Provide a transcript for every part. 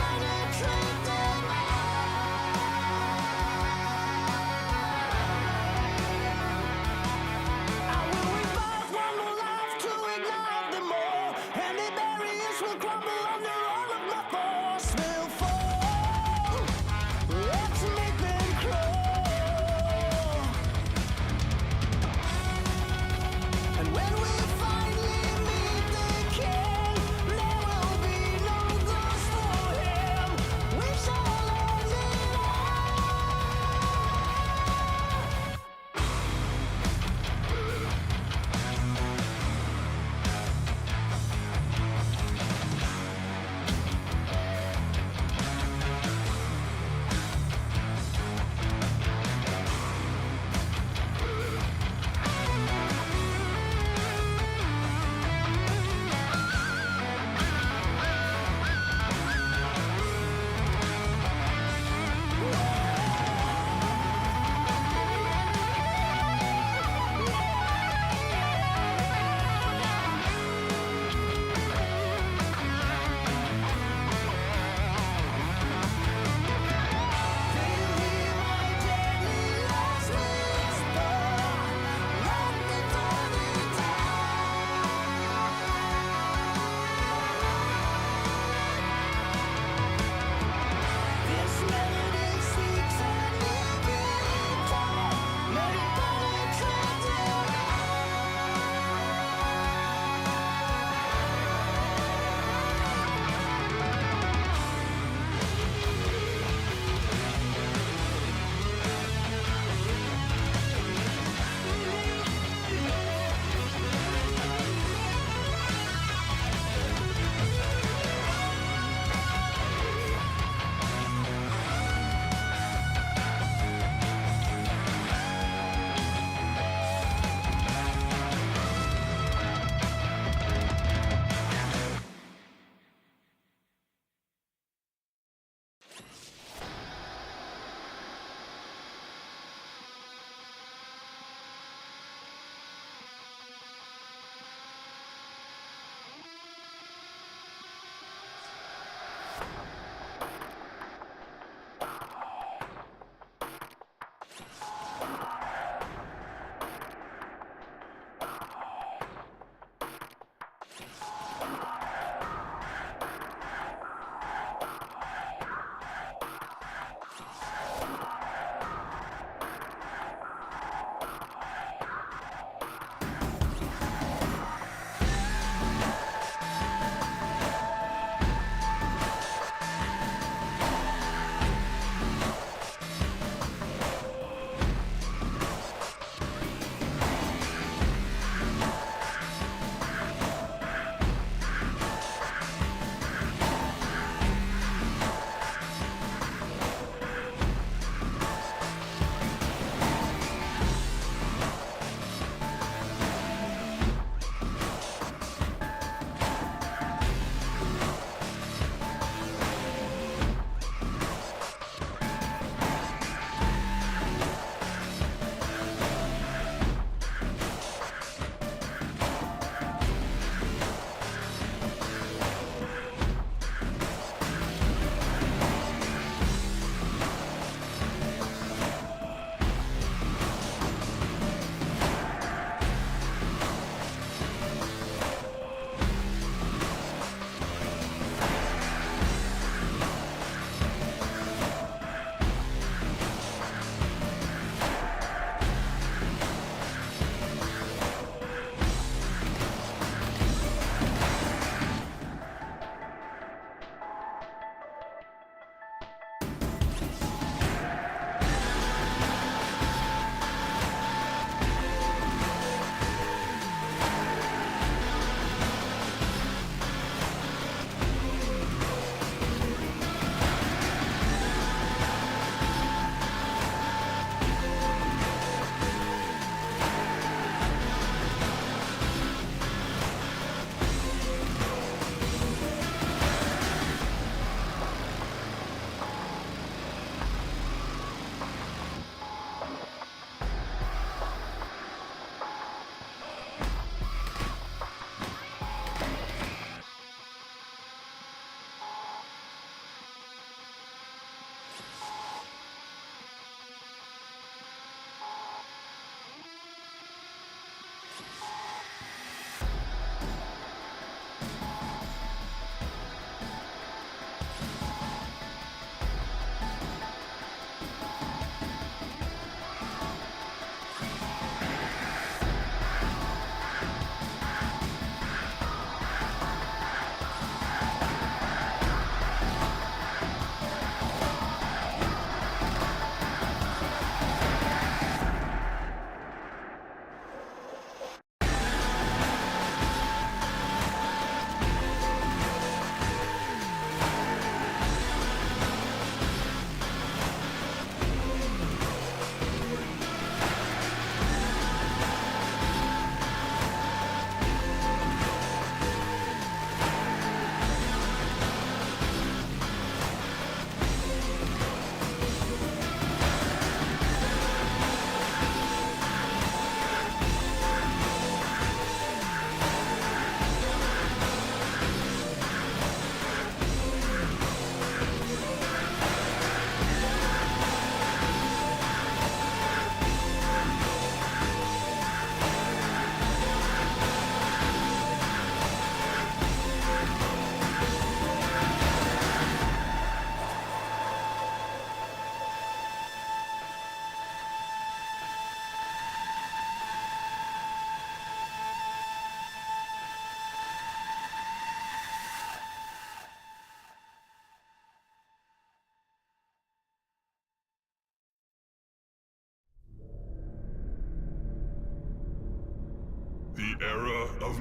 penetrate them I will revive one more life to ignite them all, and the barriers will crumble under all of my force will fall. Let's make them crawl. And when we finally meet the king, there will be no ghost for him. We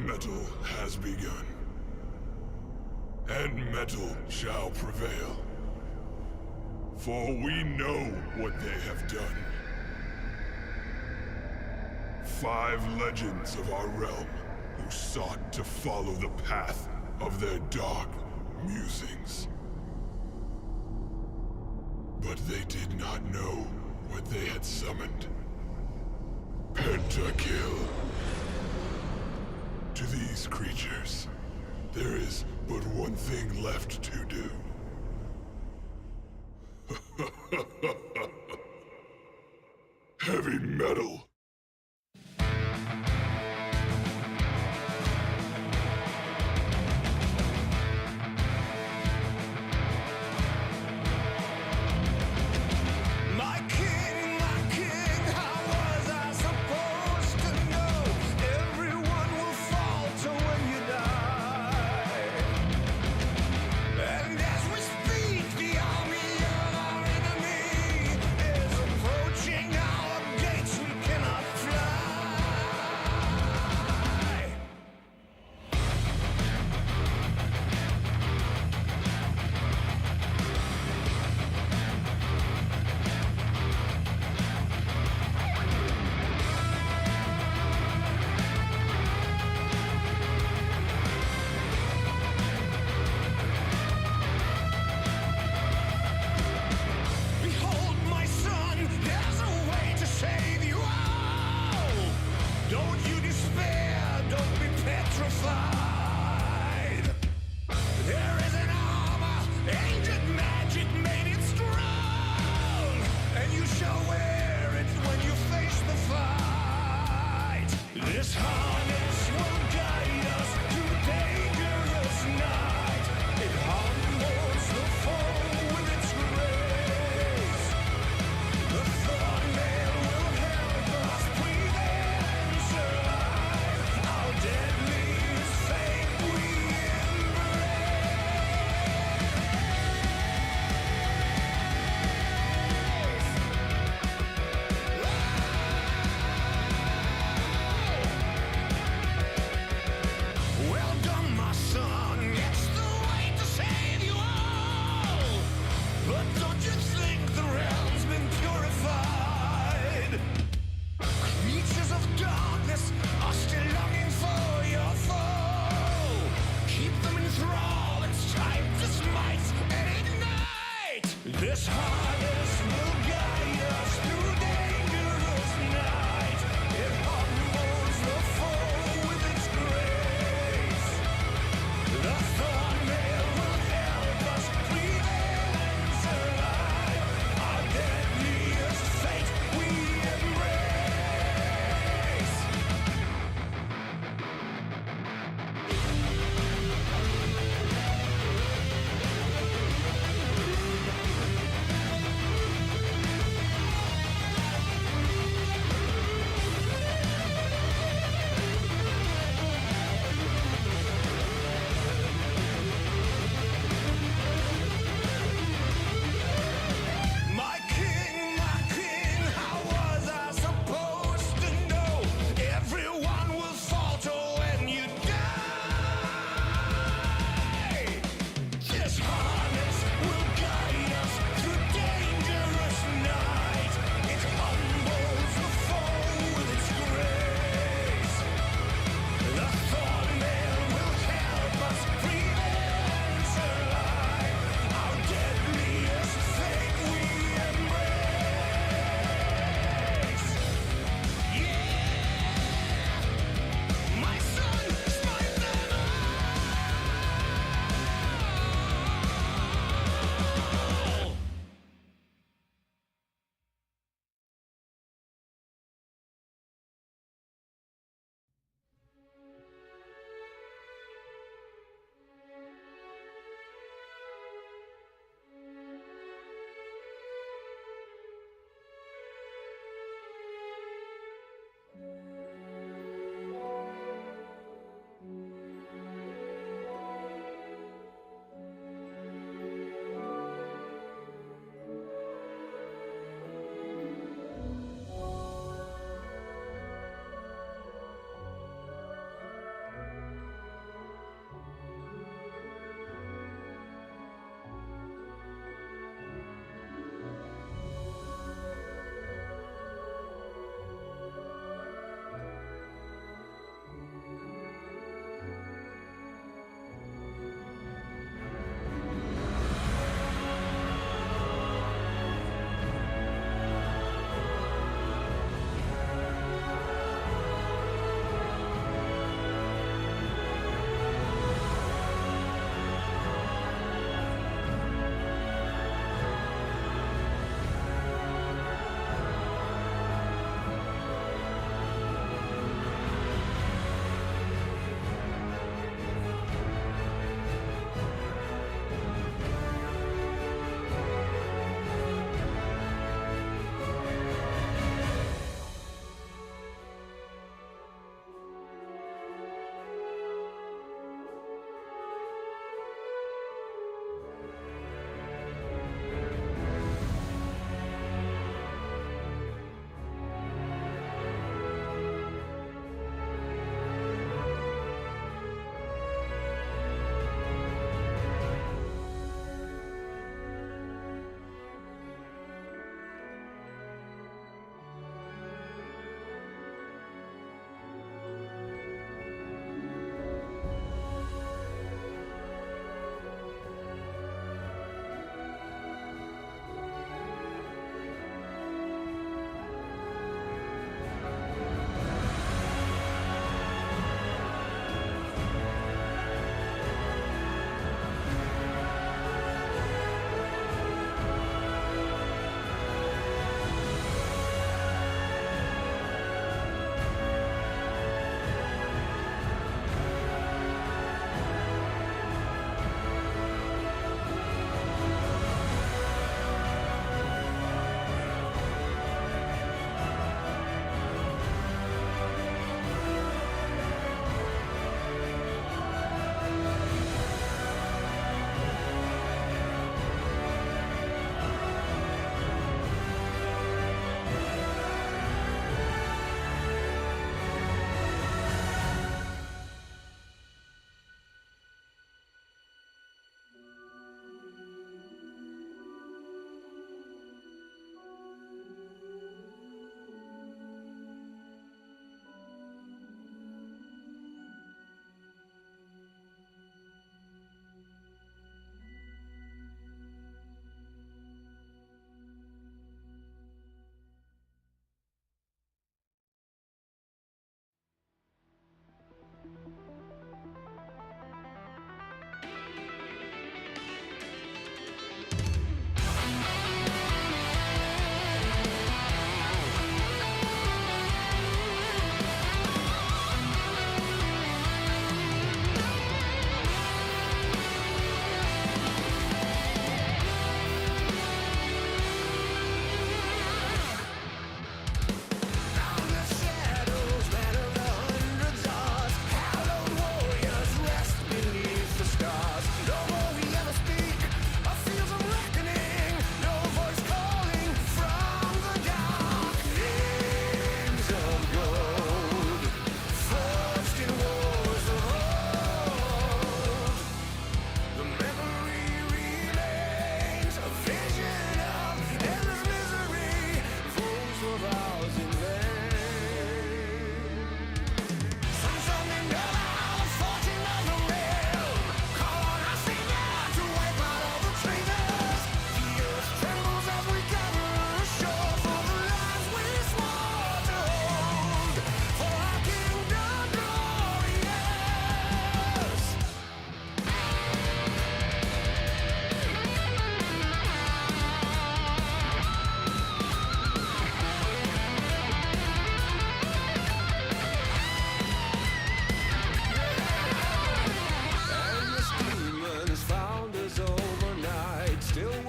metal has begun, and metal shall prevail. For we know what they have done. 5 legends of our realm who sought to follow the path of their dark musings. But they did not know what they had summoned. Pentakill. To these creatures, there is but one thing left to do. Heavy metal.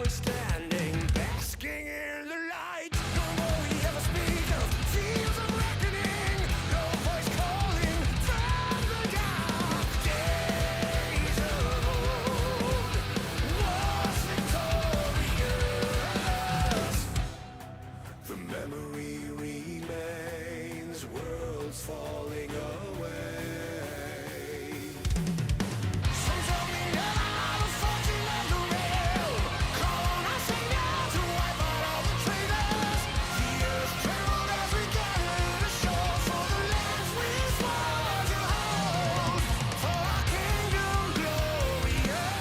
we're standing, basking in the light. No more we ever speak of fields of reckoning. No voice calling from the dark days of old. Was victorious. The memory remains, worlds falling away. Some tell me now the fortune of the realm. Call on our savior to wipe out all the traitors. The earth trembled as we gathered ashore for the lands we swore to hold. For our kingdom glorious.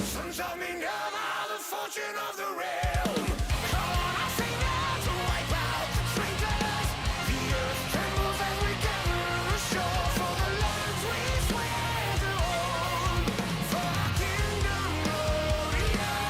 Some tell me now the fortune of the realm. Call on our savior to wipe out the traitors. The earth trembles as we gather ashore for the lands we swear to hold. For our kingdom glorious.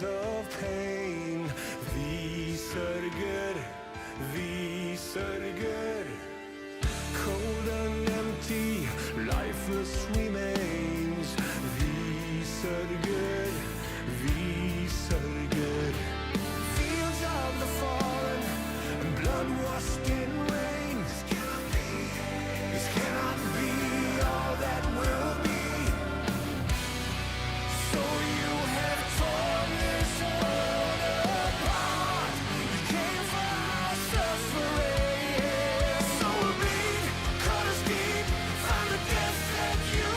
of pain. Vi sörger, vi sörger. Cold and empty, lifeless remains. Vi sörger, vi sörger. Fields of the fallen, blood-washed in rain. This cannot be all that will be. So you have torn this world apart. You came for our suffering. So we'll bleed, cut us deep, find the death that you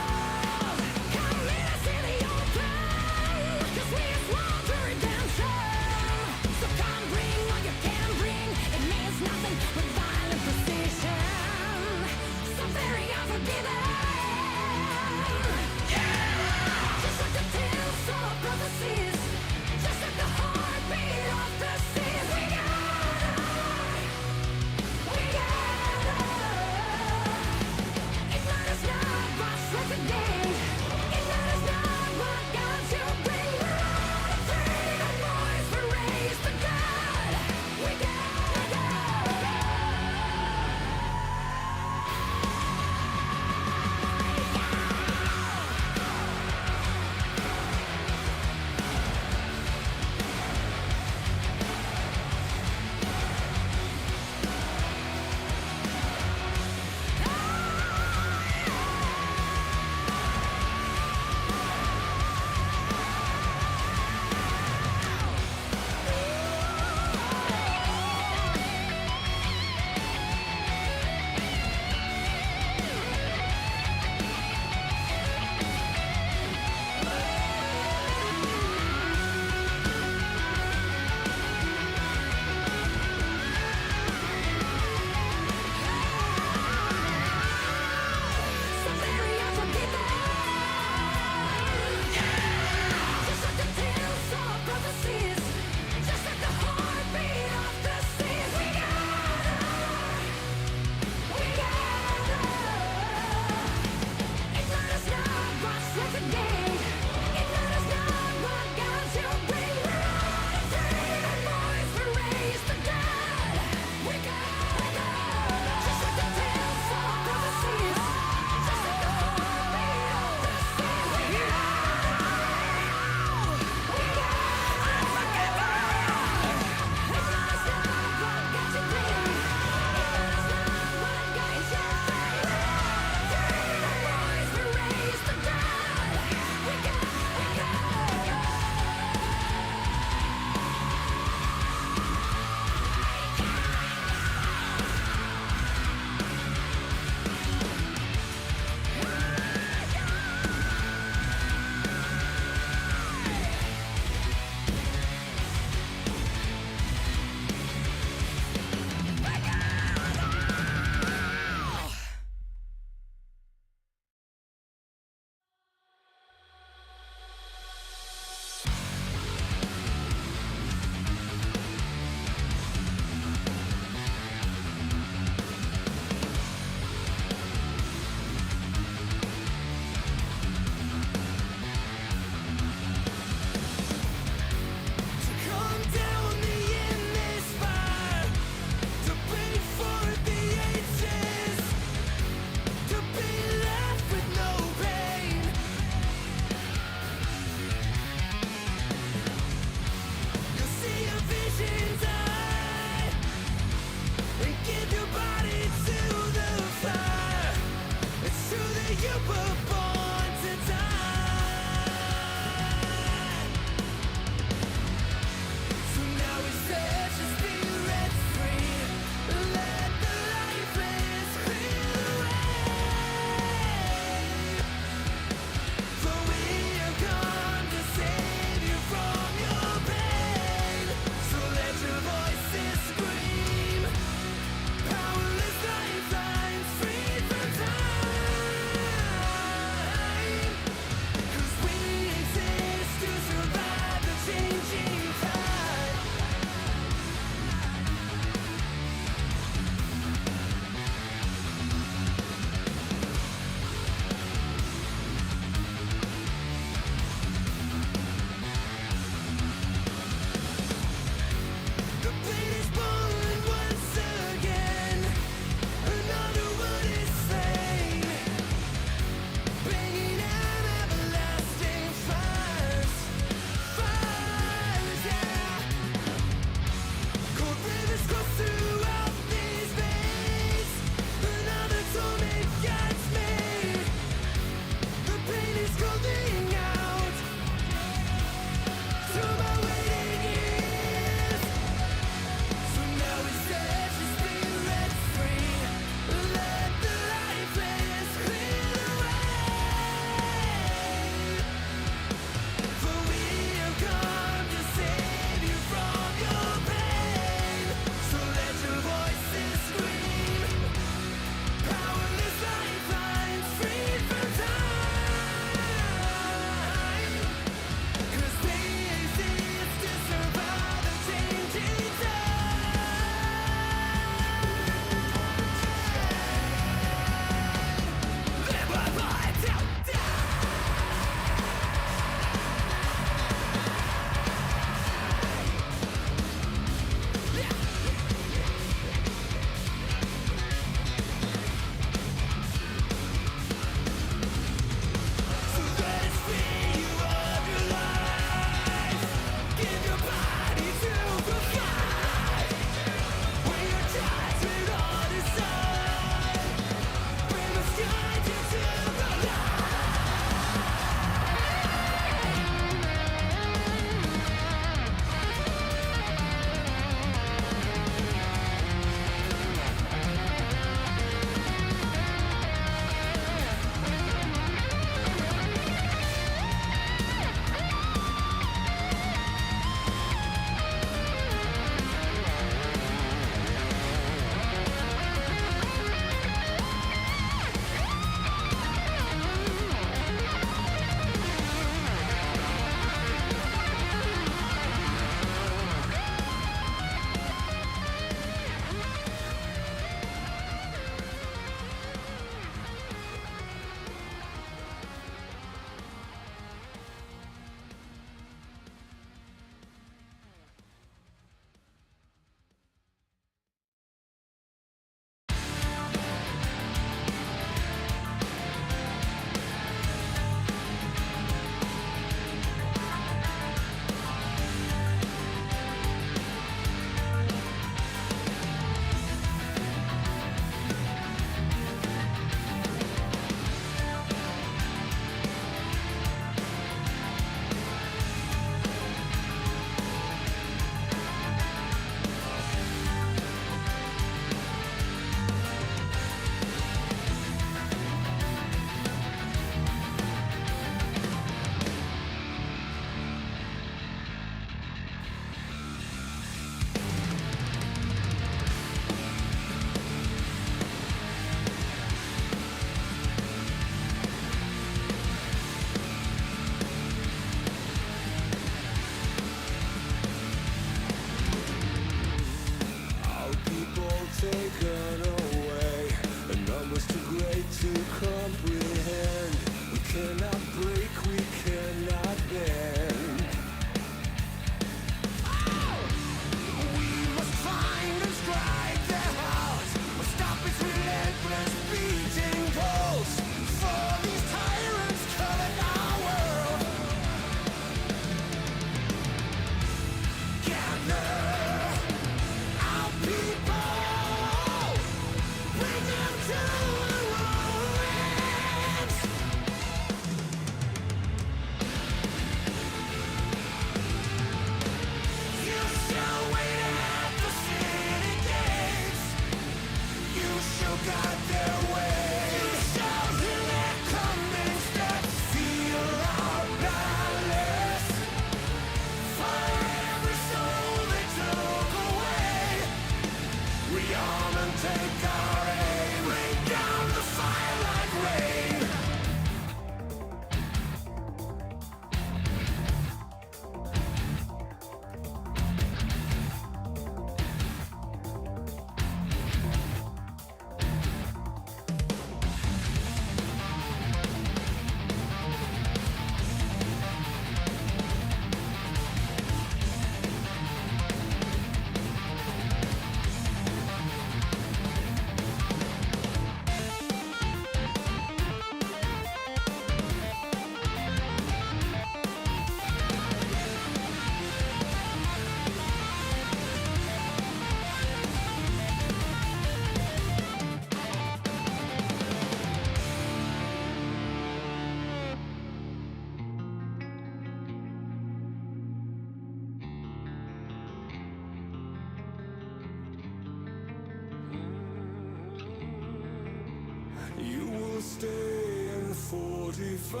stay and fortify.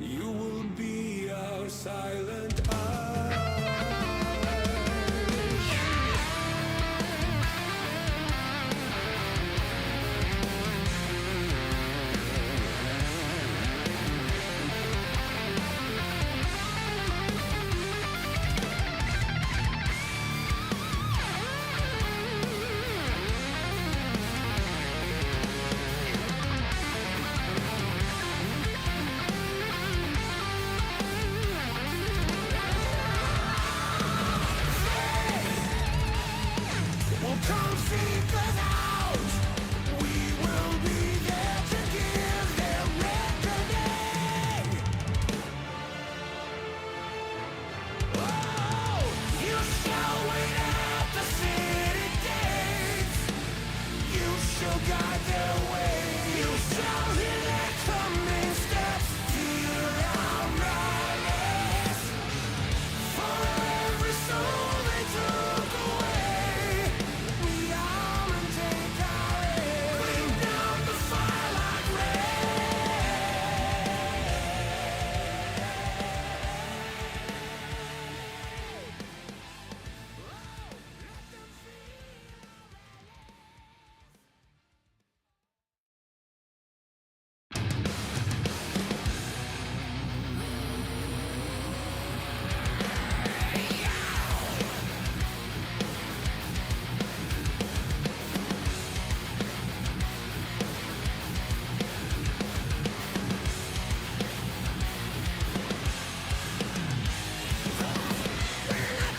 You will be our silent eye. Come seek us out. We will be there to give them reckoning. Oh, you shall wait at the city gates. You shall guide their way. You shall hear their coming steps. Feel our malice. For every soul they took away. We arm and take our aim. Bring down the fire like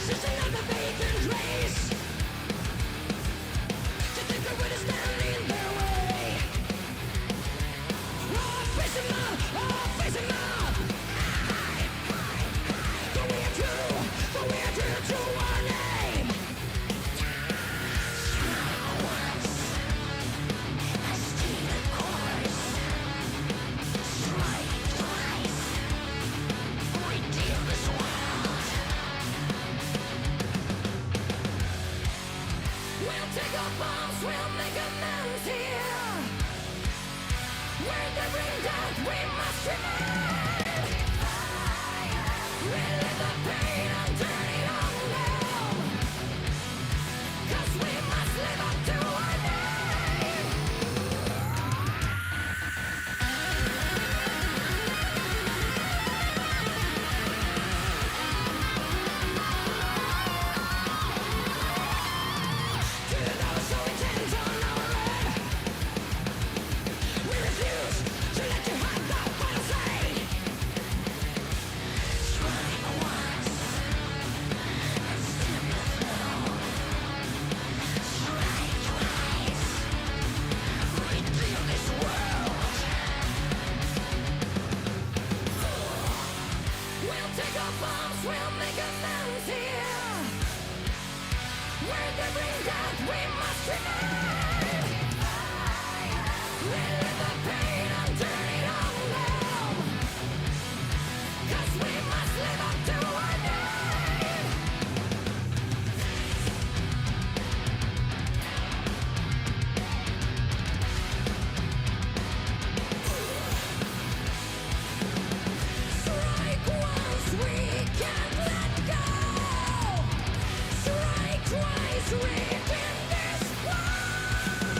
just another vacant race. To think of what is standing in their way. Oh, face them up, oh, face them up. But we are true to our name. Once, a stealing course. Strike twice. Redeem this world. We'll take our bombs, we'll make amends here. Where they bring death, we must remain. Relive the pain and turn it on them. 'Cause we must live up to our name. To the knowledge so intent on our red. We refuse to let you have the final say. Strike once, and still no flow. Strike twice, redeem this world. We'll take our bombs, we'll make amends here. Where they bring death, we must remain. Relive the pain and turn it on them. 'Cause we must live up to our name. Strike once, we can't let go. Strike twice, we can this world. Strike once, a stealing course. Strike twice, redeem this world. We'll take our bombs, we'll make amends here. Where they bring death, we must remain. Relive the pain and turn it on them. 'Cause we must live up to our name. Strike once, we can't let go. Strike twice, we can this world.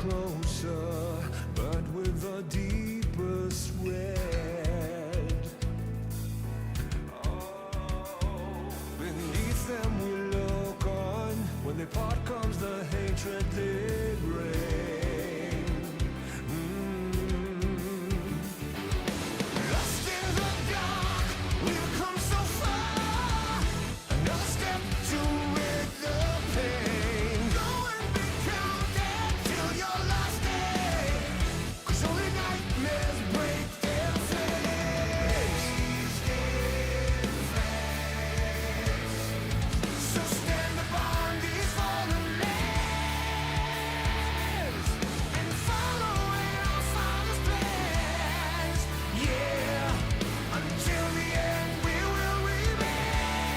closer, but with the deepest red. Beneath them we look on. When they part comes the hatred they bring. Lost in the dark, we've come so far. Another step to rid the pain. Go and be counted till your last day. 'Cause only nightmares break their face. So stand upon these fallen lands and follow in our Father's plans. Yeah, until the end we will remain,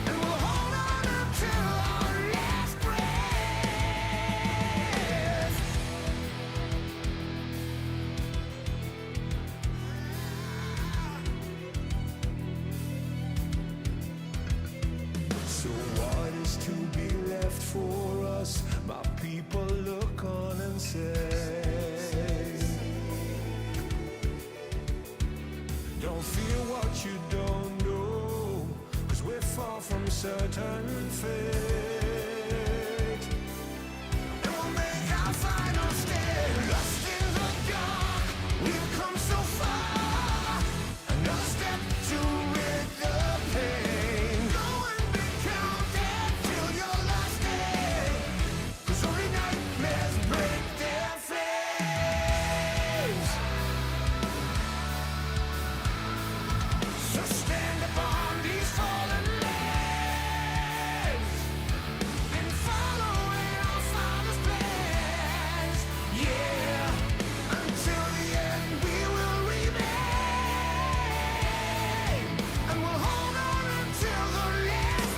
and we'll hold on until our last breath. So what is to be left for us? My people look on and say, don't fear what you don't know, 'cause we're far from certain fate. And we'll make our final stand. Lost in the dark, we've come so far. Another step to rid the pain. Go and be counted till your last day. 'Cause only nightmares break their flames. So stand upon these fallen lands and follow in our Father's plans. Yeah, until the end we will remain, and we'll hold on until the last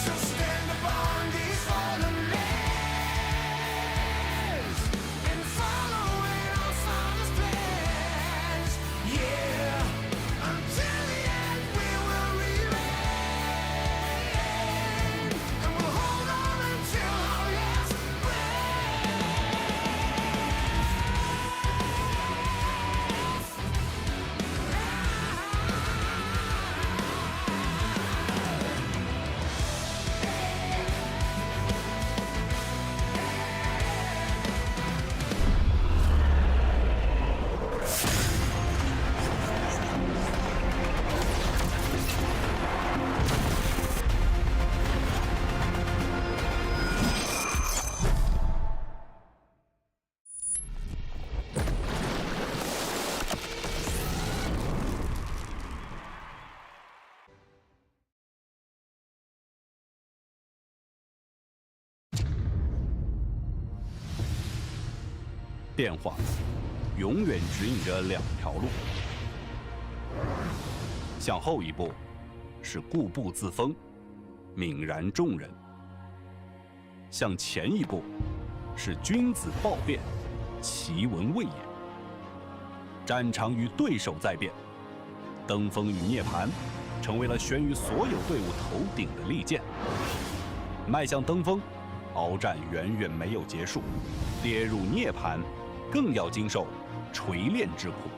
So stand upon these fallen lands and follow in our Father's plans. Yeah, until the end we will remain, and we'll hold on until our last变化永远指引着两条路，向后一步是固步自封，泯然众人；向前一步是君子豹变，奇闻未也。战场与对手在变，登峰与涅槃成为了悬于所有队伍头顶的利剑。迈向登峰，鏖战远远没有结束，跌入涅槃，更要经受锤炼之苦。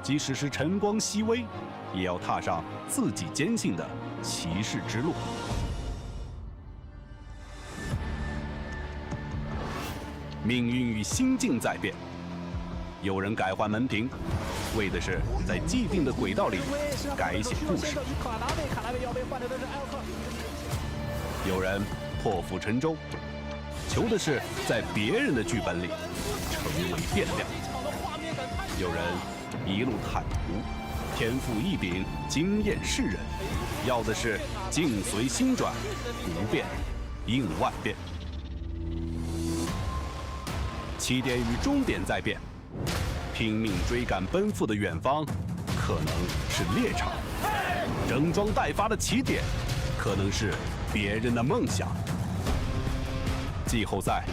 即使是晨光熹微，也要踏上自己坚信的骑士之路。命运与心境在变，有人改换门屏，为的是在既定的轨道里改写故事；有人破釜沉舟，求的是在别人的剧本里成为变量；有人一路坦途，天赋异禀，惊艳世人，要的是境随心转，不变应万变。起点与终点在变，拼命追赶奔赴的远方，可能是猎场；整装待发的起点，可能是别人的梦想。季后赛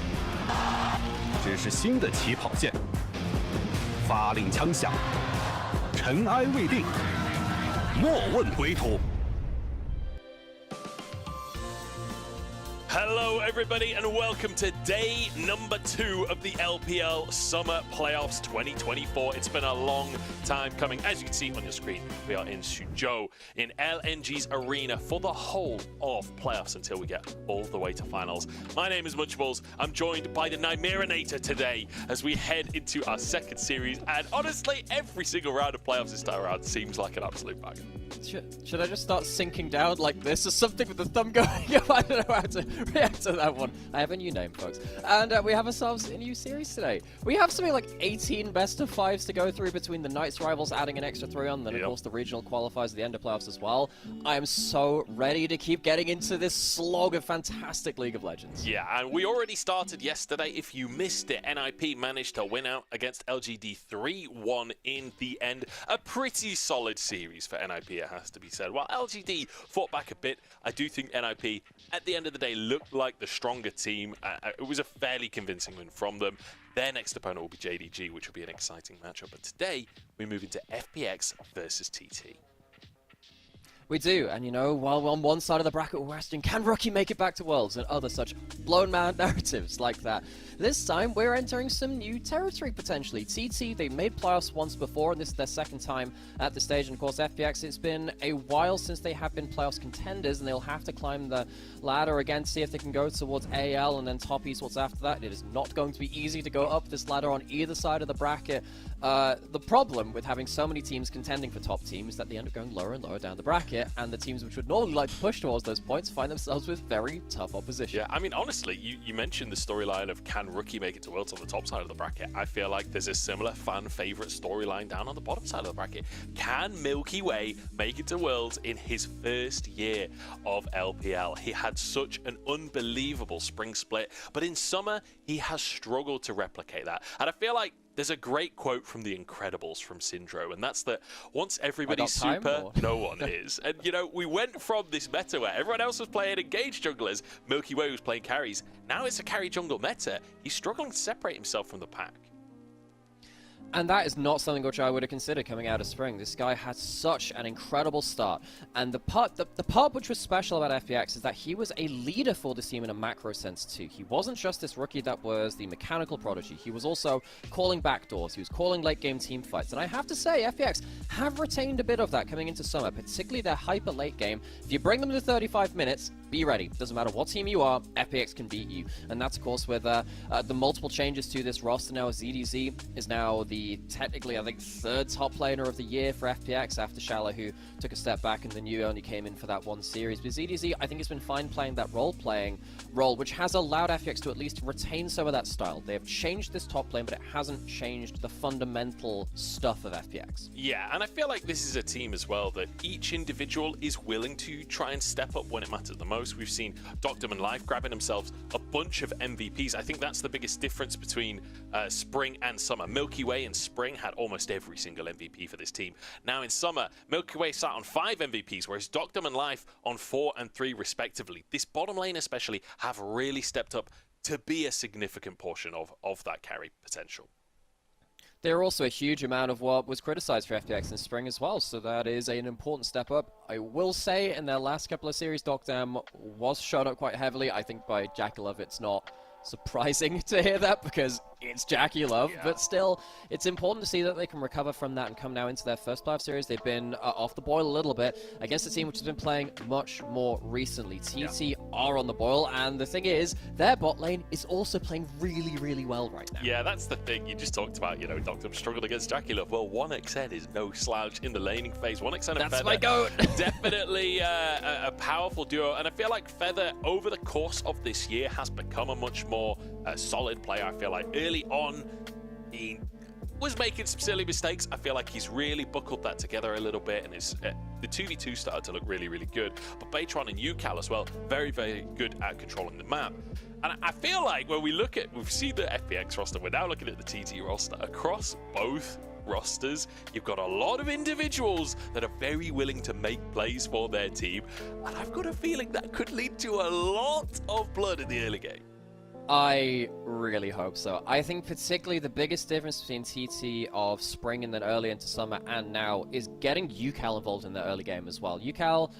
只是新的起跑线，发令枪响，尘埃未定，莫问归途。Hello, everybody, and welcome to day number 2 of the LPL Summer Playoffs 2024. It's been a long time coming. As you can see on your screen, we are in Suzhou in LNG's arena for the whole of playoffs until we get all the way to finals. My name is Munchables. I'm joined by the Nymerinator today as we head into our second series. And honestly, every single round of playoffs this time around seems like an absolute banger. Should I just start sinking down like this or something with the thumb going up? I don't know how to react to that one. I have a new name, folks. And we have ourselves a new series today. We have something like 18 best of 5s to go through between the Knights rivals adding an extra 3 on, then of course the regional qualifiers at the end of playoffs as well. I am so ready to keep getting into this slog of fantastic League of Legends. Yeah, and we already started yesterday. If you missed it, NIP managed to win out against LGD 3-1 in the end. A pretty solid series for NIP, it has to be said. While LGD fought back a bit, I do think NIP, at the end of the day, looked like the stronger team. It was a fairly convincing win from them. Their next opponent will be JDG, which will be an exciting matchup. But today, we move into FPX versus TT. We do, and you know, while we're on one side of the bracket, we're asking, can Rookie make it back to Worlds, and other such blown mad narratives like that. This time, we're entering some new territory, potentially. TT, they made playoffs once before, and this is their second time at the stage. And of course, FPX, it's been a while since they have been playoffs contenders, and they'll have to climb the ladder again, see if they can go towards AL and then top esports after that. It is not going to be easy to go up this ladder on either side of the bracket. The problem with having so many teams contending for top teams is that they end up going lower and lower down the bracket, and the teams which would normally like to push towards those points find themselves with very tough opposition. Yeah, I mean, honestly, you mentioned the storyline of can Rookie make it to Worlds on the top side of the bracket. I feel like there's a similar fan favorite storyline down on the bottom side of the bracket. Can Milky Way make it to Worlds in his first year of LPL? He had such an unbelievable spring split, but in summer, he has struggled to replicate that. And I feel like there's a great quote from The Incredibles from Syndrome, and that's that once everybody's super, no one is. And, you know, we went from this meta where everyone else was playing engaged junglers, Milky Way was playing carries. Now it's a carry jungle meta. He's struggling to separate himself from the pack. And that is not something which I would have considered coming out of spring. This guy had such an incredible start. And the part which was special about FPX is that he was a leader for this team in a macro sense too. He wasn't just this rookie that was the mechanical prodigy. He was also calling backdoors. He was calling late game team fights. And I have to say, FPX have retained a bit of that coming into summer, particularly their hyper late game. If you bring them to 35 minutes, be ready. Doesn't matter what team you are, FPX can beat you. And that's, of course, with the multiple changes to this roster now. ZDZ is now the technically, I think, 3rd top laner of the year for FPX after Shala, who took a step back and the new only came in for that one series. But ZDZ, I think, has been fine playing that role-playing role, which has allowed FPX to at least retain some of that style. They have changed this top lane, but it hasn't changed the fundamental stuff of FPX. Yeah, and I feel like this is a team as well that each individual is willing to try and step up when it matters the most. We've seen Doctor and Life grabbing themselves a bunch of MVPs. I think that's the biggest difference between spring and summer. Milky Way and spring had almost every single MVP for this team. Now in summer, Milky Way sat on 5 MVPs, whereas Doctor and Life on 4 and 3 respectively. This bottom lane especially have really stepped up to be a significant portion of that carry potential. They're also a huge amount of what was criticized for FPX in spring as well, so that is an important step up. I will say in their last couple of series, Docdam was shot up quite heavily. I think by Jackal, it's not surprising to hear that, because it's Jackie Love, but still, it's important to see that they can recover from that and come now into their first playoff series. They've been off the boil a little bit against a team which has been playing much more recently. TT are on the boil, and the thing is, their bot lane is also playing really, really well right now. Yeah, that's the thing you just talked about. You know, Doctor struggled against Jackie Love. Well, 1xN is no slouch in the laning phase. 1xN and That's Feather, my goat. definitely a powerful duo, and I feel like Feather over the course of this year has become a much more solid player. I feel like early on he was making some silly mistakes. I feel like he's really buckled that together a little bit, and the 2v2 started to look really, really good. But Baytron and UCal as well, very, very good at controlling the map. And I feel like when we've seen the FPX roster, we're now looking at the TT roster. Across both rosters, you've got a lot of individuals that are very willing to make plays for their team, and I've got a feeling that could lead to a lot of blood in the early game. I really hope so. I think particularly the biggest difference between TT of spring and then early into summer and now is getting UCal involved in the early game as well. UCal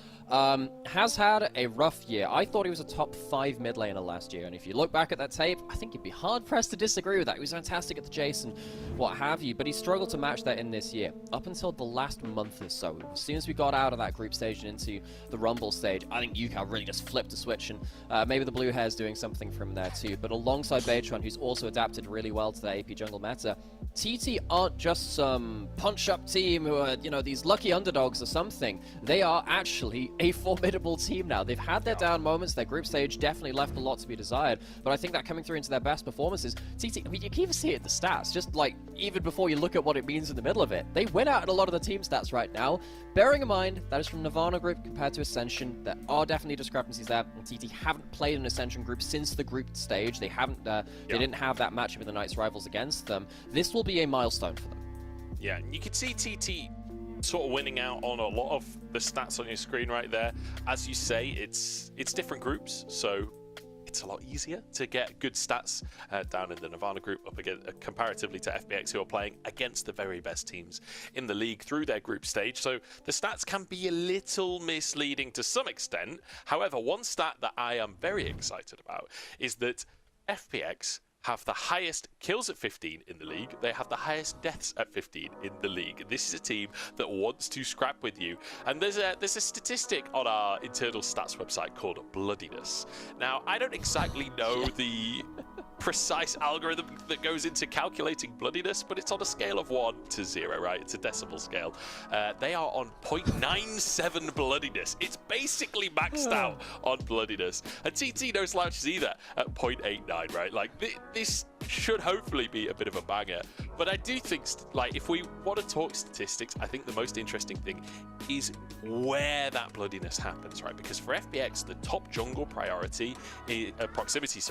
has had a rough year. I thought he was a top 5 mid laner last year, and if you look back at that tape, I think you'd be hard-pressed to disagree with that. He was fantastic at the Jace and what have you, but he struggled to match that in this year. Up until the last month or so, as soon as we got out of that group stage and into the Rumble stage, I think UCal really just flipped a switch, and maybe the blue hair's doing something from there too. But alongside Baytron, who's also adapted really well to the AP jungle meta, TT aren't just some punch-up team who are, you know, these lucky underdogs or something. They are actually a formidable team now. They've had their down moments. Their group stage definitely left a lot to be desired, but I think that coming through into their best performances, TT, I mean, you can even see it in the stats, just like even before you look at what it means in the middle of it. They win out in a lot of the team stats right now. Bearing in mind, that is from Nirvana group compared to Ascension. There are definitely discrepancies there, and TT haven't played an Ascension group since the group stage. They haven't, they didn't have that matchup with the Knights rivals against them. This will be a milestone for them. Yeah, you can see TT sort of winning out on a lot of the stats on your screen right there. As you say, it's different groups, so it's a lot easier to get good stats down in the Nirvana group up again, comparatively to FPX, who are playing against the very best teams in the league through their group stage. So the stats can be a little misleading to some extent. However, one stat that I am very excited about is that FPX have the highest kills at 15 in the league. They have the highest deaths at 15 in the league. This is a team that wants to scrap with you. And there's a statistic on our internal stats website called bloodiness. Now, I don't exactly know the precise algorithm that goes into calculating bloodiness, but it's on a scale of 1 to 0, right? It's a decimal scale. They are on 0.97 bloodiness. It's basically maxed out on bloodiness. And TT no slouches either at 0.89, right? Like, this should hopefully be a bit of a banger. But I do think, like, if we want to talk statistics, I think the most interesting thing is where that bloodiness happens, right? Because for FPX, the top jungle priority, proximity,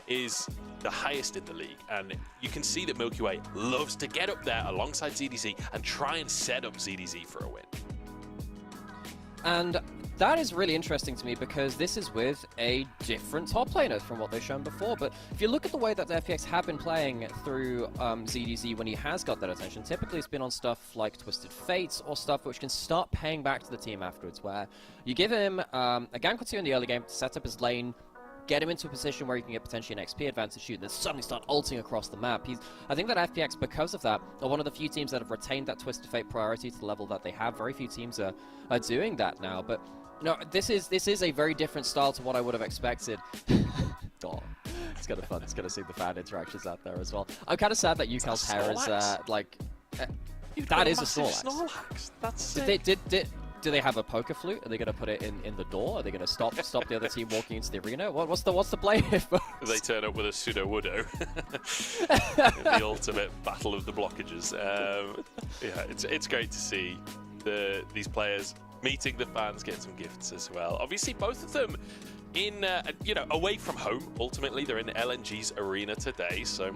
is the highest in the league. And you can see that Milky Way loves to get up there alongside ZDZ and try and set up ZDZ for a win. And that is really interesting to me because this is with a different top laner from what they've shown before. But if you look at the way that the FPX have been playing through ZDZ when he has got that attention, typically it's been on stuff like Twisted Fates or stuff which can start paying back to the team afterwards, where you give him a gank or two in the early game to set up his lane, get him into a position where he can get potentially an XP advantage, and then suddenly start ulting across the map. I think that FPX, because of that, are one of the few teams that have retained that Twisted Fate priority to the level that they have. Very few teams are doing that now, but no, this is a very different style to what I would have expected. Oh, it's kind of fun. It's going to see the fan interactions out there as well. I'm kind of sad that UCal's hair is that is a Snorlax. That's sick. Do they have a poker flute? Are they going to put it in the door? Are they going to stop the other team walking into the arena? What's the play here, folks? They turn up with a pseudo Woodo. The ultimate battle of the blockages. Yeah, it's great to see these players meeting the fans, getting some gifts as well. Obviously, both of them in away from home. Ultimately, they're in LNG's arena today, so.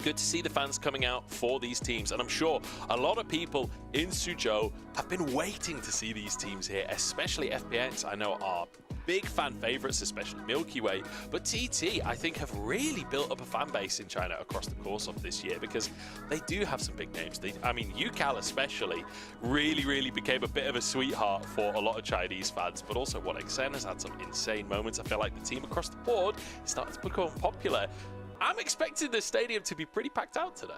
Good to see the fans coming out for these teams, and I'm sure a lot of people in Suzhou have been waiting to see these teams here, especially FPX. I know are big fan favorites, especially Milky Way, but TT I think have really built up a fan base in China across the course of this year because they do have some big names. I mean, UCal especially really became a bit of a sweetheart for a lot of Chinese fans, but also 1xN has had some insane moments. I feel like the team across the board is starting to become popular. I'm expecting the stadium to be pretty packed out today.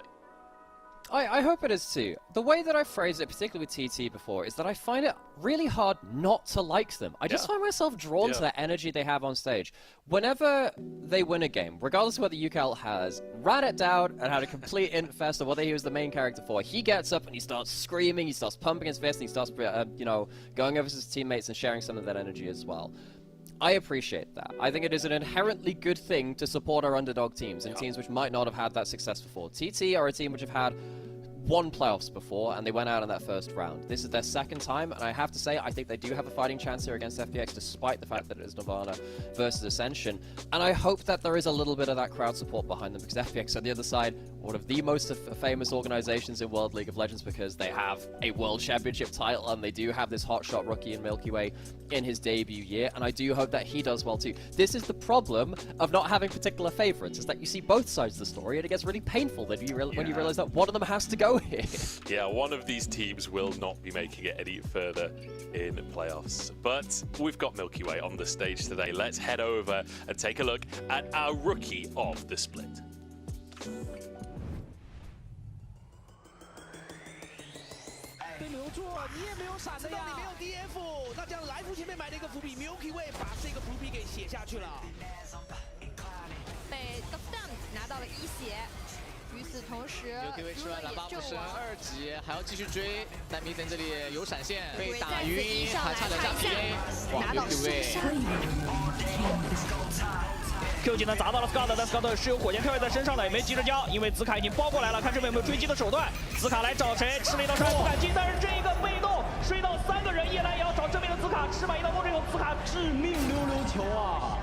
I hope it is too. The way that I phrased it, particularly with TT before, is that I find it really hard not to like them. I just find myself drawn to that energy they have on stage. Whenever they win a game, regardless of whether UCal has ran it down and had a complete infest or whether he was the main character for, he gets up and he starts screaming, he starts pumping his fist, and he starts, going over to his teammates and sharing some of that energy as well. I appreciate that. I think it is an inherently good thing to support our underdog teams and teams which might not have had that success before. TT are a team which have had won playoffs before, and they went out in that first round. This is their second time, and I have to say, I think they do have a fighting chance here against FPX, despite the fact that it is Nirvana versus Ascension. And I hope that there is a little bit of that crowd support behind them, because FPX on the other side, one of the most famous organizations in World League of Legends, because they have a World Championship title, and they do have this hotshot rookie in Milky Way in his debut year, and I do hope that he does well too. This is the problem of not having particular favorites, is that you see both sides of the story, and it gets really painful that when you realize that one of them has to go here. Yeah, one of these teams will not be making it any further in playoffs. But we've got Milky Way on the stage today. Let's head over and take a look at our rookie of the split. 被留住，你也没有闪的呀，你没有 DF， 那这样来福前面埋了一个伏笔 ，Milky Way 把这个伏笔给写下去了。被 Gofdam 拿到了1血。 与此同时 Milky Way 吃完蓝 buff 升2级，还要继续追，但明森这里有闪现，被打晕，还差点下 PA， 哇 Milky Way。 Q 技能砸到了 Scott， 但 Scott 是有火箭跳跃在身上的，也没急着交，因为紫卡已经包过来了，看这边有没有追击的手段。紫卡来找谁？吃了一刀伤害不敢进，但是这个被动睡到3个人，叶兰也要找这边的紫卡，吃满一刀攻，这种紫卡致命溜溜球啊！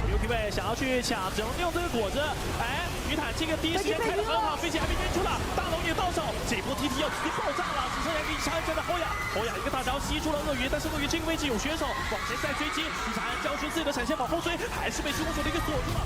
Milky Way 想要去抢，只能用这个果子。哎，鱼坦这个第一时间开得很好，飞起还没扔出了，大龙也到手，这波 TT 要直接爆炸了，只剩下一个长安圈的侯雅，侯雅一个大招吸出了鳄鱼，但是鳄鱼这个位置有选手，往前再追击，长安交出自己的闪现往后追，还是被虚空手的一个锁住了。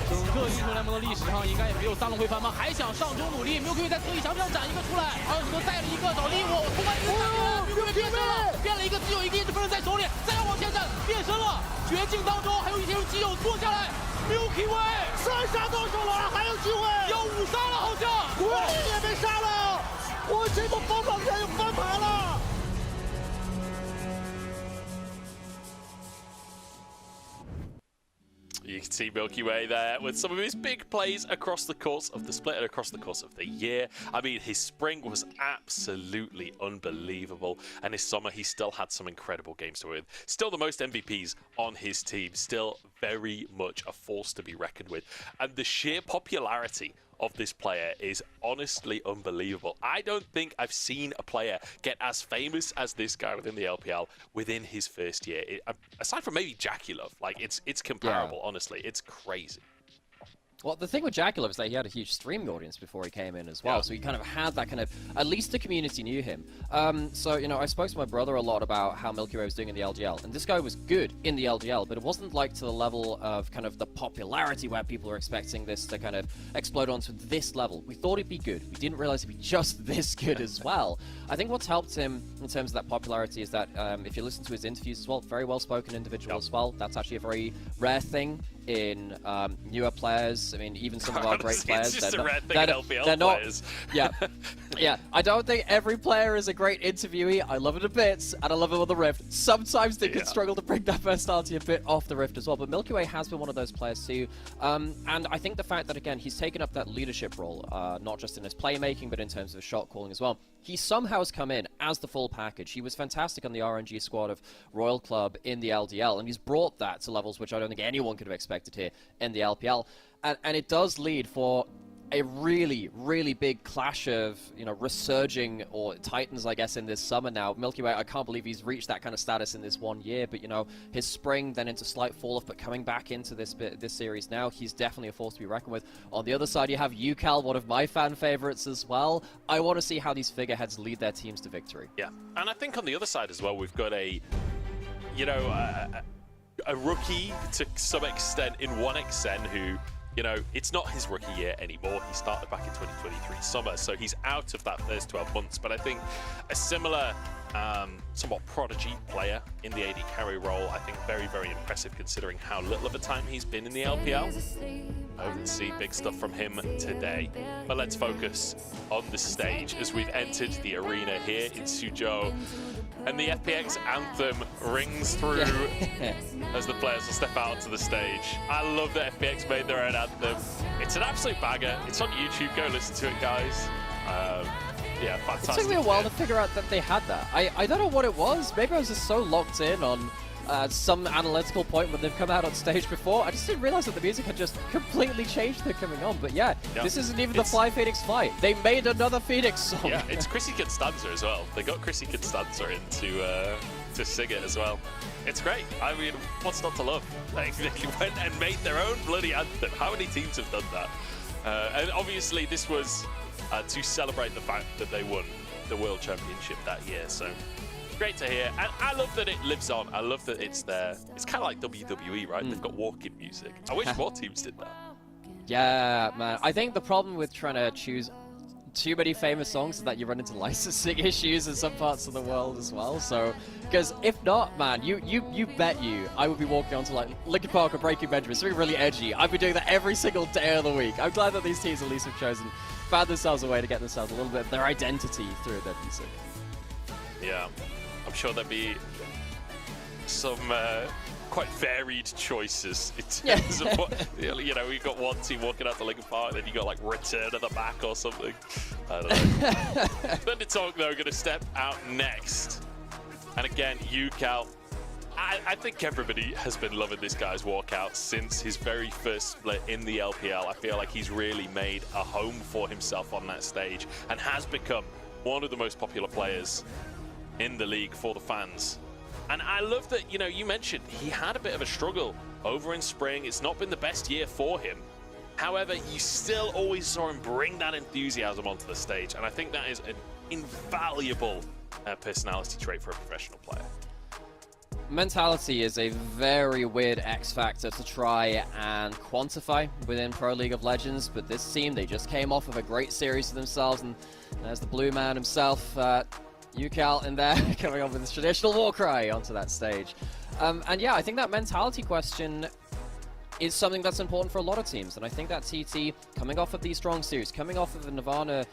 整个英雄联盟的历史上，应该也没有大龙会翻吗？还想上中努力 ，Milky Way 在自己墙上斩一个出来，而且带了一个找利我，突然一个闪人 ，Milky Way 变身了，变了一个只有一个印子分身在手里，再要往前斩，变身了，绝境当中还有一些基友坐下来 ，Milky Way 3杀到手了，还有机会，要5杀了，好像，国力也被杀了，我这个疯狂人又翻盘了。 You can see Milky Way there with some of his big plays across the course of the split and across the course of the year. I mean, his spring was absolutely unbelievable, and his summer, he still had some incredible games to win. Still the most MVPs on his team, still very much a force to be reckoned with. And the sheer popularity of this player is honestly unbelievable. I don't think I've seen a player get as famous as this guy within the LPL within his first year. Aside from maybe Jackulov, like it's comparable, honestly. It's crazy. Well, the thing with Jackulov is that he had a huge streaming audience before he came in as well, so he kind of had that kind of, at least the community knew him. So, you know, I spoke to my brother a lot about how Milky Way was doing in the LGL, and this guy was good in the LGL, but it wasn't like to the level of kind of the popularity where people are expecting this to kind of explode onto this level. We thought he'd be good. We didn't realize he'd be just this good as well. I think what's helped him in terms of that popularity is that if you listen to his interviews as well, very well-spoken individual as well. That's actually a very rare thing in newer players. I mean, even some of our great players. It's just a rare thing in LPL players. Yeah, yeah. I don't think every player is a great interviewee. I love it a bit, and I love it on the Rift. Sometimes they can struggle to bring that personality a bit off the Rift as well, but Milky Way has been one of those players too. And I think the fact that, again, he's taken up that leadership role, not just in his playmaking, but in terms of shot calling as well. He somehow has come in as the full package. He was fantastic on the RNG squad of Royal Club in the LDL, and he's brought that to levels which I don't think anyone could have expected here in the LPL. And it does lead for a really, really big clash of, you know, resurging, or titans, I guess, in this summer now. Milky Way, I can't believe he's reached that kind of status in this 1 year, but, you know, his spring, then into slight fall-off, but coming back into this series now, he's definitely a force to be reckoned with. On the other side, you have UCal, one of my fan favorites as well. I want to see how these figureheads lead their teams to victory. Yeah, and I think on the other side as well, we've got a, you know, a rookie to some extent in 1xN who you know, it's not his rookie year anymore. He started back in 2023 summer, so he's out of that first 12 months. But I think a similar, somewhat prodigy player in the AD carry role, I think very, very impressive considering how little of a time he's been in the LPL. Hope to see big stuff from him today. But let's focus on the stage as we've entered the arena here in Suzhou. And the FPX anthem rings through as the players will step out onto the stage. I love that FPX made their own anthem. It's an absolute bagger. It's on YouTube. Go listen to it, guys. Yeah, fantastic. It took me a while to figure out that they had that. I don't know what it was. Maybe I was just so locked in on some analytical point when they've come out on stage before. I just didn't realize that the music had just completely changed they're coming on. But yeah, this isn't even the Fly Phoenix fight. They made another Phoenix song. Yeah, it's Chrissy Constanza as well. They got Chrissy Constanza in to sing it as well. It's great. I mean, what's not to love? Like, they went and made their own bloody anthem. How many teams have done that? And obviously this was to celebrate the fact that they won the World Championship that year. So great to hear. And I love that it lives on. I love that it's there. It's kind of like WWE, right? They've got walking music. I wish more teams did that. Yeah, man. I think the problem with trying to choose too many famous songs is that you run into licensing issues in some parts of the world as well. So, because if not, man, you bet I would be walking onto like Linkin Park or Breaking Benjamin, something really edgy. I'd be doing that every single day of the week. I'm glad that these teams at least have found themselves a way to get themselves a little bit of their identity through their music. Yeah, I'm sure there'd be some quite varied choices in terms of what, you know, we've got one team walking out the Linkin Park, then you got like Return at the back or something. I don't know. Thunder Talk, though, going to step out next. And again, Ucal. I think everybody has been loving this guy's walkout since his very first split in the LPL. I feel like he's really made a home for himself on that stage and has become one of the most popular players in the league for the fans. And I love that, you know, you mentioned he had a bit of a struggle over in spring. It's not been the best year for him. However, you still always saw him bring that enthusiasm onto the stage. And I think that is an invaluable personality trait for a professional player. Mentality is a very weird X factor to try and quantify within Pro League of Legends, but this team, they just came off of a great series for themselves, and there's the blue man himself, Ucal in there, coming up with his traditional war cry onto that stage. And yeah, I think that mentality question is something that's important for a lot of teams, and I think that TT, coming off of these strong series, coming off of the Nirvana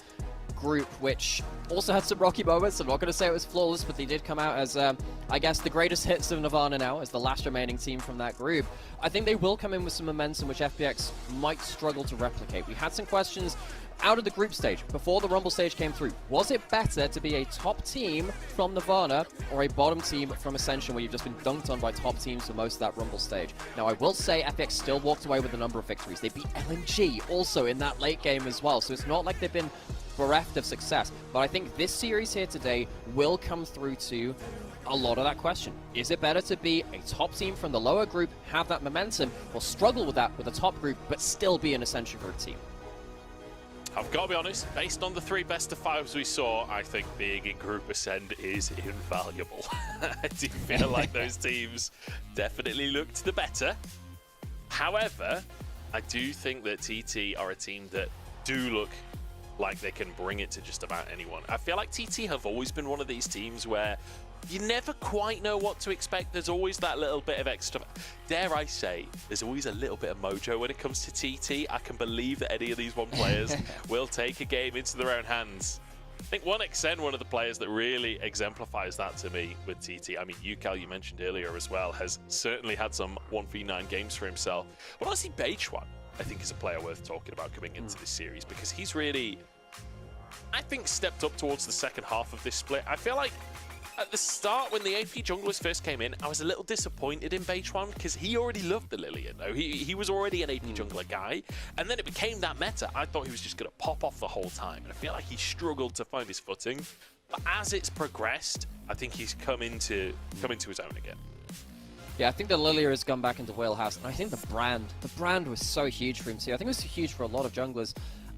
group, which also had some rocky moments. I'm not going to say it was flawless, but they did come out as, I guess, the greatest hits of Nirvana now, as the last remaining team from that group. I think they will come in with some momentum which FPX might struggle to replicate. We had some questions out of the group stage, before the Rumble stage came through. Was it better to be a top team from Nirvana or a bottom team from Ascension, where you've just been dunked on by top teams for most of that Rumble stage? Now, I will say FPX still walked away with a number of victories. They beat LNG also in that late game as well, so it's not like they've been bereft of success. But I think this series here today will come through to a lot of that question. Is it better to be a top team from the lower group, have that momentum, or struggle with that with the top group, but still be an Ascension group team? I've got to be honest, based on the 3 best of 5s we saw, I think being in Group Ascend is invaluable. I do feel like those teams definitely looked the better. However, I do think that TT are a team that do look like they can bring it to just about anyone. I feel like TT have always been one of these teams where you never quite know what to expect. There's always that little bit of extra, dare I say, there's always a little bit of mojo when it comes to TT. I can believe that any of these one players will take a game into their own hands. I think 1xN, one of the players that really exemplifies that to me with TT. I mean, Ucal, you mentioned earlier as well, has certainly had some 1v9 games for himself. But honestly, Beige1, I think, is a player worth talking about coming into this series, because he's really, I think, stepped up towards the second half of this split. I feel like at the start, when the AP junglers first came in, I was a little disappointed in Beige1 because he already loved the Lillian, though. He was already an AP jungler guy, and then it became that meta. I thought he was just going to pop off the whole time, and I feel like he struggled to find his footing. But as it's progressed, I think he's come into his own again. Yeah, I think the Lilia has gone back into wheelhouse, and I think the brand was so huge for him too. I think it was huge for a lot of junglers.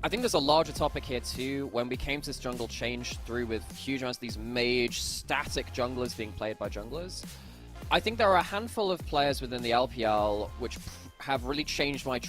I think there's a larger topic here too, when we came to this jungle change through with huge amounts of these mage, static junglers being played by junglers. I think there are a handful of players within the LPL which have really changed my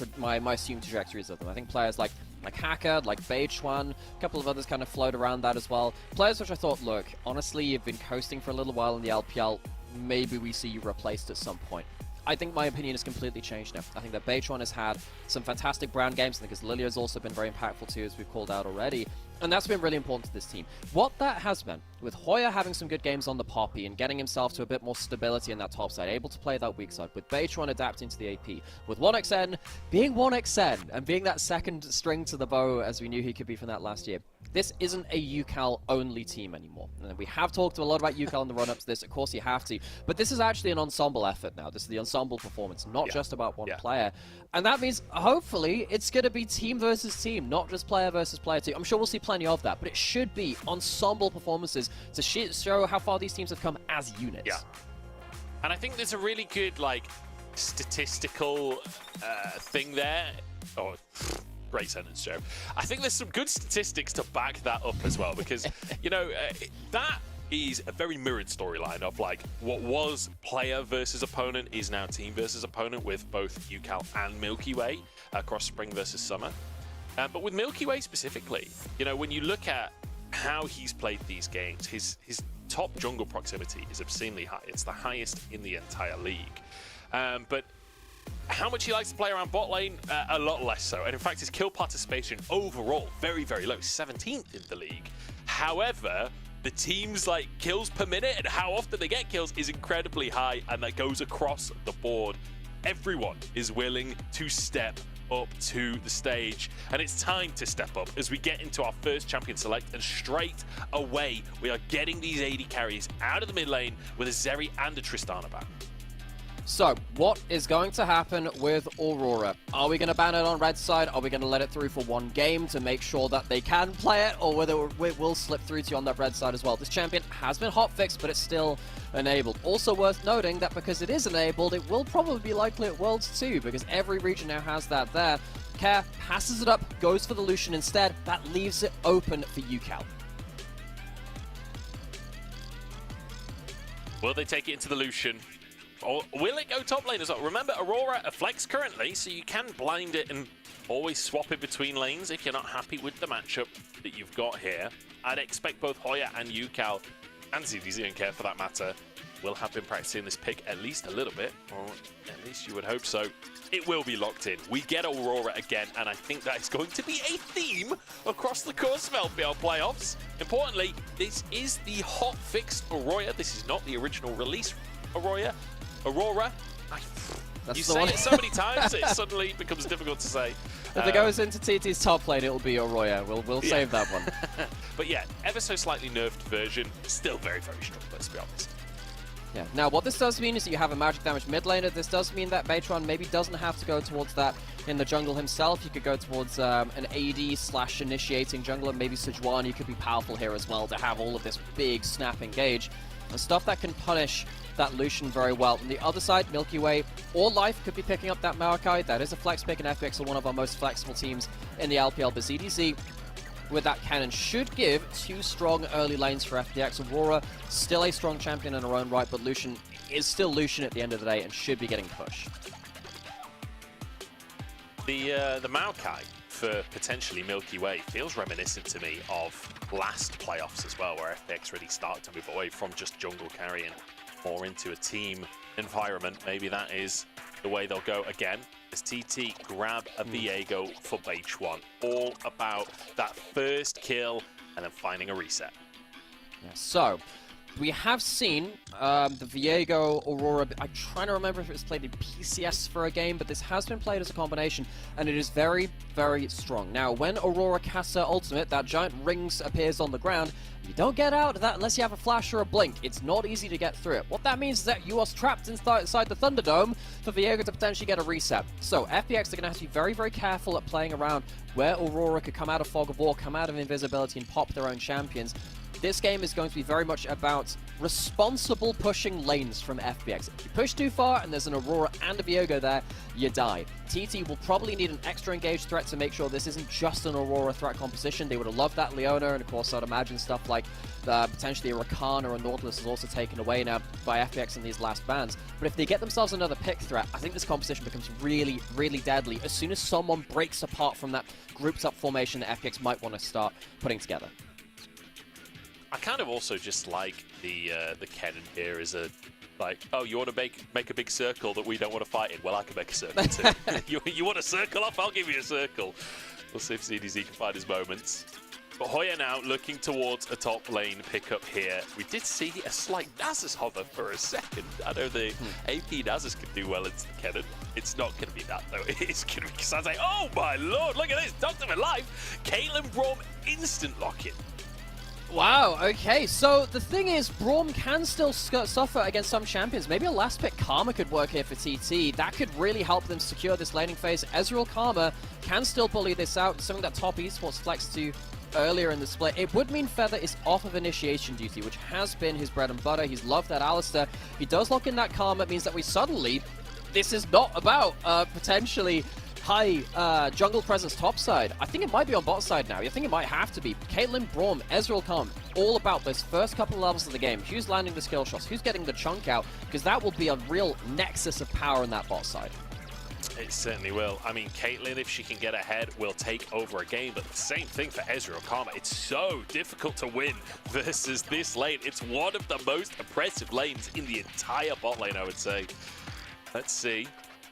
assumed trajectories of them. I think players like Hacker, like Beichuan, a couple of others kind of float around that as well. Players which I thought, look, honestly, you've been coasting for a little while in the LPL, maybe we see you replaced at some point. I think my opinion has completely changed now. I think that Beichuan has had some fantastic brand games. I think his Lilia has also been very impactful too, as we've called out already. And that's been really important to this team. What that has been, with Hoya having some good games on the Poppy and getting himself to a bit more stability in that top side, able to play that weak side, with Beichuan adapting to the AP, with 1xN being 1xN and being that second string to the bow as we knew he could be from that last year. This isn't a UCAL only team anymore. And we have talked a lot about UCAL in the run-up to this, of course you have to, but this is actually an ensemble effort now. This is the ensemble performance, not just about one player. And that means, hopefully, it's going to be team versus team, not just player versus player too. I'm sure we'll see plenty of that, but it should be ensemble performances to show how far these teams have come as units. Yeah. And I think there's a really good, like, statistical thing there. Oh, great sentence, Joe. I think there's some good statistics to back that up as well, because, you know, that is a very mirrored storyline of, like, what was player versus opponent is now team versus opponent with both UCAL and Milky Way across spring versus summer. But with Milky Way specifically, you know, when you look at how he's played these games, his top jungle proximity is obscenely high. It's the highest in the entire league. But how much he likes to play around bot lane, a lot less so. And in fact, his kill participation overall, very, very low, 17th in the league. However, the team's like kills per minute and how often they get kills is incredibly high, and that goes across the board. Everyone is willing to step up to the stage, and it's time to step up as we get into our first champion select, and straight away we are getting these AD carries out of the mid lane with a Zeri and a Tristana back. So, what is going to happen with Aurora? Are we going to ban it on red side? Are we going to let it through for one game to make sure that they can play it? Or whether it will slip through to you on that red side as well? This champion has been hotfixed, but it's still enabled. Also worth noting that because it is enabled, it will probably be likely at Worlds too, because every region now has that there. Care passes it up, goes for the Lucian instead. That leaves it open for UCAL. Will they take it into the Lucian? Or will it go top lane as well? Remember, Aurora a flex currently, so you can blind it and always swap it between lanes if you're not happy with the matchup that you've got here. I'd expect both Hoya and UCAL, and ZDZ and Care for that matter, will have been practicing this pick at least a little bit, or at least you would hope so. It will be locked in. We get Aurora again, and I think that is going to be a theme across the course of LPL playoffs. Importantly, this is the hot-fixed Aurora. This is not the original release Aurora. You say it so many times, it suddenly becomes difficult to say. If it goes into TT's top lane, it'll be Aurora. We'll save that one. But yeah, ever so slightly nerfed version, still very, very strong, let's be honest. Yeah. Now, what this does mean is that you have a magic damage mid laner. This does mean that Beichuan maybe doesn't have to go towards that in the jungle himself. You could go towards an AD/initiating jungler. Maybe Sejuani could be powerful here as well to have all of this big snap engage. And stuff that can punish that Lucian very well. On the other side, Milky Way or Life could be picking up that Maokai. That is a flex pick, and FPX are one of our most flexible teams in the LPL. But ZDZ, with that cannon, should give two strong early lanes for FPX. Aurora, still a strong champion in her own right, but Lucian is still Lucian at the end of the day and should be getting pushed. The Maokai for potentially Milky Way feels reminiscent to me of last playoffs as well, where FPX really started to move away from just jungle carrying more into a team environment. Maybe that is the way they'll go again. As TT grab a Viego for Beichuan. All about that first kill and then finding a reset. Yeah, so, we have seen the Viego Aurora. I'm trying to remember if it was played in PCS for a game, but this has been played as a combination, and it is very, very strong. Now, when Aurora casts her ultimate, that giant rings appears on the ground. You don't get out of that unless you have a flash or a blink. It's not easy to get through it. What that means is that you are trapped inside the Thunderdome for Viego to potentially get a reset. So, FPX are going to have to be very, very careful at playing around where Aurora could come out of Fog of War, come out of invisibility, and pop their own champions. this game is going to be very much about responsible pushing lanes from FPX. If you push too far and there's an Aurora and a Viego there, you die. TT will probably need an extra engaged threat to make sure this isn't just an Aurora threat composition. They would have loved that Leona, and of course I'd imagine stuff like potentially a Rakan or a Nautilus is also taken away now by FPX in these last bans. But if they get themselves another pick threat, I think this composition becomes really, really deadly as soon as someone breaks apart from that grouped up formation that FPX might want to start putting together. I kind of also just like the Kennen here as a, like, oh, you want to make a big circle that we don't want to fight in? Well, I can make a circle too. you want a circle off? I'll give you a circle. We'll see if ZDZ can find his moments. But Hoya now looking towards a top lane pickup here. We did see a slight Nasus hover for a second. I know the AP Nasus can do well into the Kennen. It's not going to be that though. It's going to be Kasane. Oh my lord, look at this. Doctor of life. Caitlyn Braum instant lock-in. Wow, okay, so the thing is, Braum can still suffer against some champions. Maybe a last pick Karma could work here for TT. That could really help them secure this laning phase. Ezreal Karma can still bully this out, something that top esports flexed to earlier in the split. It would mean Feather is off of initiation duty, which has been his bread and butter. He's loved that Alistar. He does lock in that Karma. It means that we suddenly, this is not about potentially high jungle presence topside. I think it might be on bot side now. I think it might have to be. Caitlyn, Braum, Ezreal Karma, all about those first couple of levels of the game. Who's landing the skill shots? Who's getting the chunk out? Because that will be a real nexus of power in that bot side. It certainly will. I mean, Caitlyn, if she can get ahead, will take over a game, but the same thing for Ezreal Karma. It's so difficult to win versus this lane. It's one of the most oppressive lanes in the entire bot lane, I would say. Let's see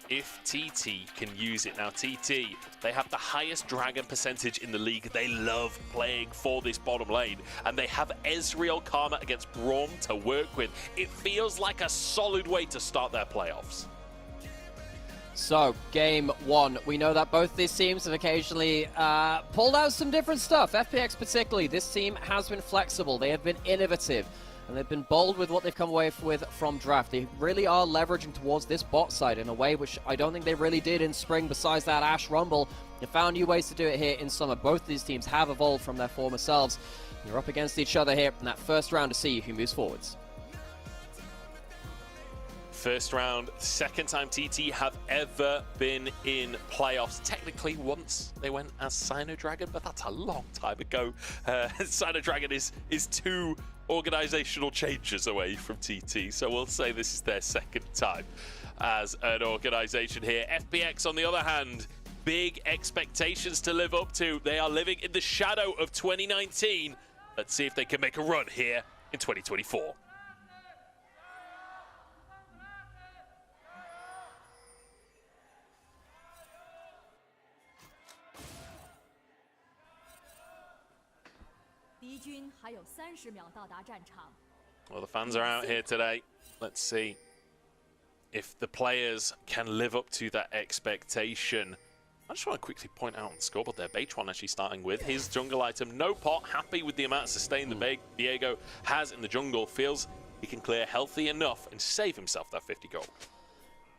if TT can use it. Now, TT, they have the highest dragon percentage in the league. They love playing for this bottom lane, and they have Ezreal Karma against Braum to work with. It feels like a solid way to start their playoffs. So, game one. We know that both these teams have occasionally pulled out some different stuff. FPX particularly, this team has been flexible. They have been innovative. And they've been bold with what they've come away with from draft. They really are leveraging towards this bot side in a way which I don't think they really did in spring besides that Ashe Rumble. They found new ways to do it here in summer. Both these teams have evolved from their former selves. You're up against each other here in that first round to see who moves forwards. First round, second time TT have ever been in playoffs. Technically, once they went as Sino Dragon, but that's a long time ago. Sino Dragon is two organizational changes away from TT, so we'll say this is their second time as an organization here. FPX, on the other hand, big expectations to live up to. They are living in the shadow of 2019. Let's see if they can make a run here in 2024. Well, the fans are out here today. Let's see if the players can live up to that expectation. I just want to quickly point out on the scoreboard there, Beitron actually starting with his jungle item. No pot, happy with the amount of sustain that Viego has in the jungle. Feels he can clear healthy enough and save himself that 50 gold.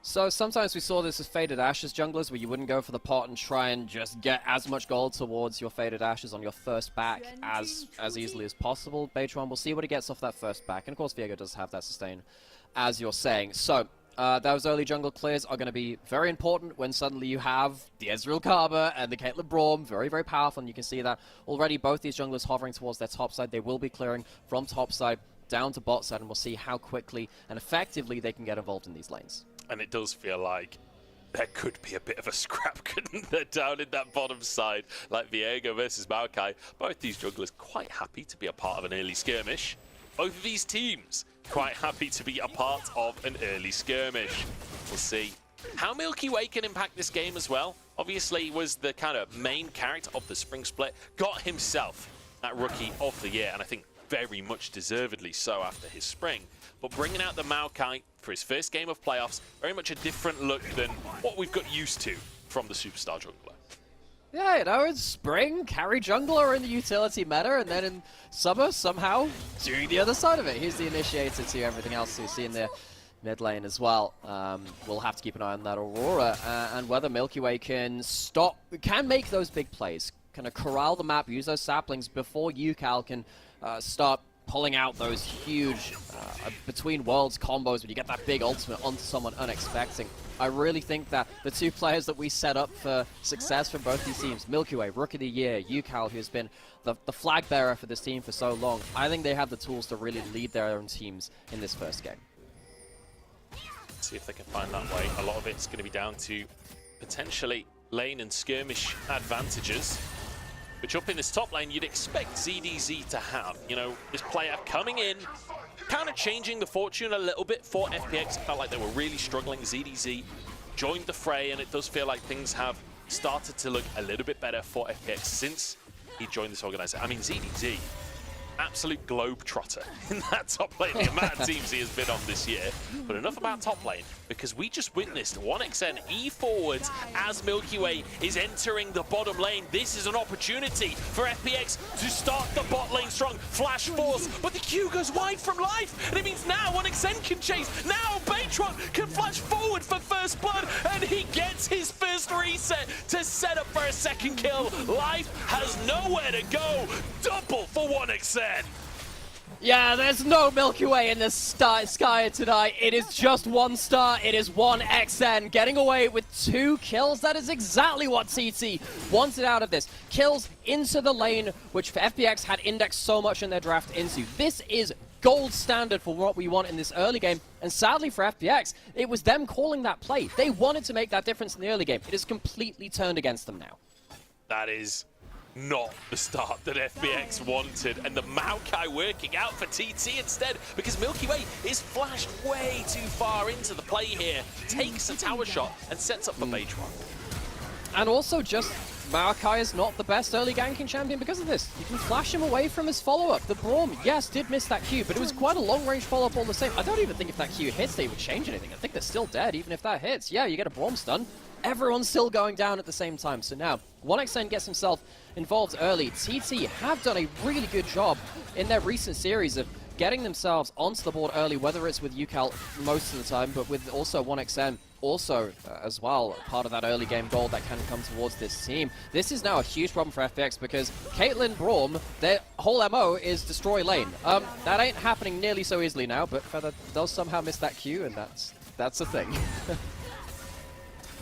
So sometimes we saw this as Faded Ashes junglers, where you wouldn't go for the pot and try and just get as much gold towards your Faded Ashes on your first back as easily as possible. Beitron, we'll see what he gets off that first back. And of course, Viego does have that sustain, as you're saying. So those early jungle clears are going to be very important when suddenly you have the Ezreal Karma and the Caitlyn Braum. Very, very powerful, and you can see that already both these junglers hovering towards their top side. They will be clearing from top side down to bot side, and we'll see how quickly and effectively they can get involved in these lanes. And it does feel like there could be a bit of a scrap, couldn't there, down in that bottom side, like Viego versus Maokai. Both these jugglers quite happy to be a part of an early skirmish. Both of these teams quite happy to be a part of an early skirmish. We'll see how Milky Way can impact this game as well. Obviously, he was the kind of main character of the spring split, got himself that Rookie of the Year, and I think very much deservedly so after his spring. But bringing out the Maokai for his first game of playoffs, very much a different look than what we've got used to from the Superstar Jungler. Yeah, you know, in spring, carry jungler in the utility meta, and then in summer, somehow, doing the other side of it. Here's the initiator to everything else you see in the mid lane as well. We'll have to keep an eye on that Aurora, and whether Milky Way can make those big plays. kind of corral the map, use those saplings before UCal can start pulling out those huge between worlds combos when you get that big ultimate onto someone unexpected. I really think that the two players that we set up for success from both these teams, Milky Way, Rookie of the Year, UCal, who's been the flag bearer for this team for so long, I think they have the tools to really lead their own teams in this first game. See if they can find that way. A lot of it's going to be down to potentially lane and skirmish advantages, which up in this top lane you'd expect ZDZ to have. You know, this player coming in, kind of changing the fortune a little bit for FPX. It felt like they were really struggling. ZDZ joined the fray, and it does feel like things have started to look a little bit better for FPX since he joined this organization. I mean, ZDZ, absolute globetrotter in that top lane, the amount of teams he has been on this year. But enough about top lane, because we just witnessed 1xN E forwards as Milky Way is entering the bottom lane. This is an opportunity for FPX to start the bot lane strong. Flash force, but the Q goes wide from life, and it means now 1xN can chase. Now Baytron can flash forward for first blood, and he gets his first reset to set up for a second kill. Life has nowhere to go. Double for 1xN. Yeah, there's no Milky Way in the sky tonight. It is just one star. It is 1xN getting away with 2 kills. That is exactly what TT wanted out of this. Kills into the lane, which FPX had indexed so much in their draft into. This is gold standard for what we want in this early game. And sadly for FPX, it was them calling that play. They wanted to make that difference in the early game. It is completely turned against them now. That is not the start that FPX wanted, and the Maokai working out for TT instead, because Milky Way is flashed way too far into the play here, takes a tower shot and sets up for Baytron. And also just Maokai is not the best early ganking champion because of this. You can flash him away from his follow-up. The Braum, yes, did miss that Q, but it was quite a long-range follow-up all the same. I don't even think if that Q hits, they would change anything. I think they're still dead, even if that hits. Yeah, you get a Braum stun. Everyone's still going down at the same time. So now, 1xN gets himself involved early. TT have done a really good job in their recent series of getting themselves onto the board early, whether it's with UCal most of the time, but with also 1xN also as well, part of that early game goal that can come towards this team. This is now a huge problem for FPX because Caitlyn, Braum, their whole MO is destroy lane. That ain't happening nearly so easily now, but Feather does somehow miss that Q, and that's a thing.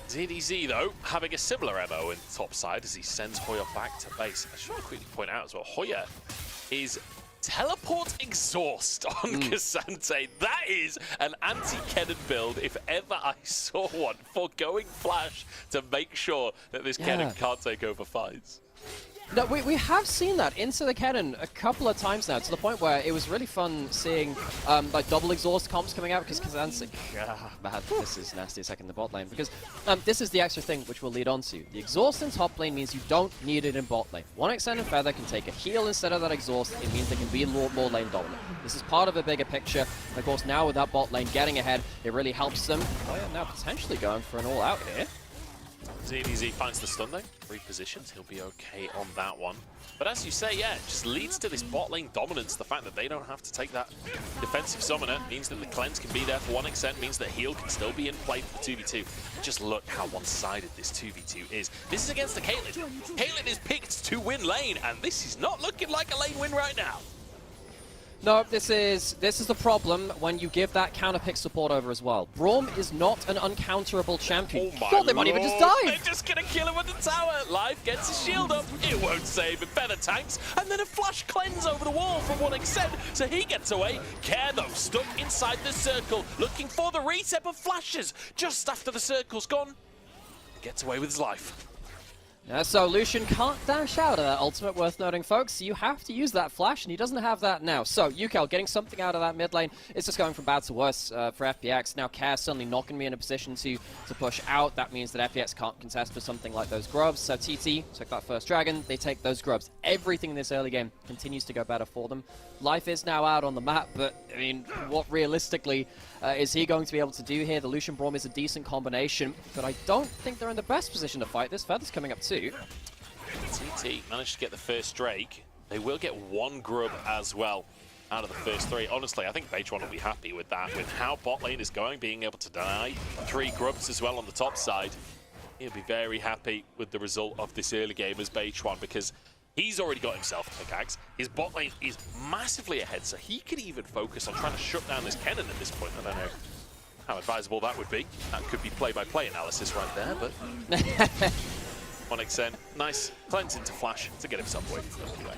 ZDZ, though, having a similar MO in the top side as he sends Hoya back to base. I just want to quickly point out as well, Hoya is teleport exhaust on Cassante. That is an anti-Kennen build if ever I saw one, for going flash to make sure that this Kennen can't take over fights. No, we have seen that into the Kennen a couple of times now, to the point where it was really fun seeing like double exhaust comps coming out, because Kazan's man, this is nasty a second in the bot lane, because this is the extra thing which we'll lead on to. The exhaust in top lane means you don't need it in bot lane. 1xN and Feather can take a heal instead of that exhaust. It means they can be more lane dominant. This is part of a bigger picture. And of course, now with that bot lane getting ahead, it really helps them. Oh yeah, now potentially going for an all-out here. ZDZ finds the stun though, repositions, he'll be okay on that one. But as you say, yeah, it just leads to this bot lane dominance. The fact that they don't have to take that defensive summoner means that the cleanse can be there for 1xN, means that heal can still be in play for the 2v2. Just look how one-sided this 2v2 is. This is against the Caitlyn. Caitlyn is picked to win lane, and this is not looking like a lane win right now. No, this is the problem when you give that counter pick support over as well. Braum is not an uncounterable champion. Oh my God, they might even just dive! They're just gonna kill him with the tower. Live gets his shield up. It won't save him. Feather tanks, and then a flash cleanse over the wall from 1xN, so he gets away. Care though, stuck inside the circle, looking for the reset, but flashes just after the circle's gone. Gets away with his life. So Lucian can't dash out of that ultimate, worth noting, folks. You have to use that flash, and he doesn't have that now. So UCal getting something out of that mid lane. It's just going from bad to worse for FPX. Now Care suddenly not going to be in a position to push out. That means that FPX can't contest for something like those grubs. So TT took that first dragon. They take those grubs. Everything in this early game continues to go better for them. Life is now out on the map, but I mean, what realistically is he going to be able to do here? The Lucian Braum is a decent combination, but I don't think they're in the best position to fight this. Feather's coming up too. TT managed to get the first Drake. They will get one grub as well out of the first 3. Honestly, I think Baytron will be happy with that, with how bot lane is going, being able to deny 3 grubs as well on the top side. He'll be very happy with the result of this early game as Beichuan, because he's already got himself a pickaxe. His bot lane is massively ahead, so he could even focus on trying to shut down this Kennen at this point. I don't know how advisable that would be. That could be play-by-play analysis right there, but... Onyxen, nice cleanse into flash to get himself away from Milky Way.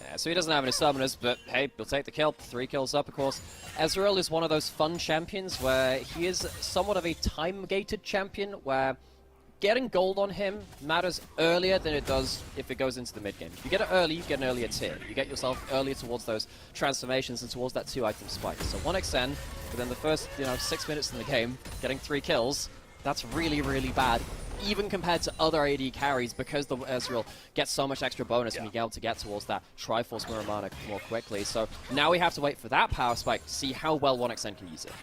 Yeah, so he doesn't have any summoners, but hey, he'll take the kill. 3 kills up, of course. Ezreal is one of those fun champions where he is somewhat of a time-gated champion, where getting gold on him matters earlier than it does if it goes into the mid-game. If you get it early, you get an earlier tier. You get yourself earlier towards those transformations and towards that 2-item spike. So 1xN, within the first 6 minutes in the game, getting 3 kills, that's really, really bad, even compared to other AD carries, because the Ezreal gets so much extra bonus when you get able to get towards that Triforce Muramana more quickly. So now we have to wait for that power spike to see how well 1xN can use it.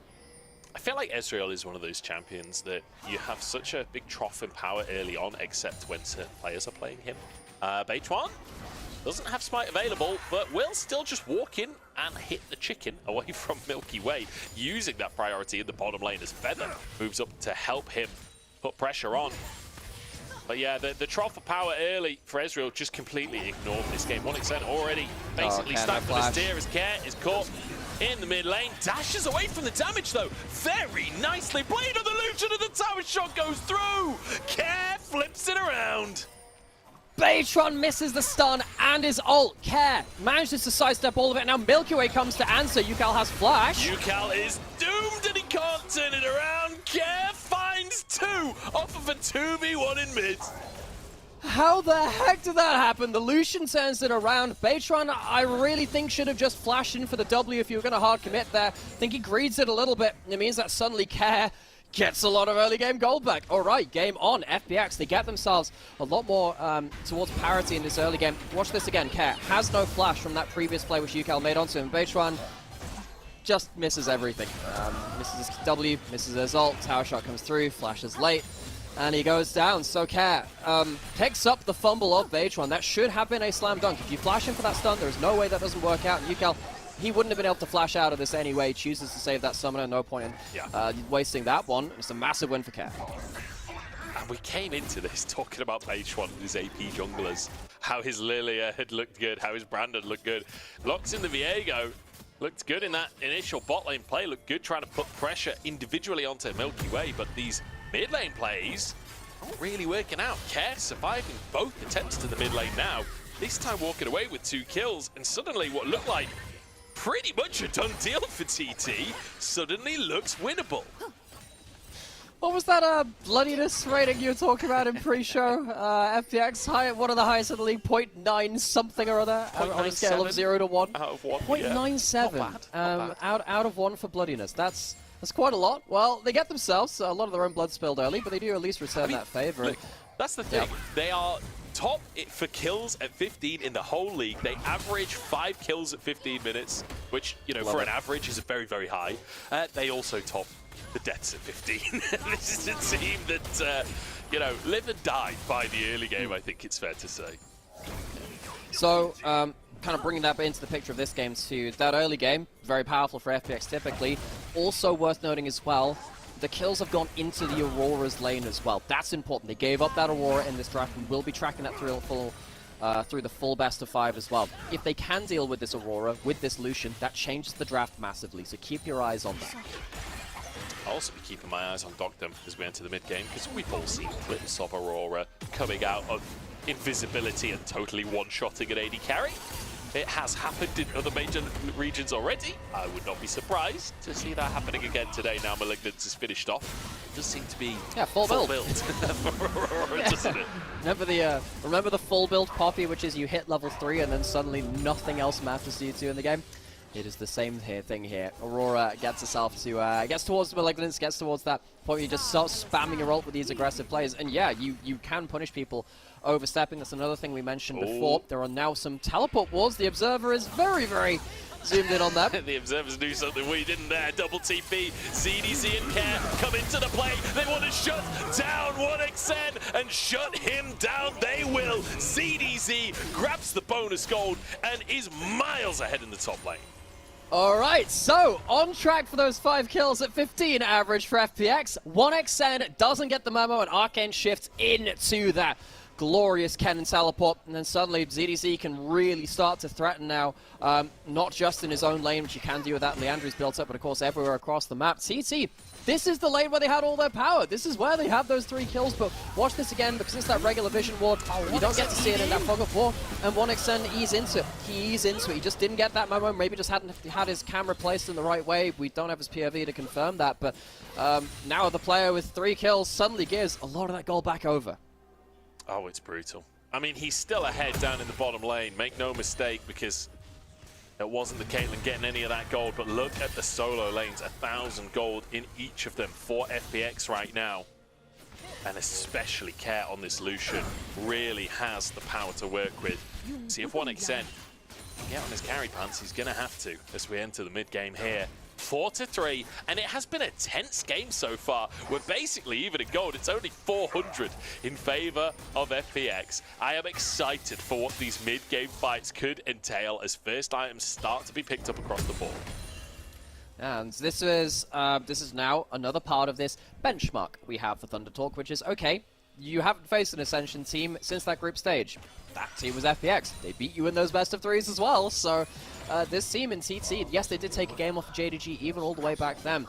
I feel like Ezreal is one of those champions that you have such a big trough in power early on, except when certain players are playing him. Beichuan doesn't have Smite available, but will still just walk in and hit the chicken away from Milky Way, using that priority in the bottom lane as Feather moves up to help him put pressure on. But yeah, the trough of power early for Ezreal just completely ignored this game. 1xN already basically stacked on his tier as Care is caught in the mid lane. Dashes away from the damage though. Very nicely played on the Lucian, and the tower shot goes through. Care flips it around. Beichuan misses the stun and his ult. Care manages to sidestep all of it. Now Milky Way comes to answer. Yukal has flash. Yukal is doomed and he can't turn it around. Care finds 2 off of a 2v1 in mid. How the heck did that happen? The Lucian turns it around. Beichuan, I really think, should have just flashed in for the W if you were going to hard commit there. I think he greeds it a little bit. It means that suddenly Care gets a lot of early game gold back. All right, game on. FPX, they get themselves a lot more towards parity in this early game. Watch this again. Care has no flash from that previous play which Yukal made onto him. Beichuan just misses everything. Misses his W, misses his ult. Tower shot comes through, flashes late, and he goes down. So Care picks up the fumble of Beichuan. That should have been a slam dunk. If you flash him for that stun, there's no way that doesn't work out. Yukal, he wouldn't have been able to flash out of this anyway. Chooses to save that summoner. No point in wasting that one. It's a massive win for Care. And we came into this talking about Beichuan and his AP junglers. How his Lilia had looked good, how his Brandon looked good. Locks in the Viego. Looked good in that initial bot lane play. Looked good trying to put pressure individually onto Milky Way. But these mid lane plays aren't really working out. Care surviving both attempts to the mid lane now. This time walking away with 2 kills. And suddenly what looked like pretty much a done deal for TT suddenly looks winnable. What was that bloodiness rating you were talking about in pre-show? FPX, one of the highest in the league, 0.9 something or other on a scale of 0 to 1. Out of 1, 0.97 not bad. out of 1 for bloodiness. That's quite a lot. Well, they get themselves a lot of their own blood spilled early, but they do at least return that favor. Look, that's the thing. They are top for kills at 15 in the whole league. They average 5 kills at 15 minutes, which, for an average is very, very high. They also top the deaths at 15. This is a team that, live and die by the early game, I think it's fair to say. So, kind of bringing that into the picture of this game too, that early game, very powerful for FPX typically. Also worth noting as well, the kills have gone into the Aurora's lane as well. That's important. They gave up that Aurora in this draft and will be tracking that through the full best of 5 as well. If they can deal with this Aurora, with this Lucian, that changes the draft massively, so keep your eyes on that. I'll also be keeping my eyes on Dogdom as we enter the mid-game, because we've all seen clips of Aurora coming out of invisibility and totally one-shotting an AD carry. It has happened in other major regions already. I would not be surprised to see that happening again today now Malignance is finished off. It does seem to be full build for Aurora, doesn't it? Remember the full build Poppy, which is you hit level 3 and then suddenly nothing else matters to you two in the game? It is the same thing here. Aurora gets herself to, gets towards Malignance, gets towards that point where you just start spamming your ult with these aggressive plays. And yeah, you can punish people overstepping. That's another thing we mentioned before. There are now some teleport walls. The Observer is very, very zoomed in on that. The Observers knew something we didn't there. Double TP, ZDZ and Care come into the play. They want to shut down 1xN and shut him down. They will. ZDZ grabs the bonus gold and is miles ahead in the top lane. Alright, so on track for those 5 kills at 15 average for FPX. 1xN doesn't get the memo and Arcane shifts into that glorious cannon teleport, and then suddenly ZDZ can really start to threaten now, not just in his own lane, which you can do with that Leandri's built up, but of course everywhere across the map. TT, this is the lane where they had all their power. This is where they have those 3 kills, but watch this again, because it's that regular vision ward. You don't get to see it in that fog of war, and 1xN ease into it. He eased into it. He just didn't get that memo, maybe just hadn't had his camera placed in the right way. We don't have his POV to confirm that, but now the player with 3 kills suddenly gives a lot of that gold back over. Oh, it's brutal. I mean, he's still ahead down in the bottom lane, make no mistake, because it wasn't the Caitlyn getting any of that gold, but look at the solo lanes, 1,000 gold in each of them for FPX right now. And especially Care on this Lucian really has the power to work with. See if 1xN can get on his carry pants, he's going to have to as we enter the mid-game here. 4-3, and it has been a tense game so far. We're basically even in gold. It's only 400 in favor of FPX. I am excited for what these mid-game fights could entail as first items start to be picked up across the board. And this is now another part of this benchmark we have for Thunder Talk, which is, okay, you haven't faced an Ascension team since that group stage. That team was FPX. They beat you in those best of 3s as well, so this team in TT, yes, they did take a game off of JDG even all the way back then.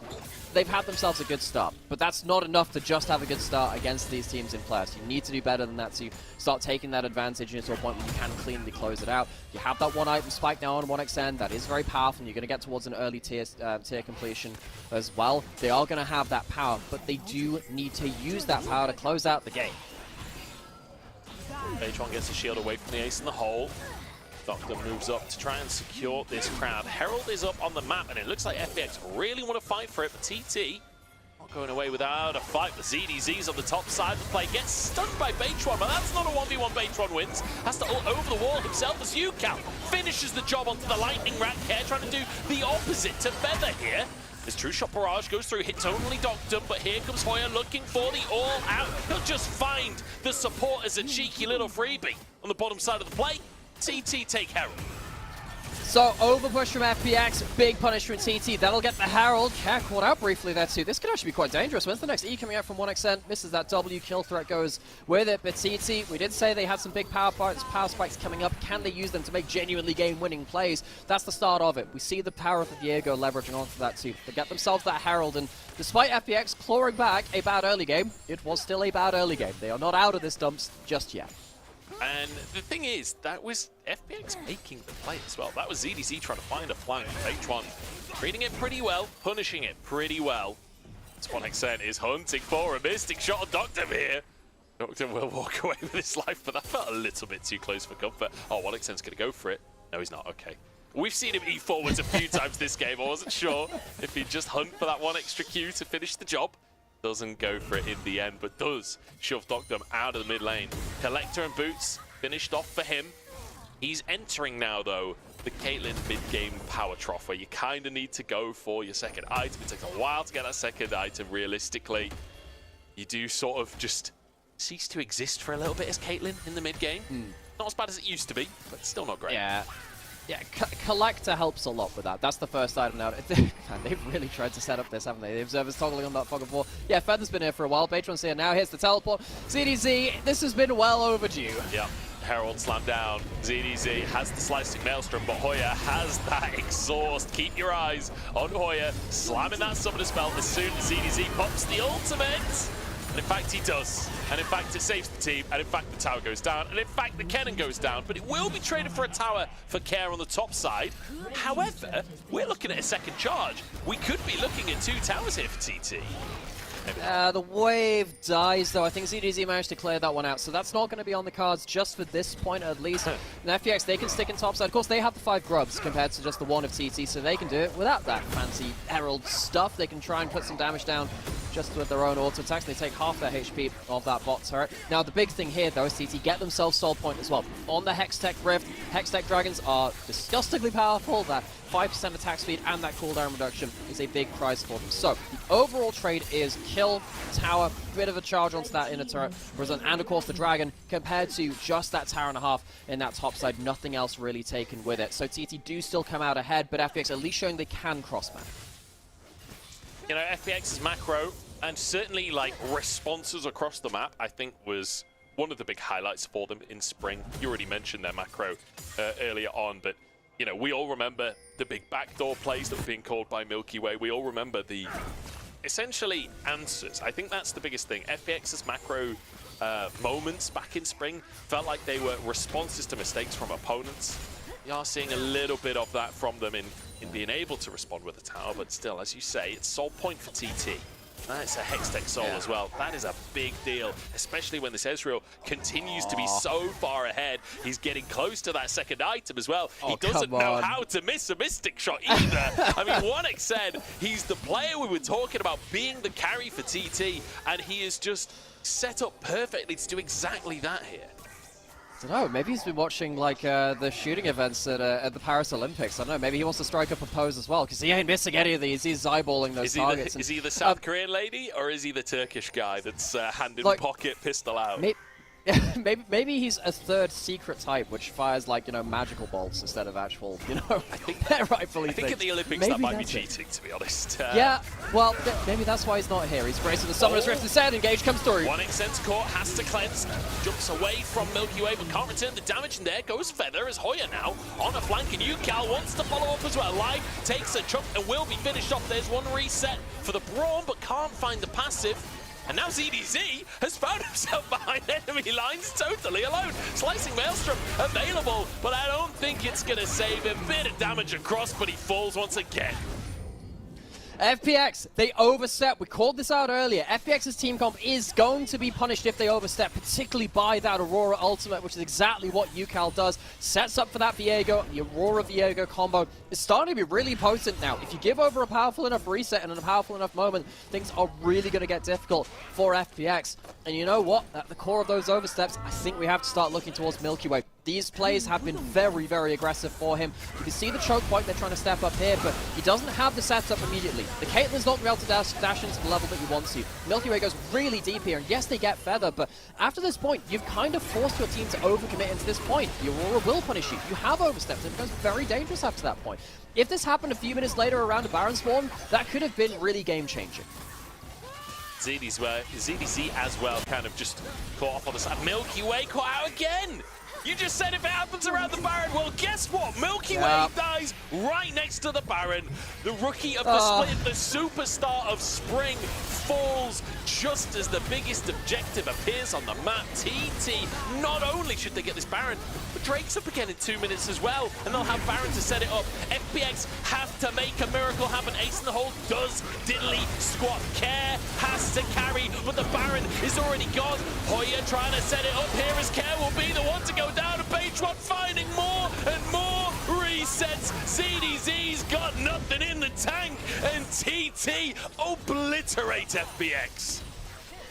They've had themselves a good start, but that's not enough to just have a good start against these teams in playoffs. You need to do better than that to start taking that advantage into a point where you can cleanly close it out. You have that 1 item spike now on 1xN, that is very powerful, and you're going to get towards an early tier completion as well. They are going to have that power, but they do need to use that power to close out the game. H1 gets the shield away from the ace in the hole. Doctor moves up to try and secure this crowd. Herald is up on the map, and it looks like FPX really want to fight for it, but TT not going away without a fight. The ZDZ's on the top side of the play, gets stunned by Beitron, but that's not a 1v1 Beitron wins. Has to ult over the wall himself as UCal finishes the job onto the lightning rat. Care trying to do the opposite to Feather here. This True Shot Barrage goes through, hits only Doctor, but here comes Hoya looking for the all-out. He'll just find the support as a cheeky little freebie on the bottom side of the play. TT take Herald. So, overpush from FPX, big punish from TT. That'll get the Herald. Care caught out briefly there too. This could actually be quite dangerous. When's the next E coming out from 1xN? Misses that W, kill threat goes with it. But TT, we did say they had some big power spikes coming up. Can they use them to make genuinely game-winning plays? That's the start of it. We see the power of the Diego leveraging onto that too. They get themselves that Herald, and despite FPX clawing back a bad early game, it was still a bad early game. They are not out of this dumps just yet. And the thing is, that was FPX making the play as well. That was ZDZ trying to find a flank. H1 treating it pretty well, punishing it pretty well. 1xN is hunting for a Mystic Shot on Doctor here. Doctor will walk away with his life, but that felt a little bit too close for comfort. Oh, 1xN's going to go for it. No, he's not. Okay. We've seen him eat forwards a few times this game. I wasn't sure if he'd just hunt for that 1 extra Q to finish the job. Doesn't go for it in the end, but does shove Doctor out of the mid lane. Collector and Boots finished off for him. He's entering now, though, the Caitlyn mid-game power trough, where you kind of need to go for your second item. It takes a while to get that second item, realistically. You do sort of just cease to exist for a little bit as Caitlyn in the mid-game. Not as bad as it used to be, but still not great. Yeah, Collector helps a lot with that. That's the first item now. They've really tried to set up this, haven't they? The Observer's toggling on that fog of war. Yeah, Feather's been here for a while. Beitron's here now. Here's the teleport. ZDZ, this has been well overdue. Yeah, Herald slammed down. ZDZ has the Slicing Maelstrom, but Hoya has that exhaust. Keep your eyes on Hoya, slamming that summoner spell as soon as ZDZ pops the ultimate. And in fact, he does. And in fact, it saves the team. And in fact, the tower goes down. And in fact, the cannon goes down. But it will be traded for a tower for Care on the top side. However, we're looking at a second charge. We could be looking at 2 towers here for TT. The wave dies, though. I think ZDZ managed to clear that one out, so that's not going to be on the cards just for this point, at least. And FPX, they can stick in topside. Of course, they have the 5 grubs compared to just the 1 of TT, so they can do it without that fancy Herald stuff. They can try and put some damage down just with their own auto attacks. They take half their HP of that bot turret. Now, the big thing here, though, is TT get themselves soul point as well. On the Hextech Rift, Hextech Dragons are disgustingly powerful. That 5% attack speed and that cooldown reduction is a big prize for them. So, the overall trade is kill, tower, bit of a charge onto that inner turret, and of course the dragon, compared to just that tower and a half in that top side, nothing else really taken with it. So TT do still come out ahead, but FPX at least showing they can cross-map. You know, FPX's macro, and certainly like responses across the map, I think was one of the big highlights for them in spring. You already mentioned their macro earlier on, but you know, we all remember the big backdoor plays that were being called by Milky Way. We all remember the essentially answers. I think that's the biggest thing. FPX's macro moments back in spring felt like they were responses to mistakes from opponents. You are seeing a little bit of that from them in being able to respond with a tower, but still, as you say, it's soul point for TT. That's a Hextech soul as well. That is a big deal, especially when this Ezreal continues to be so far ahead. He's getting close to that second item as well. He doesn't know how to miss a Mystic Shot either. I mean, 1x said he's the player we were talking about being the carry for TT, and he is just set up perfectly to do exactly that here. I don't know, maybe he's been watching like the shooting events at the Paris Olympics. I don't know, maybe he wants to strike up a pose as well, because he ain't missing any of these. He's eyeballing those targets. Is he the South Korean lady, or is he the Turkish guy that's hand in pocket, pistol out? Maybe he's a third secret type, which fires like, you know, magical bolts instead of actual, you know, I think at the Olympics maybe that might be cheating, to be honest. Yeah, well, maybe that's why he's not here. He's bracing the Summoner's Rift instead. Engage comes through. 1x sense core has to cleanse, jumps away from Milky Way, but can't return the damage, and there goes Feather as Hoya now on a flank, and UCal wants to follow up as well. Live takes a chunk and will be finished off. There's one reset for the Braum, but can't find the passive. And now ZDZ has found himself behind enemy lines totally alone. Slicing Maelstrom available, but I don't think it's going to save him. Bit of damage across, but he falls once again. FPX, they overstep. We called this out earlier. FPX's team comp is going to be punished if they overstep, particularly by that Aurora ultimate, which is exactly what UCal does. Sets up for that Viego. The Aurora-Viego combo is starting to be really potent now. If you give over a powerful enough reset and a powerful enough moment, things are really going to get difficult for FPX. And you know what? At the core of those oversteps, I think we have to start looking towards Milky Way. These plays have been very, very aggressive for him. You can see the choke point they're trying to step up here, but he doesn't have the setup immediately. The Caitlyn's not going to be able to dash into the level that you want to. Milky Way goes really deep here, and yes, they get Feather, but after this point, you've kind of forced your team to overcommit into this point. The Aurora will punish you. You have overstepped, and it becomes very dangerous after that point. If this happened a few minutes later around a Baron spawn, that could have been really game-changing. ZDZ as well, kind of just caught off on the side. Milky Way caught out again! You just said if it happens around the Baron, well, guess what? Milky Way dies right next to the Baron. The rookie of the split, the superstar of spring, falls just as the biggest objective appears on the map. TT, not only should they get this Baron, but Drake's up again in 2 minutes as well, and they'll have Baron to set it up. FPX have to make a miracle happen. Ace in the hole does diddly squat. Care has to carry, but the Baron is already gone. Hoya trying to set it up here as Care will be the one to go down. And page one finding more and more resets. ZDZ's got nothing in the tank, and TT obliterate FPX.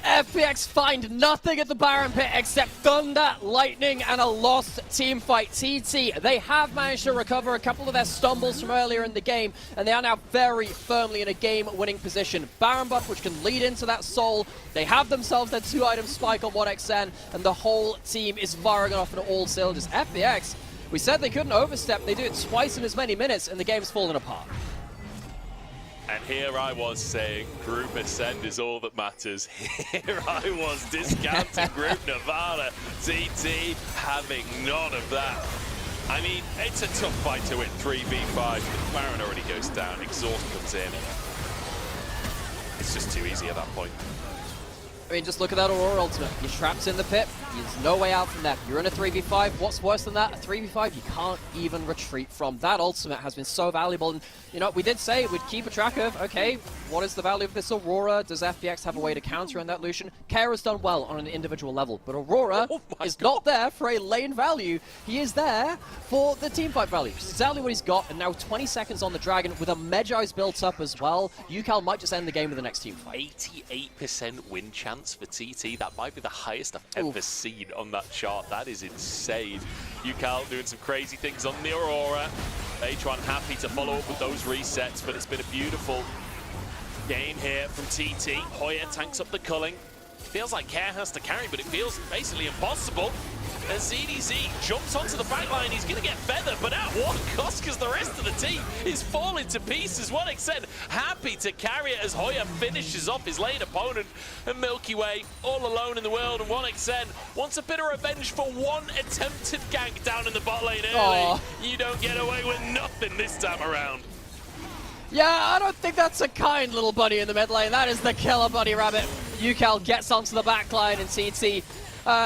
FPX find nothing at the Baron pit except thunder, lightning, and a lost team fight. TT, they have managed to recover a couple of their stumbles from earlier in the game, and they are now very firmly in a game-winning position. Baron buff, which can lead into that soul. They have themselves their 2-item spike on 1xN, and the whole team is firing off on all cylinders. FPX, we said they couldn't overstep. They do it twice in as many minutes, and the game's fallen apart. And here I was saying Group Ascend is all that matters. Here I was discounting Group Nirvana. TT having none of that. I mean, it's a tough fight to win 3v5. The Baron already goes down, exhaust comes in. It's just too easy at that point. mean, just look at that Aurora ultimate. You're trapped in the pit. There's no way out from that. You're in a 3v5. What's worse than that? A 3v5 you can't even retreat from. That ultimate has been so valuable. And, you know, we did say we'd keep a track of, okay, what is the value of this Aurora? Does FPX have a way to counter on that Lucian? Kaira's done well on an individual level, but Aurora is not there for a lane value. He is there for the teamfight value, which is exactly what he's got. And now 20 seconds on the Dragon with a Medjai's built up as well. UCal might just end the game with the next team fight. 88% win chance for TT. That might be the highest I've ever seen on that chart. That is insane. UCal doing some crazy things on the Aurora. H1 happy to follow up with those resets, but it's been a beautiful game here from TT. Hoya tanks up the culling. Feels like Care has to carry, but it feels basically impossible. As ZDZ jumps onto the back line, he's going to get feathered, but at what cost? Because the rest of the team is falling to pieces. 1xN happy to carry it as Hoya finishes off his late opponent. And Milky Way all alone in the world, and 1xN wants a bit of revenge for one attempted gank down in the bot lane early. You don't get away with nothing this time around. Yeah, I don't think that's a kind little buddy in the mid lane. That is the killer Bunny Rabbit. UCal gets onto the back line, and TT,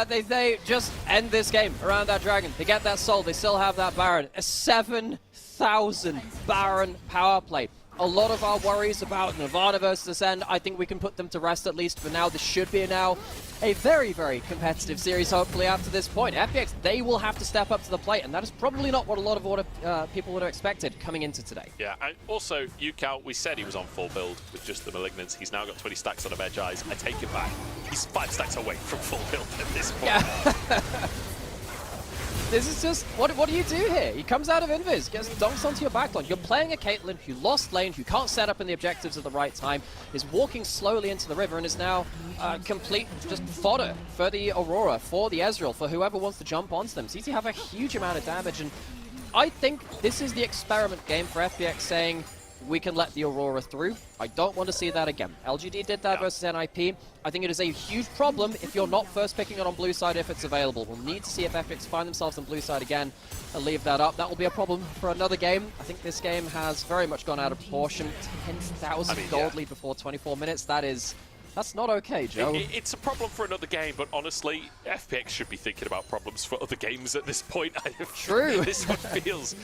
they just end this game around that Dragon. They get that soul. They still have that Baron. A 7,000 Baron power play. A lot of our worries about Nirvana versus Ascend, I think we can put them to rest at least for now. This should be now a very, very competitive series, hopefully, after this point. FPX, they will have to step up to the plate, and that is probably not what a lot of people would have expected coming into today. Yeah, and also, UCal, we said he was on full build with just the Malignants. He's now got 20 stacks on a Medjai's. I take it back. He's 5 stacks away from full build at this point. Yeah. This is just, what do you do here? He comes out of Invis, gets dunks onto your backline. You're playing a Caitlyn who lost lane, who can't set up in the objectives at the right time, is walking slowly into the river, and is now complete just fodder for the Aurora, for the Ezreal, for whoever wants to jump onto them. CT have a huge amount of damage, and I think this is the experiment game for FPX saying, we can let the Aurora through. I don't want to see that again. LGD did that versus NIP. I think it is a huge problem if you're not first picking it on blue side if it's available. We'll need to see if FPX find themselves on blue side again and leave that up. That will be a problem for another game. I think this game has very much gone out of proportion. 10,000 gold lead before 24 minutes. That's not okay, Joe. It's a problem for another game, but honestly, FPX should be thinking about problems for other games at this point. True. This one feels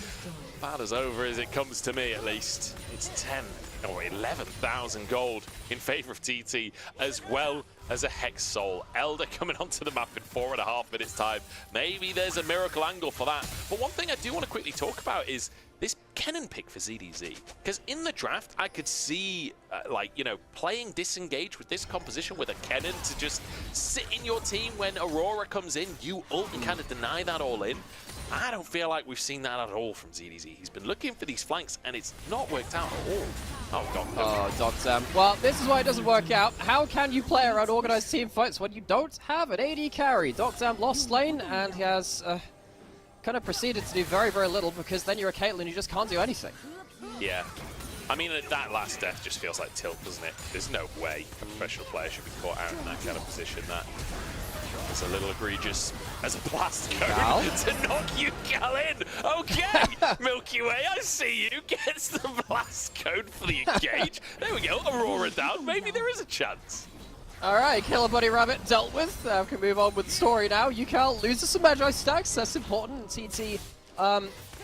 bad as over as it comes to me, at least. It's 10 or 11,000 gold in favor of TT, as well as a Hex Soul. Elder coming onto the map in 4.5 minutes time. Maybe there's a miracle angle for that. But one thing I do want to quickly talk about is this Kennen pick for ZDZ. Because in the draft, I could see, playing disengage with this composition with a Kennen to just sit in your team when Aurora comes in, you ult and kind of deny that all in. I don't feel like we've seen that at all from ZDZ. He's been looking for these flanks, and it's not worked out at all. Oh, Doctor. Well, this is why it doesn't work out. How can you play around organized team fights when you don't have an AD carry? Doctor lost lane, and he has kind of proceeded to do very, very little, because then you're a Caitlyn, you just can't do anything. Yeah. I mean, that last death just feels like tilt, doesn't it? There's no way a professional player should be caught out in that kind of position. That is a little egregious as a blast code to knock UCal in. Okay, Milky Way, I see you. Gets the blast code for the engage. There we go, Aurora down. Maybe there is a chance. Alright, Killer Bunny Rabbit dealt with. We can move on with the story now. UCal loses some Magi stacks, that's important. TT,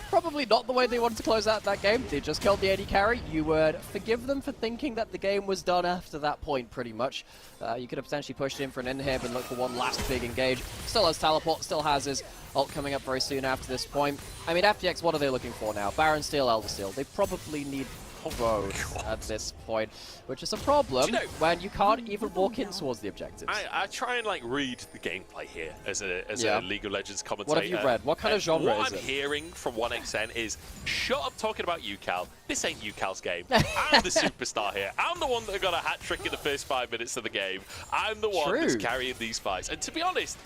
probably not the way they wanted to close out that game. They just killed the AD carry. You would forgive them for thinking that the game was done after that point, pretty much. You could have potentially pushed in for an inhib and look for one last big engage. Still has teleport, still has his ult coming up very soon after this point. I mean, FPX, what are they looking for now? Baron Steel, Elder Steel. They probably need both at this point, which is a problem when you can't even walk in towards the objectives. I try and read the gameplay here as a League of Legends commentator. What have you read? What kind of genre is it? What I'm hearing from 1xN is, shut up talking about UCal. This ain't UCal's game. I'm the superstar here. I'm the one that got a hat trick in the first 5 minutes of the game. I'm the one that's carrying these fights. And to be honest,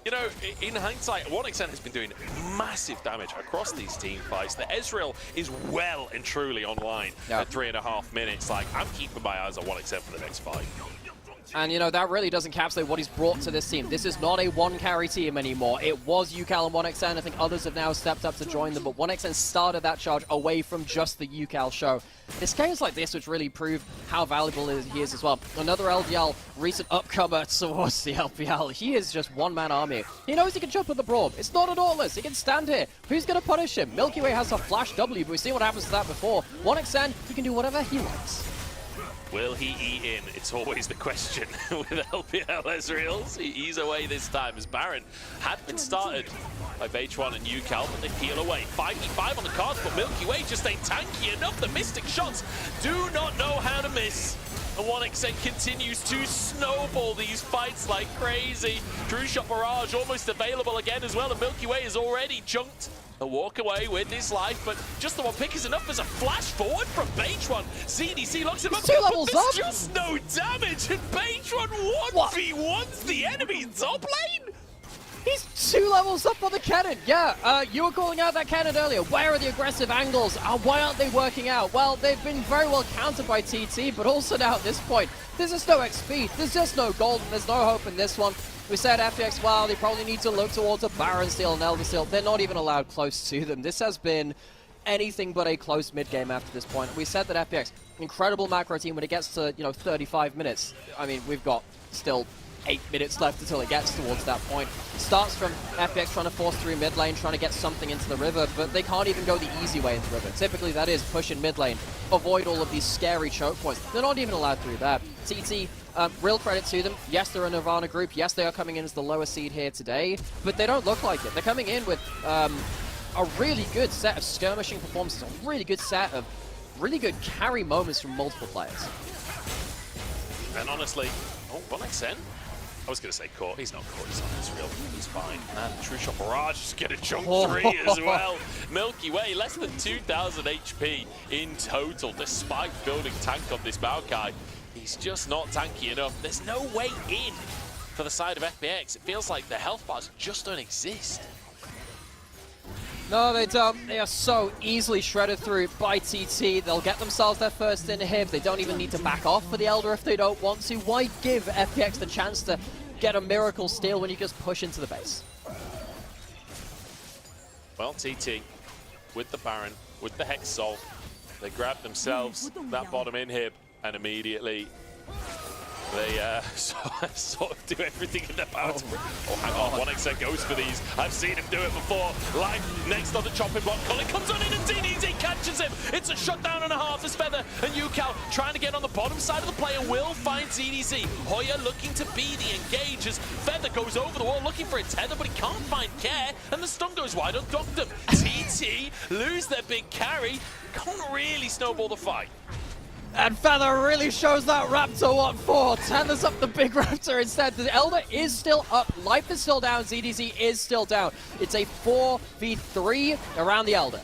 you know, in hindsight, 1xN has been doing massive damage across these team fights. The Ezreal is well and truly online at 3.5 minutes. I'm keeping my eyes on 1xN for the next fight. And, you know, that really does encapsulate what he's brought to this team. This is not a one-carry team anymore. It was UCal and 1xN. I think others have now stepped up to join them, but 1xN started that charge away from just the UCal show. It's games like this which really prove how valuable he is as well. Another LDL, recent upcomer towards the LPL. He is just one-man army. He knows he can jump with the Braum. It's not a Dauntless. He can stand here. Who's going to punish him? Milky Way has a flash W, but we've seen what happens to that before. 1xN, he can do whatever he likes. Will he eat in? It's always the question with LPL Ezreals. He's away this time as Baron had been started by H1 and UCal, but they peel away. 5v5 on the cards, but Milky Way just ain't tanky enough. The Mystic shots do not know how to miss. And 1xN continues to snowball these fights like crazy. True Shot Barrage almost available again as well, and Milky Way is already junked. A walk away with his life, but just the one pick is enough as a flash forward from H1. ZDC locks him up, 2 levels but up. there's just no damage, and H1 1v1s the enemy top lane. He's 2 levels up on the cannon. Yeah, you were calling out that cannon earlier. Where are the aggressive angles? Why aren't they working out? Well, they've been very well countered by TT, but also now at this point, there's just no XP. There's just no gold, and there's no hope in this one. We said FPX, well, they probably need to look towards a Baron Steel and Elder Steel. They're not even allowed close to them. This has been anything but a close mid-game after this point. We said that FPX, incredible macro team when it gets to, 35 minutes. I mean, we've got still 8 minutes left until it gets towards that point. Starts from FPX trying to force through mid lane, trying to get something into the river, but they can't even go the easy way into the river. Typically that is push in mid lane, avoid all of these scary choke points. They're not even allowed through that. TT, real credit to them. Yes, they're a Nirvana group. Yes, they are coming in as the lower seed here today, but they don't look like it. They're coming in with a really good set of skirmishing performances, a really good set of really good carry moments from multiple players. And honestly, 1xN? I was going to say Core. He's not Core. He's not Israel. He's fine. And True Shot Barrage is going to jump 3 as well. Milky Way, less than 2,000 HP in total, despite building tank on this Maokai. He's just not tanky enough. There's no way in for the side of FPX. It feels like the health bars just don't exist. No, they don't. They are so easily shredded through by TT. They'll get themselves their first inhib. They don't even need to back off for the Elder if they don't want to. Why give FPX the chance to get a miracle steal when you just push into the base? Well, TT, with the Baron, with the Hex Soul, they grab themselves that bottom inhib, and immediately they sort of do everything in their power to... Oh, hang on, 1xN goes for these. I've seen him do it before. Life next on the chopping block. Colin comes on in and DDZ catches him. It's a shutdown and a half as Feather and UCal trying to get on the bottom side of the player will find ZDZ. Hoya looking to be the engage as Feather goes over the wall looking for a tether, but he can't find Care, and the stun goes wide on Doctor. TT lose their big carry. Can't really snowball the fight. And Feather really shows that Raptor what for. Tethers up the big Raptor instead. The Elder is still up. Life is still down. ZDZ is still down. It's a 4v3 around the Elder.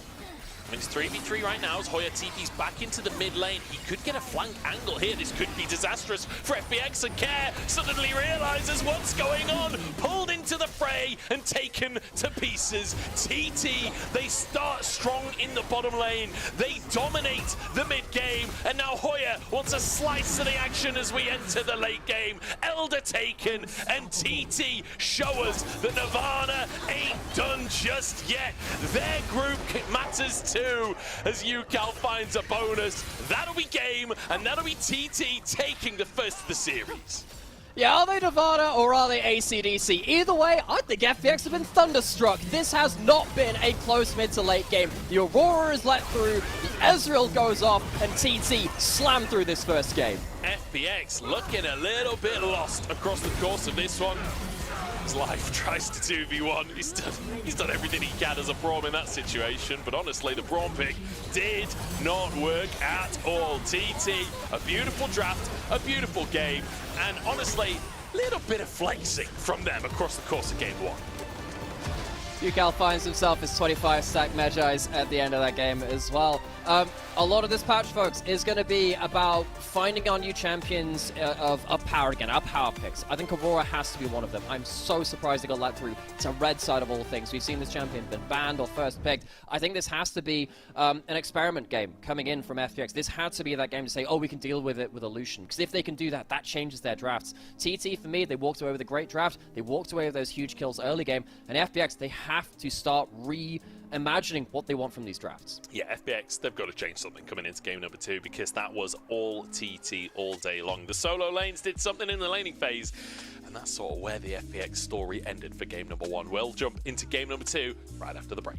I mean, it's 3v3 right now as Hoya TP's back into the mid lane. He could get a flank angle here. This could be disastrous for FPX, and Care suddenly realizes what's going on. Pulled into the fray and taken to pieces. TT, they start strong in the bottom lane. They dominate the mid game, and now Hoya wants a slice of the action as we enter the late game. Elder taken, and TT show us that Nirvana ain't done just yet. Their group matters too. As UCal finds a bonus. That'll be game, and that'll be TT taking the first of the series. Yeah, are they Nirvana or are they ACDC? Either way, I think FPX have been thunderstruck. This has not been a close mid to late game. The Aurora is let through, the Ezreal goes off, and TT slammed through this first game. FPX looking a little bit lost across the course of this one. Life tries to 2v1. He's done everything he can as a Braum in that situation, but honestly, the Braum pick did not work at all. TT, a beautiful draft, a beautiful game, and honestly, a little bit of flexing from them across the course of game 1. UCal finds himself his 25 stack Magi's at the end of that game as well. A lot of this patch, folks, is going to be about finding our new champions of power again, our power picks. I think Aurora has to be one of them. I'm so surprised they got let through to red side of all things. We've seen this champion been banned or first picked. I think this has to be an experiment game coming in from FPX. This had to be that game to say, oh, we can deal with it with Illusion. Because if they can do that, that changes their drafts. TT, for me, they walked away with a great draft. They walked away with those huge kills early game. And FPX, they have to start imagining what they want from these drafts. Yeah, FPX, they've got to change something coming into game number 2 because that was all TT all day long. The solo lanes did something in the laning phase, and that's sort of where the FPX story ended for game number 1. We'll jump into game number 2 right after the break.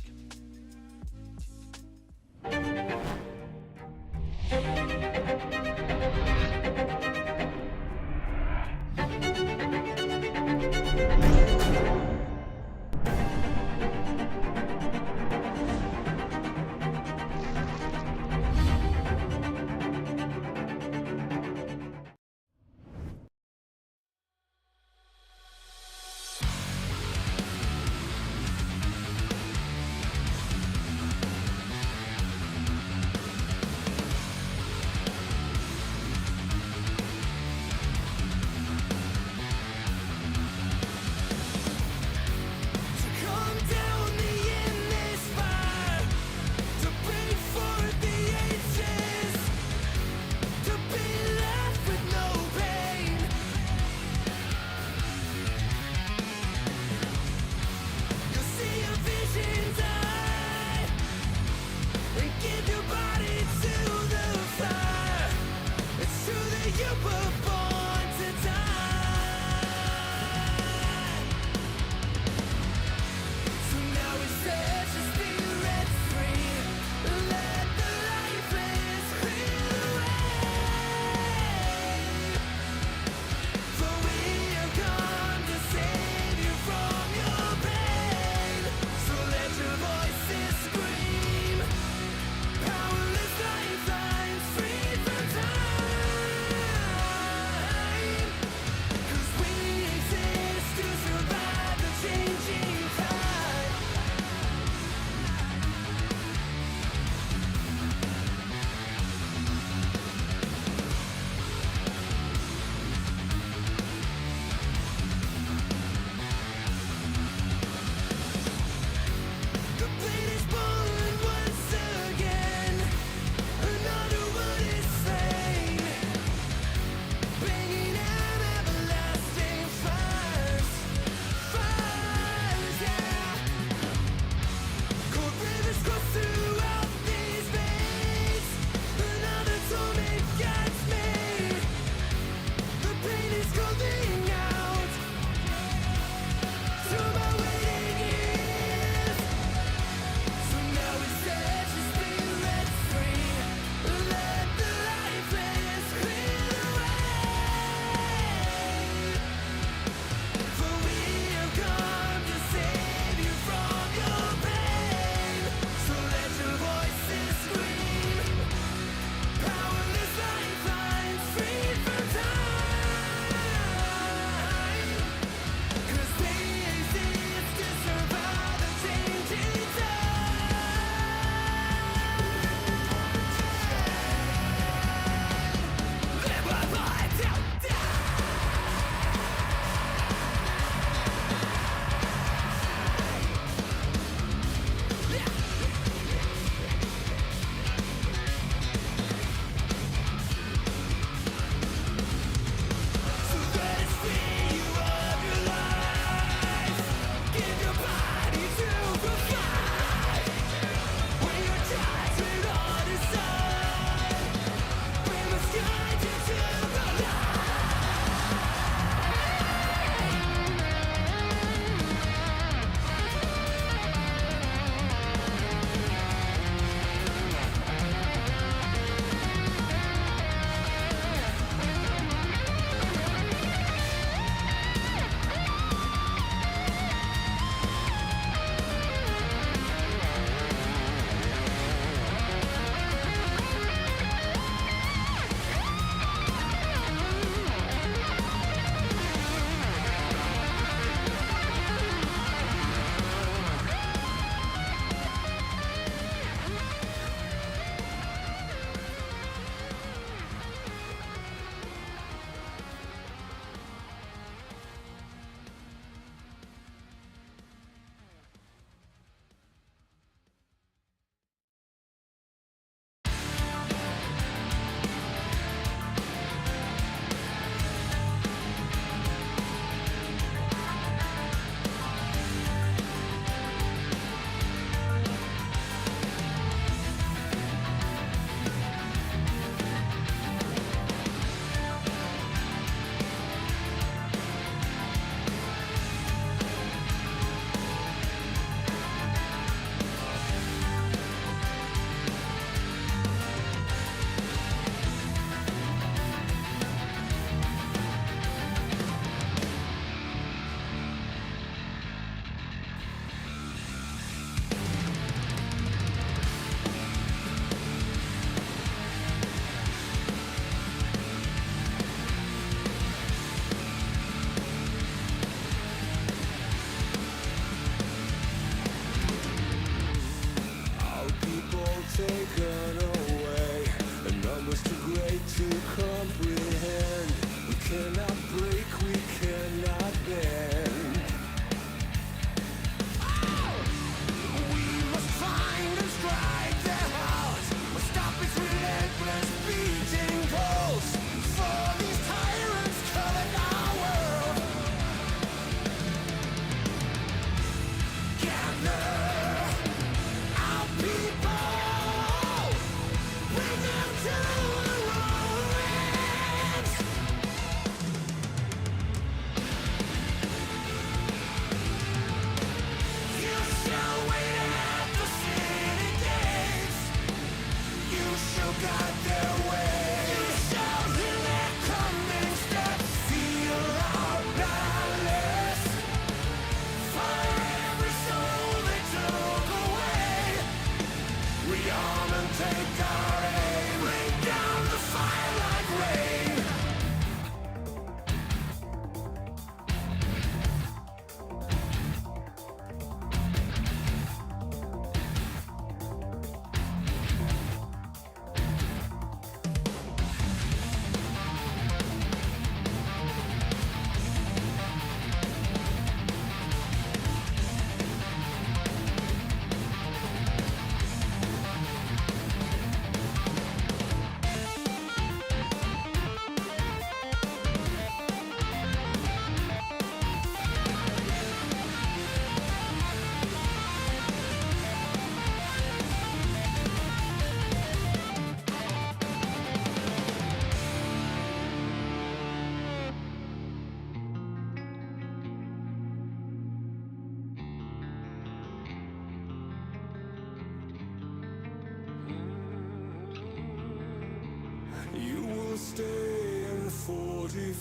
You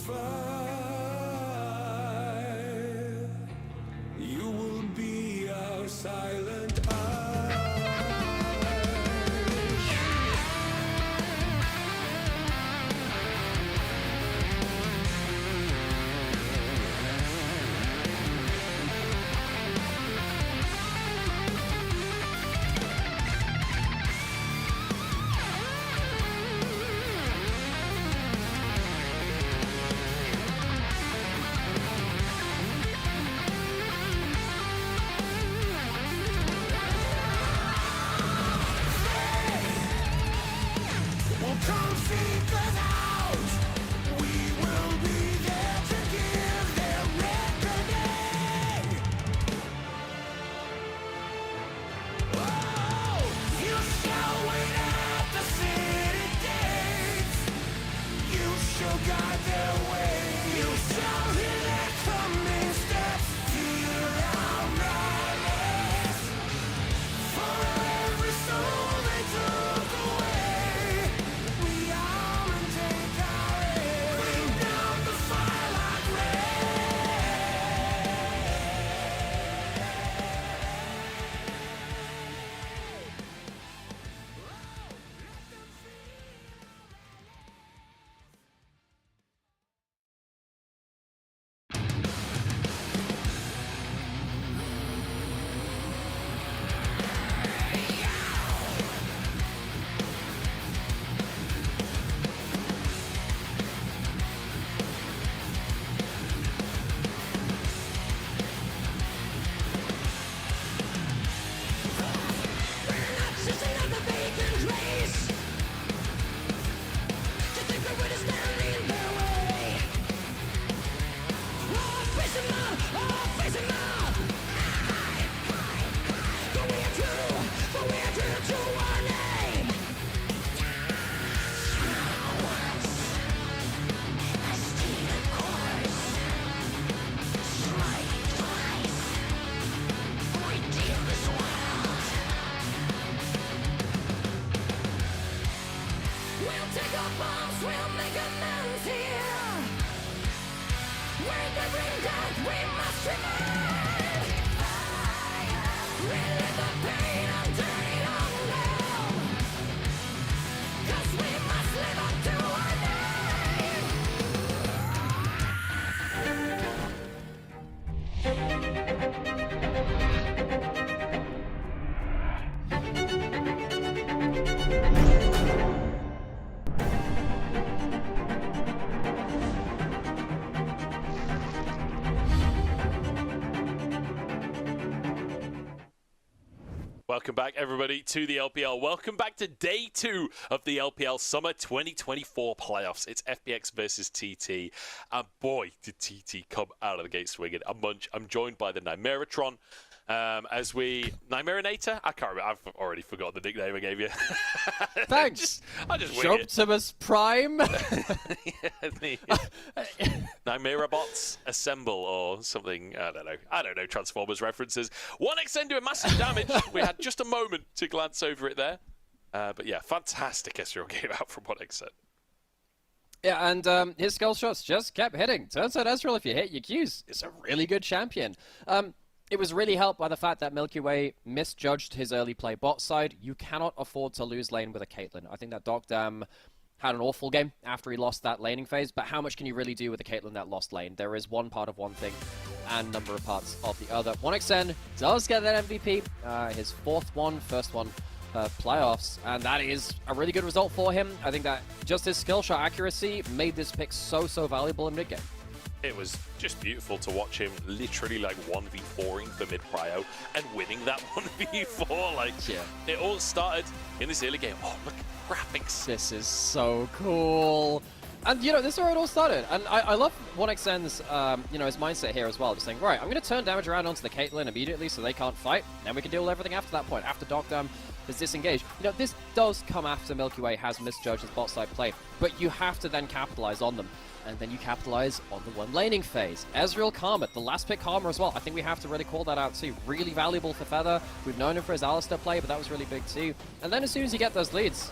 will be our silent eye. Come seek us out. We will be there to give them reckoning. Oh, you shall wait at the city gates. You shall guide their way. You shall hear their coming steps. Feel our malice. For every soul they took away. We arm and take our aim. Bring down the fire like just another vacant place. To think that we're standing in their way. Oh, face them up, face them up. But we're true to our name. A stealing course. Strike twice. Redeem this world. We'll take our bombs, we'll make amends here. Where they bring death, we must remain. Relive the pain and turn it on down. 'Cause we must live up to our name. Welcome back, everybody, to the LPL. Welcome back to day 2 of the LPL Summer 2024 playoffs. It's FPX versus TT. And boy, did TT come out of the gate swinging. I'm joined by the Nymeratron. Nymerinator? I can't remember. I've already forgot the nickname I gave you. Thanks. I just wing it. Optimus Prime. Nymerabots assemble or something. I don't know. Transformers references. 1xN doing massive damage. We had just a moment to glance over it there. But yeah, fantastic Ezreal game out from 1xN. Yeah, and his skull shots just kept hitting. Turns out Ezreal, if you hit your Qs, is a really good champion. It was really helped by the fact that Milky Way misjudged his early play bot side. You cannot afford to lose lane with a Caitlyn. I think that Dogdam had an awful game after he lost that laning phase, but how much can you really do with a Caitlyn that lost lane? There is one part of one thing and number of parts of the other. 1xN does get that MVP, his fourth one, first one playoffs, and that is a really good result for him. I think that just his skill shot accuracy made this pick so valuable in mid-game. It was just beautiful to watch him literally like 1v4ing for mid-prio and winning that 1v4. Like, yeah. It all started in this early game. Oh, look at the graphics. This is so cool. And, you know, this is where it all started. And I love 1xN's, you know, his mindset here as well. Just saying, right, I'm going to turn damage around onto the Caitlyn immediately so they can't fight. Then we can deal with everything after that point. After Dogdam has disengaged. You know, this does come after Milky Way has misjudged his bot side play, but you have to then capitalize on them. And then you capitalize on the one laning phase. Ezreal Karma, the last pick Karma as well. I think we have to really call that out too. Really valuable for Feather. We've known him for his Alistar play, but that was really big too. And then as soon as you get those leads,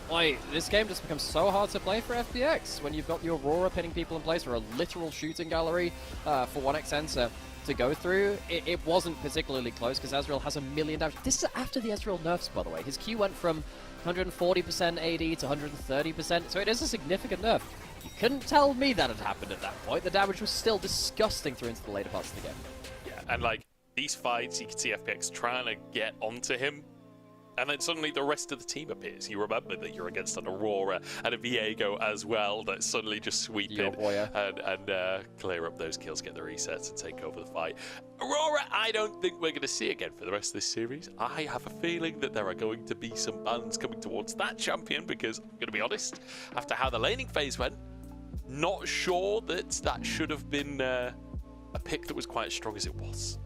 this game just becomes so hard to play for FPX when you've got the Aurora pinning people in place or a literal shooting gallery for 1xN to go through. It wasn't particularly close because Ezreal has 1 million damage. This is after the Ezreal nerfs, by the way. His Q went from 140% AD to 130%, so it is a significant nerf. You couldn't tell me that had happened at that point. The damage was still disgusting through into the later parts of the game. Yeah, and like these fights, you can see FPX trying to get onto him, and then suddenly the rest of the team appears. You remember that you're against an Aurora and a Viego as well that suddenly just sweep in and clear up those kills, get the resets, and take over the fight. Aurora, I don't think we're going to see again for the rest of this series. I have a feeling that there are going to be some bans coming towards that champion because, I'm going to be honest, after how the laning phase went, not sure that should have been a pick that was quite as strong as it was.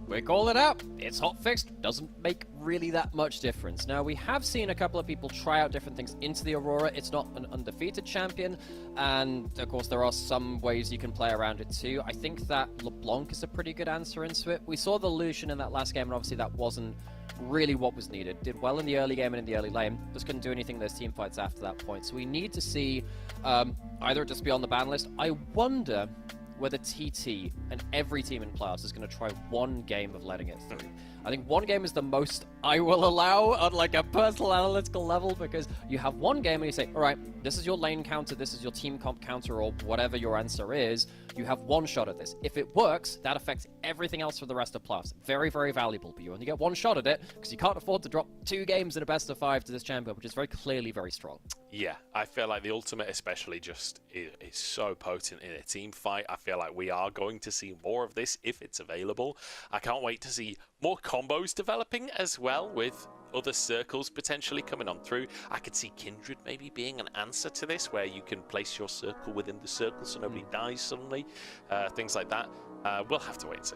We call it out. It's hotfixed. Doesn't make really that much difference. Now, we have seen a couple of people try out different things into the Aurora. It's not an undefeated champion, and of course there are some ways you can play around it too. I think that LeBlanc is a pretty good answer into it. We saw the Lucian in that last game, and obviously that wasn't really what was needed. Did well in the early game and in the early lane, just couldn't do anything in those team fights after that point. So we need to see either just be on the ban list. I wonder whether TT and every team in playoffs is going to try one game of letting it through. I think one game is the most I will allow on like a personal analytical level, because you have one game and you say, all right, this is your lane counter, this is your team comp counter, or whatever your answer is. You have one shot at this. If it works, that affects everything else for the rest of playoffs. Very, very valuable, but you only get one shot at it because you can't afford to drop 2 games in a best of 5 to this champion, which is very clearly very strong. Yeah, I feel like the ultimate especially just is so potent in a team fight. I feel like we are going to see more of this if it's available. I can't wait to see more combos developing as well, with other circles potentially coming on through. I could see Kindred maybe being an answer to this, where you can place your circle within the circle so nobody dies suddenly. Things like that. We'll have to wait and see.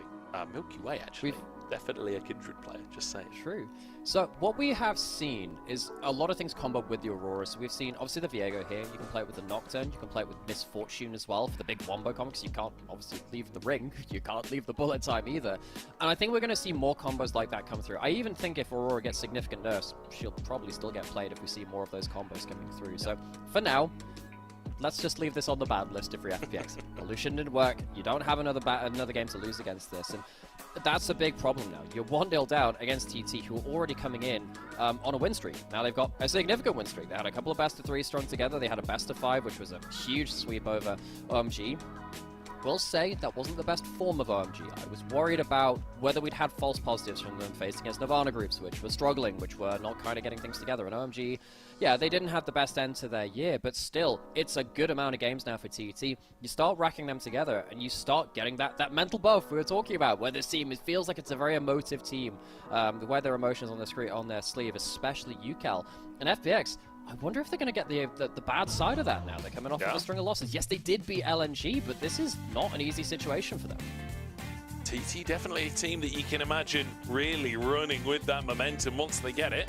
Milky Way, actually. Definitely a Kindred player, just saying. True. So what we have seen is a lot of things combo with the Aurora. So we've seen, obviously, the Viego here. You can play it with the Nocturne. You can play it with Misfortune as well for the big wombo combo, because you can't, obviously, leave the ring. You can't leave the bullet time either. And I think we're going to see more combos like that come through. I even think if Aurora gets significant nerfs, she'll probably still get played if we see more of those combos coming through. So for now, let's just leave this on the bad list if you're FPX. Illusion didn't work. You don't have another game to lose against this. And that's a big problem now. You're 1-0 down against TT, who are already coming in on a win streak. Now they've got a significant win streak. They had a couple of best of 3 strung together. They had a best of 5, which was a huge sweep over OMG. Will say that wasn't the best form of OMG. I was worried about whether we'd had false positives from them faced against Nirvana groups, which were struggling, which were not kind of getting things together. And OMG, yeah, they didn't have the best end to their year, but still, it's a good amount of games now for TT. You start racking them together, and you start getting that mental buff we were talking about, where this team, it feels like it's a very emotive team. The wear their emotions on their sleeve, especially UCal. And FPX, I wonder if they're going to get the bad side of that now. They're coming off of a string of losses. Yes, they did beat LNG, but this is not an easy situation for them. TT definitely a team that you can imagine really running with that momentum once they get it.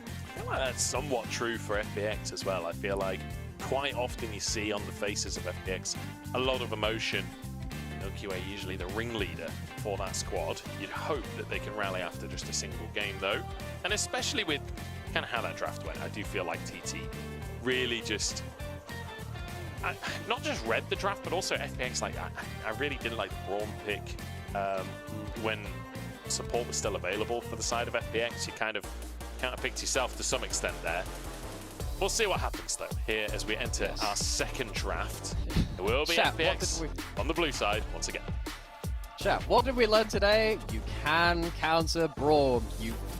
I feel like that's somewhat true for FPX as well. I feel like quite often you see on the faces of FPX a lot of emotion. Milky Way usually the ringleader for that squad. You'd hope that they can rally after just a single game though. And especially with kind of how that draft went, I do feel like TT really just not just read the draft, but also FPX, like I really didn't like the Braum pick when support was still available for the side of FPX. You kind of counterpicked yourself to some extent there. We'll see what happens though here as we enter our second draft. It will be FPX on the blue side once again. Chat, what did we learn today? You can counter Braum.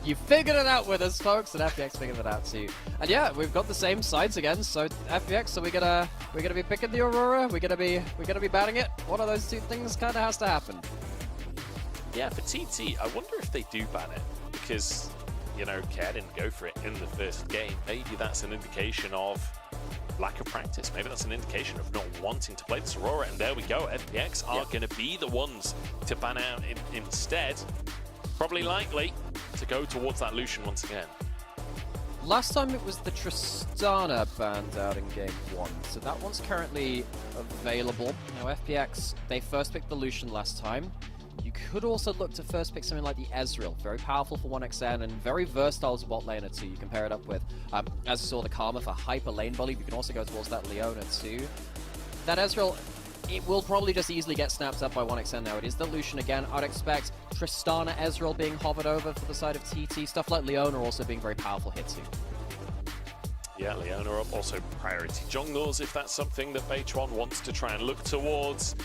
You figured it out with us, folks, and FPX figured it out too. And yeah, we've got the same sides again. So FPX, so we're gonna be picking the Aurora. We're gonna be batting it. One of those two things kind of has to happen. Yeah, for TT, I wonder if they do ban it, because you know, Care didn't go for it in the first game. Maybe that's an indication of lack of practice. Maybe that's an indication of not wanting to play this Aurora. And there we go. FPX are going to be the ones to ban out instead. Probably likely to go towards that Lucian once again. Last time it was the Tristana banned out in game 1, so that one's currently available. Now FPX, they first picked the Lucian last time. You could also look to first pick something like the Ezreal, very powerful for 1xN and very versatile as a bot laner too. You can pair it up with, as we saw, the Karma for hyper lane bully. You can also go towards that Leona too. That Ezreal, it will probably just easily get snapped up by 1xN now. It is the Lucian again. I'd expect Tristana Ezreal being hovered over for the side of TT. Stuff like Leona also being very powerful hits too. Yeah, Leona up, also priority junglers if that's something that Beitron wants to try and look towards.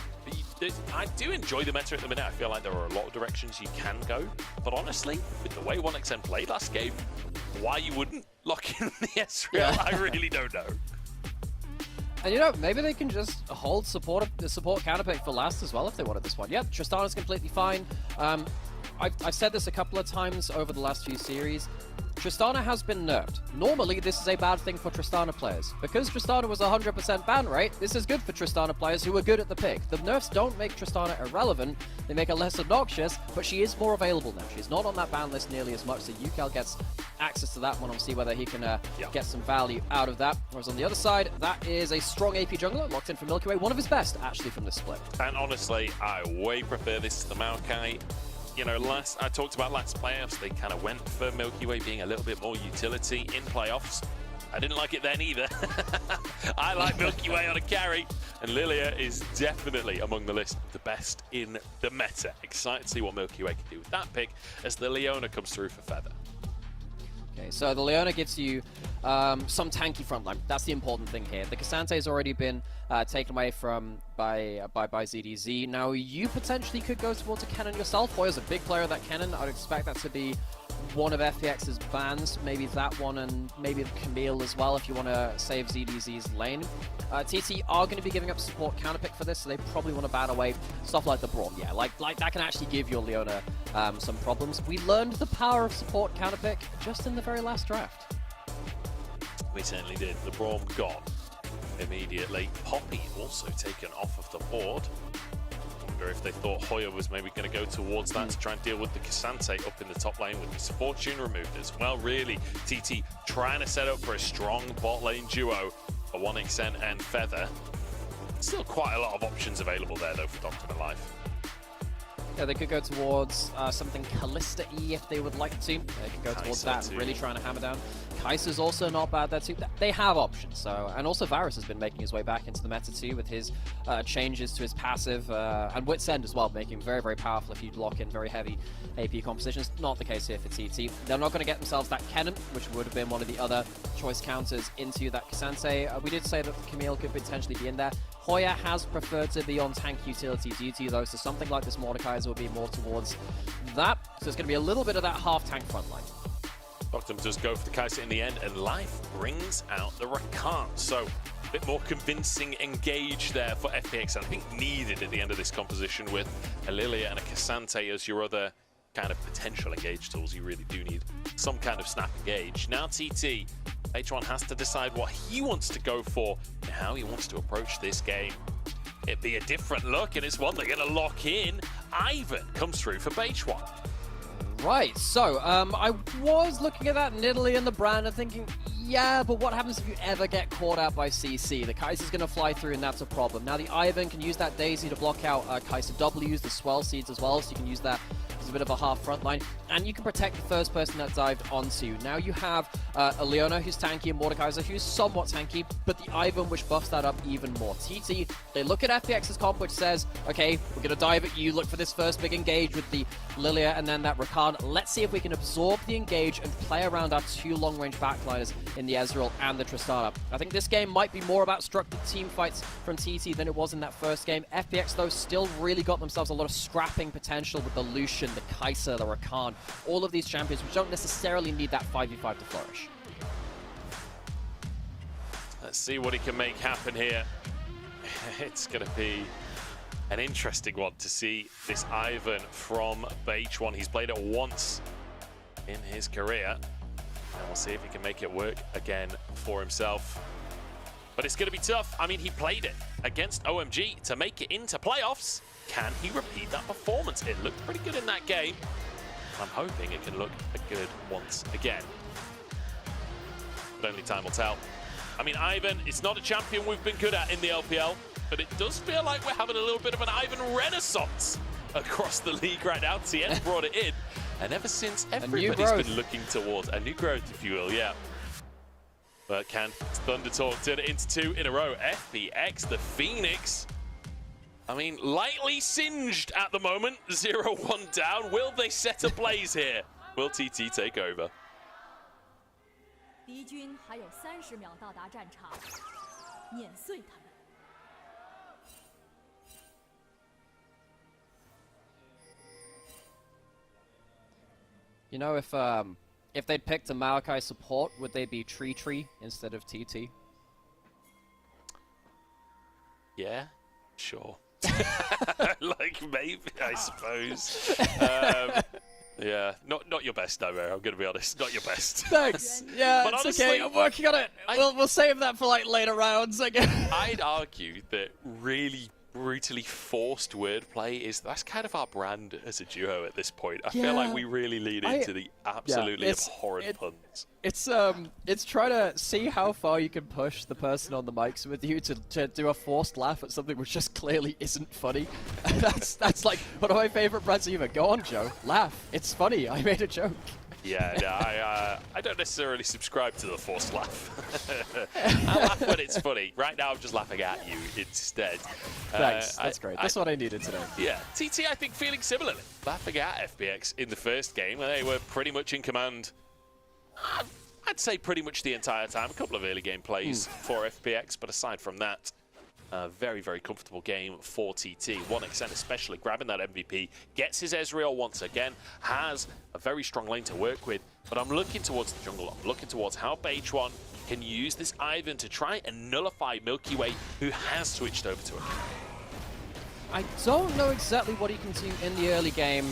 I do enjoy the meta at the minute. I feel like there are a lot of directions you can go, but honestly, with the way 1xN played last game, why you wouldn't lock in the Ezreal, I really don't know. And you know, maybe they can just hold the support counterpick for last as well if they wanted this one. Yeah, Tristana's completely fine. I've said this a couple of times over the last few series. Tristana has been nerfed. Normally, this is a bad thing for Tristana players. Because Tristana was 100% ban rate, this is good for Tristana players who are good at the pick. The nerfs don't make Tristana irrelevant, they make her less obnoxious, but she is more available now. She's not on that ban list nearly as much, so UCal gets access to that one and see whether he can get some value out of that. Whereas on the other side, that is a strong AP jungler, locked in for Milky Way, one of his best, actually, from this split. And honestly, I way prefer this to the Maokai. You know, I talked about last playoffs, they kind of went for Milky Way being a little bit more utility in playoffs. I didn't like it then either. I like Milky Way on a carry, and Lilia is definitely among the list of the best in the meta. Excited to see what Milky Way can do with that pick as the Leona comes through for Feather. Okay, so the Leona gives you some tanky frontline. That's the important thing here. The Cassante has already been taken away by ZDZ. Now you potentially could go towards a Kennen yourself. Hoya's a big player of that Kennen. I'd expect that to be one of FPX's bans. Maybe that one and maybe the Camille as well if you want to save ZDZ's lane. TT are going to be giving up support counterpick for this, so they probably want to ban away stuff like the Braum. Yeah, like that can actually give your Leona some problems. We learned the power of support counterpick just in the very last draft. We certainly did. The Braum gone immediately. Poppy also taken off of the board. Wonder if they thought Hoya was maybe going to go towards that to try and deal with the Cassante up in the top lane with his fortune removed as well. Really, TT trying to set up for a strong bot lane duo for 1xN and Feather. Still quite a lot of options available there though for Dr. Life. Yeah, they could go towards something Callista-y if they would like to. They could go towards that, too. Really trying to hammer down. Kai'Sa's also not bad there too. They have options. So, and also Varus has been making his way back into the meta too with his changes to his passive and Wit's End as well, making him very, very powerful if you lock in very heavy AP compositions. Not the case here for TT. They're not going to get themselves that Kennen, which would have been one of the other choice counters into that Cassante. We did say that Camille could potentially be in there. Hoya has preferred to be on tank utility duty though, so something like this Mordekaiser will be more towards that. So it's going to be a little bit of that half-tank frontline. Doctor does go for the Kai'Sa in the end, and Life brings out the Rakan. So a bit more convincing engage there for FPX, and I think needed at the end of this composition with a Lilia and a Cassante as your other kind of potential engage tools. You really do need some kind of snap engage. Now TT, H1 has to decide what he wants to go for and how he wants to approach this game. It'd be a different look, and it's one they're going to lock in. Ivan comes through for H1. Right, so I was looking at that in Italy and the brand and thinking, yeah, but what happens if you ever get caught out by CC? The Kai'Sa's going to fly through and that's a problem. Now the Ivan can use that Daisy to block out Kai'Sa W's, the Swell Seeds as well, so you can use that as a bit of a half front line, and you can protect the first person that dived onto you. Now you have a Leona who's tanky and Mordekaiser who's somewhat tanky, but the Ivan which buffs that up even more. TT, they look at FPX's comp which says, okay, we're going to dive at you, look for this first big engage with the Lilia and then that Rakan. Let's see if we can absorb the engage and play around our two long-range backliners in the Ezreal and the Tristana. I think this game might be more about structured team fights from TT than it was in that first game. FPX, though, still really got themselves a lot of scrapping potential with the Lucian, the Kai'Sa, the Rakan, all of these champions which don't necessarily need that 5v5 to flourish. Let's see what he can make happen here. It's going to be an interesting one to see this Ivan from H1. He's played it once in his career, and we'll see if he can make it work again for himself. But it's going to be tough. I mean, he played it against OMG to make it into playoffs. Can he repeat that performance? It looked pretty good in that game. I'm hoping it can look good once again. but only time will tell. I mean, Ivan, it's not a champion we've been good at in the LPL, but it does feel like we're having a little bit of an Ivan renaissance across the league right now. TN brought it in, and ever since, everybody's been looking towards a new growth, if you will, yeah. But can Thundertalk turn it into 2 in a row? FPX, the Phoenix. I mean, lightly singed at the moment. 0-1 down. Will they set a blaze here? Will TT take over? 敌军还有30秒到达战场，碾碎他们。 You know, if they'd picked a Maokai support, would they be Tree instead of TT? Yeah, sure. Like, maybe, I suppose. Yeah, not your best, though, I'm going to be honest. Not your best. Thanks. Yeah, but it's honestly, okay. I'm working on it. We'll save that for like later rounds, I guess. I'd argue that really brutally forced wordplay that's kind of our brand as a duo at this point. I feel like we really lean into the absolutely abhorrent puns. It's trying to see how far you can push the person on the mics with you to do a forced laugh at something which just clearly isn't funny. that's like one of my favorite brands of humor. Go on, Joe, laugh. It's funny. I made a joke. Yeah, I don't necessarily subscribe to the forced laugh. I laugh when it's funny. Right now, I'm just laughing at you instead. Thanks, that's great. That's what I needed today. Yeah, TT, I think, feeling similarly. Laughing at FPX in the first game, they were pretty much in command. I'd say pretty much the entire time. A couple of early game plays for FPX, but aside from that, very, very comfortable game for TT. 1xN especially grabbing that MVP, gets his Ezreal once again, has a very strong lane to work with, but I'm looking towards the jungle. I'm looking towards how BH1 can use this Ivan to try and nullify Milky Way, who has switched over to him. I don't know exactly what he can do in the early game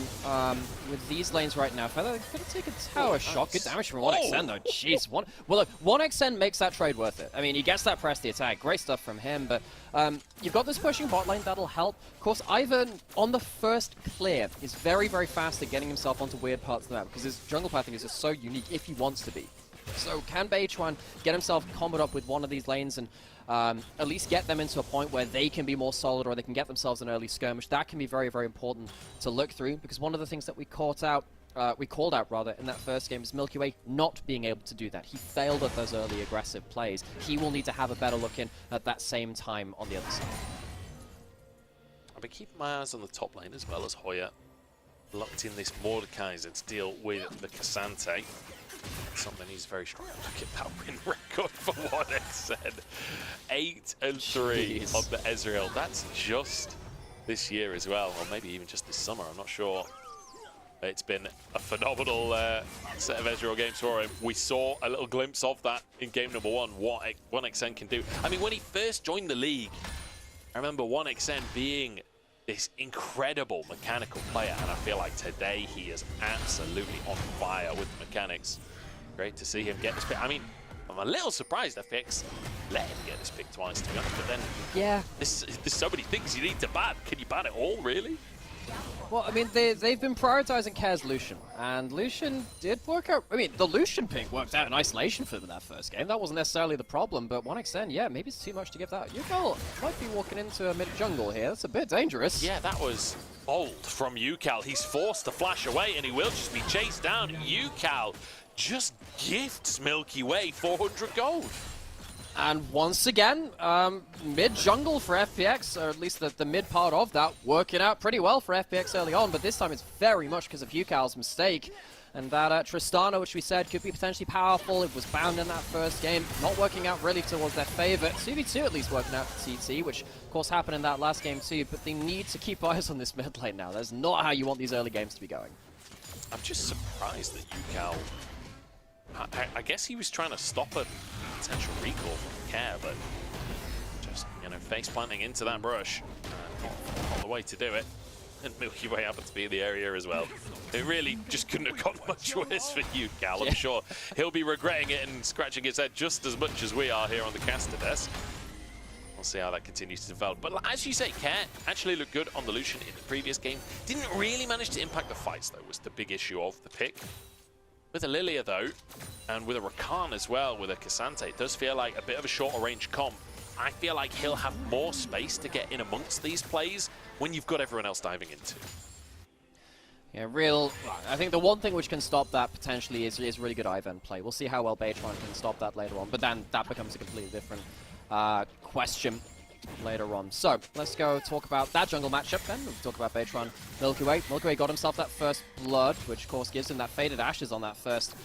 with these lanes right now. Feather gonna take a tower shot. Good damage from 1xN though. Jeez. Well, look, 1xN makes that trade worth it. I mean, he gets that press the attack. Great stuff from him, but you've got this pushing bot lane. That'll help. Of course, Ivan, on the first clear, is very, very fast at getting himself onto weird parts of the map because his jungle pathing is just so unique if he wants to be. So can BH1 get himself comboed up with one of these lanes and at least get them into a point where they can be more solid or they can get themselves an early skirmish? That can be very, very important to look through because one of the things that we called out in that first game is Milky Way not being able to do that. He failed at those early aggressive plays. He will need to have a better look in at that same time on the other side. I've been keeping my eyes on the top lane as well as Hoya. Locked in this Mordekaiser to deal with the Cassante. Something he's very strong. Look at that win record for 1xN. 8-3 on the Ezreal. That's just this year as well, or maybe even just this summer. I'm not sure. It's been a phenomenal set of Ezreal games for him. We saw a little glimpse of that in game number 1, what 1xN can do. I mean, when he first joined the league, I remember 1xN being this incredible mechanical player, and I feel like today he is absolutely on fire with the mechanics. Great to see him get this pick. I mean, I'm a little surprised FPX let him get this pick twice, to be honest, but then there's so many things you need to ban. Can you ban it all, really? Well, I mean, they've been prioritizing Kaz Lucian, and Lucian did work out. I mean, the Lucian pick worked out in isolation for them in that first game. That wasn't necessarily the problem, but 1xN, yeah, maybe it's too much to give that. Yukal might be walking into a mid-jungle here. That's a bit dangerous. Yeah, that was bold from Yukal. He's forced to flash away, and he will just be chased down. Yukal just gifts Milky Way 400 gold. And once again, mid-jungle for FPX, or at least the mid part of that, working out pretty well for FPX early on, but this time it's very much because of Yukal's mistake. And that Tristana, which we said could be potentially powerful, it was bound in that first game, not working out really towards their favor. 2v2 at least working out for TT, which of course happened in that last game too, but they need to keep eyes on this mid lane now. That's not how you want these early games to be going. I'm just surprised that Yukal... I guess he was trying to stop a potential recall from Care, but just, you know, face planting into that brush. Not the way to do it. And Milky Way happened to be in the area as well. It really just couldn't have got much worse for Yukal. I'm sure he'll be regretting it and scratching his head just as much as we are here on the caster desk. We'll see how that continues to develop. But as you say, Care actually looked good on the Lucian in the previous game. Didn't really manage to impact the fights, though, was the big issue of the pick. With a Lilia though, and with a Rakan as well, with a Cassante, it does feel like a bit of a shorter range comp. I feel like he'll have more space to get in amongst these plays when you've got everyone else diving into. Yeah, I think the one thing which can stop that potentially is really good Ivern play. We'll see how well Beitron can stop that later on, but then that becomes a completely different question later on. So, let's go talk about that jungle matchup then. We'll talk about Beitron, Milky Way. Milky Way got himself that first blood, which of course gives him that Faded Ashes on that first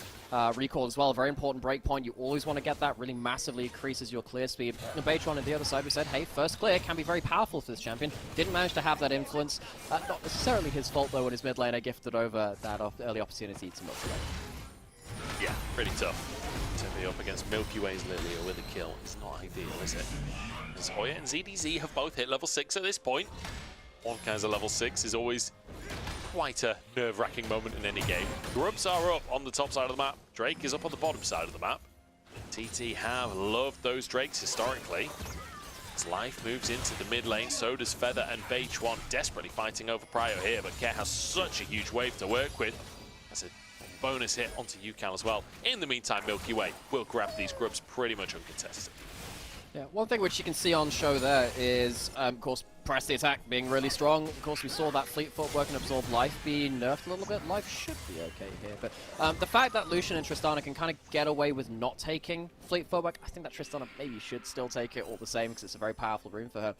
recall as well. A very important break point. You always want to get that. Really massively increases your clear speed. And Beitron on the other side, we said, hey, first clear can be very powerful for this champion. Didn't manage to have that influence. Not necessarily his fault though when his mid laner gifted over that early opportunity to Milky Way. Yeah, pretty tough to be up against Milky Way's Lilia with a kill. It's not ideal, is it? As Hoya and ZDZ have both hit level 6 at this point. One Kaiser level 6 is always quite a nerve-wracking moment in any game. Grubs are up on the top side of the map. Drake is up on the bottom side of the map. TT have loved those Drakes historically. As Life moves into the mid lane, so does Feather and Beitron, desperately fighting over Prio here, but Care has such a huge wave to work with. That's a bonus hit onto UCal as well. In the meantime, Milky Way will grab these Grubs pretty much uncontested. Yeah, one thing which you can see on show there is, of course, press the attack being really strong. Of course, we saw that Fleet Footwork and Absorb Life be nerfed a little bit. Life should be okay here, but the fact that Lucian and Tristana can kind of get away with not taking Fleet Footwork, I think that Tristana maybe should still take it all the same because it's a very powerful rune for her.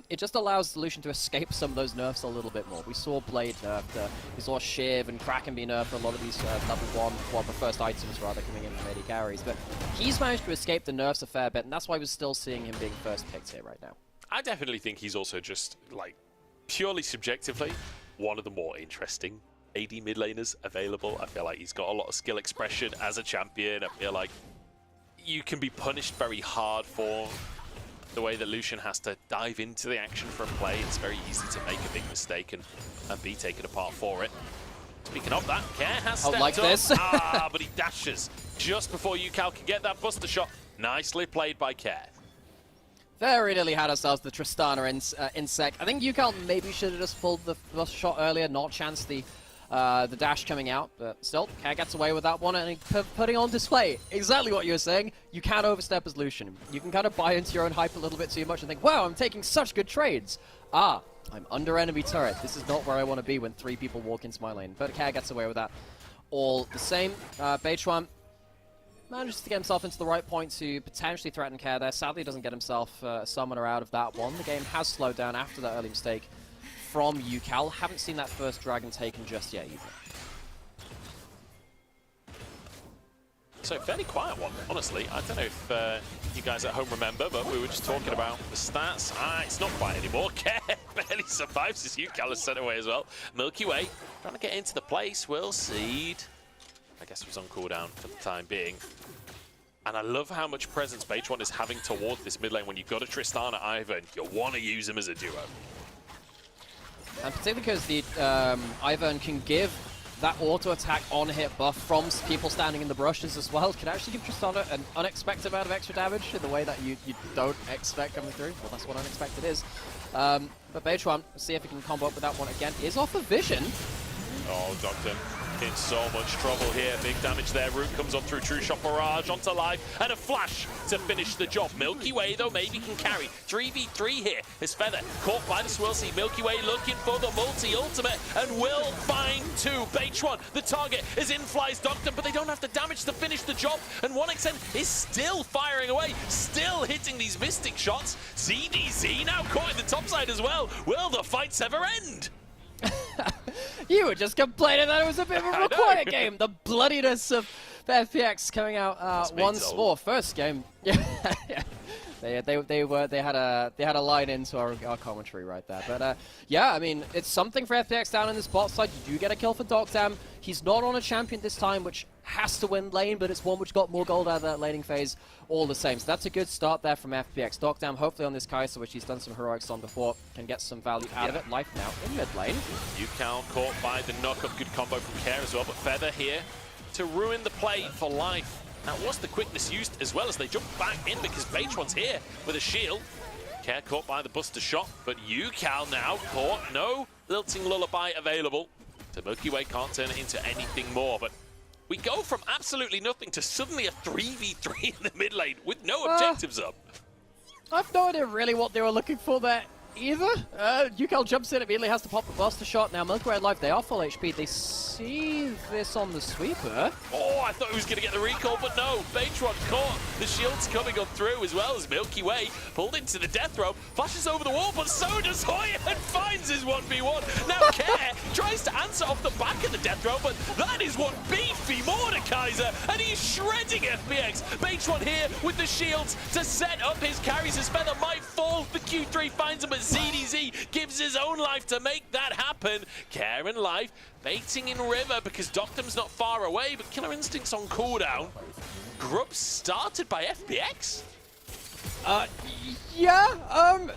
It just allows Lucian to escape some of those nerfs a little bit more. We saw Blade nerfed, we saw Shiv and Kraken be nerfed for a lot of these level 1, well, the first items rather, coming in from AD carries, but he's managed to escape the nerfs a fair bit, and that's why we're still seeing him being first picked here right now. I definitely think he's also just, like, purely subjectively, one of the more interesting AD mid laners available. I feel like he's got a lot of skill expression as a champion. I feel like you can be punished very hard for the way that Lucian has to dive into the action from play. It's very easy to make a big mistake and be taken apart for it. Speaking of that, Care has stepped like up. this. But he dashes just before UCal can get that buster shot. Nicely played by Care. Very nearly had ourselves the Tristana insect. I think UCal maybe should have just pulled the shot earlier, not chanced the dash coming out, but still, Care gets away with that one, and putting on display exactly what you were saying. You can overstep as Lucian. You can kind of buy into your own hype a little bit too much and think, wow, I'm taking such good trades. I'm under enemy turret. This is not where I want to be when 3 people walk into my lane. But Care gets away with that all the same. Beitron manages to get himself into the right point to potentially threaten Care there. Sadly, doesn't get himself a summoner out of that one. The game has slowed down after that early mistake from UCal. Haven't seen that first dragon taken just yet either. So, fairly quiet one, honestly. I don't know if you guys at home remember, but we were just talking about the stats. It's not quiet anymore. Care barely survives as UCal is sent away as well. Milky Way trying to get into the place. Will Seed, I guess, was on cooldown for the time being. And I love how much presence Beitron is having towards this mid lane. When you've got a Tristana Ivern, you want to use them as a duo. And particularly because the Ivern can give that auto attack on hit buff from people standing in the brushes as well. Can actually give Tristana an unexpected amount of extra damage in the way that you don't expect coming through. Well, that's what unexpected is. But Beitron, see if he can combo up with that one again. Is off of Vision. Oh, Doctor in so much trouble here. Big damage there. Root comes on through True Shot Barrage onto Life, and a flash to finish the job. Milky Way, though, maybe can carry 3v3 here. His Feather caught by the Swirlsea. Milky Way looking for the multi-ultimate and will find 2. Beitron, the target, is in flies Doctor, but they don't have the damage to finish the job, and 1xN is still firing away, still hitting these Mystic shots. ZDZ now caught in the top side as well. Will the fights ever end? You were just complaining that it was a bit of a quiet game. The bloodiness of the FPX coming out once more. First game, yeah, they had a line into our commentary right there. But yeah, I mean, it's something for FPX down in this bot side. You do get a kill for Doctam. He's not on a champion this time, which has to win lane, but it's one which got more gold out of that laning phase all the same. So that's a good start there from FPX. Doctam, hopefully on this Kai'Sa, which he's done some heroics on before, can get some value out of it. Life now in mid lane. UCal caught by the knock-up. Good combo from Care as well, but Feather here to ruin the play for Life. Now, was the quickness used as well as they jump back in because Beitron's here with a shield. Care caught by the buster shot, but UCal now caught. No Lilting Lullaby available. So Milky Way can't turn it into anything more, but We go from absolutely nothing to suddenly a 3v3 in the mid lane with no objectives up. I've no idea really what they were looking for there either. Yukal jumps in, immediately has to pop the Buster Shot. Now Milky Way alive, they are full HP. They see this on the sweeper. Oh, I thought he was going to get the recall, but no. Baytron caught. The shield's coming up through as well as Milky Way pulled into the death row, flashes over the wall, but so does Hoya and finds his 1v1. Now Care tries to answer off the back of the death row, but that is one beefy Mordekaiser, and he's shredding FPX. Baytron here with the shields to set up his carries. His feather might fall. The Q3 finds him, but ZDZ gives his own life to make that happen. Care and Life baiting in river because Doctum's not far away, but Killer Instinct's on cooldown. Grub started by FPX.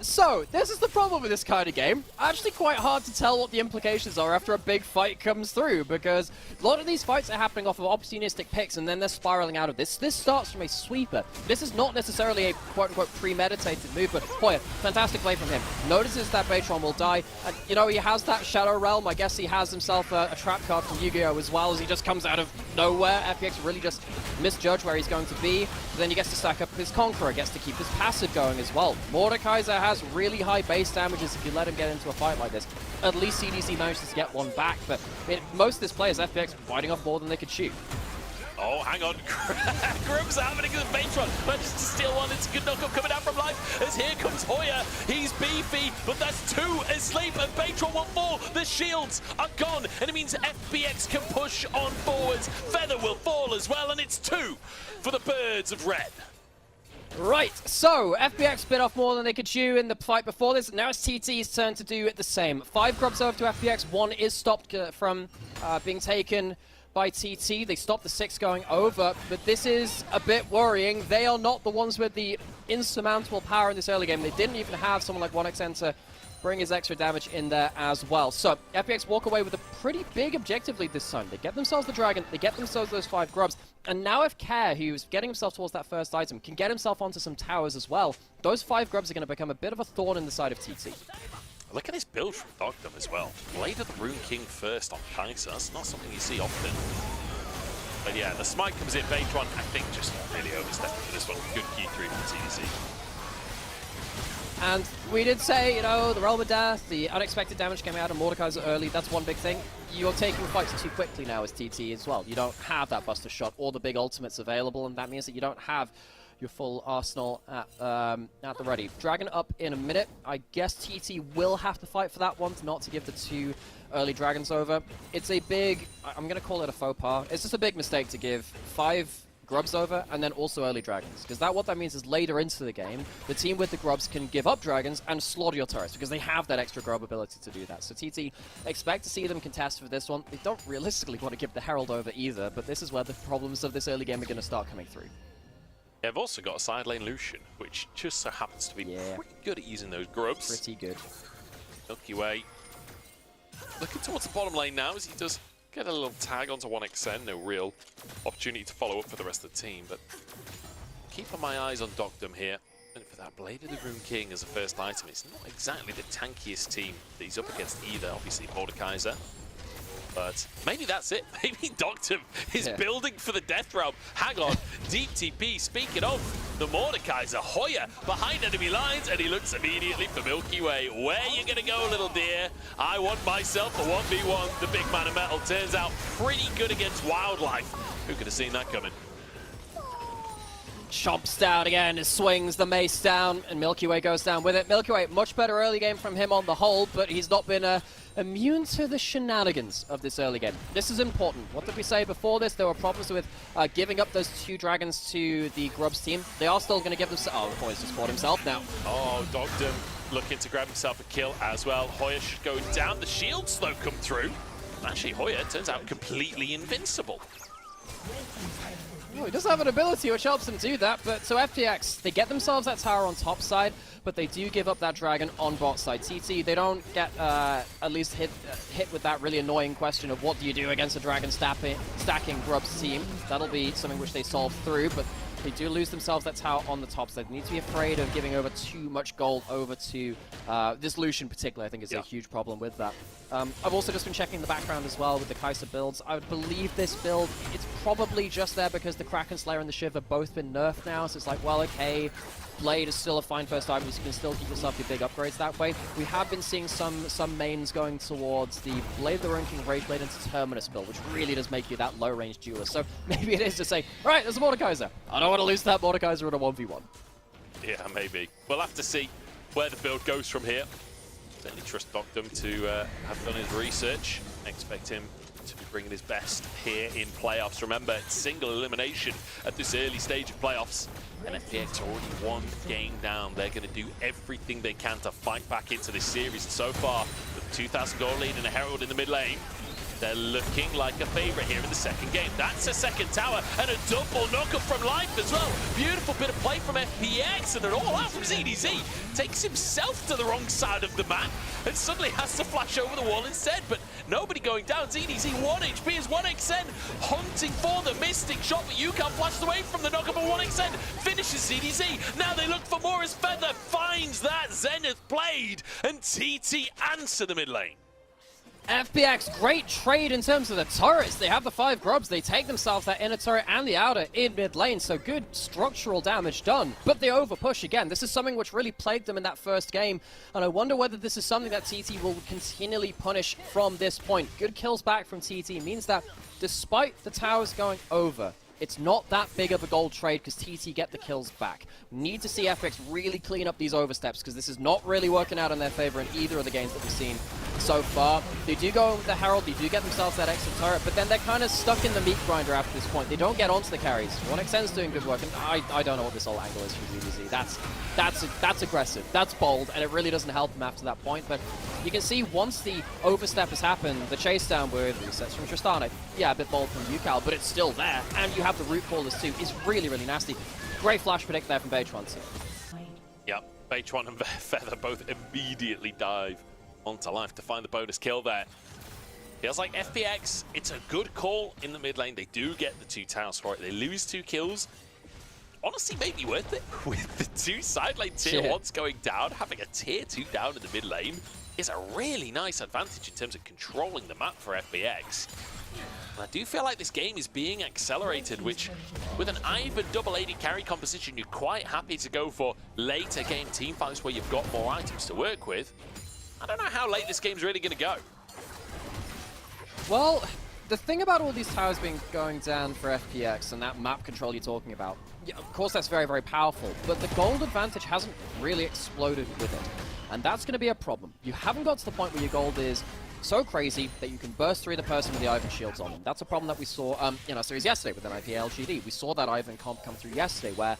So this is the problem with this kind of game. Actually quite hard to tell what the implications are after a big fight comes through, because a lot of these fights are happening off of opportunistic picks and then they're spiraling out of this. This starts from a sweeper. This is not necessarily a quote-unquote premeditated move, but Hoya, fantastic play from him. Notices that Baytron will die, and you know, he has that Shadow Realm. I guess he has himself a trap card from Yu-Gi-Oh! As well, as he just comes out of nowhere. FPX really just misjudged where he's going to be. But then he gets to stack up his Conqueror, gets to keep his passive going as well. Mordekaiser has really high base damages if you let him get into a fight like this. At least CDC manages to get one back, but I mean, most of this play is FPX fighting off more than they could shoot. Oh, hang on. Grub's happening with Baytron. Manages to steal one. It's a good knockup coming out from Life. As here comes Hoya. He's beefy, but that's two asleep, and Baytron will fall. The shields are gone, and it means FPX can push on forwards. Feather will fall as well, and it's two for the Birds of Red. Right, so FPX bit off more than they could chew in the fight before this. Now it's TT's turn to do the same. 5 grubs over to FPX. 1 is stopped from being taken by TT. They stopped the 6 going over, but this is a bit worrying. They are not the ones with the insurmountable power in this early game. They didn't even have someone like 1xN to bring his extra damage in there as well. So FPX walk away with a pretty big objective lead this time. They get themselves the dragon, they get themselves those 5 grubs, and now if Care, who's getting himself towards that first item, can get himself onto some towers as well, those 5 grubs are going to become a bit of a thorn in the side of TT. Look at his build from Doctum as well. Blade of the Rune King first on Kaiser. That's not something you see often. But yeah, the smite comes in. Baytron, I think, just really overstepping for this one. Good Q3 from TDC. And we did say, you know, the Realm of Death, the unexpected damage came out of Mordekaiser early. That's one big thing. You're taking fights too quickly now as TT as well. You don't have that Buster Shot or the big ultimates available, and that means that you don't have your full arsenal at the ready. Dragon up in a minute. I guess TT will have to fight for that one, not to give the 2 early dragons over. It's a big, I'm going to call it a faux pas. It's just a big mistake to give 5 grubs over and then also early dragons, because what that means is later into the game, the team with the grubs can give up dragons and slaughter your turrets, because they have that extra grub ability to do that. So TT, expect to see them contest for this one. They don't realistically want to give the Herald over either, but this is where the problems of this early game are going to start coming through. They've also got a side lane Lucian, which just so happens to be pretty good at using those grubs. Pretty good. Milky Way looking towards the bottom lane now as he does get a little tag onto 1xN. No real opportunity to follow up for the rest of the team, but keeping my eyes on Doctum here. And for that Blade of the Rune King as a first item, it's not exactly the tankiest team that he's up against either. Obviously Mordekaiser, but maybe that's it. Maybe Doctum is building for the Death Realm. Hang on, deep TP. Speaking of the Mordekaiser, Hoya behind enemy lines, and he looks immediately for Milky Way. Where you gonna go, little dear? I want myself a 1v1. The big man of metal turns out pretty good against wildlife. Who could have seen that coming? Chomps down again, swings the mace down, and Milky Way goes down with it. Milky Way, much better early game from him on the whole, but he's not been immune to the shenanigans of this early game. This is important. What did we say before this? There were problems with giving up those 2 dragons to the Grubs team. They are still going to give them... Oh, Hoya's just fought himself now. Oh, Doctum looking to grab himself a kill as well. Hoya should go down. The shields, though, come through. Actually, Hoya turns out completely invincible. Oh, he does have an ability which helps him do that, but so FPX, they get themselves that tower on top side, but they do give up that dragon on bot side. TT, they don't get at least hit with that really annoying question of what do you do against a dragon stacking Grub's team. That'll be something which they solve through, but They do lose themselves that tower on the top, so they need to be afraid of giving over too much gold over to this Lucian particularly. I think is a huge problem with that. I've also just been checking the background as well with the Kai'Sa builds. I would believe this build, it's probably just there because the Kraken Slayer and the Shiv have both been nerfed now, so it's like, well, okay, Blade is still a fine first item, you can still keep yourself your big upgrades that way. We have been seeing some mains going towards the Blade of the Ruin King Rage Blade into Terminus build, which really does make you that low-range duelist. So maybe it is to say, alright, there's a Mordekaiser. I don't want to lose that Mordekaiser in a 1v1. Yeah, maybe. We'll have to see where the build goes from here. Certainly trust Doctum to have done his research. Expect him to be bringing his best here in playoffs. Remember, it's single elimination at this early stage of playoffs. And FPX already one game down. They're going to do everything they can to fight back into this series. And so far, with a 2,000 gold lead and a Herald in the mid lane, they're looking like a favorite here in the second game. That's a second tower and a double knockup from Life as well. Beautiful bit of play from FPX and an all-out from ZDZ. Takes himself to the wrong side of the map and suddenly has to flash over the wall instead. But nobody going down. ZDZ 1 HP is 1xN hunting for the Mystic shot, but UCAL flashed away from the knockup of 1xN. Finishes ZDZ. Now they look for more as Feather finds that Zenith Blade and TT answer the mid lane. FPX, great trade in terms of the turrets. They have the 5 grubs. They take themselves that inner turret and the outer in mid lane, so good structural damage done. But they overpush again. This is something which really plagued them in that first game, and I wonder whether this is something that TT will continually punish from this point. Good kills back from TT means that despite the towers going over, it's not that big of a gold trade because TT get the kills back. We need to see FPX really clean up these oversteps because this is not really working out in their favor in either of the games that we've seen so far. They do go with the Herald, they do get themselves that extra turret, but then they're kind of stuck in the meat grinder after this point. They don't get onto the carries. 1xN's doing good work, and I don't know what this whole angle is from ZDZ. That's aggressive, that's bold, and it really doesn't help them after that point. But you can see once the overstep has happened, the chase down with resets from Tristana, yeah, a bit bold from UCAL, but it's still there, and you have the root callers too. Is really, really nasty. Great flash predict there from Beitron too. Yep, Beitron and Feather both immediately dive onto Life to find the bonus kill there. Feels like FPX, it's a good call in the mid lane. They do get the 2 towers for it. They lose 2 kills. Honestly, maybe worth it. With the 2 side lane tier 1s going down, having a tier 2 down in the mid lane is a really nice advantage in terms of controlling the map for FPX. And I do feel like this game is being accelerated, which with an Ivan double AD carry composition, you're quite happy to go for later game teamfights where you've got more items to work with. I don't know how late this game's really going to go. Well, the thing about all these towers going down for FPX and that map control you're talking about, yeah, of course that's very, very powerful, but the gold advantage hasn't really exploded with it. And that's going to be a problem. You haven't got to the point where your gold is so crazy that you can burst through the person with the Ivan shields on them. That's a problem that we saw in our series yesterday with an LPL GD. We saw that Ivan comp come through yesterday where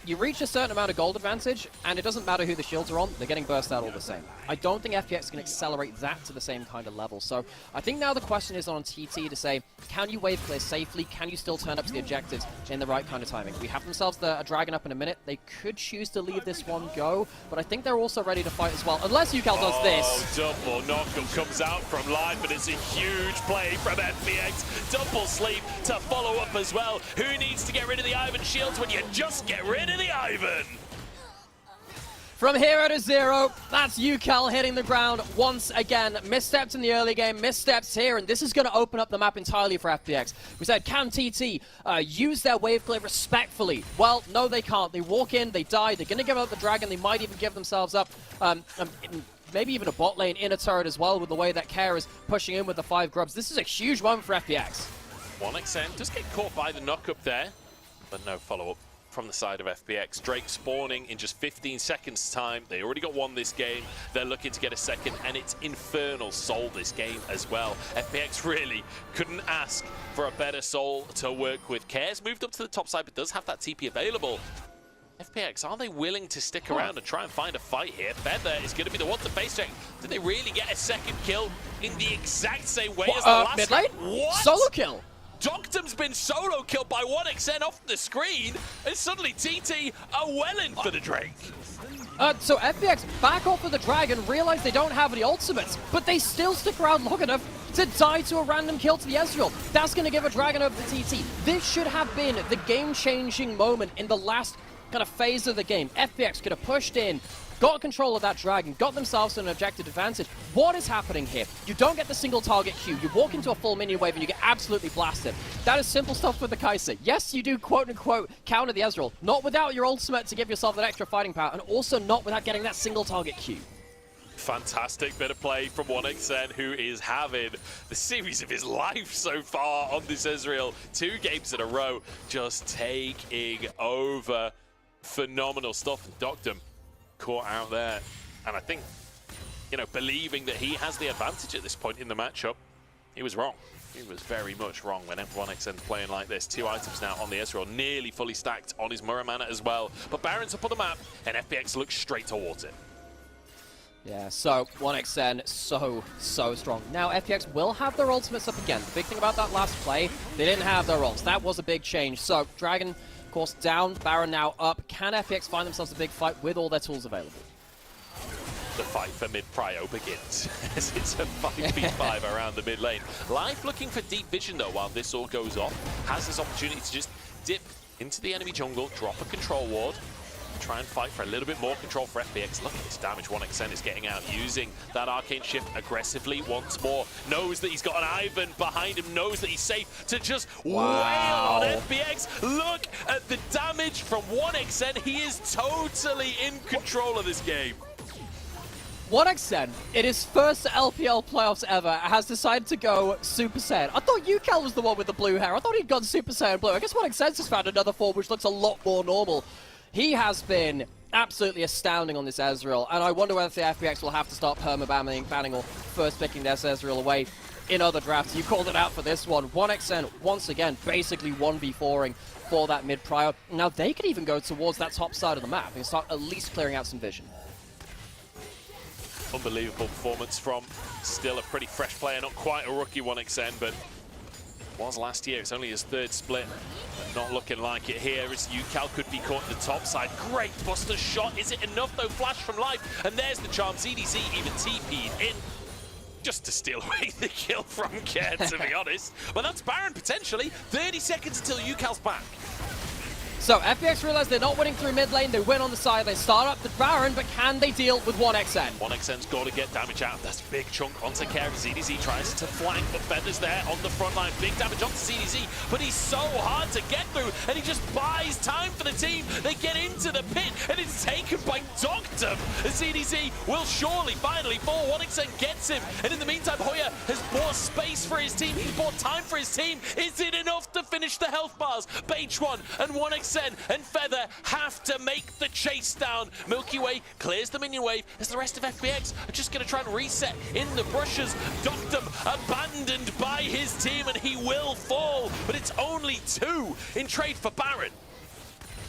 you reach a certain amount of gold advantage, and it doesn't matter who the shields are on, they're getting burst out all the same. I don't think FPX can accelerate that to the same kind of level. So I think now the question is on TT to say, can you wave clear safely? Can you still turn up to the objectives in the right kind of timing? We have themselves a dragon up in a minute. They could choose to leave this one go, but I think they're also ready to fight as well, unless UCAL does this. Double knockup comes out from Live, but it's a huge play from FPX. Double sleep to follow up as well. Who needs to get rid of the Ivan shields when you just get rid of the Ivan? From 0 to 0, that's UCAL hitting the ground once again. Missteps in the early game, missteps here, and this is going to open up the map entirely for FPX. We said, can TT use their wave clear respectfully? Well, no they can't. They walk in, they die, they're going to give up the dragon, they might even give themselves up maybe even a bot lane in a turret as well with the way that Care is pushing in with the 5 grubs. This is a huge moment for FPX. 1xN does get caught by the knockup there, but no follow-up from the side of FPX. Drake spawning in just 15 seconds time. They already got one this game. They're looking to get a second, and it's Infernal Soul this game as well. FPX really couldn't ask for a better soul to work with. Care's moved up to the top side, but does have that TP available. FPX, are they willing to stick around and try and find a fight here? Feather is going to be the one to face check. Did they really get a second kill in the exact same way as the last? Mid lane? What? Solo kill. Doctum's been solo killed by 1xN off the screen, and suddenly TT are well in for the Drake. So FPX back off of the dragon, realize they don't have any ultimates, but they still stick around long enough to die to a random kill to the Ezreal. That's going to give a dragon over the TT. This should have been the game-changing moment in the last kind of phase of the game. FPX could have pushed in, got control of that dragon, got themselves an objective advantage. What is happening here? You don't get the single target Q. You walk into a full minion wave and you get absolutely blasted. That is simple stuff with the Kai'Sa. Yes, you do quote-unquote counter the Ezreal, not without your ultimate to give yourself that extra fighting power, and also not without getting that single target Q. Fantastic bit of play from 1xN, who is having the series of his life so far on this Ezreal. 2 games in a row, just taking over. Phenomenal stuff. Doctum caught out there, and I think, you know, believing that he has the advantage at this point in the matchup, he was wrong. He was very much wrong when 1xN's playing like this. 2 items now on the Ezreal, nearly fully stacked on his Muramana as well. But Baron's up on the map, and FPX looks straight towards it. Yeah, so 1xN, so strong. Now, FPX will have their ultimates up again. The big thing about that last play, they didn't have their ults. That was a big change. So, Dragon, of course, down, Baron now up. Can FPX find themselves a big fight with all their tools available? The fight for mid-prio begins, as it's a 5v5 around the mid lane. Life looking for deep vision, though, while this all goes off. Has this opportunity to just dip into the enemy jungle, drop a control ward, try and fight for a little bit more control for FPX. Look at this damage 1xN is getting out, using that arcane shift aggressively once more. Knows that he's got an Ivan behind him, knows that he's safe to just wail on FPX. Look at the damage from 1xN. He is totally in control of this game. 1xN, in his first LPL playoffs ever, has decided to go Super Saiyan. I thought UCal was the one with the blue hair. I thought he'd gone Super Saiyan Blue. I guess 1xN's just found another form which looks a lot more normal. He has been absolutely astounding on this Ezreal, and I wonder whether the FPX will have to start perma-banning or first picking their Ezreal away in other drafts. You called it out for this one. 1xN, once again, basically 1v4ing for that mid-prio. Now, they could even go towards that top side of the map and start at least clearing out some vision. Unbelievable performance from still a pretty fresh player, not quite a rookie 1xN, but was last year. It's only his 3rd split. Not looking like it here, as UCal could be caught in the top side. Great Buster shot. Is it enough, though? Flash from Life, and there's the charm. ZDZ even TP'd in just to steal away the kill from Care, to be honest. But that's Baron, potentially. 30 seconds until UCal's back. So, FPX realize they're not winning through mid lane, they win on the side, they start up the Baron, but can they deal with 1xN? 1xN's got to get damage out. That's a big chunk onto Care. ZDZ tries to flank, but Feather's there on the front line. Big damage onto ZDZ, but he's so hard to get through, and he just buys time for the team. They get into the pit, and it's taken by Doctum. ZDZ will surely finally fall. 1xN gets him, and in the meantime, Hoya has bought space for his team. He's bought time for his team. Is it enough to finish the health bars? Beige1 and 1xN and Feather have to make the chase down. Milky Way clears the minion wave as the rest of FPX are just going to try and reset in the brushes. Doctum abandoned by his team, and he will fall, but it's only 2 in trade for Baron.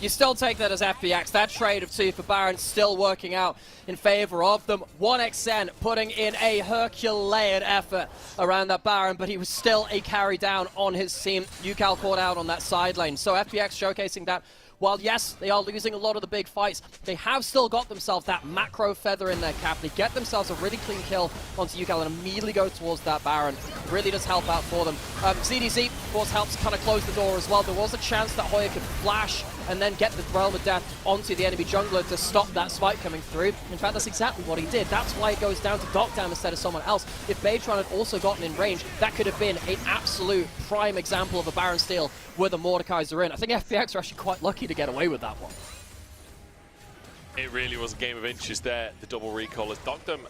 You still take that as FPX. That trade of 2 for Baron still working out in favor of them. 1xN putting in a Herculean effort around that Baron, but he was still a carry down on his team. UCal caught out on that side lane. So FPX showcasing that while, yes, they are losing a lot of the big fights, they have still got themselves that macro feather in their cap. They get themselves a really clean kill onto UCal and immediately go towards that Baron. Really does help out for them. ZDZ, of course, helps kind of close the door as well. There was a chance that Hoya could flash and then get the Realm of Death onto the enemy jungler to stop that spike coming through. In fact, that's exactly what he did. That's why it goes down to Doctam instead of someone else. If Beige1 had also gotten in range, that could have been an absolute prime example of a Baron steal with a Mordekaiser in. I think FPX are actually quite lucky to get away with that one. It really was a game of inches there, the double recall, as Doctum,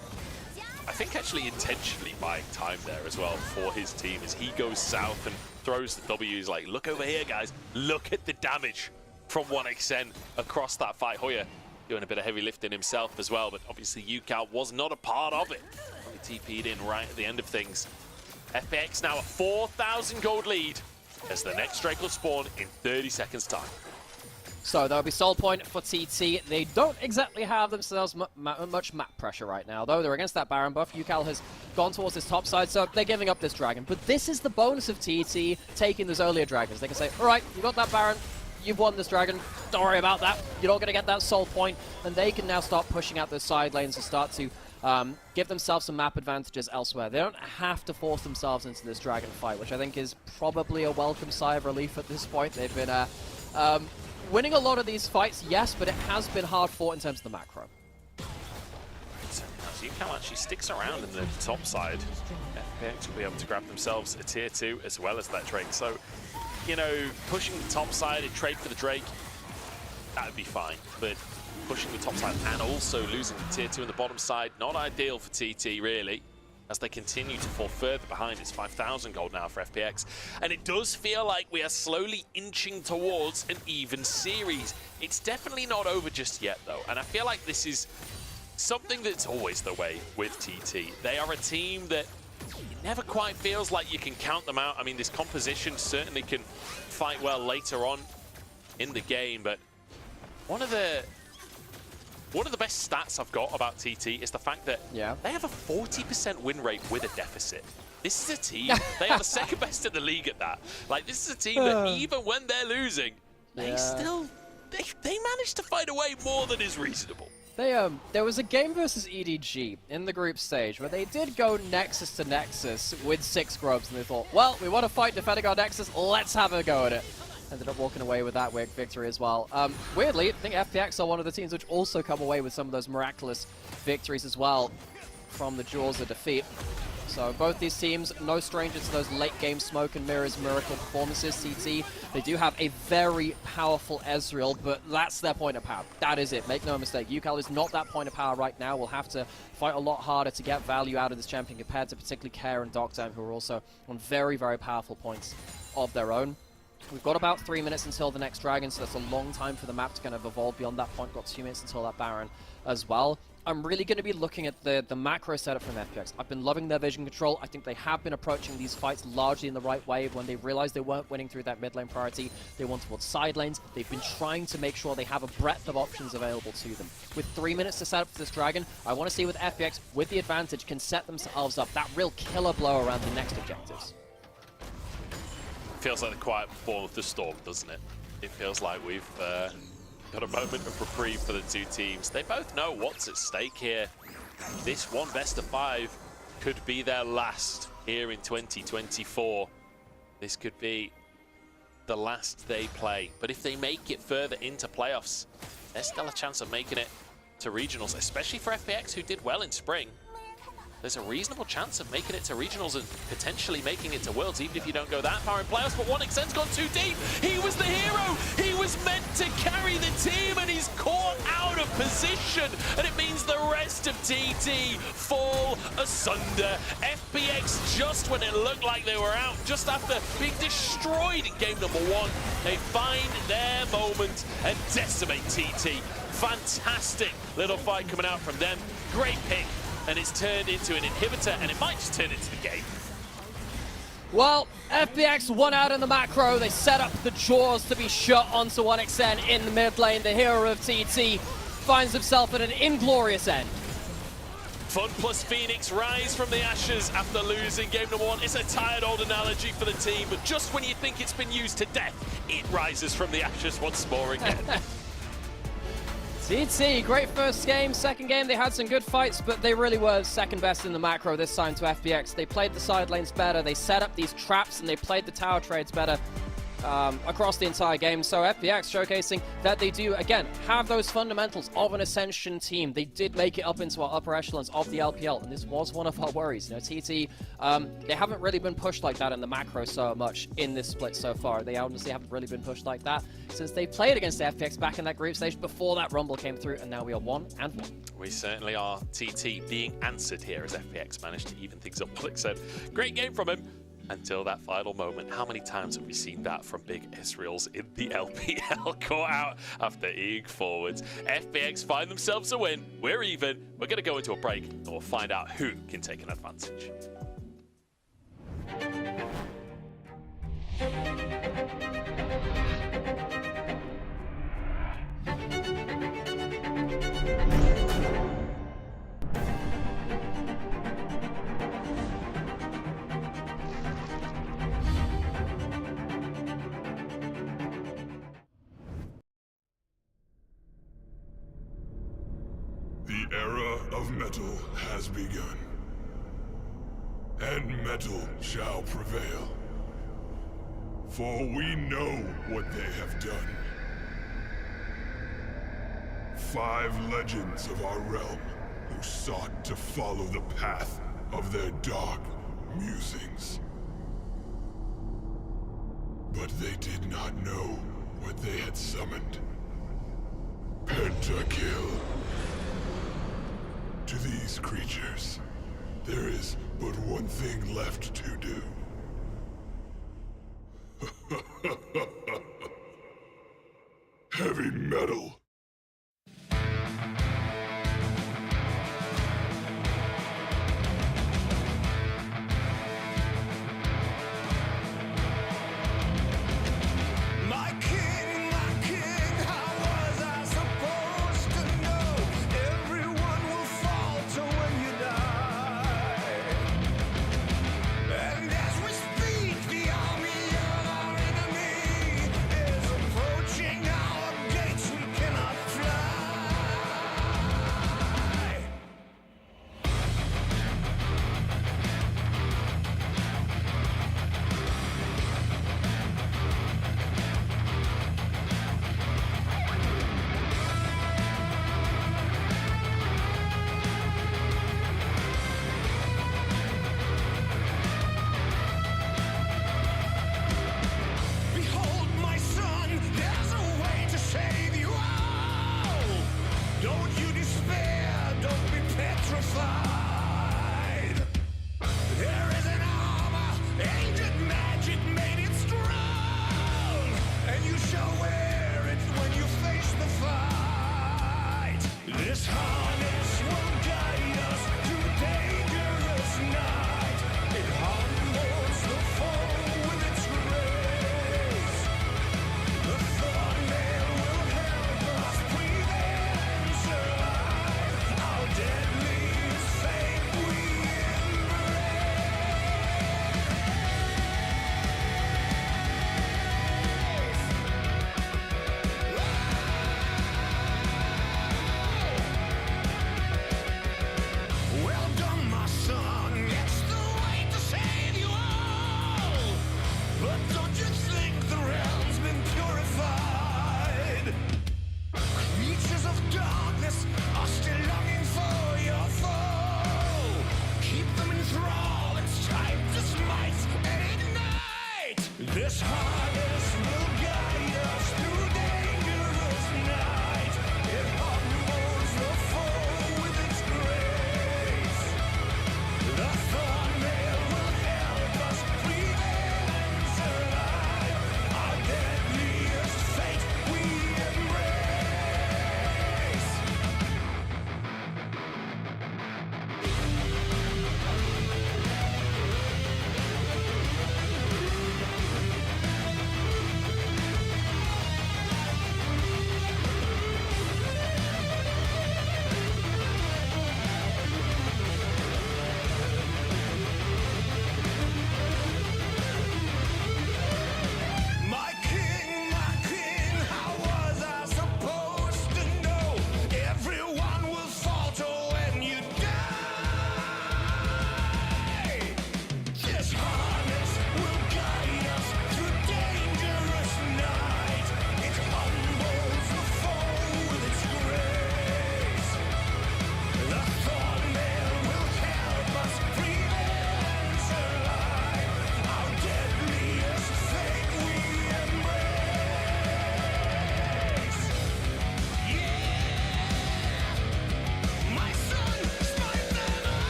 I think, actually intentionally buying time there as well for his team as he goes south and throws the W. He's like, look over here, guys. Look at the damage from 1xN across that fight. Hoya doing a bit of heavy lifting himself as well, but obviously UCal was not a part of it. Only TP'd in right at the end of things. FPX now a 4,000 gold lead as the next Drake will spawn in 30 seconds time. So there'll be soul point for TT. They don't exactly have themselves much map pressure right now, though. They're against that Baron buff. UCal has gone towards his top side, so they're giving up this dragon. But this is the bonus of TT taking those earlier dragons. They can say, all right, you got that Baron. you've won this dragon. Don't worry about that. You're not going to get that soul point. And they can now start pushing out those side lanes and start to give themselves some map advantages elsewhere. They don't have to force themselves into this dragon fight, which I think is probably a welcome sigh of relief at this point. They've been winning a lot of these fights, yes, but it has been hard fought in terms of the macro. UCAL actually sticks around in the top side. FPX will be able to grab themselves a tier 2 as well as that Drake. So, you know, pushing the top side and trade for the Drake, that would be fine. But pushing the top side and also losing the tier 2 in the bottom side, not ideal for TT really, as they continue to fall further behind. It's 5,000 gold now for FPX. And it does feel like we are slowly inching towards an even series. It's definitely not over just yet though. And I feel like this is something that's always the way with TT. They are a team that it never quite feels like you can count them out. I mean, this composition certainly can fight well later on in the game, but one of the best stats I've got about TT is the fact that they have a 40% win rate with a deficit. This is a team, they are the second best in the league at that. Like, this is a team that even when they're losing, they still, they manage to find a way more than is reasonable. There was a game versus EDG in the group stage where they did go Nexus to Nexus with 6 grubs, and they thought, well, we want to fight defending our Nexus, let's have a go at it. Ended up walking away with that victory as well. Weirdly, I think FPX are one of the teams which also come away with some of those miraculous victories as well from the jaws of defeat. So both these teams, no strangers to those late game smoke and mirrors miracle performances. CT, they do have a very powerful Ezreal, but that's their point of power. That is it, make no mistake. UCAL is not that point of power right now. We'll have to fight a lot harder to get value out of this champion compared to particularly Care and Doctime, who are also on very, very powerful points of their own. We've got about 3 minutes until the next dragon, so that's a long time for the map to kind of evolve beyond that point. Got 2 minutes until that Baron as well. I'm really going to be looking at the macro setup from FPX. I've been loving their vision control. I think they have been approaching these fights largely in the right way. When they realized they weren't winning through that mid lane priority, they went towards side lanes. They've been trying to make sure they have a breadth of options available to them. With 3 minutes to set up for this dragon, I want to see with FPX, with the advantage, can set themselves up that real killer blow around the next objectives. Feels like the quiet before the storm, doesn't it? It feels like we've got a moment of reprieve for the two teams. They both know what's at stake here. This one best of 5 could be their last here in 2024. This could be the last they play. But if they make it further into playoffs, there's still a chance of making it to regionals, especially for FPX, who did well in spring. There's a reasonable chance of making it to regionals and potentially making it to worlds, even if you don't go that far in playoffs. But 1xN's gone too deep. He was the hero. He was meant to carry the team, and he's caught out of position. And it means the rest of TT fall asunder. FPX, just when it looked like they were out, just after being destroyed in game number 1, they find their moment and decimate TT. Fantastic little fight coming out from them. Great pick. And it's turned into an inhibitor, and it might just turn into the game. Well, FPX won out in the macro. They set up the jaws to be shot onto 1xN in the mid lane. The hero of TT finds himself at an inglorious end. Fun plus Phoenix rise from the ashes after losing game number 1. It's a tired old analogy for the team, but just when you think it's been used to death, it rises from the ashes once more again. TT, great first game. Second game, they had some good fights, but they really were second best in the macro this time to FPX. They played the side lanes better, they set up these traps, and they played the tower trades better across the entire game. So FPX showcasing that they do, again, have those fundamentals of an Ascension team. They did make it up into our upper echelons of the LPL, and this was one of our worries. You know, TT, they haven't really been pushed like that in the macro so much in this split so far. They honestly haven't really been pushed like that since they played against FPX back in that group stage before that Rumble came through, and now we are 1-1. We certainly are. TT being answered here as FPX managed to even things up. Like said, great game from him. Until that final moment. How many times have we seen that from big Ezreals in the LPL? Caught out after eating forwards. FPX find themselves a win. We're even. We're going to go into a break and we'll find out who can take an advantage. The era of metal has begun. And metal shall prevail. For we know what they have done. 5 legends of our realm who sought to follow the path of their dark musings. But they did not know what they had summoned. Pentakill. To these creatures, there is but one thing left to do. Heavy metal.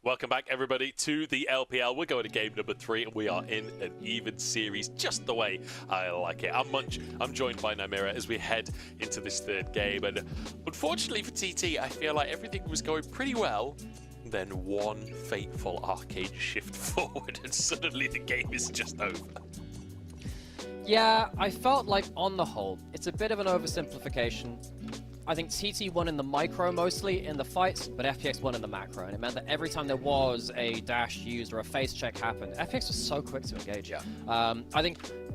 Welcome back, everybody, to the LPL. We're going to game number 3, and we are in an even series, just the way I like it. I'm Munch. I'm joined by Nymira as we head into this third game. And unfortunately for TT, I feel like everything was going pretty well. Then one fateful arcade shift forward, and suddenly the game is just over. Yeah, I felt like, on the whole, it's a bit of an oversimplification. I think TT won in the micro mostly in the fights, but FPX won in the macro, and it meant that every time there was a dash used or a face check happened, FPX was so quick to engage. Yeah.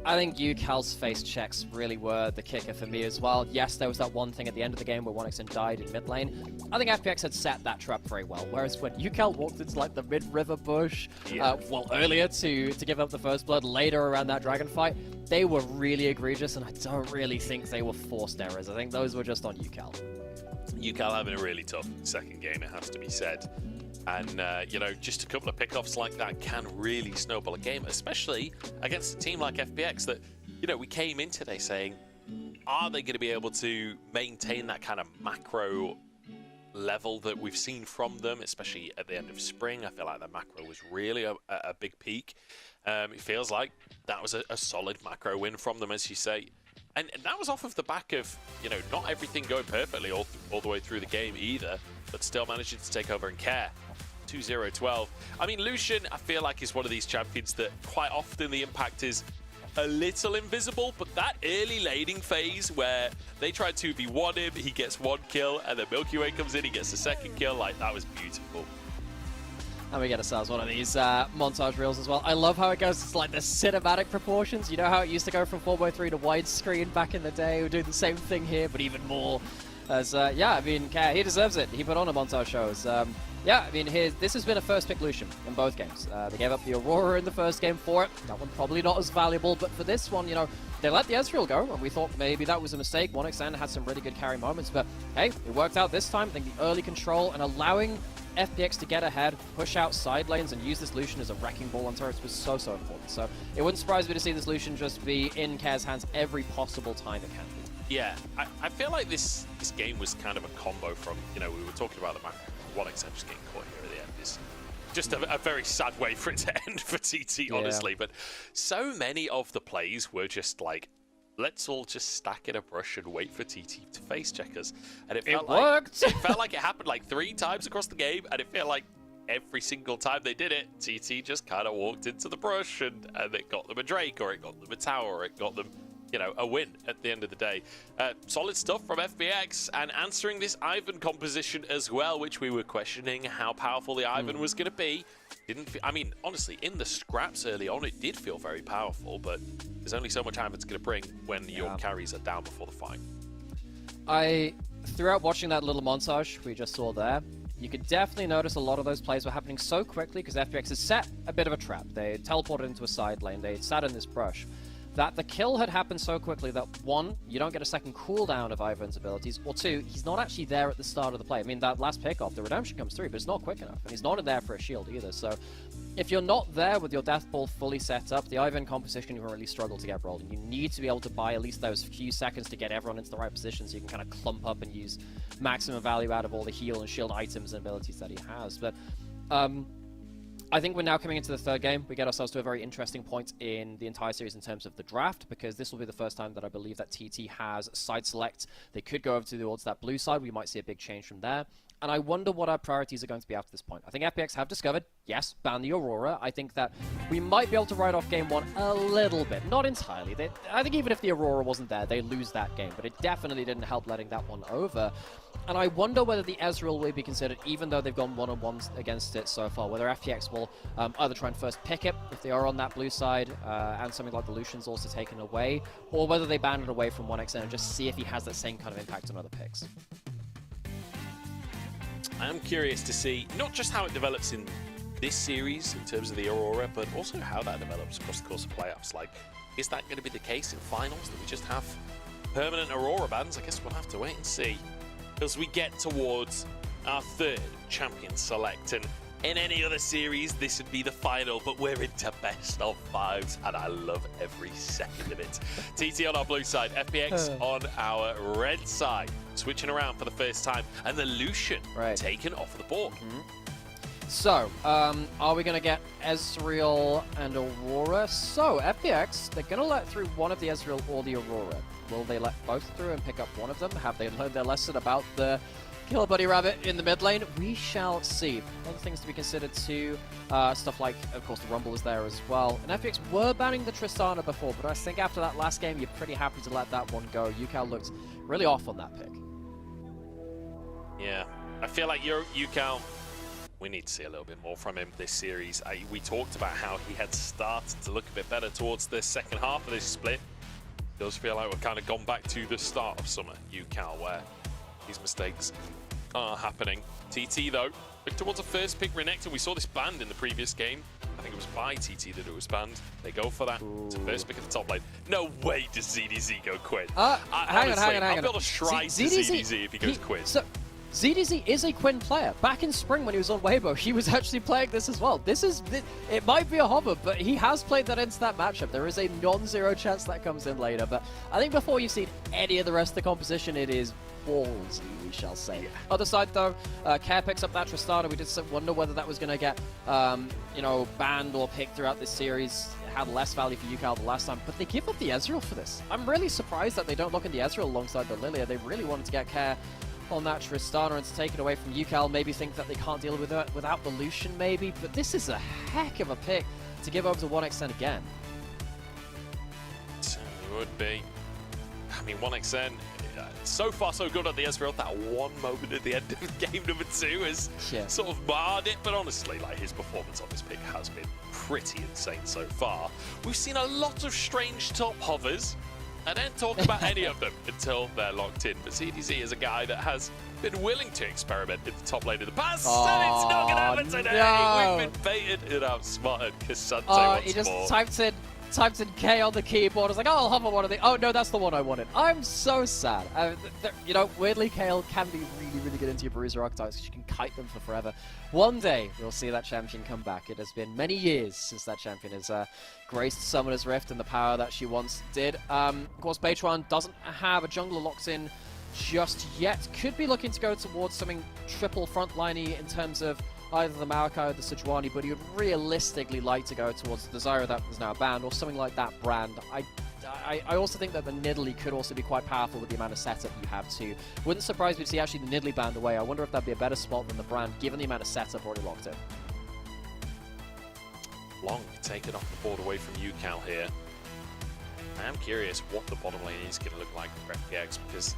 I think UCal's face checks really were the kicker for me as well. Yes, there was that one thing at the end of the game where 1xn died in mid lane. I think FPX had set that trap very well, whereas when UCal walked into like the mid-river bush, earlier to give up the first blood, later around that dragon fight, they were really egregious, and I don't really think they were forced errors. I think those were just on UCal. UCal having a really tough second game, it has to be said. And, you know, just a couple of pickoffs like that can really snowball a game, especially against a team like FPX that, you know, we came in today saying, are they going to be able to maintain that kind of macro level that we've seen from them, especially at the end of spring? I feel like the macro was really a big peak. It feels like that was a solid macro win from them, as you say. And that was off of the back of, you know, not everything going perfectly all the way through the game either, but still managing to take over and care. 2-0-12. I mean, Lucian, I feel like, is one of these champions that quite often the impact is a little invisible, but that early laning phase where they try to 2v1 him, he gets 1 kill, and then Milky Way comes in, he gets the 2nd kill, like, that was beautiful. And we get ourselves one of these montage reels as well. I love how it goes. It's like the cinematic proportions. You know how it used to go from 4x3 to widescreen back in the day? We're doing the same thing here, but even more. As yeah, I mean, he deserves it. He put on a montage shows. Yeah, I mean, this has been a first pick Lucian in both games. They gave up the Aurora in the first game for it. That one probably not as valuable, but for this one, you know, they let the Ezreal go, and we thought maybe that was a mistake. 1xn had some really good carry moments, but hey, it worked out this time. I think the early control and allowing FPX to get ahead, push out side lanes, and use this Lucian as a wrecking ball on turrets was so important. So it wouldn't surprise me to see this Lucian just be in Care's hands every possible time it can be. Yeah, I feel like this game was kind of a combo from, you know, we were talking about the macro. 1xn just getting caught here at the end is just a very sad way for it to end for TT, honestly. But so many of the plays were just like, let's all just stack in a brush and wait for TT to face check us. And it worked. It felt like it happened like 3 times across the game, and it felt like every single time they did it, TT just kind of walked into the brush and it got them a Drake, or it got them a tower, or it got them, you know, a win at the end of the day. Solid stuff from FPX, and answering this Ivan composition as well, which we were questioning how powerful the Ivan was going to be. I mean, honestly, in the scraps early on, it did feel very powerful, but there's only so much Ivan's going to bring when your carries are down before the fight. Throughout watching that little montage we just saw there, you could definitely notice a lot of those plays were happening so quickly because FPX has set a bit of a trap. They teleported into a side lane, they sat in this brush, that the kill had happened so quickly that 1, you don't get a second cooldown of Ivan's abilities, or 2, he's not actually there at the start of the play. I mean, that last pickoff, the redemption comes through, but it's not quick enough, and he's not in there for a shield either. So if you're not there with your death ball fully set up, the Ivan composition you really struggle to get rolling. You need to be able to buy at least those few seconds to get everyone into the right position so you can kind of clump up and use maximum value out of all the heal and shield items and abilities that he has. But I think we're now coming into the third game. We get ourselves to a very interesting point in the entire series in terms of the draft, because this will be the first time that I believe that TT has side select. They could go over towards that blue side. We might see a big change from there. And I wonder what our priorities are going to be after this point. I think FPX have discovered, yes, ban the Aurora. I think that we might be able to write off game 1 a little bit. Not entirely. I think even if the Aurora wasn't there, they lose that game. But it definitely didn't help letting that one over. And I wonder whether the Ezreal will be considered, even though they've gone one-on-ones against it so far, whether FPX will either try and first pick it if they are on that blue side, and something like the Lucian's also taken away, or whether they ban it away from 1xn and just see if he has that same kind of impact on other picks. I am curious to see not just how it develops in this series in terms of the Aurora, but also how that develops across the course of playoffs. Like, is that going to be the case in finals, that we just have permanent Aurora bans? I guess we'll have to wait and see as we get towards our third champion select. And in any other series, this would be the final, but we're into best of 5s, and I love every second of it. TT on our blue side, FPX on our red side, switching around for the first time, and the Lucian taken off the board. So, are we going to get Ezreal and Aurora? So, FPX, they're going to let through one of the Ezreal or the Aurora. Will they let both through and pick up one of them? Have they learned their lesson about the Killer Buddy Rabbit in the mid lane? We shall see. Other things to be considered too, stuff like, of course, the Rumble is there as well. And FPX were banning the Tristana before, but I think after that last game, you're pretty happy to let that one go. UCal looked really off on that pick. Yeah, I feel like UCal, we need to see a little bit more from him this series. We talked about how he had started to look a bit better towards the second half of this split. It does feel like we're kind of gone back to the start of summer, UCal, where these mistakes are happening. TT, though, look towards a first pick Renekton. We saw this banned in the previous game. I think it was by TT that it was banned. They go for that. It's a first pick at the top lane. No way does ZDZ go Quinn. Hang on. I've got to try to ZDZ if he goes Quinn. So, ZDZ is a Quinn player. Back in spring when he was on Weibo, he was actually playing this as well. It might be a hover, but he has played that into that matchup. There is a non-zero chance that comes in later, but I think before you've seen any of the rest of the composition, it is ballsy, we shall say. Other side though, Care picks up that Tristana. We did wonder whether that was going to get, banned or picked throughout this series. It had less value for UCal the last time, but they give up the Ezreal for this. I'm really surprised that they don't look in the Ezreal alongside the Lilia. They really wanted to get Care on that Tristana and to take it away from UCal, maybe think that they can't deal with it without the Lucian maybe, but this is a heck of a pick to give over to 1xN again. It certainly would be. I mean, 1xN, so far so good at the Ezreal. That one moment at the end of game number 2 has sort of marred it, but honestly, like, his performance on this pick has been pretty insane so far. We've seen a lot of strange top hovers. I don't talk about any of them until they're locked in, but CDZ is a guy that has been willing to experiment in the top lane in the past, and it's not going to happen today. No. We've been baited and outsmarted. Cassante once he just more. typed in K on the keyboard. I was like, oh, I'll hover one of the. Oh no, that's the one I wanted. I'm so sad. Weirdly, Kale can be really good into your Bruiser archetypes because you can kite them for forever. One day we'll see that champion come back. It has been many years since that champion has graced Summoner's Rift and the power that she once did. Of course, Beitron doesn't have a jungler locked in just yet. Could be looking to go towards something triple frontliney in terms of either the Maokai or the Sejuani, but he would realistically like to go towards the Zyra that is now banned, or something like that brand. I also think that the Nidalee could also be quite powerful with the amount of setup you have too. Wouldn't surprise me to see actually the Nidalee banned away. I wonder if that'd be a better spot than the brand, given the amount of setup already locked in. Long taken off the board away from UCal here. I am curious what the bottom lane is going to look like for FPX, because,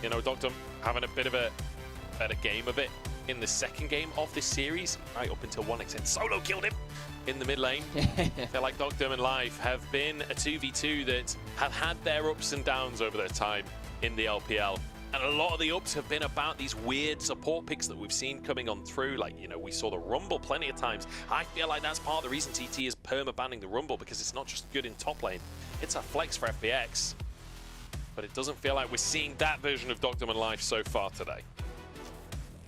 Doctum having a bit of a better game of it in the second game of this series, right up until 1xN solo killed him in the mid lane. I feel like Doctum and Life have been a 2v2 that have had their ups and downs over their time in the LPL. And a lot of the ups have been about these weird support picks that we've seen coming on through. Like, we saw the Rumble plenty of times. I feel like that's part of the reason TT is perma-banning the Rumble, because it's not just good in top lane. It's a flex for FPX. But it doesn't feel like we're seeing that version of Doctum and Life so far today.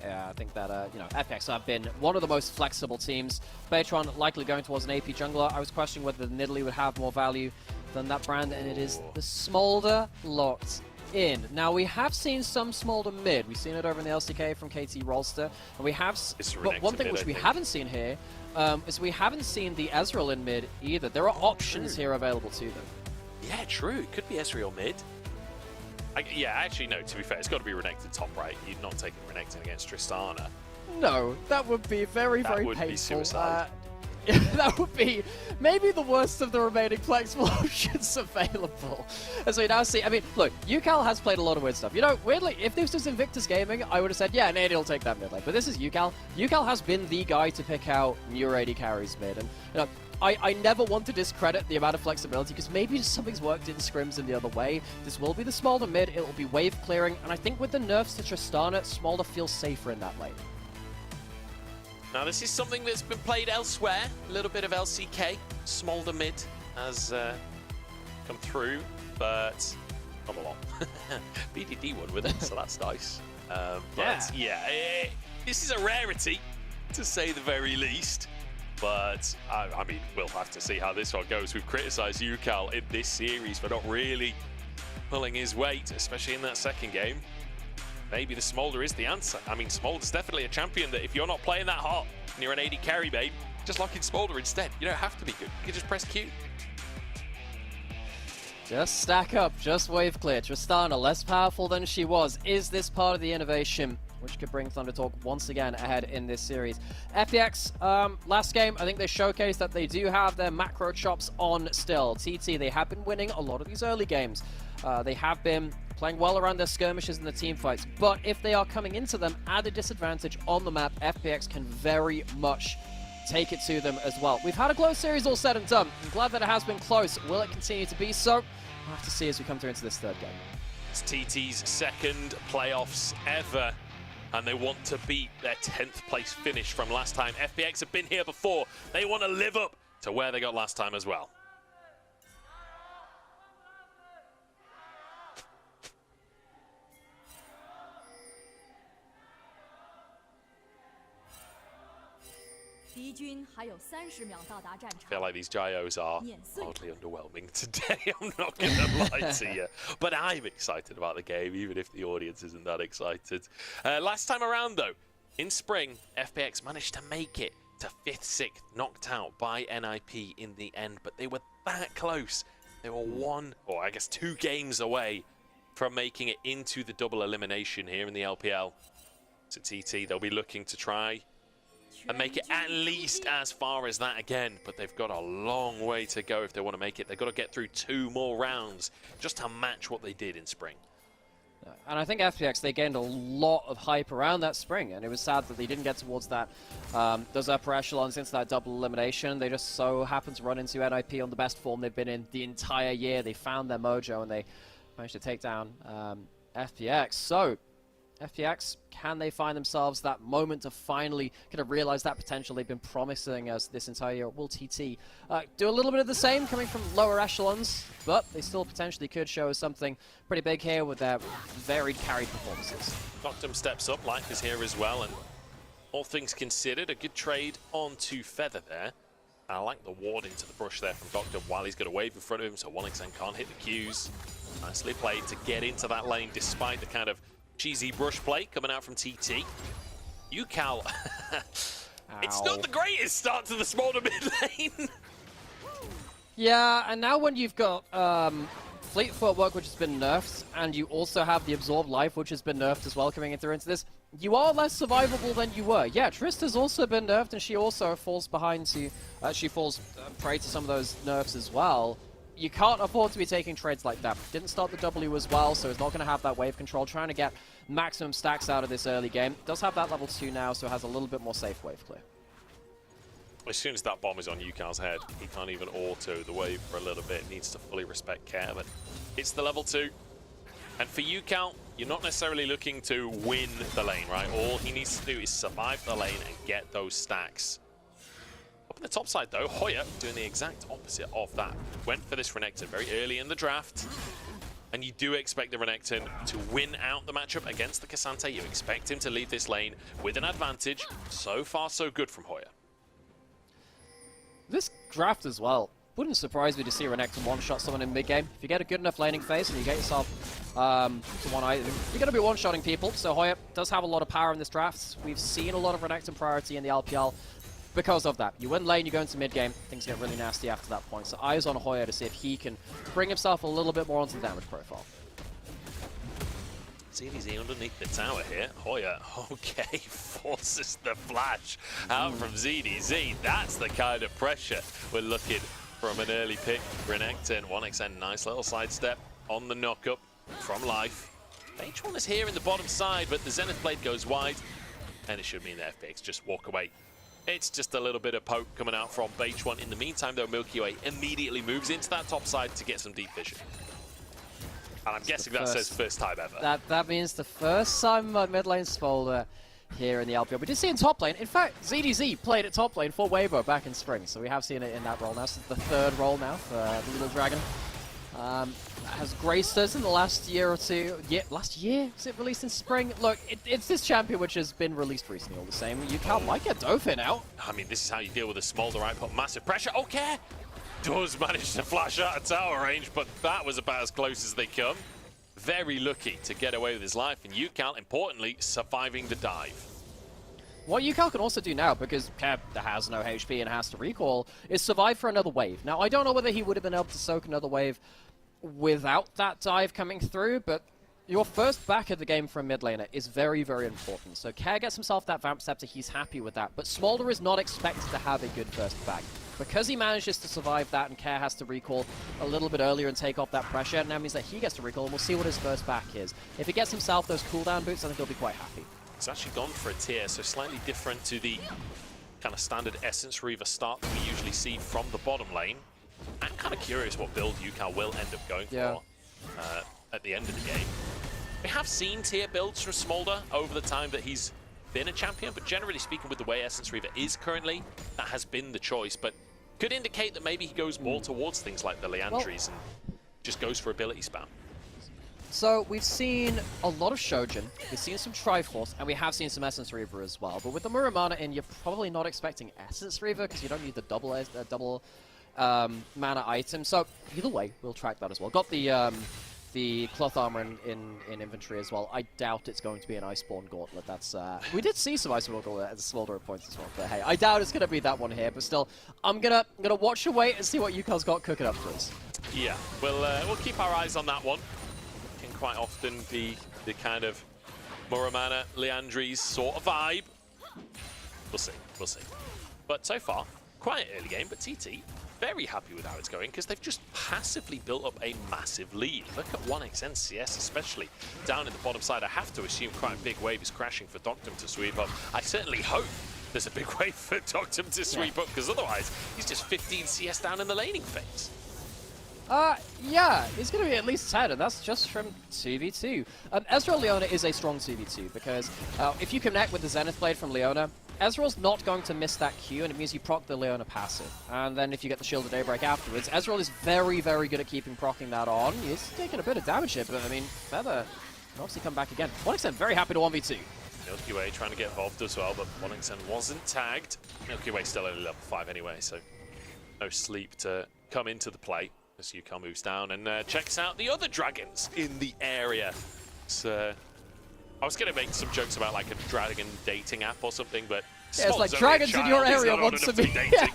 Yeah, I think that, FPX have been one of the most flexible teams. Beitron likely going towards an AP jungler. I was questioning whether the Nidalee would have more value than that brand, and it is the Smolder locked in. Now, we have seen some Smolder mid. We've seen it over in the LCK from KT Rolster, and we have... But one thing which we haven't seen here is we haven't seen the Ezreal in mid either. There are options here available to them. Yeah, true. It could be Ezreal mid. Actually, no, to be fair, it's got to be Renekton top, right? You're not taking Renekton against Tristana. No, that would be very painful. That would be suicide. That would be maybe the worst of the remaining flexible options available. As we now see, I mean, look, UCal has played a lot of weird stuff. Weirdly, if this was Invictus Gaming, I would have said, yeah, Nady will take that mid lane. But this is UCal. UCal has been the guy to pick out Mure AD carries mid. And, I never want to discredit the amount of flexibility, because maybe something's worked in scrims in the other way. This will be the Smolder mid, it will be wave clearing, and I think with the nerfs to Tristana, Smolder feels safer in that lane. Now, this is something that's been played elsewhere. A little bit of LCK, Smolder mid has come through, but not a lot. BDD won with it, so that's nice. This is a rarity, to say the very least. But, I mean, we'll have to see how this one goes. We've criticised UCal in this series for not really pulling his weight, especially in that second game. maybe the Smolder is the answer. I mean, Smolder's definitely a champion that if you're not playing that hot and you're an AD carry, mate, just lock in Smolder instead. You don't have to be good. You can just press Q. Just stack up, just wave clear. Tristana, less powerful than she was. Is this part of the innovation which could bring Thunder Talk once again ahead in this series? FPX, last game, I think they showcased that they do have their macro chops on still. TT, they have been winning a lot of these early games. They have been playing well around their skirmishes and the team fights, but if they are coming into them at a disadvantage on the map, FPX can very much take it to them as well. We've had a close series all said and done. I'm glad that it has been close. Will it continue to be so? We'll have to see as we come through into this third game. It's TT's second playoffs ever, and they want to beat their 10th place finish from last time. FPX have been here before. They want to live up to where they got last time as well. I feel like these Gyos are oddly underwhelming today, I'm not going to lie to you. But I'm excited about the game, even if the audience isn't that excited. Last time around, though, in spring, FPX managed to make it to 5th, 6th, knocked out by NIP in the end, but they were that close. They were 1, or I guess 2 games away from making it into the double elimination here in the LPL. So TT, they'll be looking to try and make it at least as far as that again, but they've got a long way to go if they want to make it. They've got to get through 2 more rounds just to match what they did in spring. And I think FPX, they gained a lot of hype around that spring, and it was sad that they didn't get towards that, those upper echelons into that double elimination. They just so happened to run into NIP on the best form they've been in the entire year. They found their mojo, and they managed to take down FPX. So, FPX, can they find themselves that moment to finally kind of realize that potential they've been promising us this entire year? Will TT do a little bit of the same coming from lower echelons, but they still potentially could show us something pretty big here with their varied carried performances. Noctum steps up, Life is here as well, and all things considered, a good trade onto Feather there. And I like the ward into the brush there from Doctor while he's got a wave in front of him, so 1xN can't hit the Qs. Nicely played to get into that lane despite the kind of cheesy brush play coming out from TT. Ucal, it's not the greatest start to the Smolder mid lane. Yeah, and now when you've got Fleet Footwork, which has been nerfed, and you also have the Absorb Life, which has been nerfed as well coming through into this, you are less survivable than you were. Yeah, Trista's also been nerfed, and she also falls behind to, she falls prey to some of those nerfs as well. You can't afford to be taking trades like that. Didn't start the W as well, so it's not going to have that wave control. Trying to get maximum stacks out of this early game. Does have that level 2 now, so has a little bit more safe wave clear. As soon as that bomb is on Ucal's head, he can't even auto the wave for a little bit. Needs to fully respect care, but it's the level 2. And for Ucal, you're not necessarily looking to win the lane, right? All he needs to do is survive the lane and get those stacks. Up on the top side, though, Hoya doing the exact opposite of that. Went for this Renekton very early in the draft. And you do expect the Renekton to win out the matchup against the Cassante. You expect him to leave this lane with an advantage. So far, so good from Hoya. This draft as well. Wouldn't surprise me to see Renekton one-shot someone in mid-game. If you get a good enough laning phase and you get yourself to one item, you're going to be one-shotting people. So Hoya does have a lot of power in this draft. We've seen a lot of Renekton priority in the LPL. Because of that, you win lane, you go into mid-game, things get really nasty after that point. So eyes on Hoya to see if he can bring himself a little bit more onto the damage profile. ZDZ underneath the tower here. Hoya, okay, forces the flash out from ZDZ. That's the kind of pressure we're looking from an early pick. Renekton, 1xN, nice little sidestep on the knock-up from Life. H1 is here in the bottom side, but the Zenith Blade goes wide, and it should mean that FPX just walk away. It's just a little bit of poke coming out from H1. In the meantime, though, Milky Way immediately moves into that top side to get some deep vision. And I'm guessing that says first time ever. That means the first time mid lane Smolder here in the LPL. We did see in top lane. In fact, ZDZ played at top lane for Weibo back in spring, so we have seen it in that role now. This is the 3rd role now for the Little Dragon. Has graced us in the last year or two. Yeah, last year? Was it released in spring? Look, it's this champion which has been released recently all the same. You might get Dauphin out. I mean, this is how you deal with a Smolder, right? Put massive pressure. Okay! Does manage to flash out of tower range, but that was about as close as they come. very lucky to get away with his life, and Yukal, importantly, surviving the dive. What Yukal can also do now, because Keb has no HP and has to recall, is survive for another wave. Now, I don't know whether he would have been able to soak another wave without that dive coming through, but your first back of the game for a mid laner is very, very important. So Kerr gets himself that Vamp Scepter, he's happy with that, but Smolder is not expected to have a good first back. Because he manages to survive that and Kerr has to recall a little bit earlier and take off that pressure, now means that he gets to recall, and we'll see what his first back is. If he gets himself those cooldown boots, I think he'll be quite happy. He's actually gone for a tier, so slightly different to the kind of standard Essence Reaver start that we usually see from the bottom lane. I'm kind of curious what build Yukal will end up going for at the end of the game. We have seen tier builds from Smolder over the time that he's been a champion, but generally speaking, with the way Essence Reaver is currently, that has been the choice, but could indicate that maybe he goes more towards things like the Leandries and just goes for ability spam. So we've seen a lot of Shojin, we've seen some Triforce, and we have seen some Essence Reaver as well. But with the Muramana in, you're probably not expecting Essence Reaver because you don't need the double mana item. So either way, we'll track that as well. Got the cloth armor in inventory as well. I doubt it's going to be an Iceborne Gauntlet. That's we did see some Iceborne Gauntlet at the Smolder points as well. But hey, I doubt it's going to be that one here. But still, I'm gonna watch and wait and see what Yukal's got cooking up for us. Yeah, we'll keep our eyes on that one. Can quite often be the kind of Muramana, Leandries sort of vibe. We'll see. But so far, quite an early game, but TT very happy with how it's going because they've just passively built up a massive lead. Look at 1xN CS, especially down in the bottom side. I have to assume quite a big wave is crashing for Doctum to sweep up. I certainly hope there's a big wave for Doctum to sweep up because otherwise he's just 15 CS down in the laning phase. Yeah, it's going to be at least 10, and that's just from 2v2. Ezreal Leona is a strong 2v2 because if you connect with the Zenith Blade from Leona, Ezreal's not going to miss that Q, and it means you proc the Leona passive. And then if you get the Shield of Daybreak afterwards, Ezreal is very, very good at keeping procking that on. He's taking a bit of damage here, but I mean, Feather can obviously come back again. 1xN very happy to 1v2. Milky Way trying to get involved as well, but 1xN wasn't tagged. Milky Way still only level 5 anyway, so no sleep to come into the play as Yukal moves down and checks out the other dragons in the area. So, I was going to make some jokes about like a dragon dating app or something, but yeah, it's like dragons in your area want to be dating. Yeah.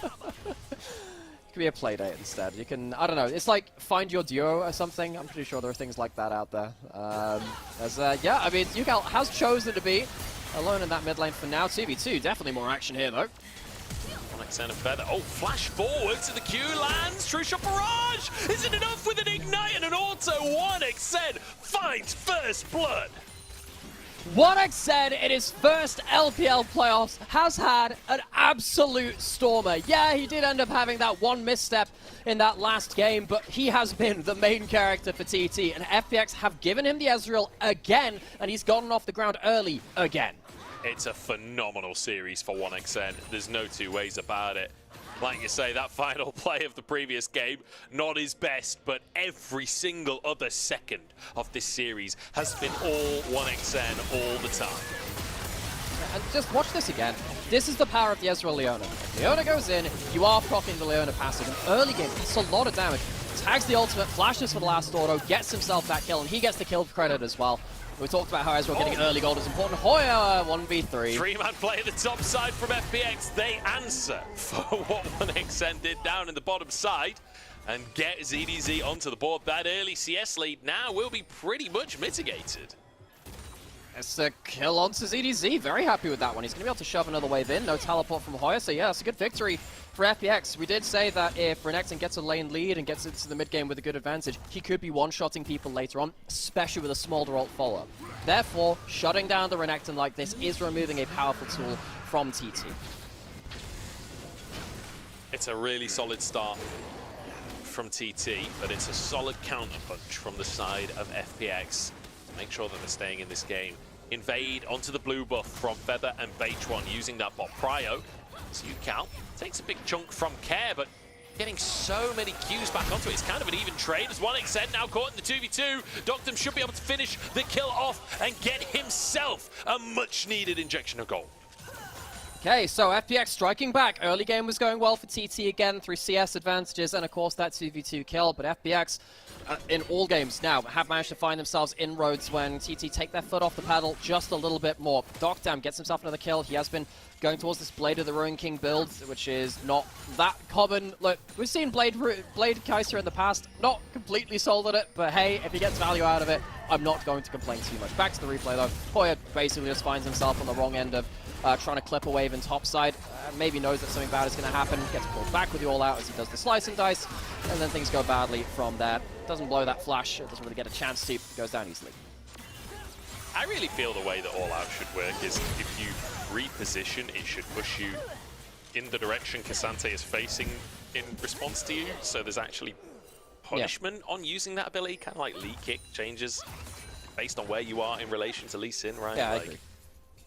It could be a play date instead. You can, I don't know, it's like find your duo or something. I'm pretty sure there are things like that out there. Yeah, I mean, Yukal has chosen to be alone in that mid lane for now. 2v2, definitely more action here though. 1xN and Feather. Oh, flash forward to the Q, lands. True Shot Barrage! Is it enough with an Ignite and an Auto? 1xN finds first blood. 1xN in his first LPL playoffs has had an absolute stormer. Yeah, he did end up having that one misstep in that last game, but he has been the main character for TT, and FPX have given him the Ezreal again, and he's gotten off the ground early again. It's a phenomenal series for 1xN. There's no two ways about it. Like you say, that final play of the previous game, not his best, but every single other second of this series has been all 1xN all the time. And just watch this again. This is the power of the Ezreal Leona. If Leona goes in, you are proccing the Leona passive. In early game, it's a lot of damage. Tags the ultimate, flashes for the last auto, gets himself that kill, and he gets the kill credit as well. We talked about how Ezreal getting early gold is important. Hoya 1v3. Three-man play at the top side from FPX. They answer for what 1xN did down in the bottom side and get ZDZ onto the board. That early CS lead now will be pretty much mitigated. It's a kill onto ZDZ. Very happy with that one. He's going to be able to shove another wave in. No teleport from Hoya, so yeah, it's a good victory for FPX. We did say that if Renekton gets a lane lead and gets into the mid game with a good advantage, he could be one-shotting people later on, especially with a Smolder ult follow-up. Therefore, shutting down the Renekton like this is removing a powerful tool from TT. It's a really solid start from TT, but it's a solid counterpunch from the side of FPX to make sure that they're staying in this game. Invade onto the blue buff from Feather and Beitron using that bot prio. So Yukal takes a big chunk from Care, but getting so many Qs back onto it. It's kind of an even trade as 1xN now caught in the 2v2. Doctum should be able to finish the kill off and get himself a much-needed injection of gold. Okay, so FPX striking back. Early game was going well for TT again through CS advantages and of course that 2v2 kill, but FPX in all games now have managed to find themselves inroads when TT take their foot off the pedal just a little bit more. Doctam gets himself another kill. He has been going towards this Blade of the Ruin King build, which is not that common. Look, we've seen Blade Kaiser in the past, not completely sold on it, but hey, if he gets value out of it, I'm not going to complain too much. Back to the replay though. Hoya basically just finds himself on the wrong end of trying to clip a wave in topside. Maybe knows that something bad is going to happen. Gets pulled back with the all-out as he does the slice and dice. And then things go badly from there. Doesn't blow that flash. Doesn't really get a chance to. Goes down easily. I really feel the way that all-out should work is if you reposition, it should push you in the direction Cassante is facing in response to you. So there's actually punishment on using that ability. Kind of like Lee Kick changes based on where you are in relation to Lee Sin, right? Yeah, I like, agree.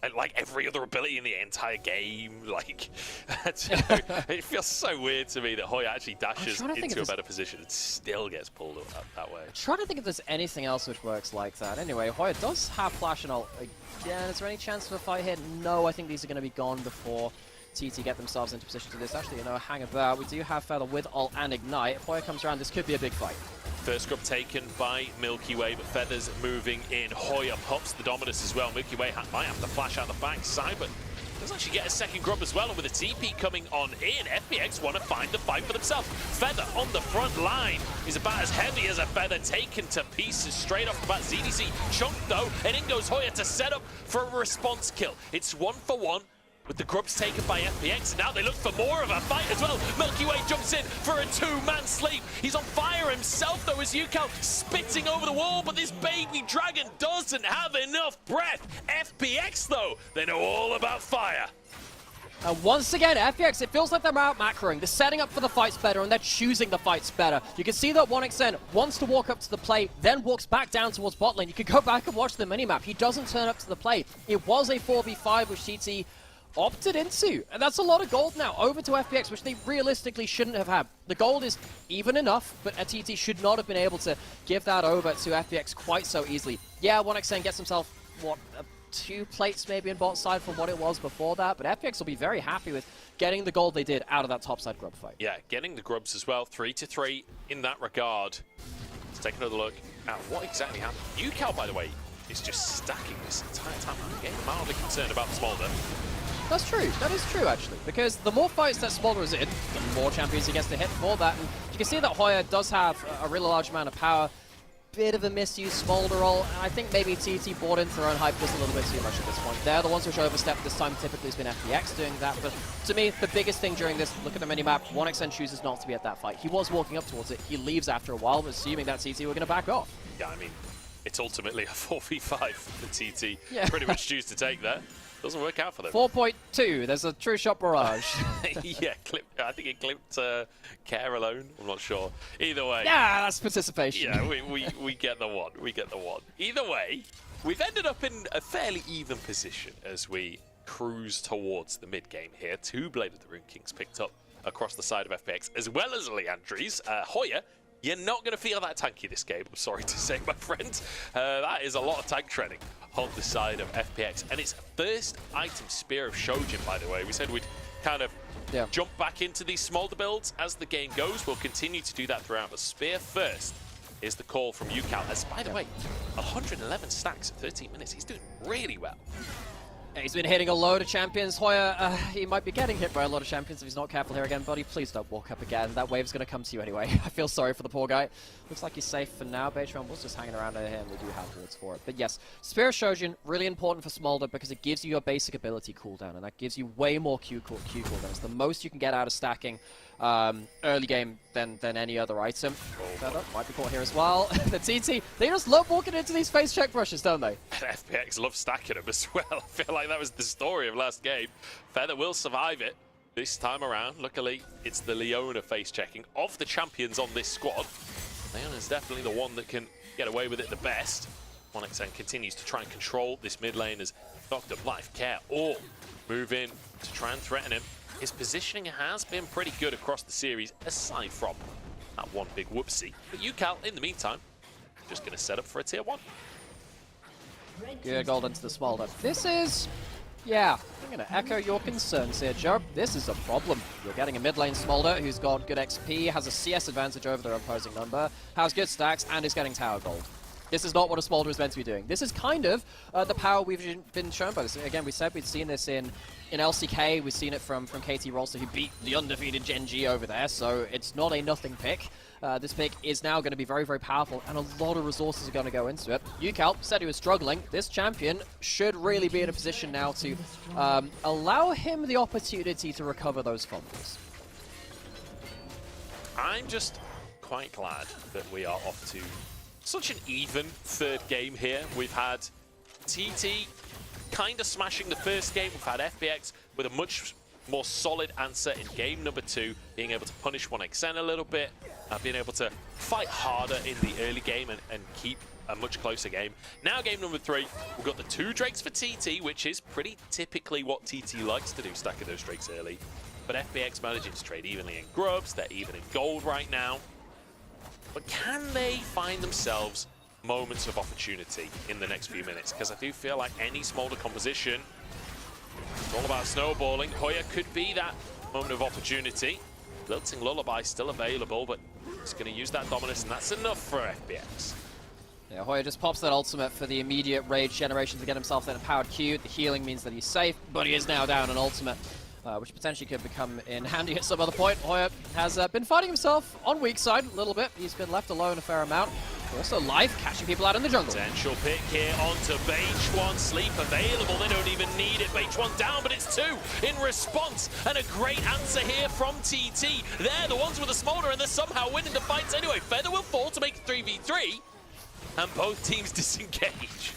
And like every other ability in the entire game, like it feels so weird to me that Hoya actually dashes into a better position and still gets pulled up that way. I'm trying to think if there's anything else which works like that. Anyway, Hoya does have flash and ult again. Is there any chance of a fight here? No, I think these are going to be gone before TT get themselves into position to this. Actually, you know, hang about. We do have Feather with ult and ignite. If Hoya comes around, this could be a big fight. First scrub taken by Milky Way, but Feathers moving in. Hoya pops the Dominus as well. Milky Way might have to flash out the backside, but does actually get a second grub as well. And with a TP coming on in, FPX want to find the fight for themselves. Feather on the front line is about as heavy as a Feather, taken to pieces straight off the bat. ZDC chunked though, and in goes Hoya to set up for a response kill. It's 1-for-1. With the grubs taken by FPX, now they look for more of a fight as well. Milky Way jumps in for a two-man sleep. He's on fire himself though as Yukal spitting over the wall, but this baby dragon doesn't have enough breath. FPX though, they know all about fire. And once again, FPX, it feels like they're out macroing. They're setting up for the fights better, and they're choosing the fights better. You can see that 1xN wants to walk up to the play, then walks back down towards bot lane. You can go back and watch the minimap. He doesn't turn up to the play. It was a 4v5 which TT opted into, and that's a lot of gold now over to FPX, which they realistically shouldn't have had. The gold is even enough, but TT should not have been able to give that over to FPX quite so easily. Yeah, 1xN gets himself, what, 2 plates maybe in bot side from what it was before that, but FPX will be very happy with getting the gold they did out of that topside grub fight. Yeah, getting the grubs as well, 3-3 in that regard. Let's take another look at what exactly happened. Yukal, by the way, is just stacking this entire time. I'm getting mildly concerned about Smolder. That's true. That is true, actually, because the more fights that Smolder is in, the more champions he gets to hit for that. And you can see that Hoya does have a really large amount of power. Bit of a misuse Smolder roll. And I think maybe TT bought into their own hype just a little bit too much at this point. They're the ones which overstepped this time. Typically, it's been FPX doing that. But to me, the biggest thing during this, look at the minimap, 1xN chooses not to be at that fight. He was walking up towards it. He leaves after a while, assuming that TT were going to back off. Yeah, I mean, it's ultimately a 4v5 for TT. Yeah. Pretty much choose to take that. Doesn't work out for them. 4.2. There's a true shot barrage. Yeah, I think it clipped Care alone. I'm not sure. Either way. Yeah, that's participation. Yeah, we get the one. We get the one. Either way, we've ended up in a fairly even position as we cruise towards the mid game here. 2 Blade of the Ruin Kings picked up across the side of FPX, as well as Leandries. Hoya, you're not going to feel that tanky this game, I'm sorry to say, my friend. That is a lot of tank treading on the side of FPX. And it's first item Spear of Shojin, by the way. We said we'd kind of jump back into these Smolder builds as the game goes. We'll continue to do that throughout. But Spear first is the call from Yukal. As, by the way, 111 stacks in 13 minutes. He's doing really well. He's been hitting a load of champions. Hoya, he might be getting hit by a lot of champions if he's not careful here again, buddy. Please don't walk up again. That wave's going to come to you anyway. I feel sorry for the poor guy. Looks like he's safe for now. Beitron was just hanging around over here, and we do have wards for it. But yes, Spear of Shojin, really important for Smolder because it gives you your basic ability cooldown, and that gives you way more Q cooldown. It's the most you can get out of stacking early game than any other item. Feather might be caught here as well. The TT, they just love walking into these face check brushes, don't they? And FPX love stacking them as well. I feel like that was the story of last game. Feather will survive it this time around. Luckily, it's the Leona face checking of the champions on this squad. Leona's definitely the one that can get away with it the best. 1xN continues to try and control this mid lane as Doctor, Life, Care all move in to try and threaten him. His positioning has been pretty good across the series, aside from that one big whoopsie. But Yukal, in the meantime, just going to set up for a tier 1. Good gold into the Smolder. This is Yeah, I'm going to echo your concerns here, Joe. This is a problem. You're getting a mid lane Smolder who's got good XP, has a CS advantage over their opposing number, has good stacks, and is getting tower gold. This is not what a Smolder is meant to be doing. This is kind of the power we've been shown by this. Again, we said we'd seen this in LCK. We've seen it from KT Rolster, who beat the undefeated Gen G over there, so it's not a nothing pick. This pick is now going to be very, very powerful, and a lot of resources are going to go into it. Ucal said he was struggling. This champion should really be in a position now to allow him the opportunity to recover those fumbles. I'm just quite glad that we are off to such an even third game here. We've had TT kind of smashing the first game. We've had FPX with a much more solid answer in game number 2, being able to punish 1xN a little bit, being able to fight harder in the early game and keep a much closer game. Now game number 3, we've got the 2 Drakes for TT, which is pretty typically what TT likes to do, stacking those Drakes early. But FPX managing to trade evenly in grubs, they're even in gold right now. But can they find themselves moments of opportunity in the next few minutes? Because I do feel like any Smolder composition, it's all about snowballing. Hoya could be that moment of opportunity. Lilting Lullaby still available, but he's going to use that dominance, and that's enough for FPX. Yeah, Hoya just pops that ultimate for the immediate rage generation to get himself that empowered Q. The healing means that he's safe, but he is now down an ultimate, which potentially could become in handy at some other point. Hoya has been fighting himself on weak side a little bit. He's been left alone a fair amount. Also live, catching people out in the jungle. Potential pick here onto Beige1. Sleep available. They don't even need it. Beige1 down, but it's 2 in response. And a great answer here from TT. They're the ones with the Smolder, and they're somehow winning the fights anyway. Feather will fall to make it 3v3. And both teams disengage.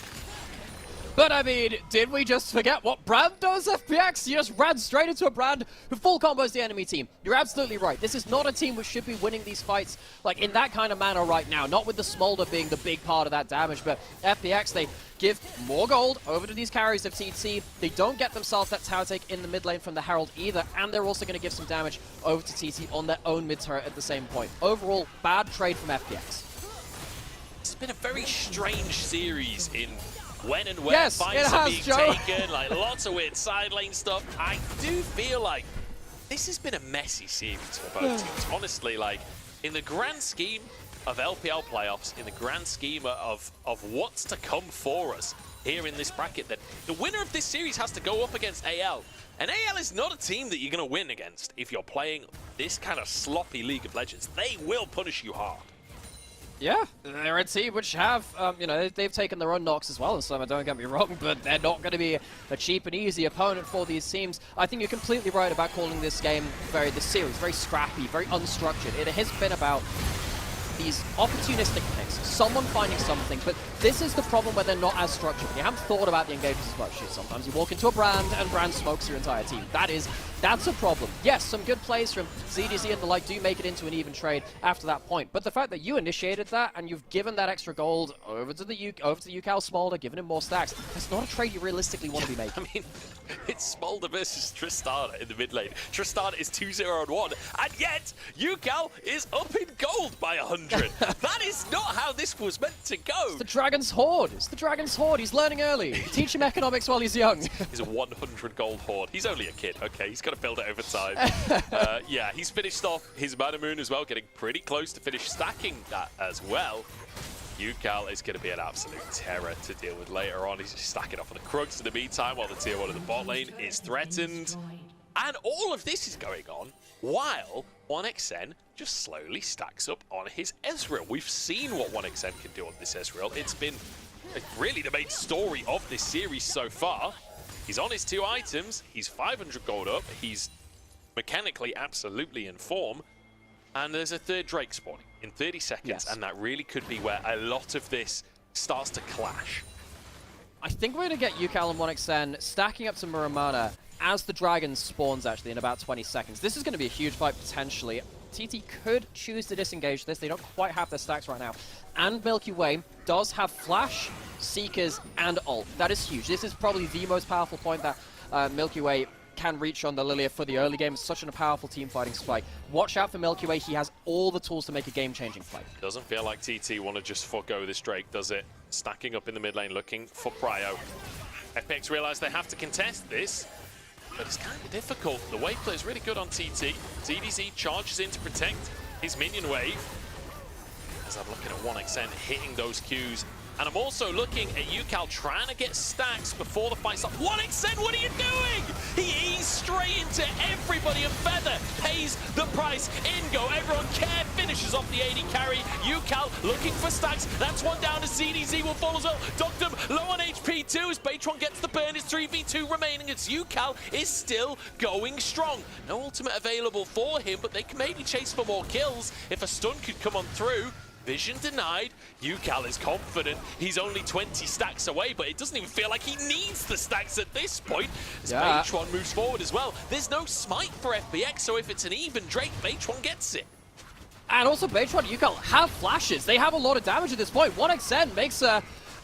But I mean, did we just forget what Brand does, FPX? You just ran straight into a Brand who full combos the enemy team. You're absolutely right. This is not a team which should be winning these fights like in that kind of manner right now. Not with the Smolder being the big part of that damage, but FPX, they give more gold over to these carries of TT. They don't get themselves that tower take in the mid lane from the Herald either, and they're also going to give some damage over to TT on their own mid turret at the same point. Overall, bad trade from FPX. It's been a very strange series in when and where yes, fights are being Joe. taken, like lots of weird side lane stuff. I do feel like this has been a messy series for both teams. Honestly, like in the grand scheme of LPL playoffs, in the grand scheme of what's to come for us here in this bracket, that the winner of this series has to go up against AL. And AL is not a team that you're going to win against if you're playing this kind of sloppy League of Legends. They will punish you hard. Yeah, they're a team which have, you know, they've taken their own knocks as well in summer, don't get me wrong, but they're not going to be a cheap and easy opponent for these teams. I think you're completely right about calling this game this series very scrappy, very unstructured. It has been about these opportunistic picks, someone finding something, but this is the problem where they're not as structured. You haven't thought about the engagements as much. Sometimes you walk into a Brand and Brand smokes your entire team. That's a problem. Yes, some good plays from ZDZ and the like do make it into an even trade after that point, but the fact that you initiated that and you've given that extra gold over to the Ucal Smolder, giving him more stacks, that's not a trade you realistically want to be making. I mean, it's Smolder versus Tristana in the mid lane. Tristana is 2-0-1, and yet Ucal is up in gold by 100. That is not how this was meant to go. It's the Dragon's Horde. It's the Dragon's Horde. He's learning early. Teach him economics while he's young. He's a 100 gold horde. He's only a kid, okay? He's got to build it over time. Yeah, he's finished off his Mana Moon as well, getting pretty close to finish stacking that as well. Ucal is going to be an absolute terror to deal with later on. He's just stacking off on the Krugs in the meantime while the tier 1 of the bot lane is threatened. And all of this is going on while 1xN just slowly stacks up on his Ezreal. We've seen what 1xN can do on this Ezreal. It's been really the main story of this series so far. He's on his 2 items, he's 500 gold up, he's mechanically absolutely in form, and there's a 3rd Drake spawning in 30 seconds, yes. And that really could be where a lot of this starts to clash. I think we're going to get Ucal and 1xN stacking up some Muramana as the dragon spawns, actually, in about 20 seconds. This is going to be a huge fight, potentially. TT could choose to disengage this. They don't quite have their stacks right now. And Milky Way does have Flash, Seekers, and ult. That is huge. This is probably the most powerful point that Milky Way can reach on the Lilia for the early game. It's such a powerful team-fighting spike. Watch out for Milky Way. He has all the tools to make a game-changing play. Doesn't feel like TT want to just forgo this Drake, does it? Stacking up in the mid lane, looking for Prio. FPX realize they have to contest this, but it's kind of difficult. The wave play is really good on TT. ZDZ charges in to protect his minion wave. As I'm looking at 1xN hitting those Qs. And I'm also looking at UCal trying to get stacks before the fight starts. 1xN, what are you doing? He eased straight into everybody, and Feather pays the price. In-go, everyone care finishes off the AD carry. UCal looking for stacks. That's one down as ZDZ will fall as well. Doctum low on HP too as Batron gets the burn. It's 3v2 remaining as UCal is still going strong. No ultimate available for him, but they can maybe chase for more kills if a stun could come on through. Vision denied. UCal is confident. He's only 20 stacks away, but it doesn't even feel like he needs the stacks at this point. As Batron moves forward as well. There's no smite for FPX, so if it's an even Drake, Batron gets it. And also, Batron and UCal have flashes. They have a lot of damage at this point. 1xN makes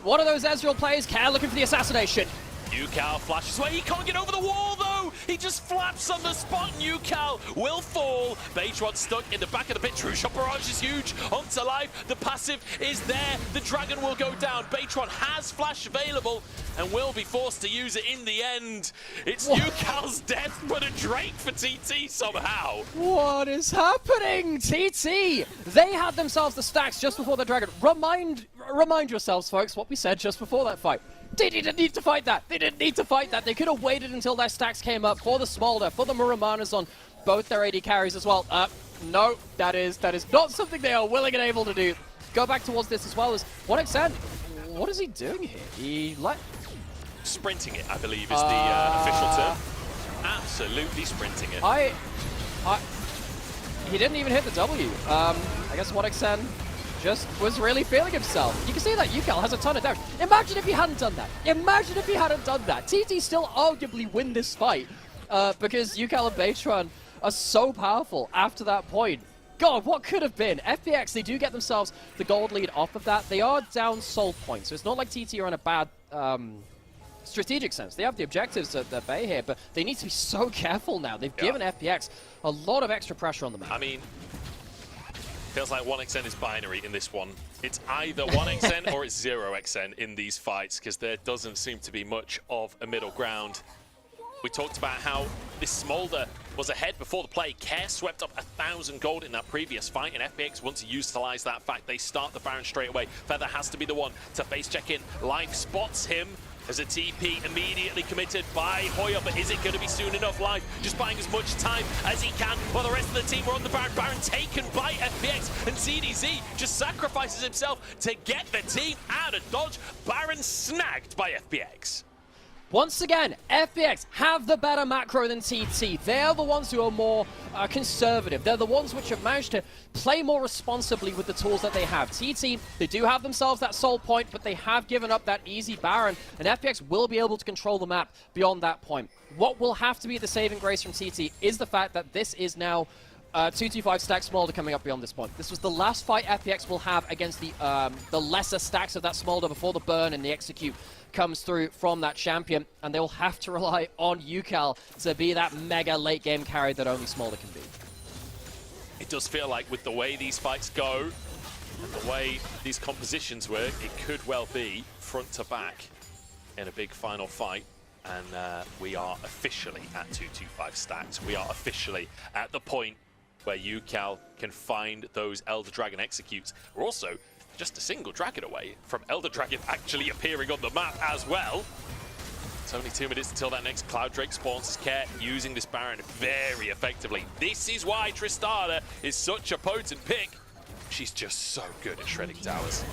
one of those Ezreal players care looking for the assassination. UCal flashes away. He can't get over the wall, though. He just flaps on the spot, and UCal will fall. Batron stuck in the back of the pit. True Shot Barrage is huge. Onto life. The passive is there. The dragon will go down. Batron has flash available and will be forced to use it in the end. It's UCal's death, but a Drake for TT somehow. What is happening? TT! They had themselves the stacks just before the dragon. Remind yourselves, folks, what we said just before that fight. They didn't need to fight that. They didn't need to fight that. They could have waited until their stacks came up for the Smolder, for the Muramanas on both their AD carries as well. No, that is not something they are willing and able to do. Go back towards this as well as 1xN. What is he doing here? Sprinting it, I believe, is the official term. Absolutely sprinting it. He didn't even hit the W. I guess 1xN just was really feeling himself. You can see that UCal has a ton of damage. Imagine if he hadn't done that. Imagine if he hadn't done that. TT still arguably win this fight because UCal and Batron are so powerful after that point. God, what could have been? FPX, they do get themselves the gold lead off of that. They are down soul points, so it's not like TT are in a bad strategic sense. They have the objectives at their bay here, but they need to be so careful now. They've given FPX a lot of extra pressure on the map. I mean, feels like 1xN is binary in this one. It's either 1xN or it's 0xN in these fights, because there doesn't seem to be much of a middle ground. We talked about how this Smolder was ahead before the play. Care swept up 1,000 gold in that previous fight, and FPX want to utilize that fact. They start the Baron straight away. Feather has to be the one to face check in. Life spots him as a TP immediately committed by Hoya, but is it going to be soon enough? Life just buying as much time as he can while the rest of the team are on the Baron. Baron taken by FPX, and ZDZ just sacrifices himself to get the team out of dodge. Baron snagged by FPX. Once again, FPX have the better macro than TT. They're the ones who are more conservative. They're the ones which have managed to play more responsibly with the tools that they have. TT, they do have themselves that soul point, but they have given up that easy Baron, and FPX will be able to control the map beyond that point. What will have to be the saving grace from TT is the fact that this is now 225 stack Smolder coming up beyond this point. This was the last fight FPX will have against the lesser stacks of that Smolder before the burn and the execute comes through from that champion, and they will have to rely on UCal to be that mega late game carry that only Smolder can be. It does feel like with the way these fights go, and the way these compositions work, it could well be front to back in a big final fight. And we are officially at 225 stacks. We are officially at the point where UCal can find those Elder Dragon executes. We're also just a single dragon away from Elder Dragon actually appearing on the map as well. It's only 2 minutes until that next Cloud Drake spawns as Care using this Baron very effectively. This is why Tristana is such a potent pick. She's just so good at shredding towers.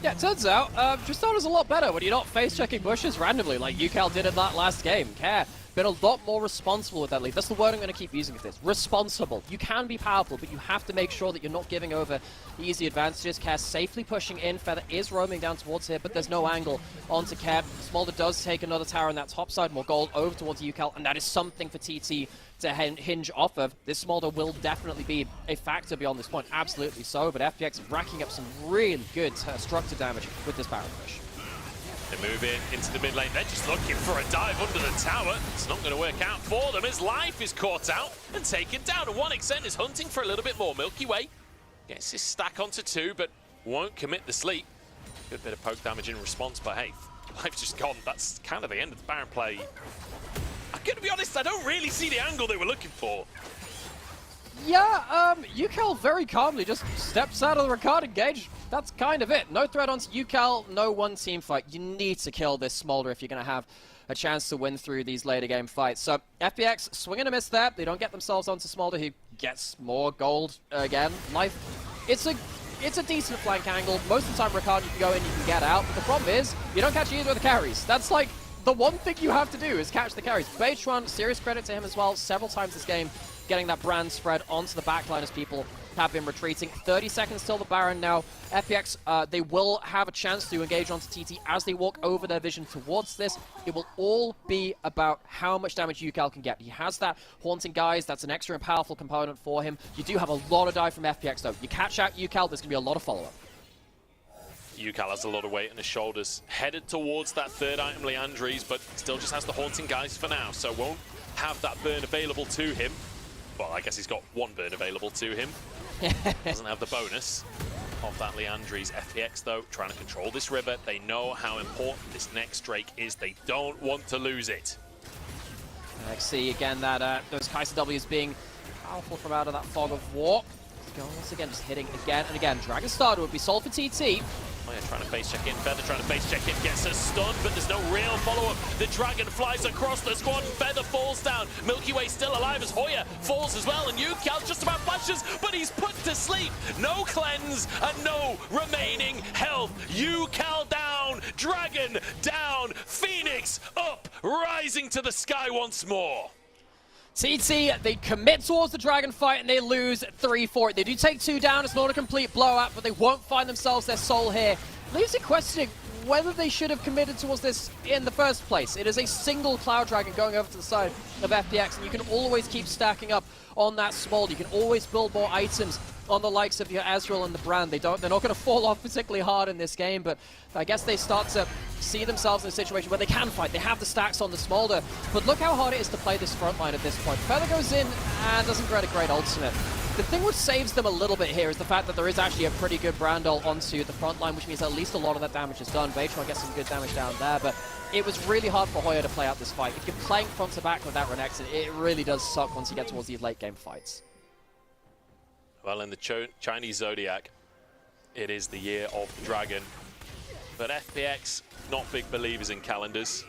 Yeah, it turns out Tristana's a lot better when you're not face-checking bushes randomly like UCal did in that last game. Care been a lot more responsible with that lead. That's the word I'm going to keep using with this. Responsible. You can be powerful, but you have to make sure that you're not giving over easy advantages. Care safely pushing in. Feather is roaming down towards here, but there's no angle onto Care. Smolder does take another tower on that top side, more gold over towards UCal, and that is something for TT to hinge off of. This Smolder will definitely be a factor beyond this point, absolutely so, but FPX racking up some really good structure damage with this Baron push. They move into the mid lane. They're just looking for a dive under the tower. It's not going to work out for them as Life is caught out and taken down. And 1xN is hunting for a little bit more. Milky Way gets his stack onto 2, but won't commit the sleep. Good bit of poke damage in response, but hey, life's just gone. That's kind of the end of the Baron play. I'm gonna be honest, I don't really see the angle they were looking for. Yeah, UCal very calmly just steps out of the Ricard engage. That's kind of it. No threat onto UCal, no one team fight. You need to kill this Smolder if you're going to have a chance to win through these later game fights. So FPX swing and a miss there. They don't get themselves onto Smolder, who gets more gold again. Life, it's a decent flank angle. Most of the time Ricard you can go in, you can get out. But the problem is, you don't catch either of the carries. That's like the one thing you have to do is catch the carries. Beitron, serious credit to him as well, several times this game, getting that brand spread onto the backline as people have been retreating. 30 seconds till the Baron now. FPX, they will have a chance to engage onto TT as they walk over their vision towards this. It will all be about how much damage UCal can get. He has that Haunting Guise. That's an extra and powerful component for him. You do have a lot of dive from FPX, though. You catch out UCal, there's going to be a lot of follow-up. UCal has a lot of weight on his shoulders. Headed towards that third item, Leandri's, but still just has the Haunting Guise for now, so won't have that burn available to him. Well, I guess he's got one burn available to him. Doesn't have the bonus of that Leandri's. FPX, though, trying to control this river. They know how important this next Drake is. They don't want to lose it. I see again that those Kaiser W's being powerful from out of that fog of war. Once again, just hitting again and again. Dragon Starter would be sold for TT. Oh yeah, trying to face check in. Feather trying to face check in. Gets a stun, but there's no real follow-up. The Dragon flies across the squad and Feather falls down. Milky Way still alive as Hoya falls as well. And UCal just about flashes, but he's put to sleep. No cleanse and no remaining health. UCal down. Dragon down. Phoenix up. Rising to the sky once more. TT, they commit towards the Dragon fight and they lose 3-4. They do take 2 down, it's not a complete blowout, but they won't find themselves their soul here. Leaves you questioning whether they should have committed towards this in the first place. It is a single Cloud Dragon going over to the side of FPX, and you can always keep stacking up on that Smolder. You can always build more items on the likes of your Ezreal and the Brand. They're not going to fall off particularly hard in this game, but I guess they start to see themselves in a situation where they can fight. They have the stacks on the Smolder, but look how hard it is to play this front line at this point. Feather goes in and doesn't get a great ultimate. The thing which saves them a little bit here is the fact that there is actually a pretty good Brand ult onto the front line, which means at least a lot of that damage is done. Beitron gets some good damage down there, but it was really hard for Hoya to play out this fight. If you're playing front to back with that Renekton, it really does suck once you get towards these late game fights. Well, in the Chinese Zodiac, it is the year of the Dragon. But FPX, not big believers in calendars.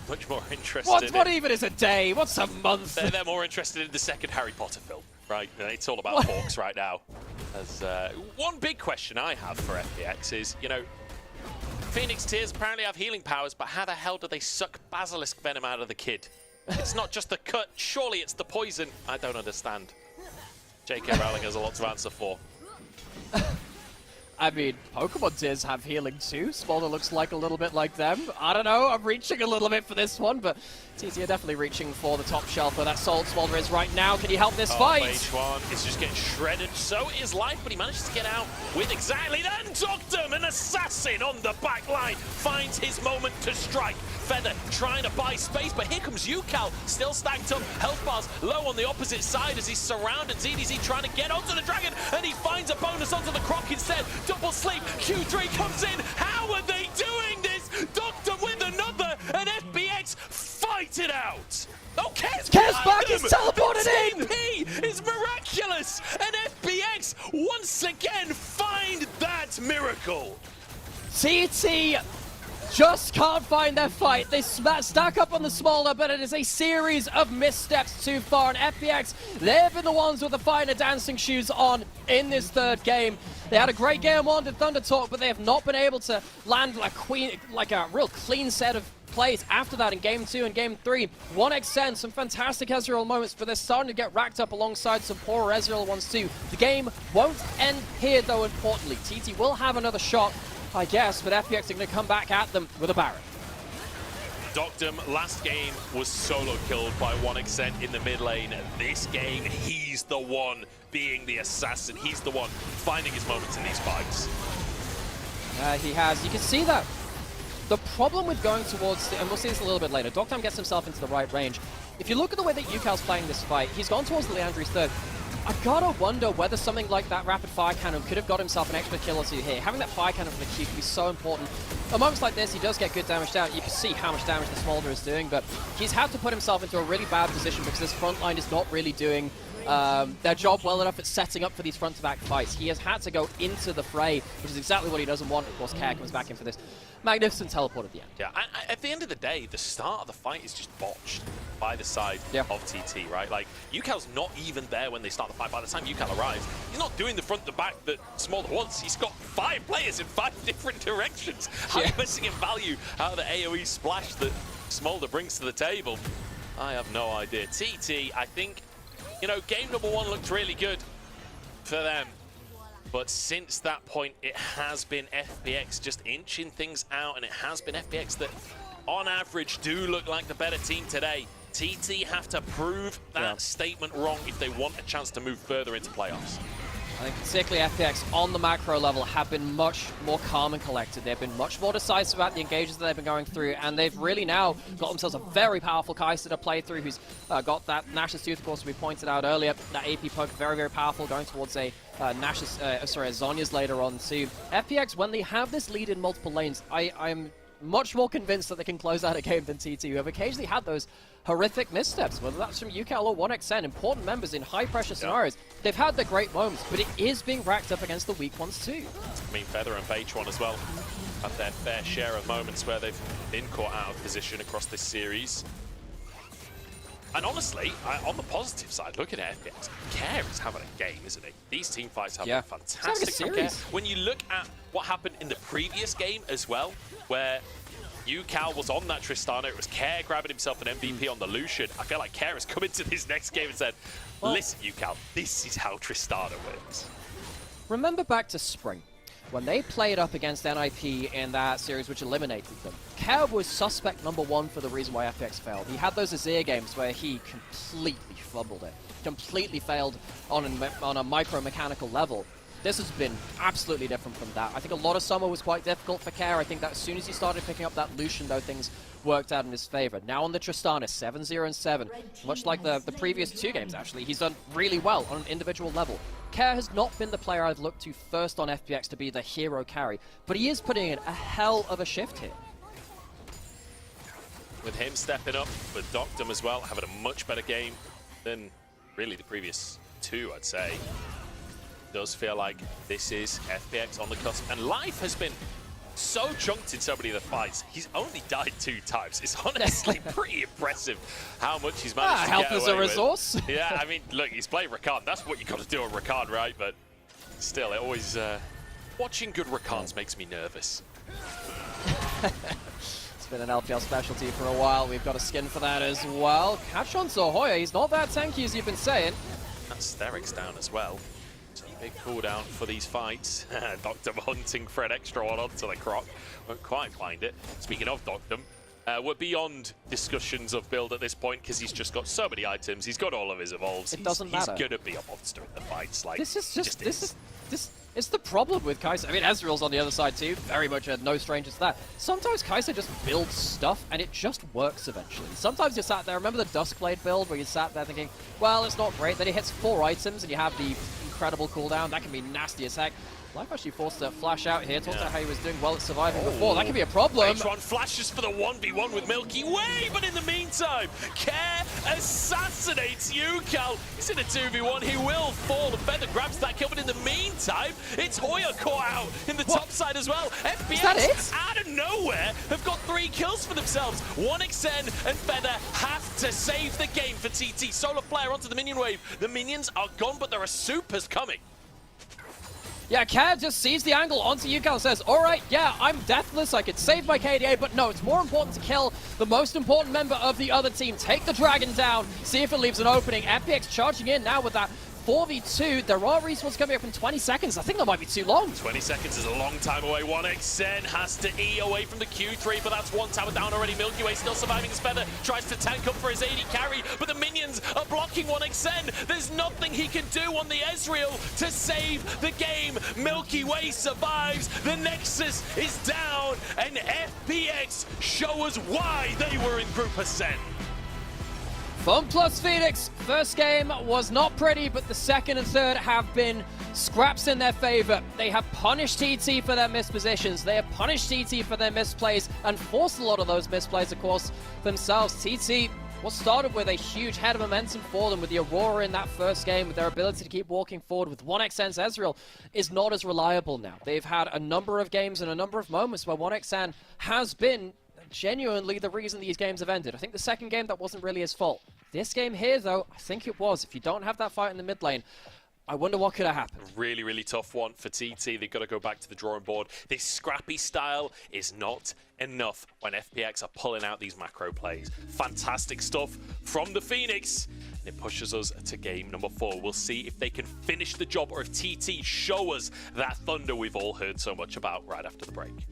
Much more interested What even is a day? What's a month? They're more interested in the second Harry Potter film, right? It's all about forks right now. As one big question I have for FPX is, you know, Phoenix Tears apparently have healing powers, but how the hell do they suck Basilisk Venom out of the kid? It's not just the cut, surely it's the poison. I don't understand. J.K. Rowling has a lot to answer for. I mean, Pokemon Tears have healing too. Smolder looks like a little bit like them. I don't know, I'm reaching a little bit for this one, but TT are definitely reaching for the top shelf where that Soul Smolder is right now. Can he help this fight? H1 is just getting shredded. So is Life, but he manages to get out with exactly that. Doctum, an assassin on the back line, finds his moment to strike. Feather trying to buy space, but here comes UCal, still stacked up. Health bars low on the opposite side as he's surrounded. ZDZ trying to get onto the Dragon, and he finds a bonus onto the Croc instead. Double sleep, Q3 comes in. How are they doing this? Doctum with another, and FPX fight it out. Oh, Kez back, he's teleported in! TP is miraculous, and FPX once again find that miracle. TT just can't find their fight. They stack up on the Smolder, but it is a series of missteps too far. And FPX, they've been the ones with the finer dancing shoes on in this third game. They had a great game one to Thunder Talk, but they have not been able to land like a real clean set of plays after that in Game 2 and Game 3. 1xN, some fantastic Ezreal moments, but they're starting to get racked up alongside some poor Ezreal ones too. The game won't end here, though, importantly. TT will have another shot, I guess, but FPX are going to come back at them with a Baron. Doctum last game was solo killed by 1xN in the mid lane. This game, he's the one being the assassin. He's the one finding his moments in these fights. He has. You can see that. The problem with going towards, and we'll see this a little bit later, Doctum gets himself into the right range. If you look at the way that UCal's playing this fight, he's gone towards the Leandri's third. I gotta wonder whether something like that rapid fire cannon could have got himself an extra kill or two here. Having that fire cannon from the Q can be so important. At moments like this, he does get good damage down. You can see how much damage the Smolder is doing, but he's had to put himself into a really bad position because this front line is not really doing their job well enough at setting up for these front-to-back fights. He has had to go into the fray, which is exactly what he doesn't want. Of course, Care comes back in for this magnificent teleport at the end. Yeah, at the end of the day, the start of the fight is just botched by the side of TT, right? Like, Yukal's not even there when they start the fight. By the time Yukal arrives, he's not doing the front-to-back that Smolder wants. He's got 5 players in 5 different directions. How are you missing in value out of the AoE splash that Smolder brings to the table? I have no idea. TT, I think, you know, game number 1 looked really good for them. But since that point, it has been FPX just inching things out, and it has been FPX that, on average, do look like the better team today. TT have to prove that statement wrong if they want a chance to move further into playoffs. I think particularly FPX on the macro level have been much more calm and collected. They've been much more decisive about the engages that they've been going through, and they've really now got themselves a very powerful Kai'Sa to play through, who's got that Nash's Tooth, of course, we pointed out earlier. That AP poke, very, very powerful, going towards a Nash's, sorry, a Zhonya's later on too. FPX, when they have this lead in multiple lanes, I'm much more convinced that they can close out a game than TT, who have occasionally had those horrific missteps, whether that's from Yucal or 1xN, important members in high-pressure scenarios. They've had their great moments, but it is being racked up against the weak ones too. I mean, Feather and Beitron as well have their fair share of moments where they've been caught out of position across this series. And honestly, on the positive side, looking at FPX, Care is having a game, isn't he? These team fights have been fantastic from Care. When you look at what happened in the previous game as well, where Yucal was on that Tristana, it was Care grabbing himself an MVP on the Lucian. I feel like Care has come into this next game and said, listen, Yucal, this is how Tristana works. Remember back to Spring, when they played up against NIP in that series which eliminated them. Care was suspect number 1 for the reason why FPX failed. He had those Azir games where he completely fumbled it, completely failed on a micro-mechanical level. This has been absolutely different from that. I think a lot of summer was quite difficult for Care. I think that as soon as he started picking up that Lucian, though, things worked out in his favor. Now on the Tristana, 7-0 and 7. Much like the previous 2 games, actually. He's done really well on an individual level. Care has not been the player I've looked to first on FPX to be the hero carry, but he is putting in a hell of a shift here. With him stepping up, with Doctum as well, having a much better game than really the previous 2, I'd say. Does feel like this is FPX on the cusp, and Life has been so chunked in so many of the fights. He's only died 2 times. It's honestly pretty impressive how much he's managed to help get as away a resource. With. Yeah, I mean, look, he's playing Rakan. That's what you got to do on Rakan, right? But still, it always watching good Rakans makes me nervous. It's been an LPL specialty for a while. We've got a skin for that as well. Catch on Zohoya. He's not that tanky as you've been saying. That's Sterix down as well. Big cooldown for these fights. Doctum hunting for an extra one onto the Croc. Won't quite find it. Speaking of Doctum, we're beyond discussions of build at this point because he's just got so many items. He's got all of his evolves. It doesn't matter. He's gonna be a monster in the fights. Like this is the problem with Kai'Sa. I mean, Ezreal's on the other side too. Very much no stranger to that. Sometimes Kai'Sa just builds stuff and it just works eventually. Sometimes you're sat there. Remember the Duskblade build where you sat there thinking, well, it's not great. Then he hits 4 items and you have the incredible cooldown. That can be nasty as heck. Life actually forced to flash out here. Talked about how he was doing well at surviving before. That could be a problem. Beitron flashes for the 1v1 with Milky Way, but in the meantime, Care assassinates Yucal. He's in a 2v1. He will fall. The Feather grabs that kill, but in the meantime, it's Hoya caught out in the top side as well. FPX, out of nowhere, have got 3 kills for themselves. 1xN and Feather have to save the game for TT. Solar Flare onto the minion wave. The minions are gone, but there are supers coming. Yeah, Care just sees the angle onto Yucal and says, alright, yeah, I'm deathless, I could save my KDA, but no, it's more important to kill the most important member of the other team. Take the dragon down, see if it leaves an opening. FPX charging in now with that 4v2. There are respawns coming up in 20 seconds. I think that might be too long. 20 seconds is a long time away. 1xN has to E away from the Q3, but that's 1 tower down already. Milky Way still surviving his Feather. Tries to tank up for his AD carry, but the minions are blocking 1xN. There's nothing he can do on the Ezreal to save the game. Milky Way survives. The Nexus is down, and FPX show us why they were in Group Ascent. FunPlus Phoenix, first game was not pretty, but the second and third have been scraps in their favor. They have punished TT for their missed positions. They have punished TT for their misplays and forced a lot of those misplays, of course, themselves. TT, what started with a huge head of momentum for them with the Aurora in that first game, with their ability to keep walking forward with 1xN's Ezreal, is not as reliable now. They've had a number of games and a number of moments where 1xN has been genuinely the reason these games have ended. I think the second game, that wasn't really his fault. This game here, though, I think it was. If you don't have that fight in the mid lane, I wonder what could have happened. Really, really tough one for TT. They've got to go back to the drawing board. This scrappy style is not enough when FPX are pulling out these macro plays. Fantastic stuff from the Phoenix. And it pushes us to game number 4. We'll see if they can finish the job or if TT show us that thunder we've all heard so much about right after the break.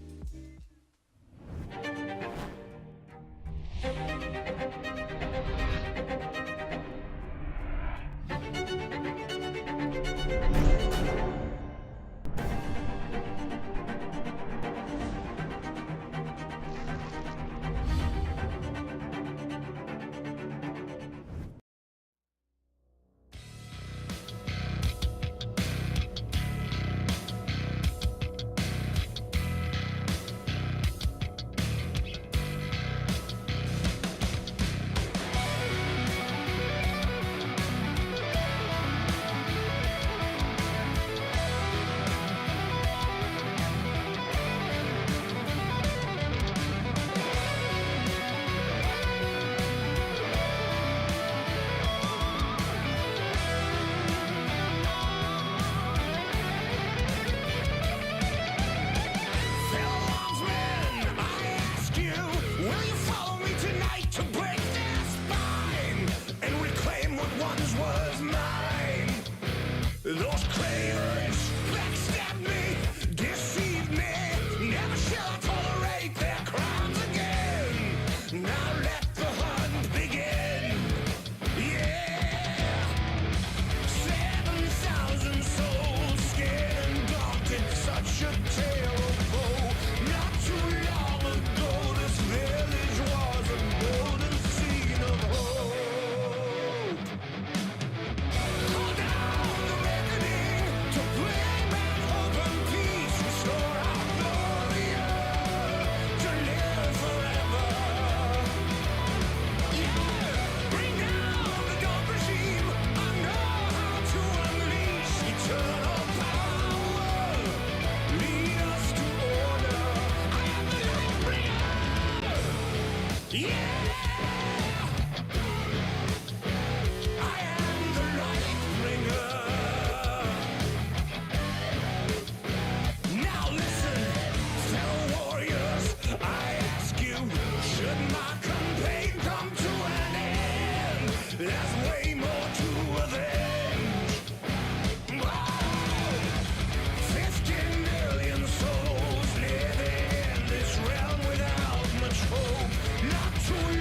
Not too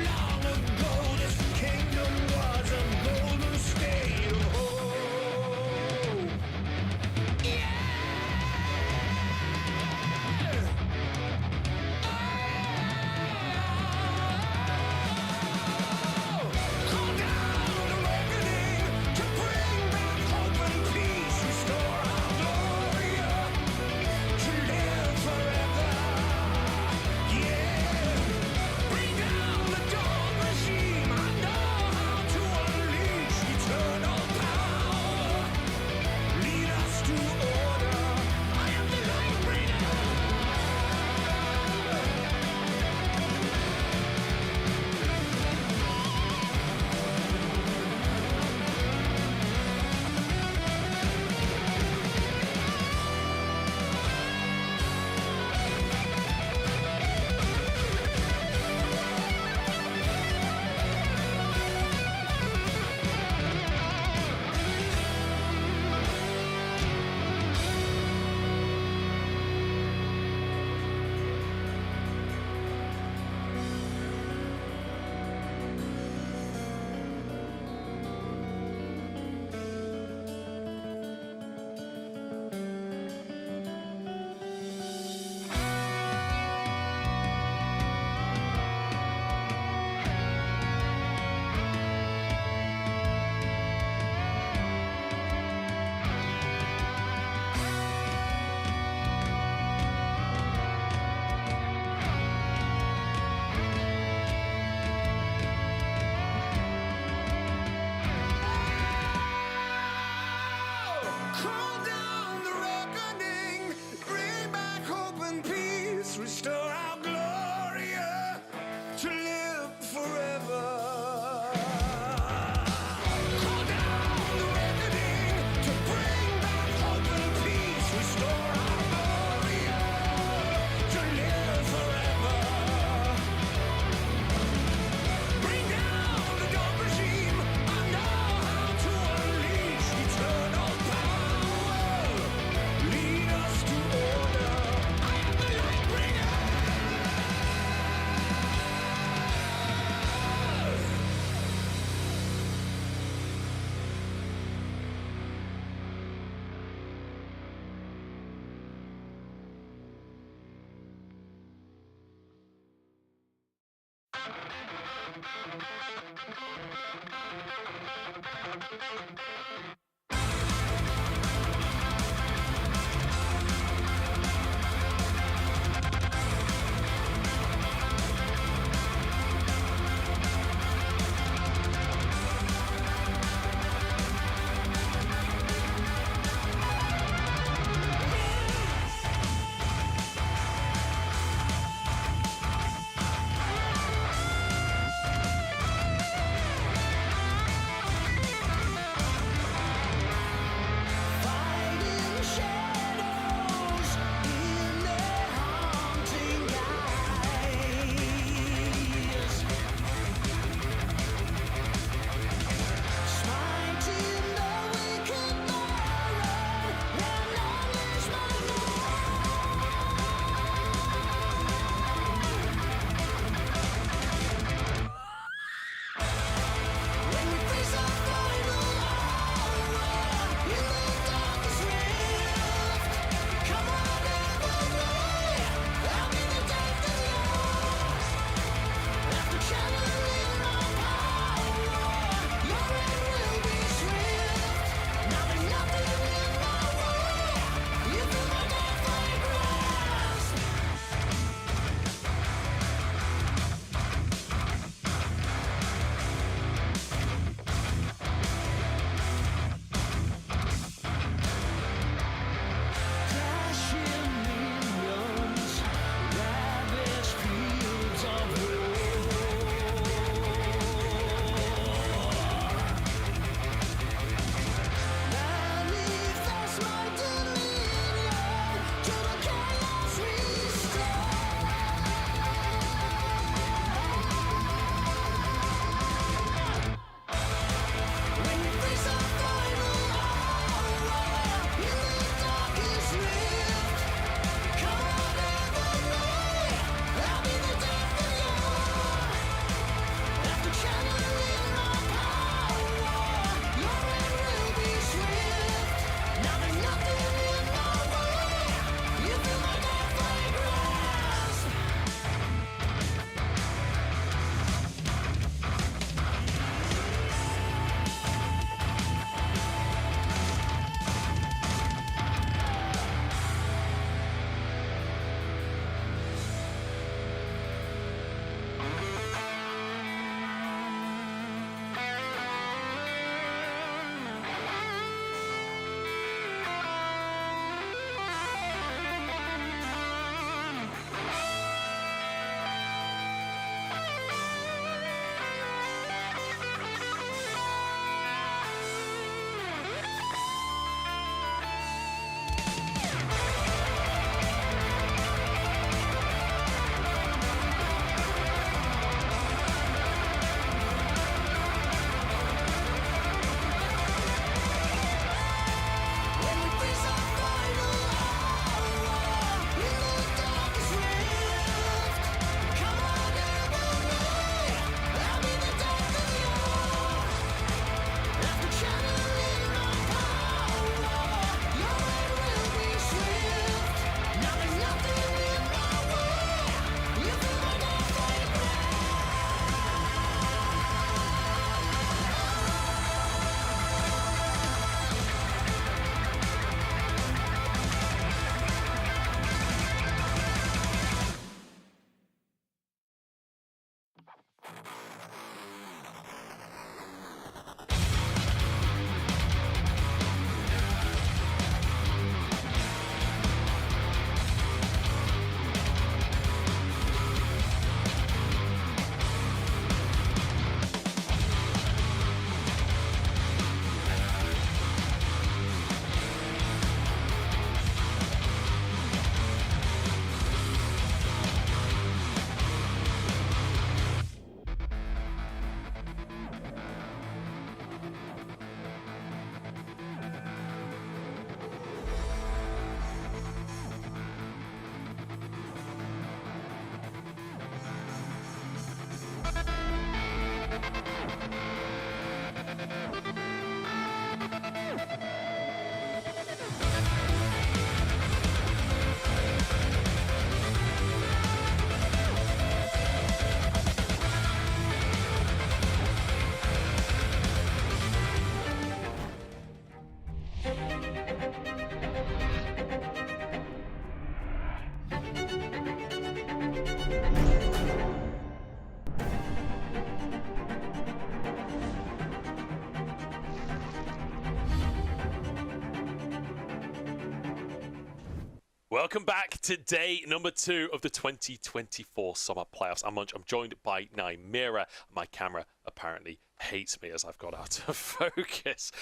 Welcome back to day number 2 of the 2024 Summer Playoffs. I'm joined by Nymera. My camera apparently hates me as I've got out of focus.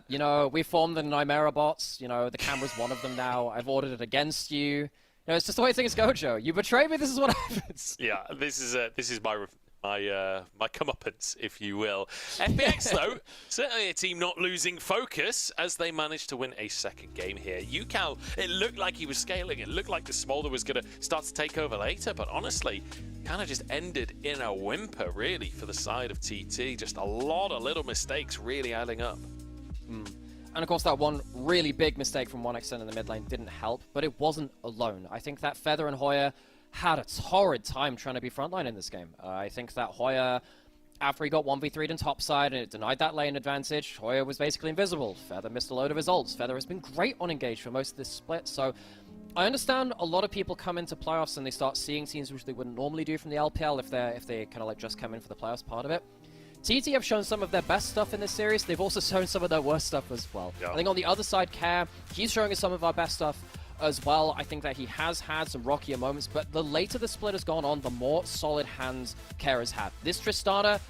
You know, we formed the Nymera bots. You know, the camera's one of them now. I've ordered it against you. You know, it's just the way things go, Joe. You betray me, this is what happens. Yeah, this is my comeuppance, if you will. FPX, though, certainly a team not losing focus as they managed to win a second game here. UCal, it looked like he was scaling. It looked like the Smolder was going to start to take over later, but honestly, kind of just ended in a whimper, really, for the side of TT. Just a lot of little mistakes really adding up. And of course, that one really big mistake from 1xN in the mid lane didn't help, but it wasn't alone. I think that Feather and Hoya had a torrid time trying to be frontline in this game. I think that Hoya, after he got 1v3'd in topside and it denied that lane advantage, Hoya was basically invisible. Feather missed a load of his ults. Feather has been great on engage for most of this split, so I understand a lot of people come into playoffs and they start seeing teams which they wouldn't normally do from the LPL if they kind of like just come in for the playoffs part of it. TT have shown some of their best stuff in this series. They've also shown some of their worst stuff as well. Yeah. I think on the other side, Care, he's showing us some of our best stuff as well. I think that he has had some rockier moments, but the later the split has gone on, the more solid hands Care has had. This Tristana,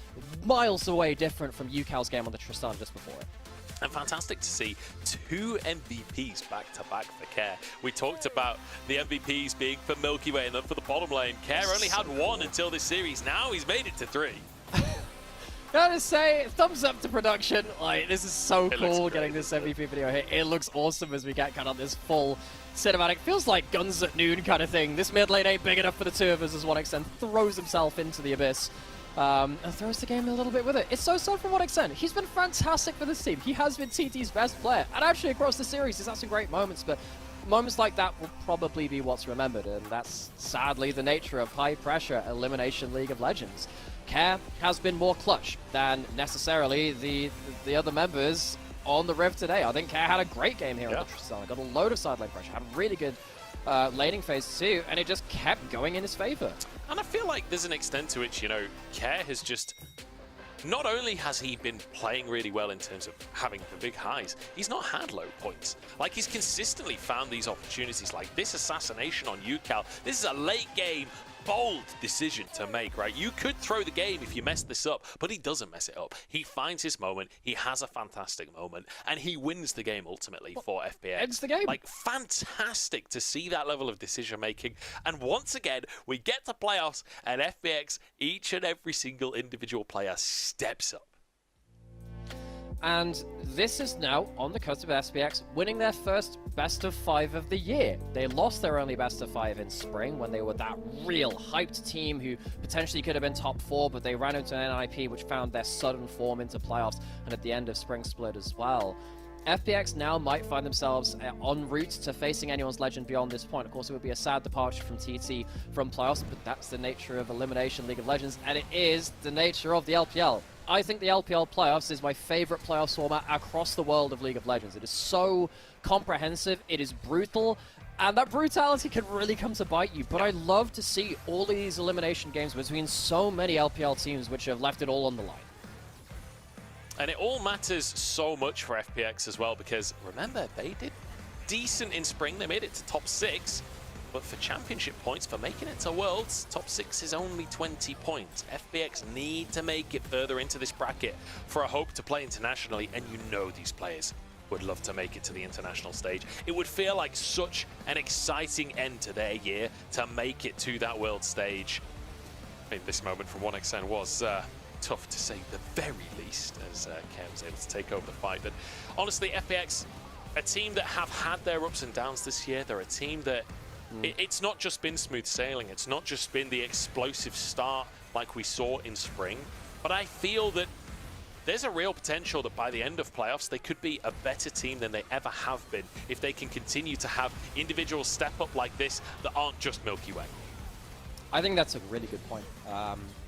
miles away different from UCal's game on the Tristana just before it. And fantastic to see 2 MVPs back-to-back for Care. We talked about the MVPs being for Milky Way and then for the bottom lane. Care only had 1 until this series. Now he's made it to 3. Gotta say, thumbs up to production. Like, this is so cool getting this MVP video here. It looks awesome as we get kind of this full cinematic. Feels like guns at noon kind of thing. This mid lane ain't big enough for the two of us as 1xN throws himself into the abyss. And throws the game a little bit with it. It's so sad from 1xN. He's been fantastic for this team. He has been TT's best player. And actually across the series, he's had some great moments, but moments like that will probably be what's remembered, and that's sadly the nature of high-pressure Elimination League of Legends. Care has been more clutch than necessarily the other members on the Riv today. I think Care had a great game here on the Tristana. Got a load of side lane pressure, had a really good laning phase too, and it just kept going in his favor. And I feel like there's an extent to which, you know, Care has just... Not only has he been playing really well in terms of having the big highs, he's not had low points. Like, he's consistently found these opportunities, like this assassination on UCal. This is a late game, bold decision to make, right? You could throw the game if you mess this up, but he doesn't mess it up. He finds his moment, he has a fantastic moment, and he wins the game ultimately for FPX. Ends the game. Like, fantastic to see that level of decision making. And once again, we get to playoffs, and FPX, each and every single individual player steps up. And this is now on the cusp of SPX winning their first best of 5 of the year. They lost their only best of 5 in spring when they were that real hyped team who potentially could have been top 4, but they ran into an NIP which found their sudden form into playoffs and at the end of spring split as well. FPX now might find themselves en route to facing anyone's legend beyond this point. Of course, it would be a sad departure from TT from playoffs, but that's the nature of Elimination League of Legends, and it is the nature of the LPL. I think the LPL playoffs is my favorite playoffs format across the world of League of Legends. It is so comprehensive, it is brutal, and that brutality can really come to bite you. But I love to see all of these elimination games between so many LPL teams which have left it all on the line. And it all matters so much for FPX as well, because remember, they did decent in spring. They made it to top 6. But for championship points, for making it to Worlds, top 6 is only 20 points. FPX need to make it further into this bracket for a hope to play internationally, and you know these players would love to make it to the international stage. It would feel like such an exciting end to their year to make it to that world stage. I mean, this moment from 1xN was tough to say the very least, as Ken was able to take over the fight. But honestly, FPX, a team that have had their ups and downs this year. They're a team that it's not just been smooth sailing. It's not just been the explosive start like we saw in spring. But I feel that there's a real potential that by the end of playoffs, they could be a better team than they ever have been if they can continue to have individuals step up like this that aren't just Milky Way. I think that's a really good point.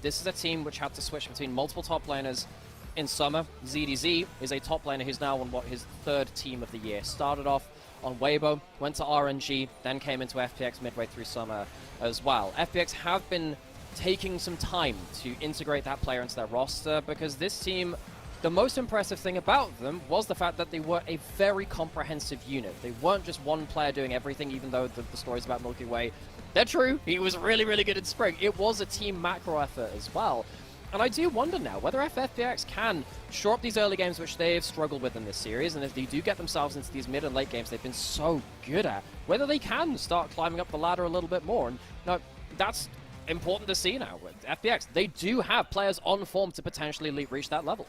This is a team which had to switch between multiple top laners in summer. ZDZ is a top laner who's now on his 3rd team of the year. Started off on Weibo, went to RNG, then came into FPX midway through summer as well. FPX have been taking some time to integrate that player into their roster because this team, the most impressive thing about them was the fact that they were a very comprehensive unit. They weren't just one player doing everything, even though the stories about Milky Way, they're true. He was really, really good in Spring. It was a team macro effort as well. And I do wonder now whether FPX can shore up these early games which they've struggled with in this series, and if they do get themselves into these mid and late games they've been so good at, whether they can start climbing up the ladder a little bit more. And no, that's important to see now with FPX. They do have players on form to potentially reach that level.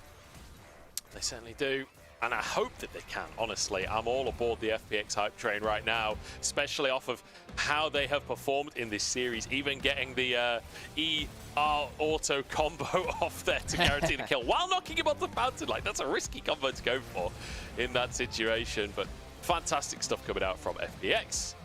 They certainly do. And I hope that they can, honestly. I'm all aboard the FPX hype train right now, especially off of how they have performed in this series, even getting the ER auto combo off there to guarantee the kill while knocking him off the fountain. Like, that's a risky combo to go for in that situation, but fantastic stuff coming out from FPX.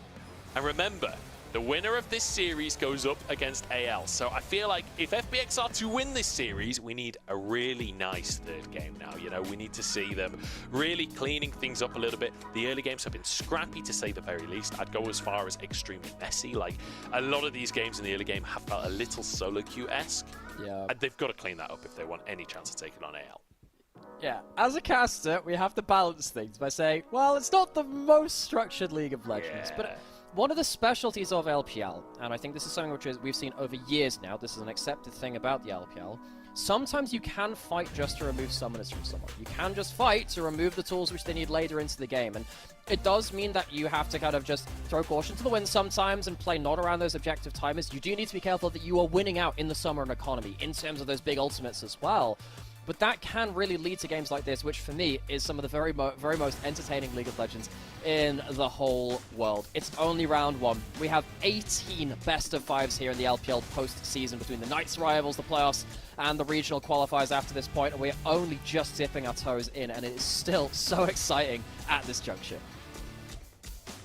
And remember, the winner of this series goes up against AL. So I feel like if FPX are to win this series, we need a really nice third game now. You know, we need to see them really cleaning things up a little bit. The early games have been scrappy, to say the very least. I'd go as far as extremely messy. Like, a lot of these games in the early game have felt a little solo queue-esque. Yeah. And they've got to clean that up if they want any chance of taking on AL. Yeah, as a caster, we have to balance things by saying, well, it's not the most structured League of Legends, but one of the specialties of LPL, and I think this is something which we've seen over years now, this is an accepted thing about the LPL, sometimes you can fight just to remove summoners from someone. You can just fight to remove the tools which they need later into the game, and it does mean that you have to kind of just throw caution to the wind sometimes and play not around those objective timers. You do need to be careful that you are winning out in the summoner economy in terms of those big ultimates as well. But that can really lead to games like this, which for me is some of the very most entertaining League of Legends in the whole world. It's only round one. We have 18 best of fives here in the LPL post-season between the Knights rivals, the playoffs, and the regional qualifiers after this point, and we're only just dipping our toes in, and it is still so exciting at this juncture.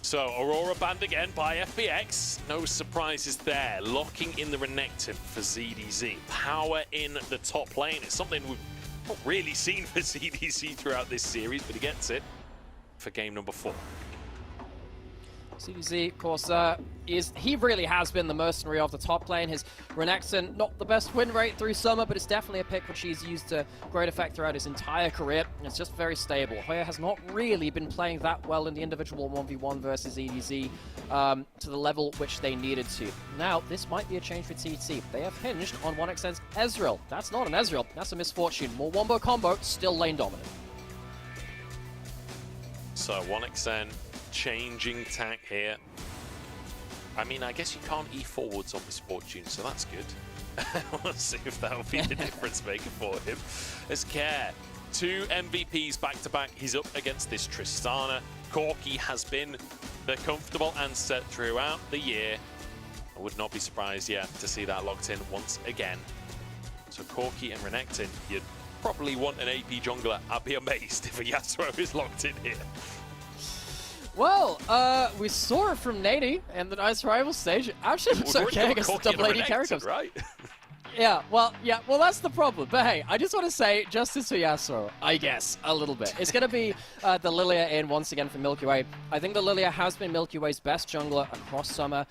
So, Aurora banned again by FPX. No surprises there. Locking in the Renekton for ZDZ. Power in the top lane. It's something we've not really seen for ZDZ throughout this series, but he gets it for game number 4. ZDZ, of course, he really has been the mercenary of the top lane. His Renekton, not the best win rate through summer, but it's definitely a pick which he's used to great effect throughout his entire career. It's just very stable. Hoya has not really been playing that well in the individual 1v1 versus EDZ to the level which they needed to. Now, this might be a change for TT. They have hinged on 1xN's Ezreal. That's not an Ezreal, that's a misfortune. More wombo combo, still lane dominant. So, 1xN changing tack here. I mean, I guess you can't E forwards on Misfortune, so that's good. We'll see if that'll be the difference maker for him. As Care, 2 MVPs back-to-back. He's up against this Tristana. Corki has been the comfortable answer throughout the year. I would not be surprised, to see that locked in once again. So Corki and Renekton, you'd probably want an AP jungler. I'd be amazed if a Yasuo is locked in here. Well, we saw it from Nady in the Nice Rival stage. It actually looks okay against the double AD characters. Right? Well, that's the problem. But hey, I just want to say, justice for Yasuo, I guess, a little bit. It's going to be the Lilia in once again for Milky Way. I think the Lilia has been Milky Way's best jungler across summer.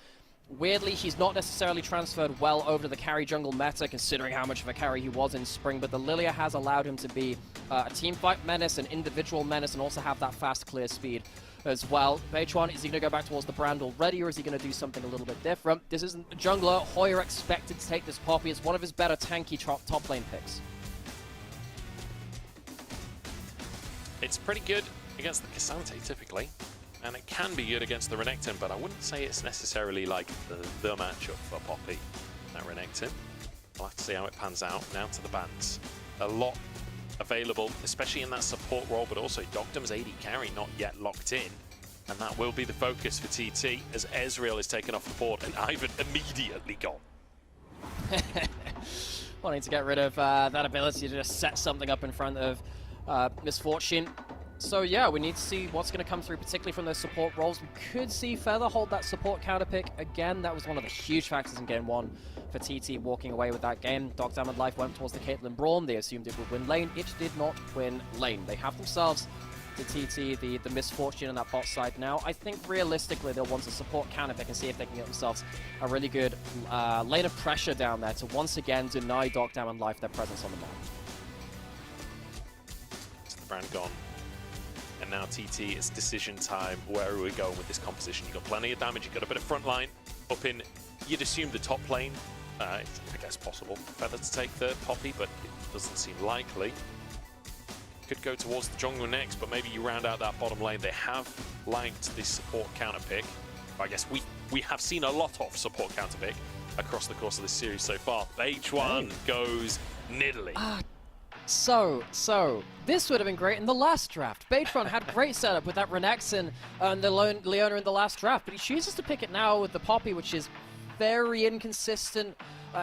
Weirdly, he's not necessarily transferred well over to the carry jungle meta, considering how much of a carry he was in Spring, but the Lilia has allowed him to be a teamfight menace, an individual menace, and also have that fast clear speed as well. Bechuan, is he going to go back towards the brand already, or is he going to do something a little bit different? This isn't a jungler. Hoya expected to take this Poppy. It's one of his better tanky top lane picks. It's pretty good against the Cassante, typically. And it can be good against the Renekton, but I wouldn't say it's necessarily like the matchup for Poppy, that Renekton. We'll have to see how it pans out. Now to the bans. A lot available, especially in that support role, but also Doctum's AD carry not yet locked in. And that will be the focus for TT as Ezreal is taken off the board and Ivan immediately gone. Wanting to get rid of that ability to just set something up in front of Misfortune. So yeah, we need to see what's going to come through, particularly from those support roles. We could see Feather hold that support counter pick again. That was one of the huge factors in game 1 for TT walking away with that game. Doctum and Life went towards the Caitlyn Braun. They assumed it would win lane. It did not win lane. They have themselves to TT the misfortune on that bot side now. I think realistically they'll want to support counterpick and see if they can get themselves a really good lane of pressure down there to once again deny Dogdam and Life their presence on the map. So the brand gone. And now TT, it's decision time. Where are we going with this composition? You've got plenty of damage, you've got a bit of front line. Up in, you'd assume the top lane. It's, I guess, possible Feather to take the Poppy, but it doesn't seem likely. Could go towards the jungle next, but maybe you round out that bottom lane. They have liked this support counter pick. I guess we have seen a lot of support counter pick across the course of this series so far. H1 goes Nidalee. So, this would have been great in the last draft. Beitron had great setup with that Renekton and the Leona in the last draft, but he chooses to pick it now with the Poppy, which is very inconsistent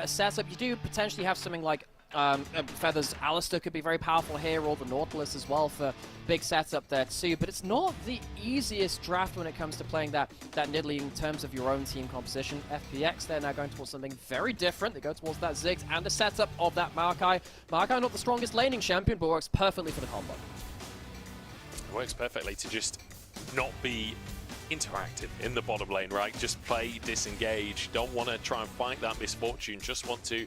setup. You do potentially have something like Feather's Alistair could be very powerful here, or the Nautilus as well for big setup there too, but it's not the easiest draft when it comes to playing that Nidalee in terms of your own team composition. FPX, they're now going towards something very different. They go towards that Ziggs and a setup of that Maokai. Maokai not the strongest laning champion, but works perfectly for the combo. It works perfectly to just not be interactive in the bottom lane, right? Just play, disengage. Don't want to try and fight that misfortune. Just want to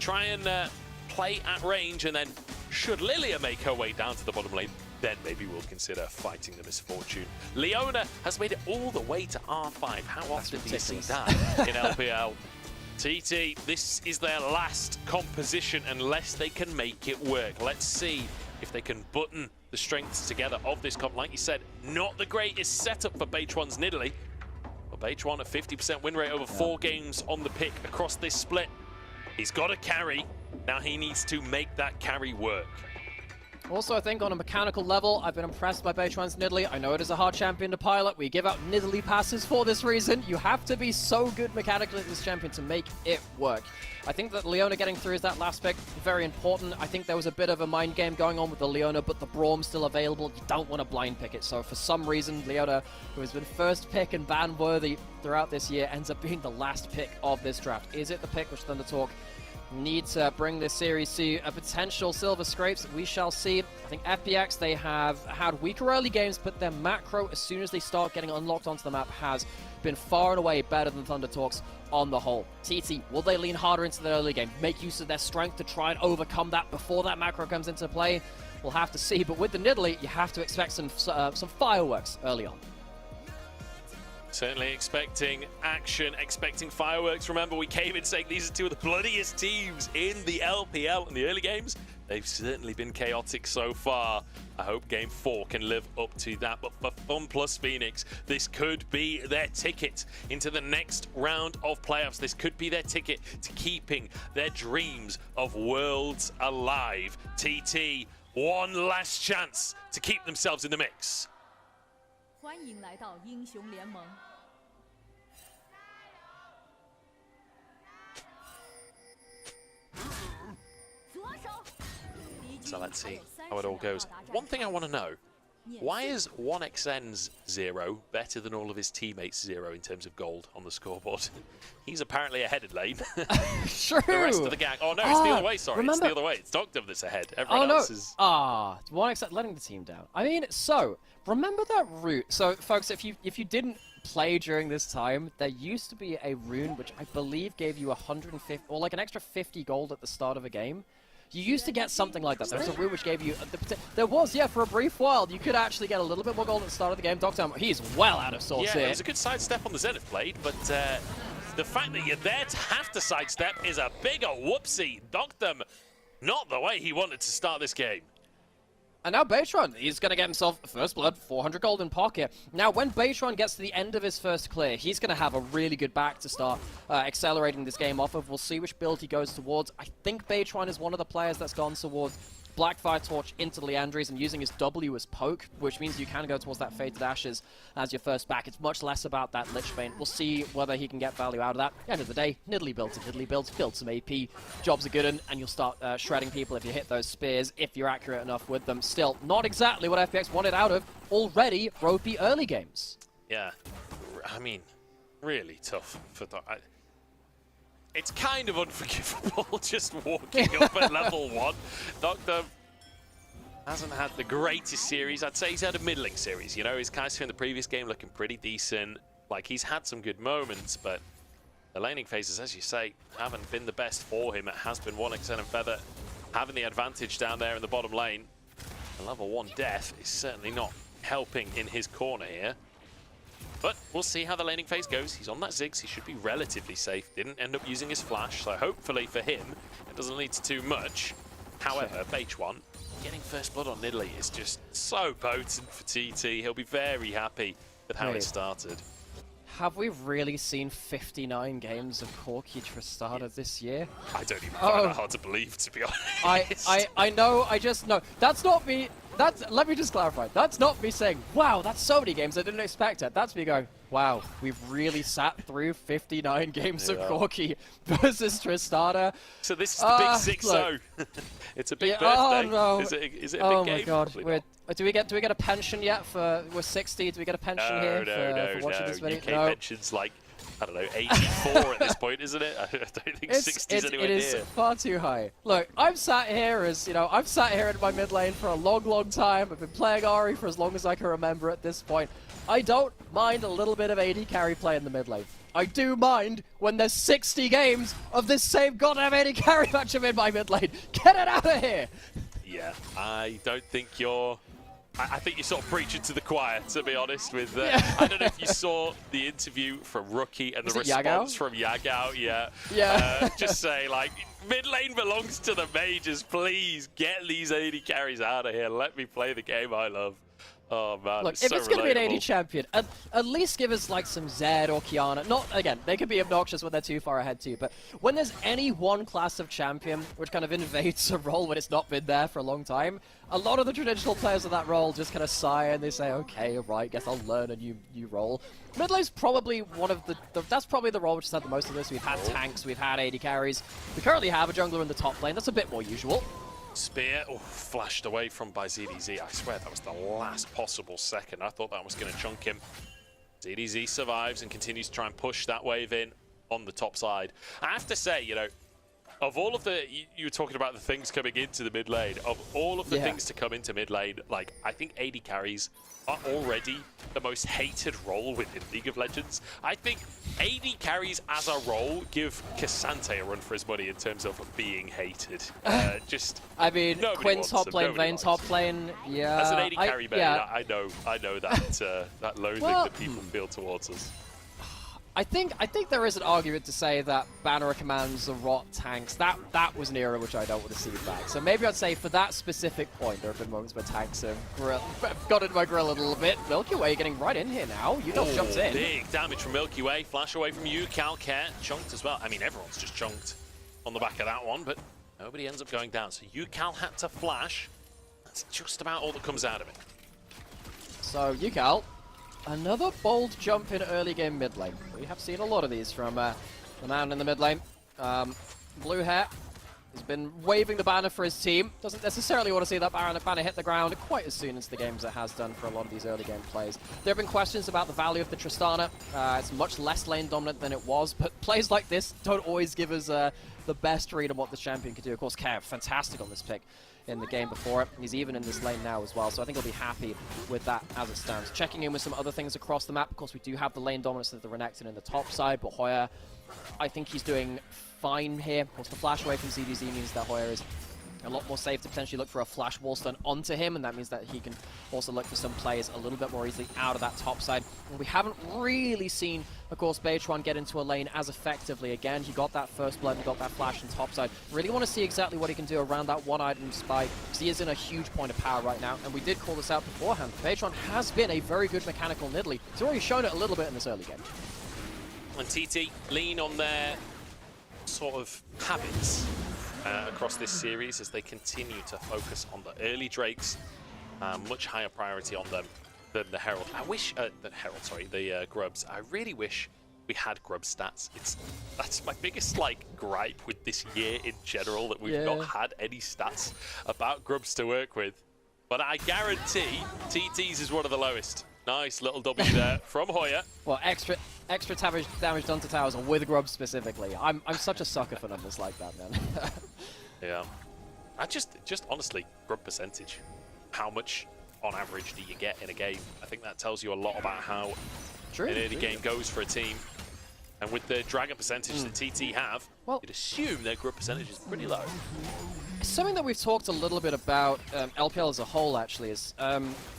try and play at range, and then should Lilia make her way down to the bottom lane, then maybe we'll consider fighting the misfortune. Leona has made it all the way to R5. How often do you see that in LPL? TT, this is their last composition unless they can make it work. Let's see if they can button the strengths together of this comp. Like you said, not the greatest setup for Beitron's Nidalee. But Beitron, a 50% win rate over 4 games on the pick across this split. He's got a carry. Now he needs to make that carry work. Also, I think on a mechanical level, I've been impressed by Beitron's Nidalee. I know it is a hard champion to pilot. We give out Nidalee passes for this reason. You have to be so good mechanically at this champion to make it work. I think that Leona getting through is that last pick, very important. I think there was a bit of a mind game going on with the Leona, but the Braum's still available. You don't want to blind pick it. So for some reason, Leona, who has been first pick and ban worthy throughout this year, ends up being the last pick of this draft. Is it the pick which Thunder Talk need to bring this series to a potential silver scrapes? We shall see. I think FPX, they have had weaker early games, but their macro, as soon as they start getting unlocked onto the map, has been far and away better than Thunder Talks on the whole. TT, will they lean harder into the early game, make use of their strength to try and overcome that before that macro comes into play? We'll have to see, but with the Nidalee, you have to expect some fireworks early on. Certainly expecting action, expecting fireworks. Remember, we came in saying these are two of the bloodiest teams in the LPL in the early games. They've certainly been chaotic so far. I hope Game 4 can live up to that. But for FunPlus Phoenix, this could be their ticket into the next round of playoffs. This could be their ticket to keeping their dreams of worlds alive. TT, one last chance to keep themselves in the mix. 欢迎来到英雄联盟。 So let's see how it all goes. One thing I want to know, why is 1xn's 0 better than all of his teammates' 0 in terms of gold on the scoreboard? He's apparently ahead in lane. True. The rest of the gang. Oh no, it's the other way, sorry. It's the other way. It's Dogdom that's ahead. Everyone else is... 1xn letting the team down. I mean, so, remember that route? So, folks, if you didn't play during this time, there used to be a rune which I believe gave you 150, or like an extra 50 gold at the start of a game. You used to get something like that. There was a rune which gave you... There was, yeah, for a brief while. You could actually get a little bit more gold at the start of the game. Dogdom, he's well out of sorts here. Yeah, it was a good sidestep on the Zenith blade, but the fact that you're there to have to sidestep is a bigger whoopsie. Dogdom, not the way he wanted to start this game. And now Beitron, he's going to get himself first blood, 400 gold in pocket. Now, when Beitron gets to the end of his first clear, he's going to have a really good back to start accelerating this game off of. We'll see which build he goes towards. I think Beitron is one of the players that's gone towards Blackfire Torch into Leandries and using his W as poke, which means you can go towards that Fated Ashes as your first back. It's much less about that Lich Bane. We'll see whether he can get value out of that. At the end of the day, Nidalee builds a Nidalee build some AP. Job's a good one, and you'll start shredding people if you hit those spears, if you're accurate enough with them. Still, not exactly what FPX wanted out of already ropey early games. Yeah, I mean, really tough for it's kind of unforgivable just walking up at level 1. Dogdom hasn't had the greatest series. I'd say he's had a middling series. You know, his Kaiser in the previous game looking pretty decent. Like, he's had some good moments, but the laning phases, as you say, haven't been the best for him. It has been 1xN and Feather having the advantage down there in the bottom lane. The level 1 death is certainly not helping in his corner here. But we'll see how the laning phase goes. He's on that Ziggs. He should be relatively safe. Didn't end up using his flash, so hopefully for him, it doesn't lead to too much. However, H1 getting first blood on Nidalee is just so potent for TT. He'll be very happy with how it started. Have we really seen 59 games of Corki Tristana this year? I don't even find that hard to believe, to be honest. I know, I just know. That's not me. Let me just clarify. That's not me saying, wow, that's so many games, I didn't expect it. That's me going, wow, we've really sat through 59 games of Corki versus Tristana. So this is the big 6-0. It's a big birthday. Oh no. Is it a big game? Oh my god. Do we get a pension yet for, we're 60, do we get a pension here for watching this video? UK pension's like, I don't know, 84 at this point, isn't it? I don't think 60's anywhere near. It is far too high. Look, I'm sat here as, you know, I've sat here in my mid lane for a long, long time. I've been playing Ahri for as long as I can remember at this point. I don't mind a little bit of AD carry play in the mid lane. I do mind when there's 60 games of this same goddamn AD carry matchup in my mid lane. Get it out of here! Yeah, I don't think you're... I think you're sort of preaching to the choir, to be honest. With I don't know if you saw the interview from Rookie and the response from Yagao. Yeah. Just say, like, mid lane belongs to the majors. Please get these AD carries out of here. Let me play the game I love. Oh man, look, it's if so it's going to be an relatable. AD champion, at least give us like some Zed or Kiana. Not, again, they could be obnoxious when they're too far ahead too, but when there's any one class of champion which kind of invades a role when it's not been there for a long time, a lot of the traditional players of that role just kind of sigh and they say, okay, right, guess I'll learn a new role. Mid lane's probably one of that's probably the role which has had the most of this. We've had tanks, we've had AD carries. We currently have a jungler in the top lane. That's a bit more usual. Spear, flashed away from by ZDZ. I swear that was the last possible second. I thought that was going to chunk him. ZDZ survives and continues to try and push that wave in on the top side. I have to say, you know, of all of the, you were talking about the things coming into the mid lane, of all of the things to come into mid lane, like, I think AD carries are already the most hated role within League of Legends. I think AD carries as a role give Cassante a run for his money in terms of being hated. I mean, Quinn top lane, Vayne top lane, yeah. As an AD carry main, I know that that loathing that people feel towards us. I think there is an argument to say that Banner commands, the rot tanks, that was an era which I don't want to see back. So maybe I'd say for that specific point, there have been moments where tanks have got into my grill a little bit. Milky Way getting right in here now. You know, jumped in. Big damage from Milky Way. Flash away from you, Calcare. Chunked as well. I mean, everyone's just chunked on the back of that one, but nobody ends up going down. So Ucal had to flash. That's just about all that comes out of it. So Ucal, another bold jump in early game mid lane. We have seen a lot of these from the man in the mid lane. Blue hair has been waving the banner for his team. Doesn't necessarily want to see that banner hit the ground quite as soon as the games it has done for a lot of these early game plays. There have been questions about the value of the Tristana. It's much less lane dominant than it was, but plays like this don't always give us the best read on what the champion could do. Of course, Kev, fantastic on this pick in the game before it. He's even in this lane now as well, so I think he'll be happy with that as it stands. Checking in with some other things across the map. Of course, we do have the lane dominance of the Renekton in the top side, but Hoya, I think he's doing fine here. Of course, the flash away from CDZ means that Hoya is a lot more safe to potentially look for a flash wall stun onto him, and that means that he can also look for some plays a little bit more easily out of that top side. And we haven't really seen, of course, Beitron get into a lane as effectively. Again, he got that first blood and got that flash in top side. Really want to see exactly what he can do around that one item spike, because he is in a huge point of power right now, and we did call this out beforehand. Beitron has been a very good mechanical Nidalee. He's already shown it a little bit in this early game. And TT lean on their sort of habits across this series as they continue to focus on the early Drakes. Much higher priority on them than the Herald. I wish, the Grubs. I really wish we had Grub stats. That's my biggest gripe with this year in general, that we've not had any stats about Grubs to work with. But I guarantee TT's is one of the lowest. Nice little W there from Hoya. Well, extra damage done to towers with Grubs specifically. I'm such a sucker for numbers like that, man. Yeah. I just honestly, Grub percentage. how much on average do you get in a game. I think that tells you a lot about how True, an early game goes for a team. And with the dragon percentage that TT have, well, you'd assume their grub percentage is pretty low. Something that we've talked a little bit about LPL as a whole, actually, is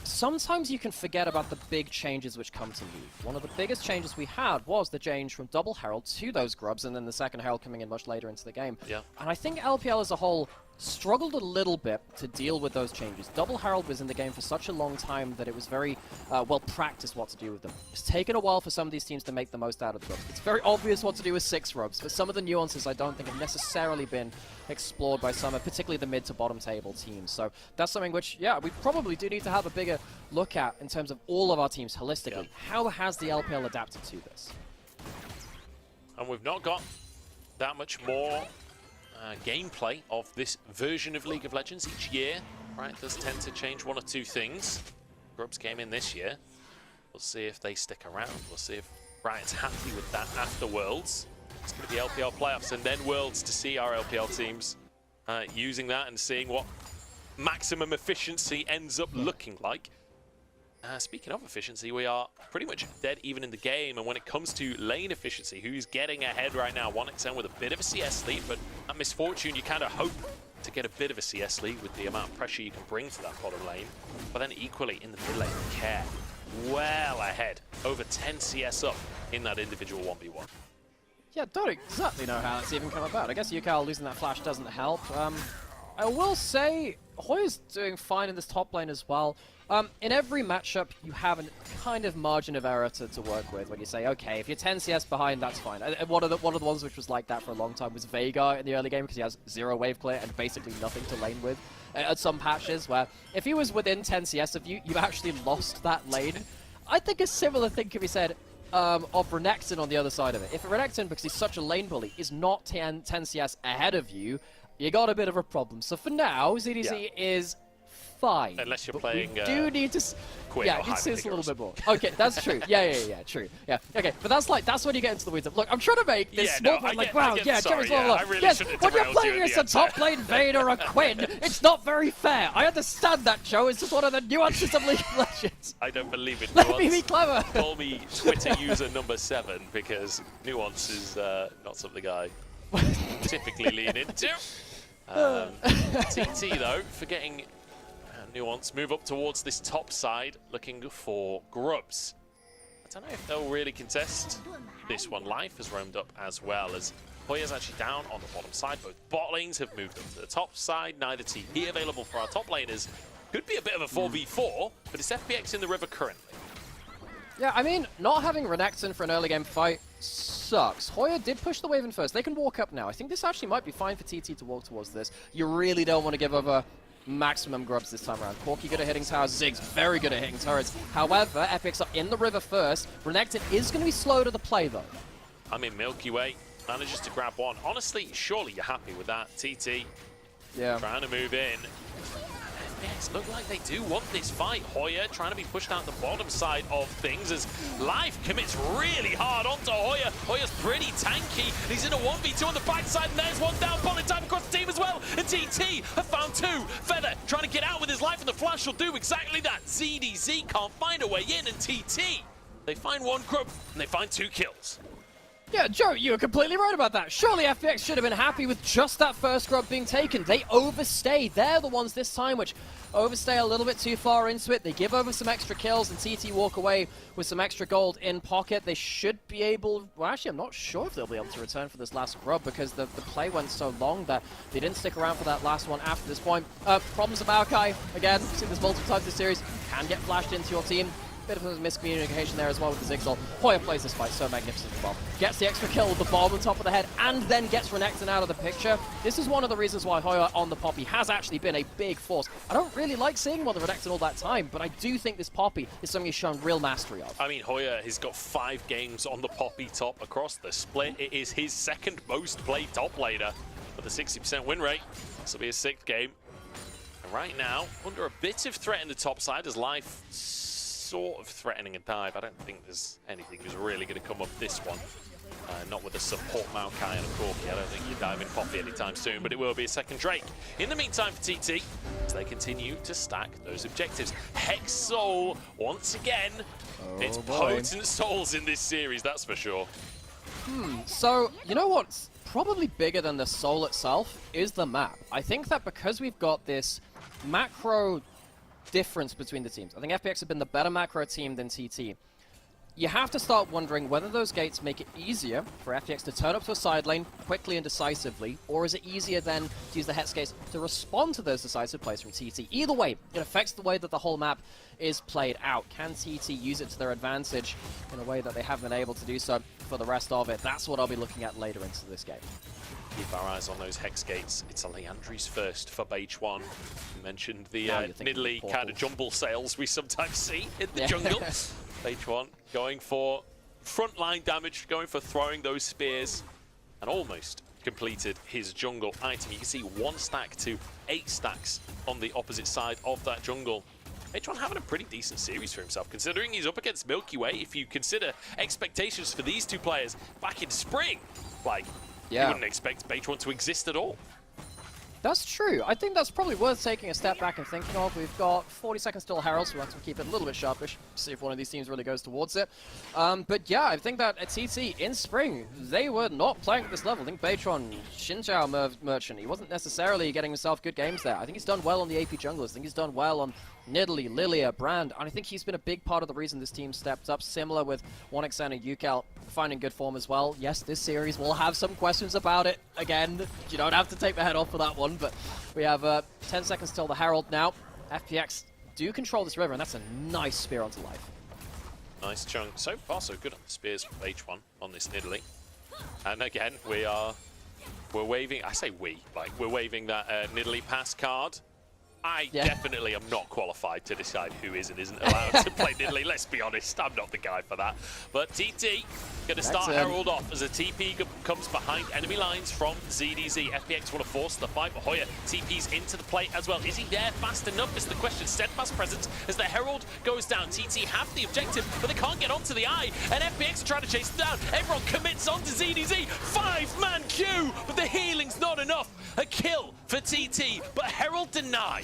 sometimes you can forget about the big changes which come to League. One of the biggest changes we had was the change from Double Herald to those grubs, and then the second Herald coming in much later into the game. Yeah. And I think LPL as a whole struggled a little bit to deal with those changes. Double Herald was in the game for such a long time that it was very well practiced what to do with them. It's taken a while for some of these teams to make the most out of the grubs. It's very obvious what to do with 6 grubs, but some of the nuances I don't think have necessarily been explored by some, particularly the mid to bottom table teams. So that's something which, yeah, we probably do need to have a bigger look at in terms of all of our teams holistically. Yeah. How has the LPL adapted to this? And we've not got that much more gameplay of this version of League of Legends each year. Right, it does tend to change one or two things. Grubs came in this year. We'll see if they stick around. We'll see if Riot's happy with that after Worlds. It's going to be LPL playoffs and then Worlds to see our LPL teams using that and seeing what maximum efficiency ends up looking like. Speaking of efficiency, we are pretty much dead even in the game, and when it comes to lane efficiency, who's getting ahead right now? 1xN with a bit of a CS lead, but at Misfortune, you kind of hope to get a bit of a CS lead with the amount of pressure you can bring to that bottom lane. But then equally in the mid lane, Care well ahead, over 10 CS up in that individual 1v1. Yeah, don't exactly know how that's even come about. I guess Yukal losing that flash doesn't help. I will say, Hoya's doing fine in this top lane as well. In every matchup, you have a kind of margin of error to work with when you say, okay, if you're 10 CS behind, that's fine. One of the ones which was like that for a long time was Veigar in the early game because he has 0 wave clear and basically nothing to lane with. At some patches where if he was within 10 CS of you, you've actually lost that lane. I think a similar thing can be said of Renekton on the other side of it. If Renekton, because he's such a lane bully, is not 10 CS ahead of you, you got a bit of a problem. So for now, ZDZ is fine. Unless you're playing we do need to Quinn yeah, or you see this a little Hyper bit more. Okay, that's true. Yeah, true. Yeah, okay, but that's when you get into the weeds of, look, I'm trying to make this small point, like, wow, yeah, Jerry's level up. Yes, when you're playing against a top lane Vayne or a Quinn, it's not very fair. I understand that, Joe. It's just one of the nuances of League of Legends. I don't believe it. Let me be clever. Call me Twitter user number 7 because nuance is not something I typically lean into. TT though, forgetting nuance, move up towards this top side, looking for grubs. I don't know if they'll really contest this one. Life has roamed up as well as Hoya's actually down on the bottom side. Both bot lanes have moved up to the top side. Neither TP available for our top laners. Could be a bit of a 4v4, but it's FPX in the river currently. Yeah, I mean, not having Renekton for an early game fight sucks. Hoya did push the wave in first. They can walk up now. I think this actually might be fine for TT to walk towards this. You really don't want to give over maximum grubs this time around. Corki good at hitting towers, Ziggs very good at hitting turrets. However, FPX are in the river first. Renekton is going to be slow to the play though. I mean, Milky Way manages to grab one. Honestly, surely you're happy with that. TT trying to move in. FPX look like they do want this fight. Hoya trying to be pushed out the bottom side of things as Life commits really hard onto Hoya. Hoya's pretty tanky. He's in a 1v2 on the backside, and there's one down. Bullet time across the team as well. And TT have found 2. Feather trying to get out with his life, and the flash will do exactly that. ZDZ can't find a way in, and TT, they find 1 grub, and they find 2 kills. Yeah, Joe, you were completely right about that. Surely FPX should have been happy with just that first grub being taken. They overstay. They're the ones this time which overstay a little bit too far into it. They give over some extra kills, and TT walk away with some extra gold in pocket. They should be able... Well, actually, I'm not sure if they'll be able to return for this last grub because the play went so long that they didn't stick around for that last one after this point. Problems of Maokai. Again, we've seen this multiple times this series. Can get flashed into your team. Bit of a miscommunication there as well with the Zigzag. Hoya plays this fight so magnificently well. Gets the extra kill with the bomb on top of the head, and then gets Renekton out of the picture. This is one of the reasons why Hoya on the Poppy has actually been a big force. I don't really like seeing him on the Renekton all that time, but I do think this Poppy is something he's shown real mastery of. I mean, Hoya has got 5 games on the Poppy top across the split. It is his 2nd most played top laner with a 60% win rate. This will be his 6th game. And right now, under a bit of threat in the top side as Life sort of threatening a dive. I don't think there's anything that's really going to come up this one. Not with a support Maokai and a Corki. I don't think you're diving Poppy anytime soon, but it will be a second Drake. In the meantime for TT, as they continue to stack those objectives. Hex Soul, once again, it's potent souls in this series, that's for sure. So, you know what's probably bigger than the soul itself is the map. I think that because we've got this macro difference between the teams, I think FPX have been the better macro team than TT. You have to start wondering whether those gates make it easier for FPX to turn up to a side lane quickly and decisively, or is it easier then to use the Hex gates to respond to those decisive plays from TT? Either way, it affects the way that the whole map is played out. Can TT use it to their advantage in a way that they haven't been able to do so for the rest of it? That's what I'll be looking at later into this game. Keep our eyes on those Hex gates. It's a Leandri's first for H1. You mentioned the niddly kind of jumble sails we sometimes see in the jungle. H1 going for frontline damage, going for throwing those spears, and almost completed his jungle item. You can see 1 stack to 8 stacks on the opposite side of that jungle. H1 having a pretty decent series for himself, considering he's up against Milky Way. If you consider expectations for these two players back in spring, like, you wouldn't expect H1 to exist at all. That's true. I think that's probably worth taking a step back and thinking of. We've got 40 seconds till Herald, so we have to keep it a little bit sharpish, see if one of these teams really goes towards it. But yeah, I think that at TT in spring, they were not playing at this level. I think Baytron, Xinjiao Merchant, he wasn't necessarily getting himself good games there. I think he's done well on the AP junglers. I think he's done well on Nidalee, Lilia, Brand, and I think he's been a big part of the reason this team stepped up, similar with 1xN and UCal finding good form as well. Yes, this series will have some questions about it. Again, you don't have to take the head off for that one, but we have 10 seconds till the Herald now. FPX do control this river, and that's a nice spear onto life. Nice chunk. So far, so good on the spears from H1 on this Nidalee. And again, we're waving, I say we, like, we're waving that Nidalee pass card. I definitely am not qualified to decide who is and isn't allowed to play Nidalee. Let's be honest, I'm not the guy for that. But TT going to start Herald off as a TP comes behind enemy lines from ZDZ. FPX want to force the fight, but Hoya TP's into the play as well. Is he there fast enough is the question. Steadfast presence as the Herald goes down. TT have the objective, but they can't get onto the eye, and FPX are trying to chase it down. Everyone commits onto ZDZ. 5-man queue, but the healing's not enough. A kill for TT, but Herald denied.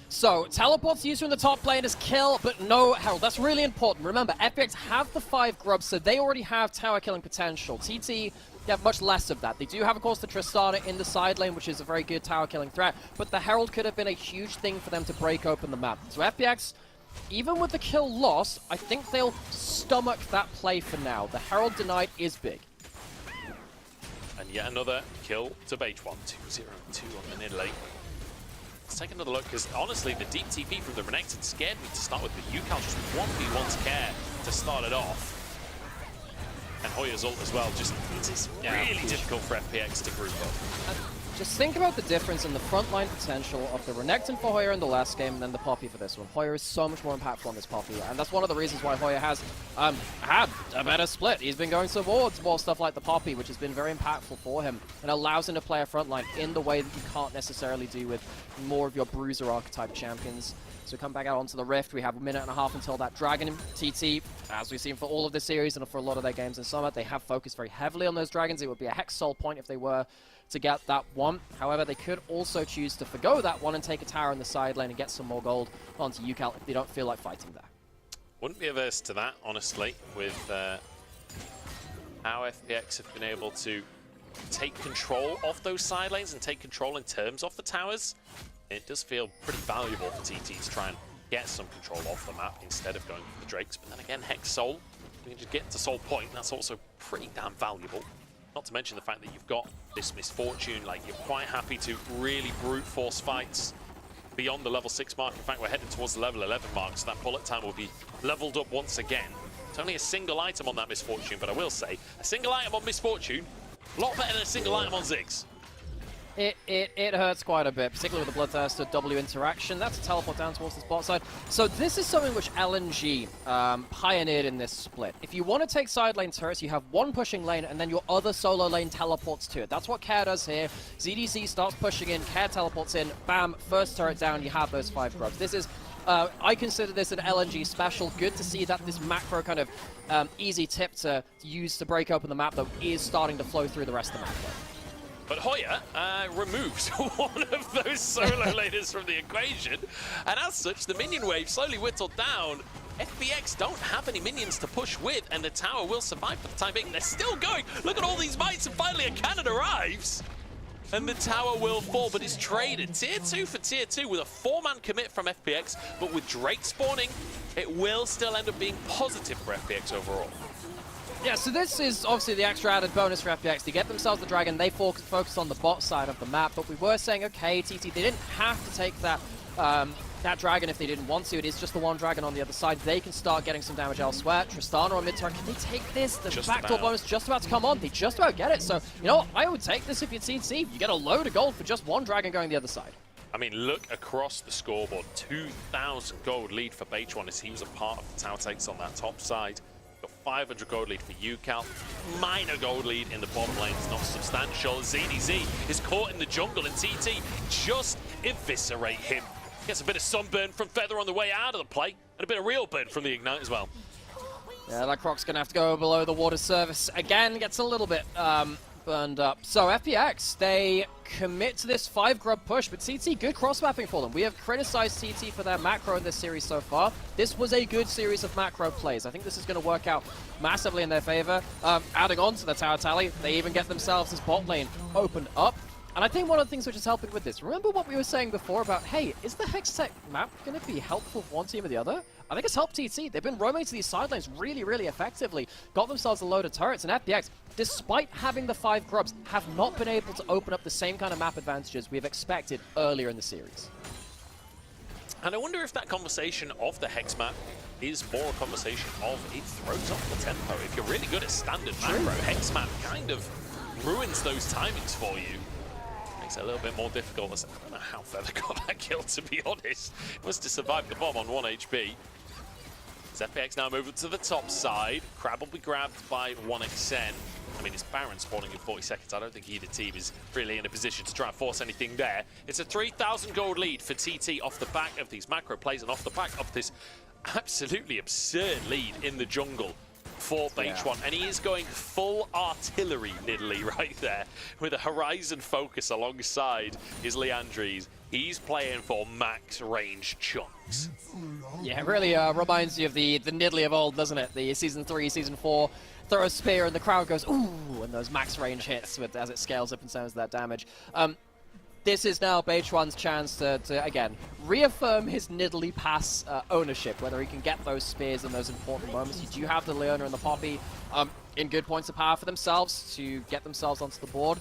So, teleports used from the top lane as kill, but no Herald. That's really important. Remember, FPX have the 5 grubs, so they already have tower killing potential. TT have much less of that. They do have, of course, the Tristana in the side lane, which is a very good tower killing threat, but the Herald could have been a huge thing for them to break open the map. So FPX, even with the kill loss, I think they'll stomach that play for now. The Herald denied is big. And yet another kill to H1. 2-0-2 on the Nidalee. Let's take another look, because honestly, the deep TP from the Renekton scared me to start with, but UCal just 1v1's care to start it off. And Hoya's ult as well, just it's really difficult for FPX to group up. Just think about the difference in the frontline potential of the Renekton for Hoya in the last game and then the Poppy for this one. Hoya is so much more impactful on this Poppy, and that's one of the reasons why Hoya has had a better split. He's been going towards more stuff like the Poppy, which has been very impactful for him and allows him to play a frontline in the way that you can't necessarily do with more of your bruiser archetype champions. So we come back out onto the Rift. We have 1.5 minutes until that Dragon. TT, as we've seen for all of this series and for a lot of their games in summer, they have focused very heavily on those Dragons. It would be a Hex Soul point if they were to get that one. However, they could also choose to forgo that one and take a tower in the side lane and get some more gold onto UCal if they don't feel like fighting there. Wouldn't be averse to that, honestly, with how FPX have been able to take control of those side lanes and take control in terms of the towers. It does feel pretty valuable for TT to try and get some control off the map instead of going for the Drakes. But then again, Hex Soul, you can just get to Soul Point, that's also pretty damn valuable. Not to mention the fact that you've got this Misfortune, like you're quite happy to really brute force fights beyond the level 6 mark. In fact, we're heading towards the level 11 mark, so that bullet time will be leveled up once again. It's only a single item on that Misfortune, but I will say, a single item on Misfortune, a lot better than a single item on Ziggs. It hurts quite a bit, particularly with the Bloodthirster W interaction. That's a teleport down towards this bot side. So this is something which LNG pioneered in this split. If you want to take side lane turrets, you have one pushing lane and then your other solo lane teleports to it. That's what Care does here. ZDZ starts pushing in, Care teleports in, bam, first turret down, you have those 5 grubs. This is I consider this an LNG special. Good to see that this macro kind of easy tip to use to break open the map, though, is starting to flow through the rest of the map. But Hoya removes one of those solo leaders from the equation, and as such, the minion wave slowly whittled down. FPX don't have any minions to push with, and the tower will survive for the time being. They're still going. Look at all these mites, and finally a cannon arrives. And the tower will fall, but it's traded. Tier 2 for Tier 2 with a 4-man commit from FPX, but with Drake spawning, it will still end up being positive for FPX overall. Yeah, so this is obviously the extra added bonus for FPX. To get themselves the dragon, they focus on the bot side of the map, but we were saying, okay, TT, they didn't have to take that that dragon if they didn't want to. It is just the one dragon on the other side. They can start getting some damage elsewhere. Tristana on mid-turn, can they take this? The backdoor bonus just about to come on. They just about get it. So, you know what? I would take this if you're TT. You get a load of gold for just one dragon going the other side. I mean, look across the scoreboard. 2,000 gold lead for Beitron as he was a part of the tower takes on that top side. Got 500 gold lead for UCal. Minor gold lead in the bottom lane. It's not substantial. ZDZ is caught in the jungle, and TT just eviscerate him. Gets a bit of sunburn from Feather on the way out of the play, and a bit of real burn from the Ignite as well. Yeah, that Croc's going to have to go below the water surface again. Gets a little bit burned up. So FPX, they commit to this 5 grub push, but CT, good cross-mapping for them. We have criticized CT for their macro in this series so far. This was a good series of macro plays. I think this is going to work out massively in their favor. Adding on to the tower tally, they even get themselves this bot lane opened up. And I think one of the things which is helping with this, remember what we were saying before about, hey, is the Hextech map going to be helpful for one team or the other? I think it's helped TT. They've been roaming to these side lanes really, really effectively. Got themselves a load of turrets, and FPX, despite having the 5 grubs, have not been able to open up the same kind of map advantages we've expected earlier in the series. And I wonder if that conversation of the Hex map is more a conversation of it throws off the tempo. If you're really good at standard macro, Hex map kind of ruins those timings for you. Makes it a little bit more difficult. I don't know how Feather got that kill, to be honest. Must have survived the bomb on 1 HP. FPX now moving to the top side. Crab will be grabbed by 1xN. I mean, it's Baron spawning in 40 seconds. I don't think either team is really in a position to try and force anything there. It's a 3,000 gold lead for TT off the back of these macro plays and off the back of this absolutely absurd lead in the jungle for Beitron. And he is going full artillery Nidalee right there with a Horizon focus alongside his Leandries. He's playing for max range chunks. Yeah, it really reminds you of the Nidalee of old, doesn't it? The Season 3, Season 4, throw a spear and the crowd goes, ooh, and those max range hits with, as it scales up and sounds that damage. This is now Beitron's chance to, again, reaffirm his Nidalee pass ownership, whether he can get those spears in those important moments. You do have the Leona and the Poppy in good points of power for themselves to get themselves onto the board.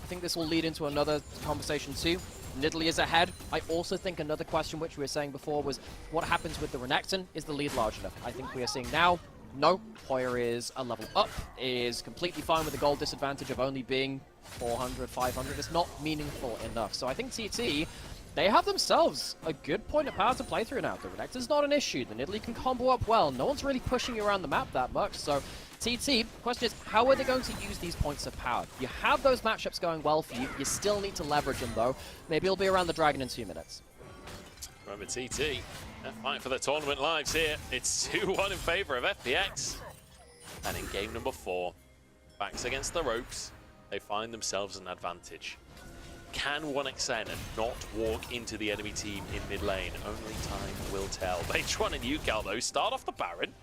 I think this will lead into another conversation too. Nidalee is ahead. I also think another question which we were saying before was what happens with the Renekton? Is the lead large enough? I think we are seeing now, no. Hoya is a level up, is completely fine with the gold disadvantage of only being 400, 500. It's not meaningful enough. So I think TT, they have themselves a good point of power to play through now. The Renekton's not an issue. The Nidalee can combo up well. No one's really pushing you around the map that much. So TT, the question is, how are they going to use these points of power? You have those matchups going well for you. You still need to leverage them, though. Maybe it'll be around the dragon in 2 minutes. Remember, TT, fighting for the tournament lives here. It's 2-1 in favor of FPX. And in game number 4, backs against the ropes, they find themselves an advantage. Can 1xN not walk into the enemy team in mid lane? Only time will tell. Beitron and UCal, though, start off the Baron.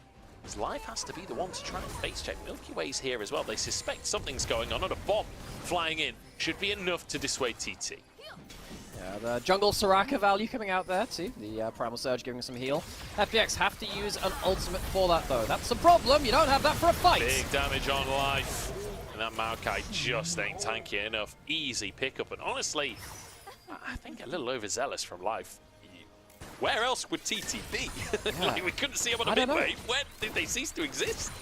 His life has to be the one to try and face check. Milky Way's here as well. They suspect something's going on, and a bomb flying in should be enough to dissuade TT. Yeah, the jungle Soraka value coming out there too. The Primal Surge giving some heal. FPX have to use an ultimate for that though. That's a problem. You don't have that for a fight. Big damage on life. And that Maokai just ain't tanky enough. Easy pickup. And honestly, I think a little overzealous from life. Where else would TT be? Yeah. Like, we couldn't see him on a mid-wave. When did they cease to exist?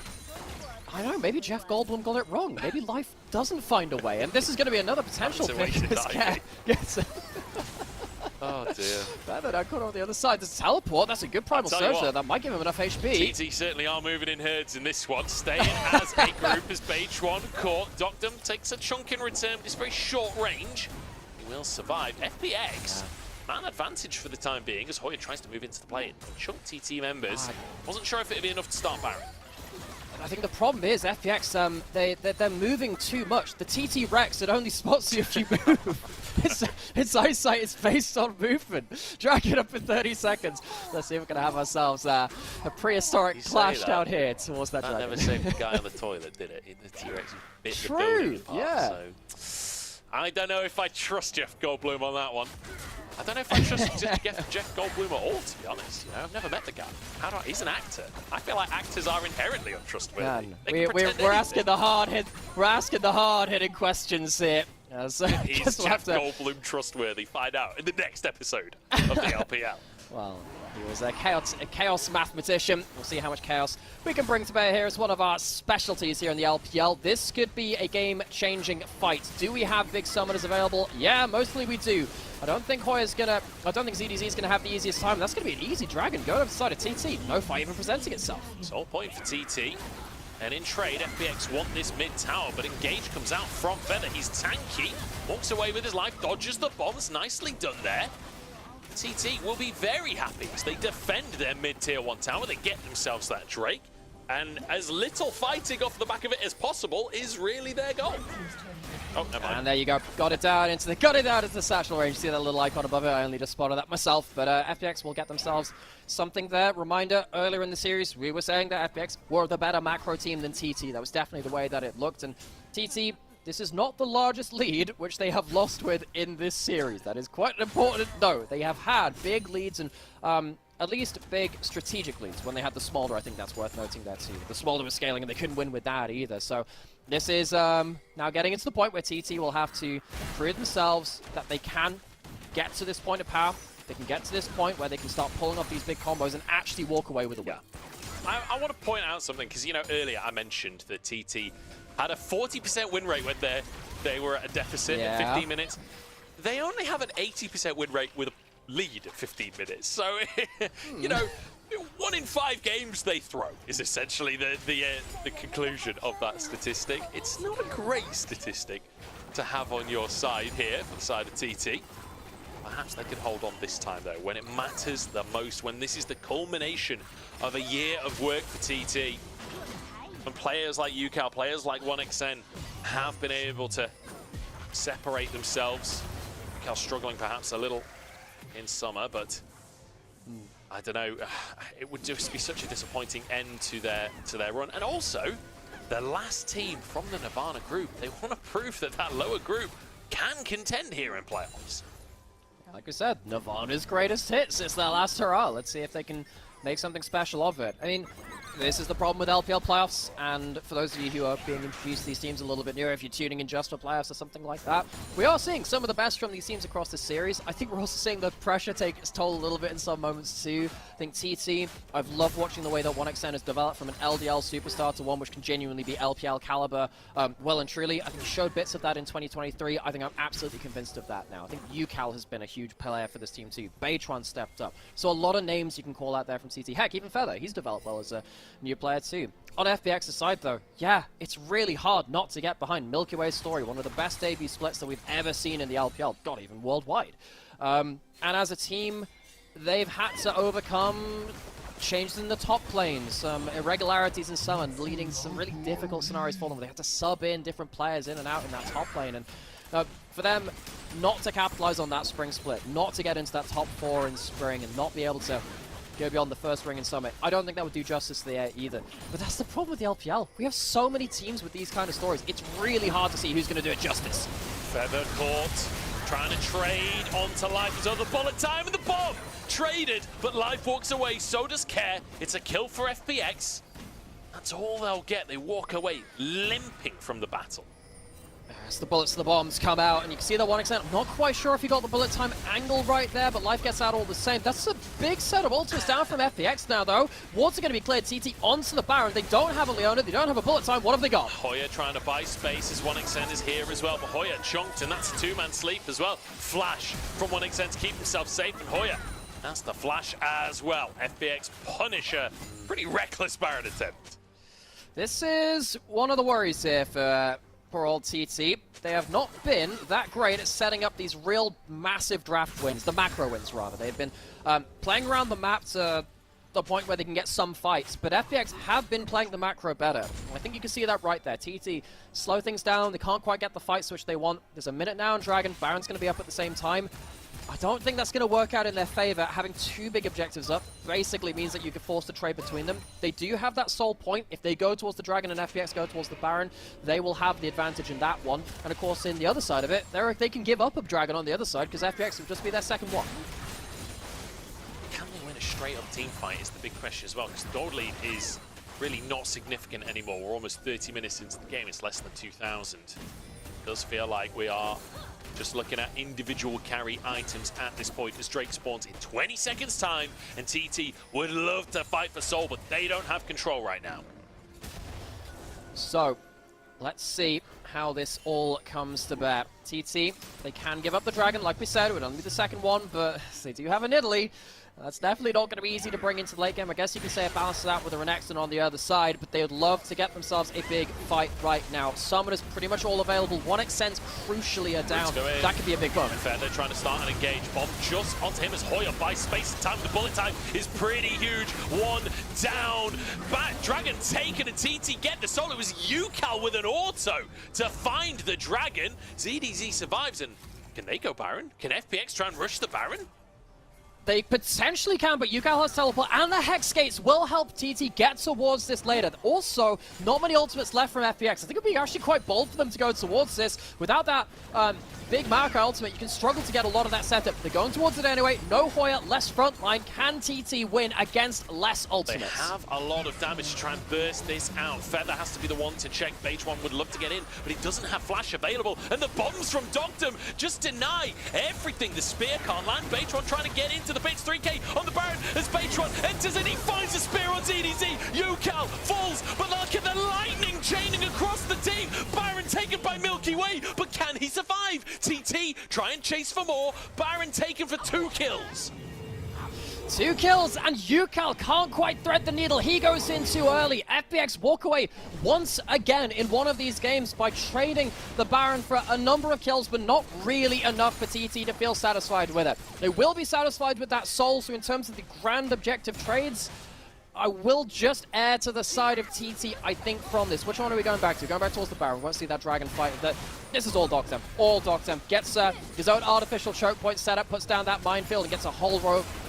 I don't know, maybe Jeff Goldblum got it wrong. Maybe life doesn't find a way, and this is going to be another potential pick. This guy gets oh dear. Feather now caught on the other side. This teleport, that's a good Primal Surge there. That might give him enough HP. TT certainly are moving in herds in this one. Staying as a group as Beitron caught. Doctum takes a chunk in return, but it's very short range. He will survive. FPX man advantage for the time being as Hoya tries to move into the play. Chunk TT members. Wasn't sure if it'd be enough to start Baron. I think the problem is FPX, they're moving too much. The TT Rex, it only spots you if you move. Its eyesight is based on movement. Drag it up in 30 seconds. Let's see if we're going to have ourselves a prehistoric clash down here towards that dragon. Never saved the guy on the toilet, did it? The T-Rex bit True, the building apart, yeah. So I don't know if I trust Jeff Goldblum on that one. I don't know if I trust Jeff Goldblum at all, to be honest. You know, I've never met the guy. He's an actor. I feel like actors are inherently untrustworthy. We're asking the hard-hitting questions here. So is Jeff Goldblum trustworthy? Find out in the next episode of the LPL. Well, he was a chaos mathematician. We'll see how much chaos we can bring to bear here as one of our specialties here in the LPL. This could be a game-changing fight. Do we have big summoners available? Yeah, mostly we do. I don't think ZDZ is gonna have the easiest time. That's gonna be an easy dragon going up the side of TT. No fight even presenting itself. Sole point for TT. And in trade, FPX want this mid tower, but Engage comes out from Feather. He's tanky, walks away with his life, dodges the bombs. Nicely done there. TT will be very happy as they defend their mid-tier 1 tower. They get themselves that Drake. And as little fighting off the back of it as possible is really their goal. Oh, never mind. And there you go. Got it down into the satchel range. See that little icon above it? I only just spotted that myself. But FPX will get themselves something there. Reminder, earlier in the series, we were saying that FPX were the better macro team than TT. That was definitely the way that it looked. And TT, this is not the largest lead which they have lost with in this series. That is quite an important note. They have had big leads and at least big strategic leads. When they had the Smolder, I think that's worth noting there too. The Smolder was scaling and they couldn't win with that either. So this is now getting into the point where TT will have to prove themselves that they can get to this point of power. They can get to this point where they can start pulling off these big combos and actually walk away with a win. I want to point out something, because, you know, earlier I mentioned that TT had a 40% win rate when they were at a deficit in 15 minutes. They only have an 80% win rate with a lead at 15 minutes. So, you know, 1 in 5 games they throw is essentially the conclusion of that statistic. It's not a great statistic to have on your side here, for the side of TT. Perhaps they can hold on this time, though, when it matters the most, when this is the culmination of a year of work for TT. And players like UCal, players like 1xN have been able to separate themselves. UCal struggling perhaps a little in summer, but I don't know. It would just be such a disappointing end to their run. And also, the last team from the Nirvana group, they want to prove that that lower group can contend here in playoffs. Like we said, Nirvana's greatest hits. It's their last hurrah. Let's see if they can make something special of it. I mean, this is the problem with LPL playoffs, and for those of you who are being introduced to these teams a little bit newer, if you're tuning in just for playoffs or something like that, we are seeing some of the best from these teams across the series. I think we're also seeing the pressure take its toll a little bit in some moments too. I think TT, I've loved watching the way that 1xN has developed from an LDL superstar to one which can genuinely be LPL caliber well and truly. I think we showed bits of that in 2023. I think I'm absolutely convinced of that now. I think UCal has been a huge player for this team too. Baytron stepped up. So a lot of names you can call out there from TT. Heck, even Feather, he's developed well as a new player too. On FPX's side though, yeah, it's really hard not to get behind Milky Way's story, one of the best debut splits that we've ever seen in the LPL, God, even worldwide. And as a team, they've had to overcome changes in the top lane, some irregularities in summon, leading to some really difficult scenarios for them. They had to sub in different players in and out in that top lane, and for them not to capitalize on that spring split, not to get into that top 4 in spring and not be able to go beyond the first ring in Summit, I don't think that would do justice there either. But that's the problem with the LPL. We have so many teams with these kind of stories. It's really hard to see who's going to do it justice. Feather caught, trying to trade onto Life. There's other bullet time and the bomb! Traded, but Life walks away, so does Care. It's a kill for FPX. That's all they'll get. They walk away limping from the battle. As the bullets to the bombs come out, and you can see that 1xN. I'm not quite sure if he got the bullet time angle right there, but Life gets out all the same. That's a big set of ultimates down from FPX now, though. Wards are going to be cleared. TT onto the Baron. They don't have a Leona. They don't have a bullet time. What have they got? Hoya trying to buy space as 1xN is here as well, but Hoya chunked, and that's a 2-man sleep as well. Flash from 1xN to keep himself safe, and Hoya, that's the flash as well. FPX Punisher. Pretty reckless Baron attempt. This is one of the worries here for poor old TT. They have not been that great at setting up these real massive draft wins, the macro wins rather. They've been playing around the map to the point where they can get some fights, but FPX have been playing the macro better. I think you can see that right there. TT slow things down, they can't quite get the fights which they want. There's a minute now on Dragon, Baron's going to be up at the same time. I don't think that's going to work out in their favor. Having two big objectives up basically means that you can force the trade between them. They do have that sole point. If they go towards the Dragon and FPX go towards the Baron, they will have the advantage in that one. And of course, in the other side of it, they can give up a Dragon on the other side because FPX will just be their second one. Can they win a straight-up team fight is the big question as well, because the gold lead is really not significant anymore. We're almost 30 minutes into the game. It's less than 2,000. It does feel like we are just looking at individual carry items at this point as Drake spawns in 20 seconds time, and TT would love to fight for Soul, but they don't have control right now. So, let's see how this all comes to bear. TT, they can give up the Dragon, like we said, it would only be the second one, but they do have an Italy. That's definitely not going to be easy to bring into the late game. I guess you can say it balances out with a Renekton on the other side, but they would love to get themselves a big fight right now. Summoners pretty much all available. 1xNs crucially are down. That could be a big moment. Feather trying to start an engage. Bomb just onto him as Hoya buys space and time. The bullet time is pretty huge. One down. Back. Dragon taken, and TT get the soul. It was Yukal with an auto to find the Dragon. ZDZ survives, and can they go Baron? Can FPX try and rush the Baron? They potentially can, but Yukal has teleport, and the Hex Skates will help TT get towards this later. Also, not many ultimates left from FPX. I think it would be actually quite bold for them to go towards this. Without that big Maokai ultimate, you can struggle to get a lot of that setup. They're going towards it anyway. No Hoya, less frontline. Can TT win against less ultimates? They have a lot of damage to try and burst this out. Feather has to be the one to check. Beige1 would love to get in, but he doesn't have flash available. And the bombs from Doctum just deny everything. The spear can't land. Beige1 trying to get into the base. 3k on the Baron as Beige1 enters and he finds a spear on ZDZ. Yukal falls, but look at the lightning chaining across the team. Baron taken by Milky Way, but can he survive? TT try and chase for more. Baron taken for 2 kills. 2 kills, and Yukal can't quite thread the needle. He goes in too early. FPX walk away once again in one of these games by trading the Baron for a number of kills, but not really enough for TT to feel satisfied with it. They will be satisfied with that soul, so in terms of the grand objective trades, I will just err to the side of TT, I think, from this. Which one are we going back to? Going back towards the Baron. We won't see that Dragon fight. This is all Doctem. All Doctem. Gets his own artificial choke point set up, puts down that minefield, and gets a whole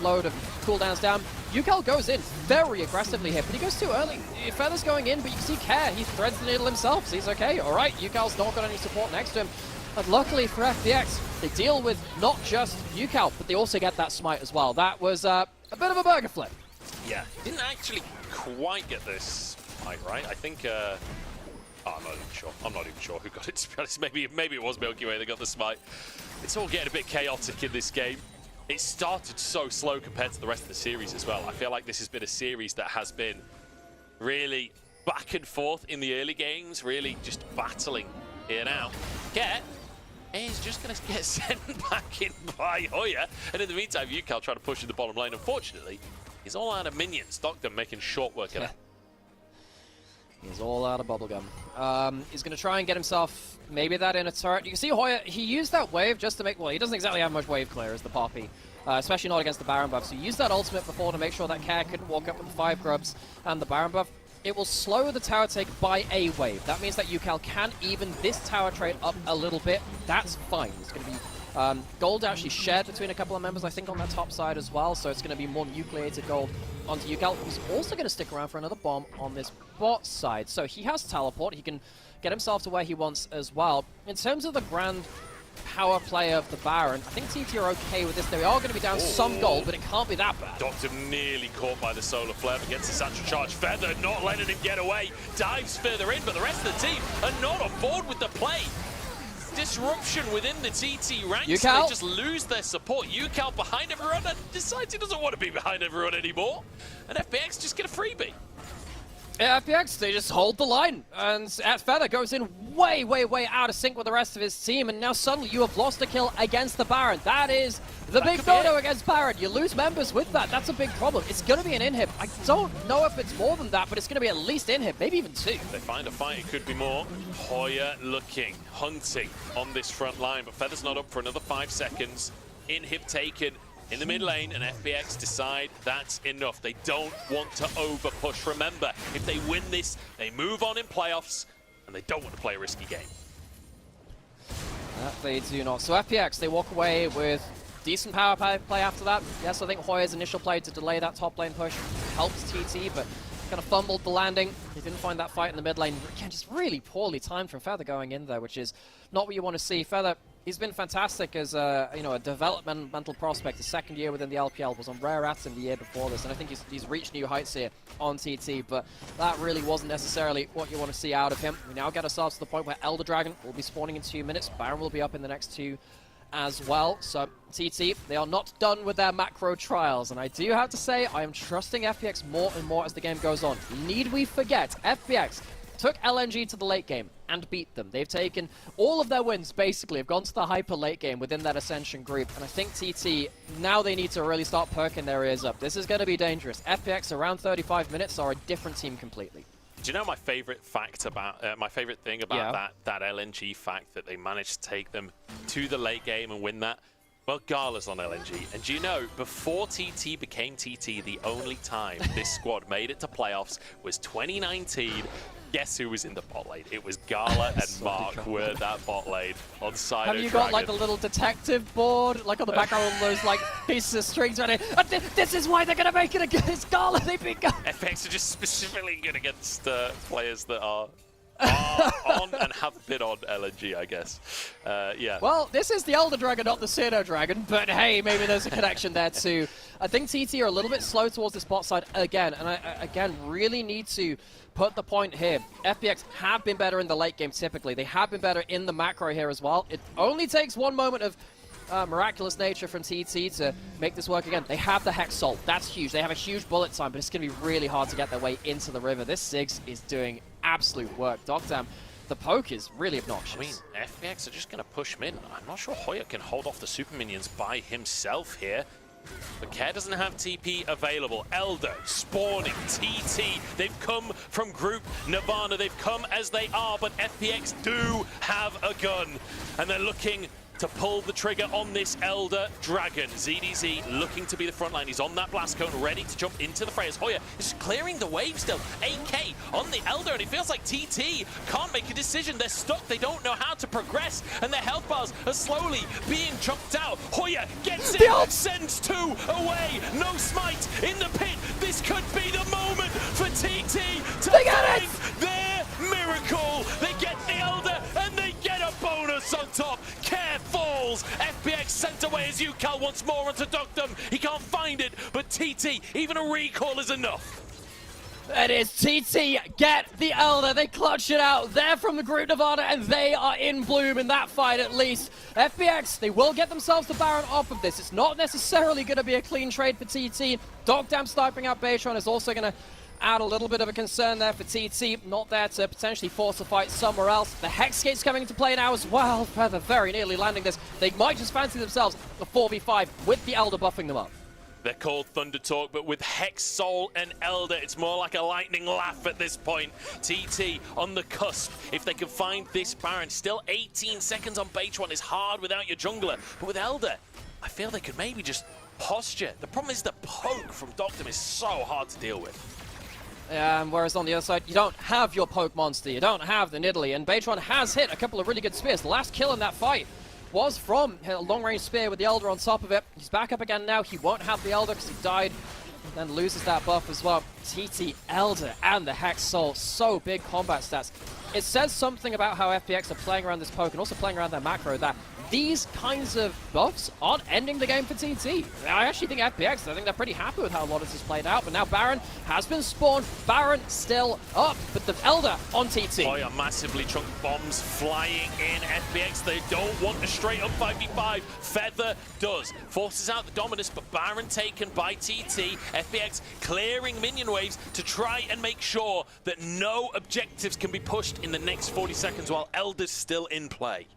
load of cooldowns down. Yukal goes in very aggressively here, but he goes too early. Feather's going in, but you can see Care. He threads the needle himself, so he's okay. All right, Yukal's not got any support next to him. But luckily for FPX, they deal with not just Yukal, but they also get that smite as well. That was a bit of a burger flip. Yeah, didn't actually quite get this right. I think, oh, I'm not even sure. I'm not even sure who got it, to be honest. Maybe it was Milky Way that got the smite. It's all getting a bit chaotic in this game. It started so slow compared to the rest of the series as well. I feel like this has been a series that has been really back and forth in the early games, really just battling here now. Is just going to get sent back in by Hoya. And in the meantime, Yukal trying to push in the bottom lane. Unfortunately, he's all out of minions. Doctor making short work of it. He's all out of bubblegum. He's going to try and get himself maybe that in a turret. You can see Hoya, he used that wave just to make... Well, he doesn't exactly have much wave clear as the Poppy. Especially not against the Baron buff. So he used that ultimate before to make sure that Care couldn't walk up with the 5 grubs and the Baron buff. It will slow the tower take by a wave. That means that Yukal can even this tower trade up a little bit. That's fine. It's going to be gold actually shared between a couple of members, I think, on that top side as well. So it's going to be more nucleated gold onto Yukal. He's also going to stick around for another bomb on this bot side. So he has teleport. He can get himself to where he wants as well. In terms of the grand power play of the Baron, I think TT are okay with this. They are going to be down some gold, but it can't be that bad. Doctor nearly caught by the solar flare, but gets the satchel charge. Feather not letting him get away. Dives further in, but the rest of the team are not on board with the play. Disruption within the TT ranks. Yukal. They just lose their support. Yukal behind everyone and decides he doesn't want to be behind everyone anymore. And FPX just get a freebie. Yeah, FPX, they just hold the line, and Feather goes in way, way, way out of sync with the rest of his team, and now suddenly you have lost a kill against the Baron. That is the big no-no against Baron. You lose members with that. That's a big problem. It's going to be an inhib. I don't know if it's more than that, but it's going to be at least inhib, maybe even 2. If they find a fight, it could be more. Hoya looking, hunting on this front line, but Feather's not up for another 5 seconds. Inhib taken in the mid lane, and FPX decide that's enough. They don't want to over push. Remember, if they win this, they move on in playoffs, and they don't want to play a risky game. They do not. So FPX, they walk away with decent power play after that. Yes, I think Hoya's initial play to delay that top lane push helped TT, but kind of fumbled the landing. He didn't find that fight in the mid lane. Again, just really poorly timed from Feather going in there, which is not what you want to see. Feather, he's been fantastic as a developmental prospect. His second year within the LPL, was on Rare Rats in the year before this, and I think he's reached new heights here on TT, but that really wasn't necessarily what you want to see out of him. We now get ourselves to the point where Elder Dragon will be spawning in 2 minutes. Baron will be up in the next 2 as well. So TT, they are not done with their macro trials, and I do have to say I am trusting FPX more and more as the game goes on. Need we forget, FPX took LNG to the late game and beat them. They've taken all of their wins, basically, have gone to the hyper late game within that Ascension group, and I think TT, now they need to really start perking their ears up. This is going to be dangerous. FPX around 35 minutes are a different team completely. Do you know my favorite fact about my favorite thing about that LNG fact, that they managed to take them to the late game and win that? Well, Gala's on LNG, and do you know, before TT became TT, the only time this squad made it to playoffs was 2019. Guess who was in the bot lane? It was Gala and Mark were that bot lane on side of Have you got like the little detective board, like on the background of those like pieces of strings ready? This is why they're gonna make it against Gala. They beat Gala. FPX are just specifically good against players that are on and have been on LNG, I guess. Yeah. Well, this is the Elder Dragon, not the Pseudo Dragon, but hey, maybe there's a connection there too. I think TT are a little bit slow towards this bot side again, and I again really need to put the point here. FPX have been better in the late game typically. They have been better in the macro here as well. It only takes one moment of miraculous nature from TT to make this work again. They have the Hex Soul. That's huge. They have a huge bullet time, but it's going to be really hard to get their way into the river. This Ziggs is doing absolute work. Dogdam, the poke is really obnoxious. I mean, FPX are just going to push mid. I'm not sure Hoya can hold off the super minions by himself here. But Care doesn't have TP available. Elder spawning TT. They've come from Group Nirvana. They've come as they are, but FPX do have a gun. And they're looking to pull the trigger on this Elder Dragon. ZDZ looking to be the front line. He's on that blast cone, ready to jump into the fray. As Hoya is clearing the wave still. AK on the Elder, and it feels like TT can't make a decision. They're stuck. They don't know how to progress, and their health bars are slowly being chucked out. Hoya gets it, sends 2 away. No smite in the pit. This could be the moment for TT to find their miracle. They get the Elder, and they get a bonus on top. Care falls. FPX sent away as UCal once more onto Dogdam. He can't find it, but TT, even a recall is enough. It is TT, get the Elder, they clutch it out, they're from the Group Nirvana, and they are in bloom in that fight at least. FPX, they will get themselves the Baron off of this. It's not necessarily going to be a clean trade for TT. Dogdam sniping out Baytron is also going to add a little bit of a concern there for TT, not there to potentially force a fight somewhere else. The Hex Gate's coming into play now as well. Feather very nearly landing this. They might just fancy themselves a 4v5 with the Elder buffing them up. They're called Thunder Talk, but with Hex Soul and Elder, it's more like a lightning laugh at this point. TT on the cusp. If they can find this Baron, still 18 seconds on Baytron is hard without your jungler. But with Elder, I feel they could maybe just posture. The problem is the poke from Dogdam is so hard to deal with. Whereas on the other side, you don't have your poke monster, you don't have the Nidalee, and Baytron has hit a couple of really good spears. The last kill in that fight was from a long-range spear with the Elder on top of it. He's back up again now. He won't have the Elder because he died, and then loses that buff as well. TT, Elder, and the Hex Soul, so big combat stats. It says something about how FPX are playing around this poke and also playing around their macro, that these kinds of buffs aren't ending the game for TT. I actually think FPX, I think they're pretty happy with how a lot of this has played out, but now Baron has been spawned. Baron still up, but the Elder on TT. Oh yeah, massively chunked bombs flying in. FPX, they don't want a straight up 5v5. Feather does. Forces out the Dominus, but Baron taken by TT. FPX clearing minion waves to try and make sure that no objectives can be pushed in the next 40 seconds while Elder's still in play.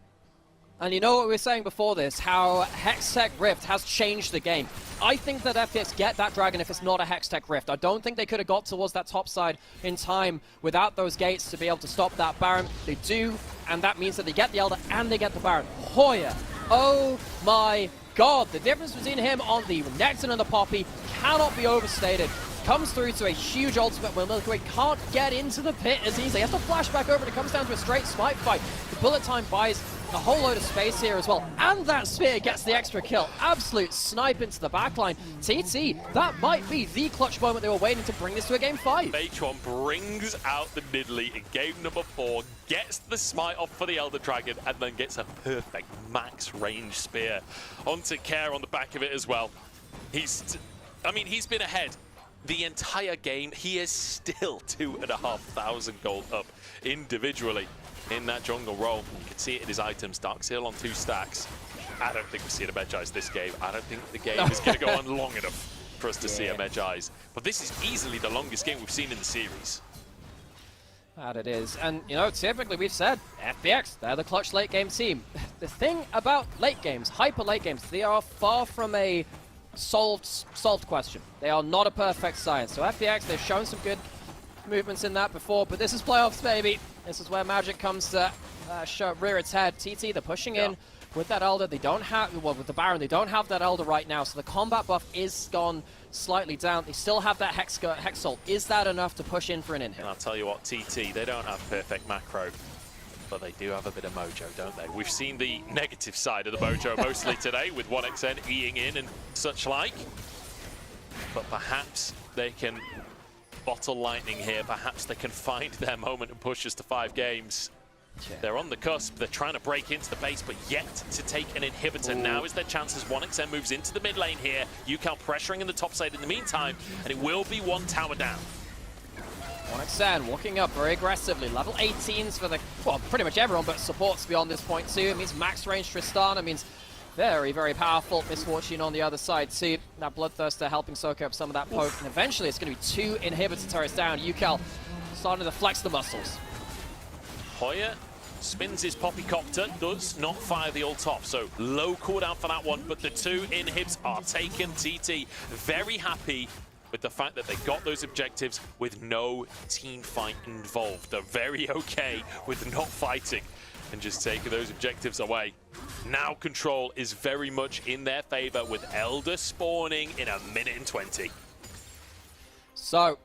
And you know what we were saying before this, how Hextech Rift has changed the game. I think that FPX get that Dragon if it's not a Hextech Rift. I don't think they could have got towards that top side in time without those gates to be able to stop that Baron. They do, and that means that they get the Elder and they get the Baron. Hoya, oh my god, the difference between him on the Necton and the Poppy cannot be overstated. Comes through to a huge ultimate where Milky Way can't get into the pit as easily. He has to flash back over and it comes down to a straight smite fight. The bullet time buys a whole load of space here as well. And that spear gets the extra kill. Absolute snipe into the backline. TT, that might be the clutch moment they were waiting to bring this to a game 5. H1 brings out the Nidalee in game number 4, gets the smite off for the Elder Dragon, and then gets a perfect max range spear onto Care on the back of it as well. He's been ahead the entire game. He is still 2,500 gold up individually in that jungle role. You can see it in his items. Dark Seal on 2 stacks. I don't think we see a Medjai's this game. I don't think the game is going to go on long enough for us to see a Medjai's. But this is easily the longest game we've seen in the series. That it is. And, you know, typically we've said, FPX, they're the clutch late game team. The thing about late games, hyper late games, they are far from a solved question. They are not a perfect science. So FPX, they've shown some good movements in that before, but this is playoffs, baby. This is where Magic comes to rear its head. TT, they're pushing in with that Elder. They don't have, well, with the Baron, they don't have that Elder right now, so the combat buff is gone slightly down. They still have that Hexalt. Is that enough to push in for an inhib? And I'll tell you what, TT, they don't have perfect macro, but they do have a bit of mojo, don't they? We've seen the negative side of the mojo mostly today, with 1xN eating in and such like. But perhaps they can bottle lightning here. Perhaps they can find their moment and push us to 5 games. Yeah. They're on the cusp. They're trying to break into the base, but yet to take an inhibitor. Ooh. Now is their chance as 1xN moves into the mid lane here. UCal pressuring in the top side in the meantime, and it will be 1 tower down. 1xN walking up very aggressively. Level 18s for the, well, pretty much everyone, but supports beyond this point too. It means max range Tristana, means very, very powerful Misfortune on the other side too. That Bloodthirster helping soak up some of that poke. And eventually it's going to be 2 inhibitor turrets down. UCal starting to flex the muscles. Hoya spins his Poppycopter, does not fire the ult off, so low cooldown for that one, but the 2 inhibs are taken. TT very happy with the fact that they got those objectives with no team fight involved. They're very okay with not fighting and just taking those objectives away. Now control is very much in their favor with Elder spawning in 1:20. So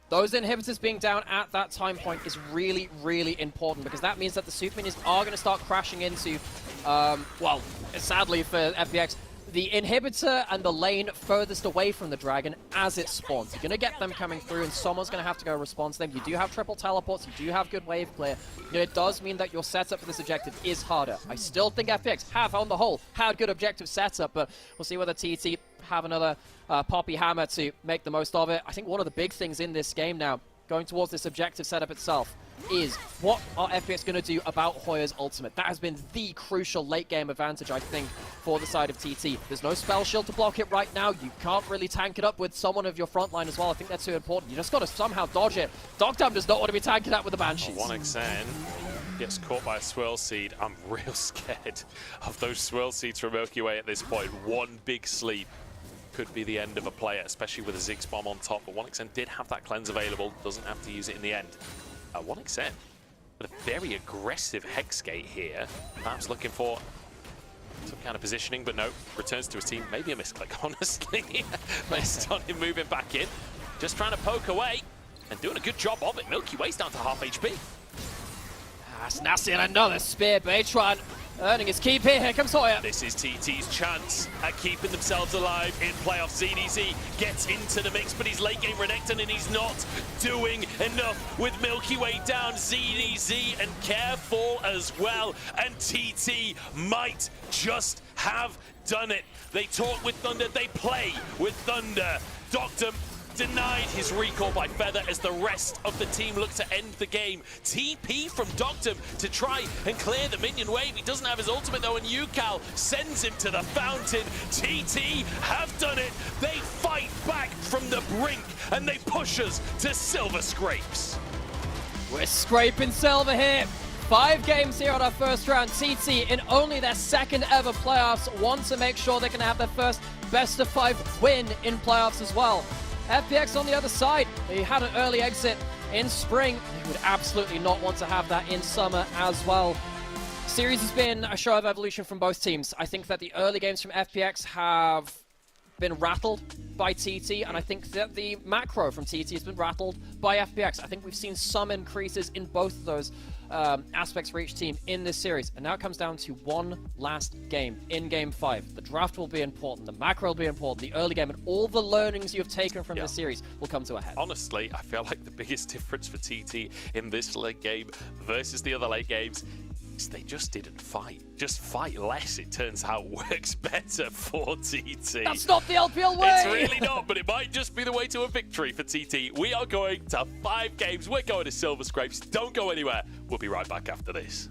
those inhibitors being down at that time point is really, really important, because that means that the super minions are going to start crashing into, well, sadly for FPX, the inhibitor and the lane furthest away from the dragon as it spawns. You're going to get them coming through, and someone's going to have to go respond to them. You do have triple teleports, you do have good wave clear. You know, it does mean that your setup for this objective is harder. I still think FPX have, on the whole, had good objective setup, but we'll see whether TT have another Poppy Hammer to make the most of it. I think one of the big things in this game now, going towards this objective setup itself, is what are FPX going to do about Hoya's ultimate? That has been the crucial late game advantage, I think, for the side of TT. There's no spell shield to block it right now. You can't really tank it up with someone of your front line as well. I think that's too important. You just got to somehow dodge it. Dogdam does not want to be tanking that with the Banshees. 1xN gets caught by a Swirl Seed. I'm real scared of those Swirl Seeds from Milky Way at this point. One big sleep could be the end of a player, especially with a Ziggs bomb on top. But 1xN did have that cleanse available. Doesn't have to use it in the end. 1xN with a very aggressive Hex Gate here. Perhaps looking for some kind of positioning, but no. Returns to his team. Maybe a misclick, honestly. Based on him moving back in. Just trying to poke away and doing a good job of it. Milky Way's down to half HP. That's nasty, and another spear. Baytron earning his keep here. Here comes Hoya. This is TT's chance at keeping themselves alive in playoffs. ZDZ gets into the mix, but he's late game Renekton, and he's not doing enough with Milky Way down. ZDZ and Careful as well, and TT might just have done it. They talk with Thunder, they play with Thunder. Doctor denied his recall by Feather as the rest of the team look to end the game. TP from Doctum to try and clear the minion wave. He doesn't have his ultimate though, and Yukal sends him to the fountain. TT have done it. They fight back from the brink and they push us to Silver Scrapes. We're scraping silver here. 5 games here on our first round. TT, in only their second ever playoffs, want to make sure they can have their first best of 5 win in playoffs as well. FPX on the other side, they had an early exit in spring. They would absolutely not want to have that in summer as well. Series has been a show of evolution from both teams. I think that the early games from FPX have been rattled by TT, and I think that the macro from TT has been rattled by FPX. I think we've seen some increases in both of those aspects for each team in this series, and now it comes down to one last game in Game 5. The draft will be important, the macro will be important, the early game, and all the learnings you've taken from this series will come to a head. Honestly, I feel like the biggest difference for TT in this late game versus the other late games, they just didn't fight. Just fight less, it turns out, works better for TT. That's not the LPL way! It's really not, but it might just be the way to a victory for TT. We are going to 5 games. We're going to Silver Scrapes. Don't go anywhere. We'll be right back after this.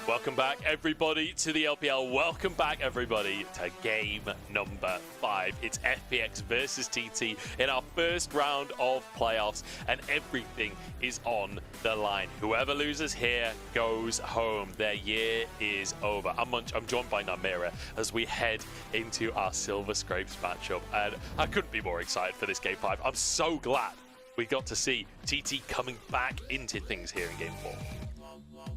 Welcome back, everybody, to the LPL. Welcome back, everybody, to game number 5. It's FPX versus TT in our first round of playoffs, and everything is on the line. Whoever loses here goes home. Their year is over. I'm joined by Namira as we head into our Silver Scrapes matchup, and I couldn't be more excited for this game 5. I'm so glad we got to see TT coming back into things here in game 4.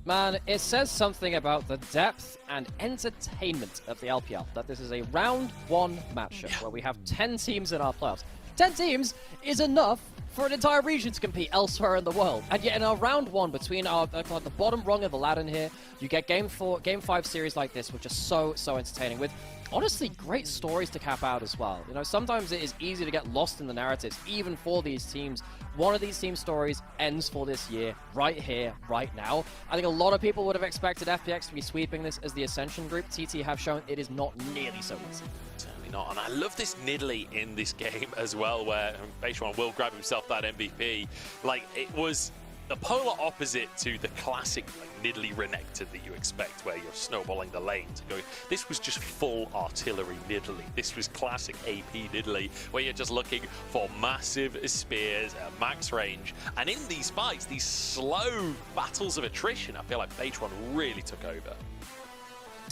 Man, it says something about the depth and entertainment of the LPL, that this is a round 1 matchup where we have 10 teams in our playoffs. 10 teams is enough for an entire region to compete elsewhere in the world. And yet in our round 1, between our the bottom rung of the ladder here, you get game 5 series like this, which is so entertaining, with honestly great stories to cap out as well. You know, sometimes it is easy to get lost in the narratives, even for these teams. One of these team stories ends for this year, right here, right now. I think a lot of people would have expected FPX to be sweeping this as the Ascension group. TT have shown it is not nearly so easy. Certainly not. And I love this Nidalee in this game as well, where Beishwan will grab himself that MVP. Like, it was the polar opposite to the classic Nidalee Renekton that you expect, where you're snowballing the lane to go. This was just full artillery Nidalee. This was classic AP Nidalee, where you're just looking for massive spears at max range. And in these fights, these slow battles of attrition, I feel like Beishwan really took over.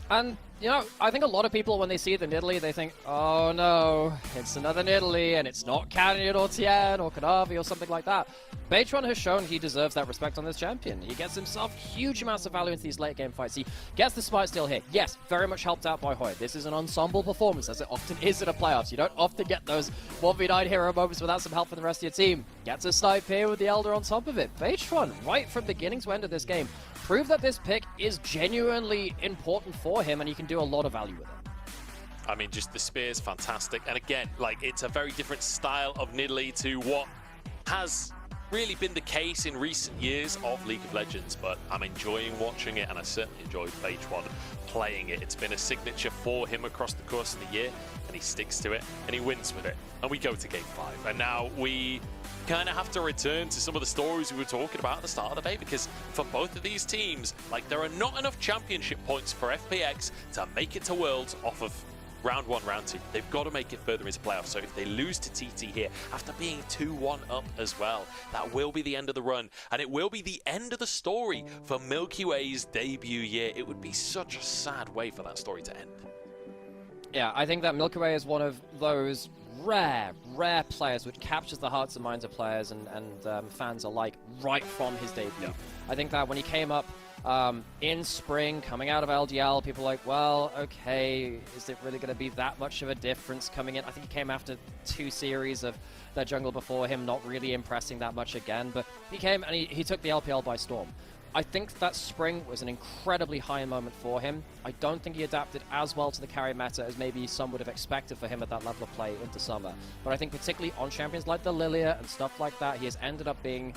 And, you know, I think a lot of people, when they see the Nidalee, they think, oh no, it's another Nidalee, and it's not Canyon or Tien or Kanavi or something like that. Beishwan has shown he deserves that respect on this champion. He gets himself huge amounts of value into these late game fights. He gets the Smite Steal here. Yes, very much helped out by Hoy. This is an ensemble performance, as it often is in a playoffs. You don't often get those 1v9 hero moments without some help from the rest of your team. Gets a snipe here with the Elder on top of it. Beishwan, right from beginning to end of this game, prove that this pick is genuinely important for him, and he can do a lot of value with it. I mean, just the spear's fantastic. And again, like, it's a very different style of Nidalee to what has really been the case in recent years of League of Legends, but I'm enjoying watching it, and I certainly enjoyed Beishwan playing it. It's been a signature for him across the course of the year, and he sticks to it, and he wins with it. And we go to game 5, and now we kind of have to return to some of the stories we were talking about at the start of the day, because for both of these teams, like, there are not enough championship points for FPX to make it to Worlds off of round 1, round 2. They've got to make it further into playoffs. So if they lose to TT here, after being 2-1 up as well, that will be the end of the run, and it will be the end of the story for Milky Way's debut year. It would be such a sad way for that story to end. Yeah, I think that Milky Way is one of those rare players which captures the hearts and minds of players and fans alike right from his debut. Yeah. I think that when he came up in spring, coming out of LDL, people were like, well, okay, is it really going to be that much of a difference coming in? I think he came after 2 series of their jungle before him, not really impressing that much again, but he came and he took the LPL by storm. I think that spring was an incredibly high moment for him. I don't think he adapted as well to the carry meta as maybe some would have expected for him at that level of play into summer. But I think particularly on champions like the Lilia and stuff like that, he has ended up being,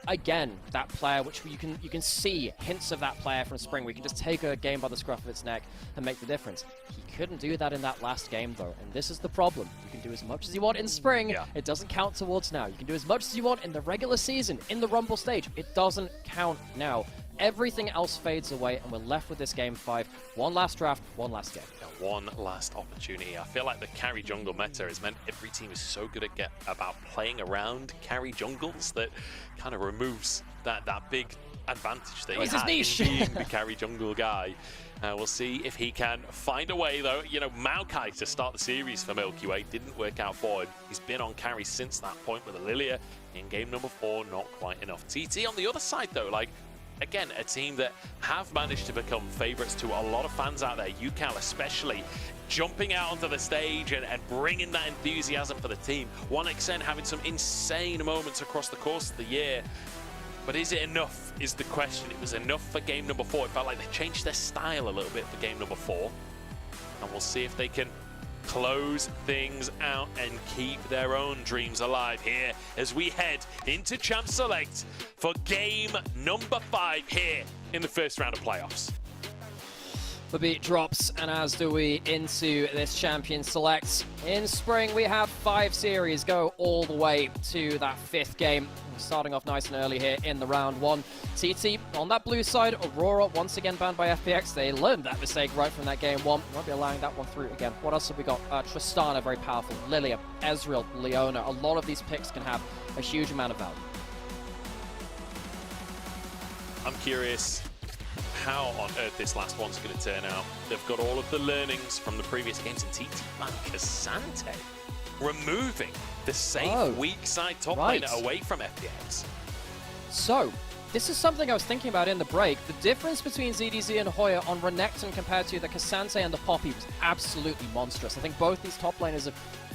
again, that player which you can see hints of that player from spring, where you can just take a game by the scruff of its neck and make the difference. He couldn't do that in that last game, though, and this is the problem. You can do as much as you want in spring, it doesn't count towards now. You can do as much as you want in the regular season, in the Rumble stage, it doesn't count now. Everything else fades away, and we're left with this game 5. One last draft, one last game. One last opportunity. I feel like the carry jungle meta has meant every team is so good about playing around carry jungles that kind of removes that big advantage that he had in being the carry jungle guy. We'll see if he can find a way, though. You know, Maokai to start the series for Milky Way didn't work out for him. He's been on carry since that point with the Lilia. In game number 4, not quite enough. TT on the other side, though, like, again, a team that have managed to become favorites to a lot of fans out there, UCal especially, jumping out onto the stage and bringing that enthusiasm for the team. 1xN having some insane moments across the course of the year. But is it enough, is the question. It was enough for game number 4. It felt like they changed their style a little bit for game number 4. And we'll see if they can close things out and keep their own dreams alive here as we head into Champ Select for game number 5 here in the first round of playoffs. The beat drops, and as do we into this Champion Select. In spring, we have 5 series go all the way to that 5th game. We're starting off nice and early here in the round 1. TT on that blue side, Aurora once again banned by FPX. They learned that mistake right from that game 1. Won't be allowing that one through again. What else have we got? Tristana, very powerful. Lilia, Ezreal, Leona. A lot of these picks can have a huge amount of value. I'm curious how on earth this last one's going to turn out. They've got all of the learnings from the previous games, and TT banned Cassante, removing the safe weak side top laner away from FPX. So, this is something I was thinking about in the break. The difference between ZDZ and Hoya on Renekton compared to the Cassante and the Poppy was absolutely monstrous. I think both these top laners have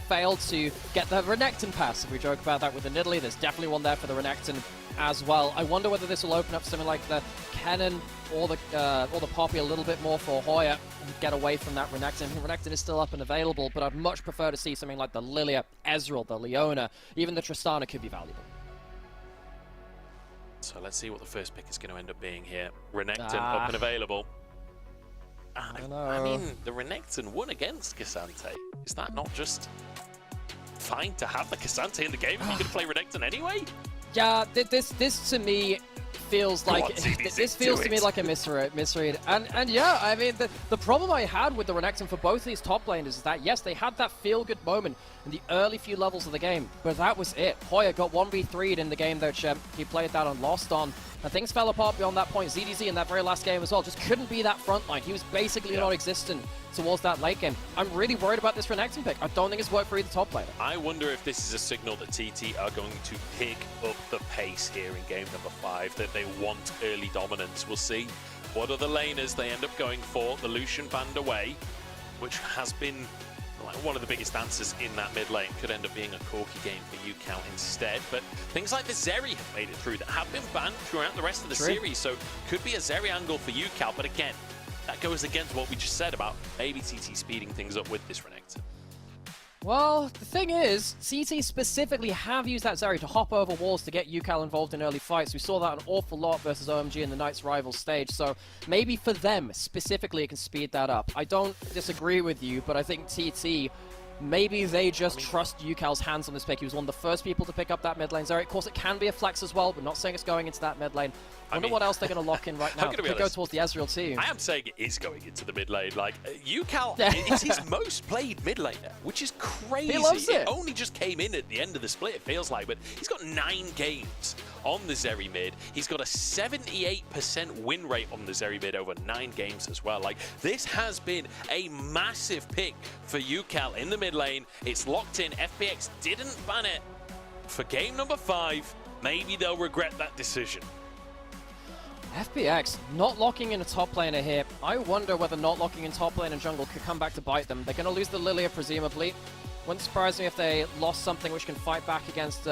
failed to get the Renekton pass. If we joke about that with the Nidalee, there's definitely one there for the Renekton as well. I wonder whether this will open up something like the Kennen or the Poppy a little bit more for Hoya and get away from that Renekton. Renekton is still up and available, but I'd much prefer to see something like the Lilia, Ezreal, the Leona, even the Tristana could be valuable. So let's see what the first pick is going to end up being here. Renekton up and available. I mean, the Renekton won against Cassante. Is that not just fine to have the Cassante in the game if you're going to play Renekton anyway? Yeah, this to me feels like this feels to me like a misread. And yeah, I mean the problem I had with the Renekton for both these top laners is that yes, they had that feel-good moment in the early few levels of the game, but that was it. Hoya got 1v3'd in the game that he played that and lost on, and things fell apart beyond that point. ZDZ in that very last game as well just couldn't be that front line. He was basically non-existent towards that late game. I'm really worried about this Renekton pick. I don't think it's worked for either top laner. I wonder if this is a signal that TT are going to pick up the pace here in game number 5, that they want early dominance. We'll see what other laners they end up going for. The Lucian banned away, which has been like one of the biggest answers in that mid lane. Could end up being a Corki game for UCal instead, but things like the Zeri have made it through that have been banned throughout the rest of the series, so could be a Zeri angle for UCal, but again, that goes against what we just said about maybe TT speeding things up with this Renekton. Well, the thing is, CT specifically have used that Zeri to hop over walls to get UCal involved in early fights. We saw that an awful lot versus OMG in the Knights Rival stage, so maybe for them specifically it can speed that up. I don't disagree with you, but I think TT, maybe they just trust UCal's hands on this pick. He was one of the first people to pick up that mid lane Zeri. Of course, it can be a flex as well, but not saying it's going into that mid lane. I wonder what else they're going to lock in right now. Could go towards the Ezreal too. I am saying it is going into the mid lane. Like, UCal is his most played mid laner, which is crazy. He loves it. It only just came in at the end of the split, it feels like, but he's got 9 games on the Zeri mid. He's got a 78% win rate on the Zeri mid over 9 games as well. Like, this has been a massive pick for UCal in the mid lane. It's locked in. FPX didn't ban it for game number 5. Maybe they'll regret that decision. FPX not locking in a top laner here. I wonder whether not locking in top lane and jungle could come back to bite them. They're going to lose the Lilia, presumably. Wouldn't surprise me if they lost something which can fight back against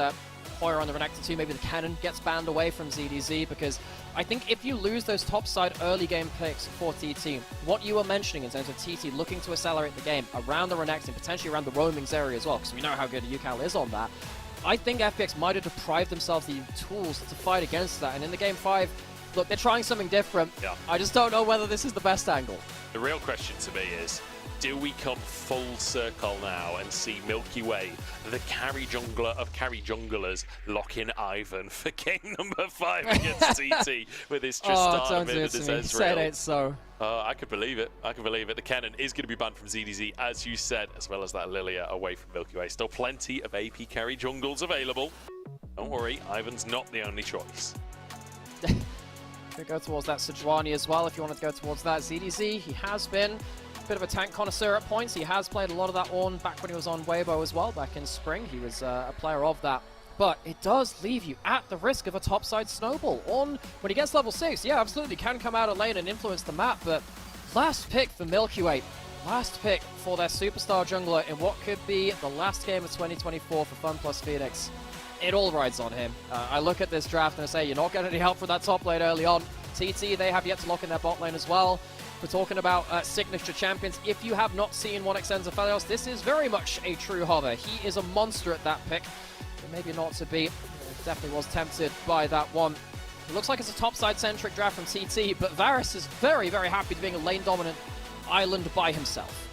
Hoya on the Renekton too. Maybe the Kennen gets banned away from ZDZ, because I think if you lose those top side early game picks for TT, what you were mentioning in terms of TT looking to accelerate the game around the Renekton, potentially around the roamings area as well, because we know how good UCal is on that, I think FPX might have deprived themselves the tools to fight against that. And in the game 5, look, they're trying something different. Yeah. I just don't know whether this is the best angle. The real question to me is, do we come full circle now and see Milky Way, the carry jungler of carry junglers, lock in Ivan for game number 5 against TT with his Tristana mid and his Ezreal? Said it so. I could believe it. I can believe it. The Kennen is going to be banned from ZDZ, as you said, as well as that Lilia away from Milky Way. Still plenty of AP carry jungles available. Don't worry, Ivan's not the only choice. Could go towards that Sejuani as well if you wanted to go towards that. ZDZ, he has been a bit of a tank connoisseur at points. He has played a lot of that Ornn back when he was on Weibo as well, back in spring. He was a player of that but it does leave you at the risk of a topside snowball. On when he gets level 6, yeah, absolutely can come out of lane and influence the map, but last pick for Milky Way, last pick for their superstar jungler in what could be the last game of 2024 for Fun Plus Phoenix. It all rides on him. I look at this draft and I say, you're not getting any help from that top lane early on. TT, they have yet to lock in their bot lane as well. We're talking about signature champions. If you have not seen 1xn's Aphelios, this is very much a true hover. He is a monster at that pick, but maybe not to be. Definitely was tempted by that one. It looks like it's a topside-centric draft from TT, but Varus is very, very happy to being a lane-dominant island by himself.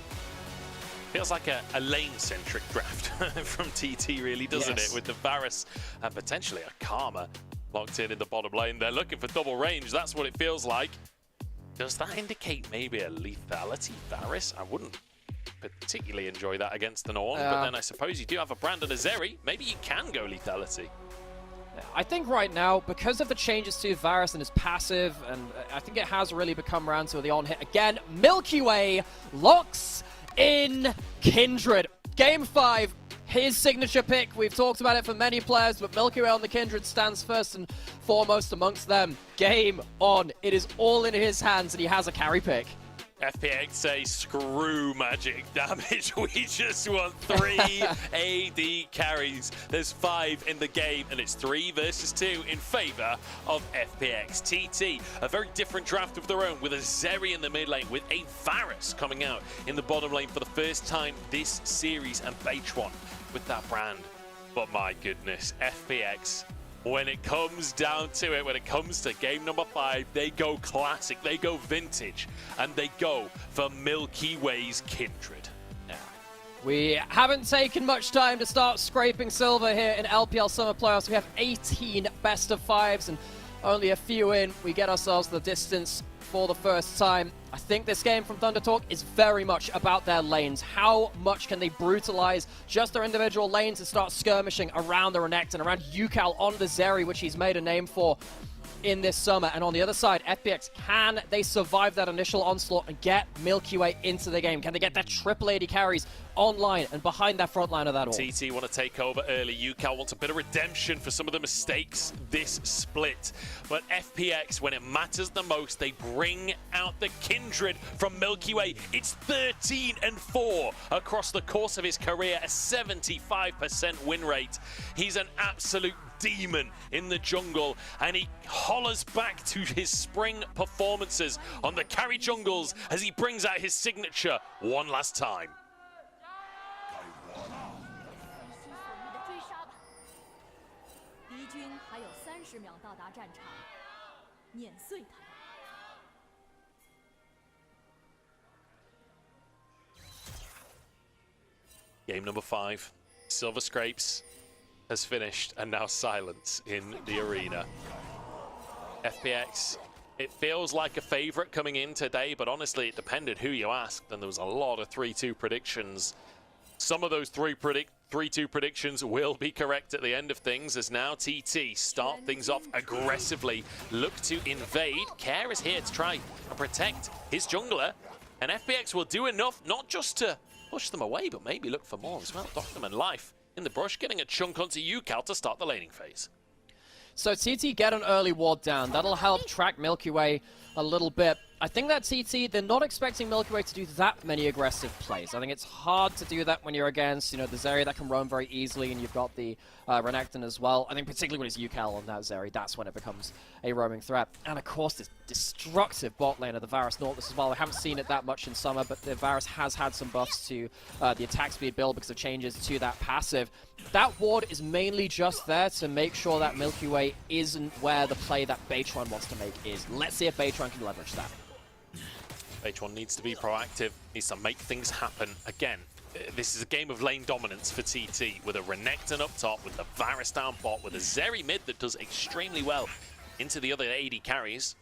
Feels like a lane-centric draft from TT, really, doesn't it? With the Varus and potentially a Karma locked in the bottom lane. They're looking for double range. That's what it feels like. Does that indicate maybe a lethality Varus? I wouldn't particularly enjoy that against the Norn, but then I suppose you do have a Brandon Azeri. Maybe you can go lethality. I think right now, because of the changes to Varus and his passive, and I think it has really become around to the on-hit again, Milky Way locks in Kindred. Game 5, his signature pick. We've talked about it for many players, but Milky Way on the Kindred stands first and foremost amongst them. Game on. It is all in his hands, and he has a carry pick. FPX say, screw magic damage. We just want 3 AD carries. There's 5 in the game, and it's 3 versus 2 in favor of FPX. TT, a very different draft of their own, with a Zeri in the mid lane, with a Varus coming out in the bottom lane for the first time this series, and Beitron with that brand. But my goodness, FPX, when it comes down to it, when it comes to game number 5, they go classic, they go vintage, and they go for Milky Way's Kindred. We haven't taken much time to start scraping silver here in LPL Summer Playoffs. We have 18 best of 5s and only a few in. We get ourselves the distance for the first time. I think this game from Thunder Talk is very much about their lanes. How much can they brutalize just their individual lanes and start skirmishing around the Renekton, around Yukal on the Zeri, which he's made a name for in this summer. And on the other side, FPX, can they survive that initial onslaught and get Milky Way into the game? Can they get their triple AD carries online and behind that front line of that all? TT want to take over early. Yukal wants a bit of redemption for some of the mistakes this split. But FPX, when it matters the most, they bring out the Kindred from Milky Way. It's 13-4 across the course of his career, a 75% win rate. He's an absolute demon in the jungle, and he hollers back to his spring performances on the carry jungles as he brings out his signature one last time. Game number 5, Silver Scrapes has finished, and now silence in the arena. FPX, it feels like a favorite coming in today, but honestly, it depended who you asked, and there was a lot of 3-2 predictions. Some of those 3-2 predictions will be correct at the end of things, as now TT start things off aggressively, look to invade. Care is here to try and protect his jungler, and FPX will do enough, not just to push them away, but maybe look for more as well. Document Life in the brush, getting a chunk onto Yukal to start the laning phase. So TT get an early ward down. That'll help track Milky Way a little bit. I think that TT, they're not expecting Milky Way to do that many aggressive plays. I think it's hard to do that when you're against, the Zeri that can roam very easily, and you've got the Renekton as well. I think particularly when it's Yukal on that Zeri, that's when it becomes a roaming threat. And of course, this destructive bot lane of the Varus Nautilus as well. I haven't seen it that much in summer, but the Varus has had some buffs to the attack speed build because of changes to that passive. That ward is mainly just there to make sure that Milky Way isn't where the play that Beitron wants to make is. Let's see if Beitron can leverage that. Beitron needs to be proactive, needs to make things happen. Again, this is a game of lane dominance for TT, with a Renekton up top, with the Varus down bot, with a Zeri mid that does extremely well into the other AD carries.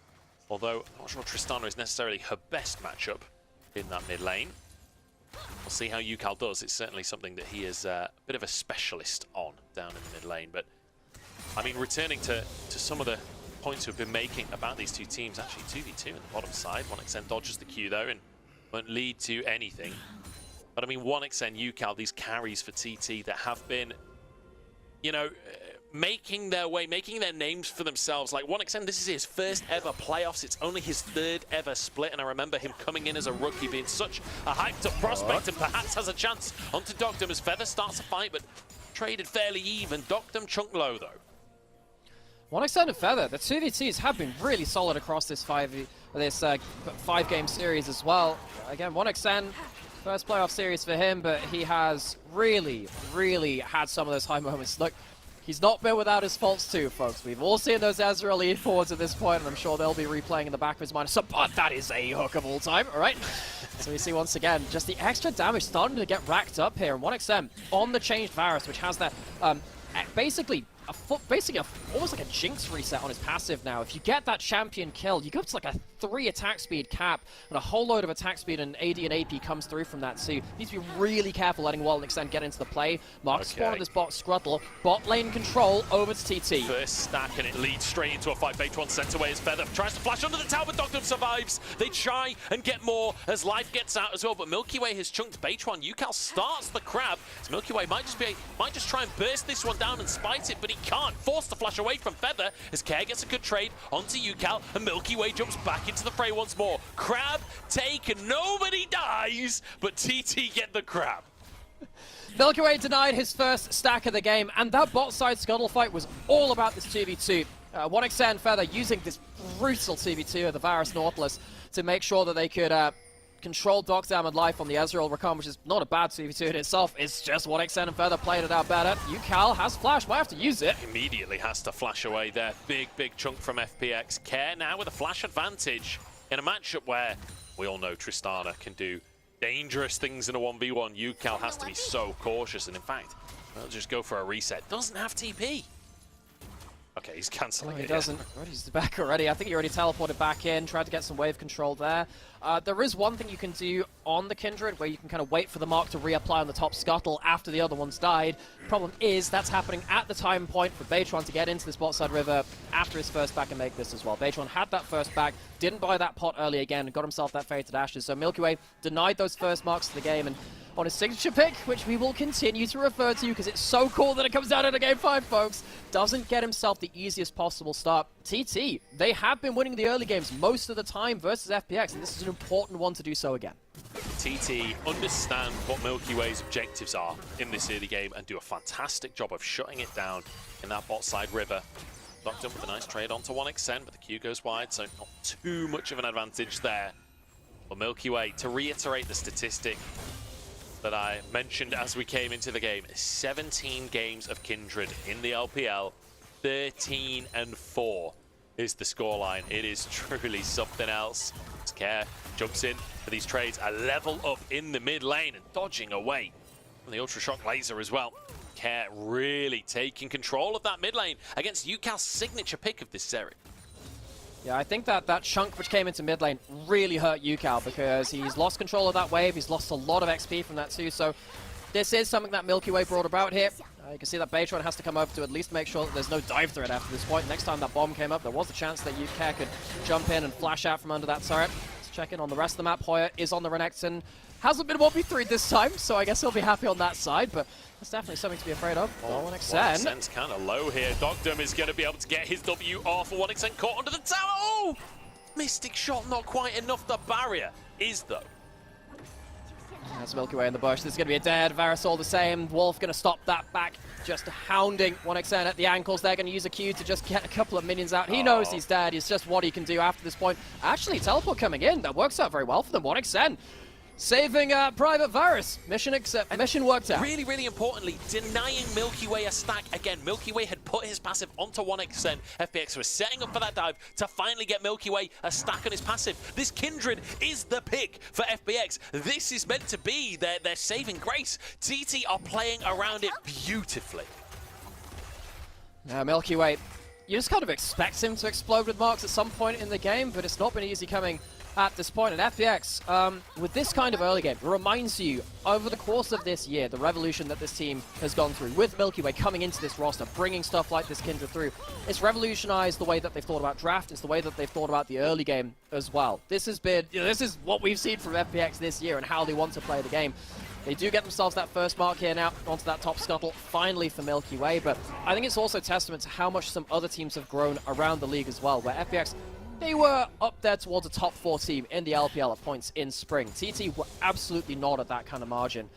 Although, I'm not sure Tristana is necessarily her best matchup in that mid lane. We'll see how Yukal does. It's certainly something that he is a bit of a specialist on down in the mid lane. But, I mean, returning to some of the points we've been making about these two teams, actually 2v2 in the bottom side. 1xn dodges the Q though and won't lead to anything. But I mean, 1xn Yukal, these carries for TT that have been, making their way, making their names for themselves. Like 1xN, this is his first ever playoffs. It's only his third ever split, and I remember him coming in as a rookie, being such a hyped up prospect, and perhaps has a chance onto Dogdom as Feather starts a fight, but traded fairly even. Dogdom chunk low though. 1xN and Feather, the 2v2s have been really solid across this five-game series as well. Again, 1xN, first playoff series for him, but he has really, really had some of those high moments. Look, he's not been without his faults too, folks. We've all seen those Ezreal lead forwards at this point, and I'm sure they'll be replaying in the back of his mind. So, but that is a hook of all time, all right? So we see once again, just the extra damage starting to get racked up here, and 1xN on the changed Varus, which has that, basically almost like a Jinx reset on his passive now. If you get that champion kill, you go up to like a 3 attack speed cap, and a whole load of attack speed and AD and AP comes through from that, so you need to be really careful letting 1xN get into the play. Mark spawn this bot Scruttle, bot lane control over to TT. First stack, and it leads straight into a fight. Beitron sent away his Feather, tries to flash under the tower, but Dogdom survives. They try and get more as life gets out as well, but Milky Way has chunked Beitron. Ucal starts the crab. So Milky Way might just try and burst this one down and spite it, but he can't. Forced to flash away from Feather as Care gets a good trade onto Ucal, and Milky Way jumps back into the fray once more. Crab taken, nobody dies, but TT get the crab. Milky Way denied his first stack of the game, and that bot side scuttle fight was all about this 2v2. 1xN Feather using this brutal 2v2 of the Varus Nautilus to make sure that they could control Dogdam and life on the Ezreal Recon, which is not a bad 2v2 in itself. It's just 1xN and Feather played it out better. Ucal has flash, might have to use it. Immediately has to flash away there. Big chunk from FPX. Care now with a flash advantage in a matchup where we all know Tristana can do dangerous things in a 1v1. Ucal has to be so cautious, and in fact, they'll just go for a reset. Doesn't have TP. Okay, he's cancelling it. He doesn't. Oh, he's back already. I think he already teleported back in, tried to get some wave control there. There is one thing you can do on the Kindred where you can kind of wait for the mark to reapply on the top scuttle after the other one's died. Problem is, that's happening at the time point for Beitron to get into this bot side river after his first back and make this as well. Beitron had that first back, didn't buy that pot early again, and got himself that fated ashes. So Milky Way denied those first marks of the game, and on his signature pick, which we will continue to refer to because it's so cool that it comes out in a Game 5, folks, doesn't get himself the easiest possible start. TT, they have been winning the early games most of the time versus FPX, and this is an important one to do so again. TT understand what Milky Way's objectives are in this early game and do a fantastic job of shutting it down in that bot side river. Locked up with a nice trade onto 1xN, but the Q goes wide, so not too much of an advantage there. But Milky Way, to reiterate the statistic that I mentioned as we came into the game, 17 games of Kindred in the LPL, 13-4 is the scoreline. It is truly something else. Care jumps in for these trades, a level up in the mid lane and dodging away from the Ultra Shock Laser as well. Care really taking control of that mid lane against Ucal's signature pick of this series. Yeah, I think that chunk which came into mid lane really hurt Ucal because he's lost control of that wave, he's lost a lot of XP from that too, so this is something that Milky Way brought about here. You can see that Beitron has to come over to at least make sure that there's no dive threat after this point. Next time that bomb came up, there was a chance that Ucal could jump in and flash out from under that turret. Let's check in on the rest of the map. Hoya is on the Renekton. Hasn't been 1v3 this time, so I guess he'll be happy on that side, but that's definitely something to be afraid of. Oh, 1xN. 1xN's kind of low here. Dogdom is going to be able to get his W off. 1xN caught under the tower. Oh! Mystic shot, not quite enough. The barrier is, though. That's Milky Way in the bush. This is going to be a dead. Varus all the same. Wolf going to stop that back. Just hounding 1xN at the ankles. They're going to use a Q to just get a couple of minions out. He knows he's dead. It's just what he can do after this point. Actually, teleport coming in. That works out very well for them. 1xN saving Private Varus. Mission worked out. Really importantly, denying Milky Way a stack. Again, Milky Way had put his passive onto 1xN. FPX was setting up for that dive to finally get Milky Way a stack on his passive. This Kindred is the pick for FPX. This is meant to be their saving grace. TT are playing around it beautifully. Now, Milky Way, you just kind of expect him to explode with marks at some point in the game, but it's not been easy coming at this point. And FPX, with this kind of early game, reminds you, over the course of this year, the revolution that this team has gone through, with Milky Way coming into this roster, bringing stuff like this Kindred through, it's revolutionized the way that they've thought about draft, it's the way that they've thought about the early game as well. This has been, this is what we've seen from FPX this year and how they want to play the game. They do get themselves that first mark here now onto that top scuttle, finally for Milky Way, but I think it's also testament to how much some other teams have grown around the league as well, where FPX, they were up there towards a top 4 team in the LPL at points in spring. TT were absolutely not at that kind of margin,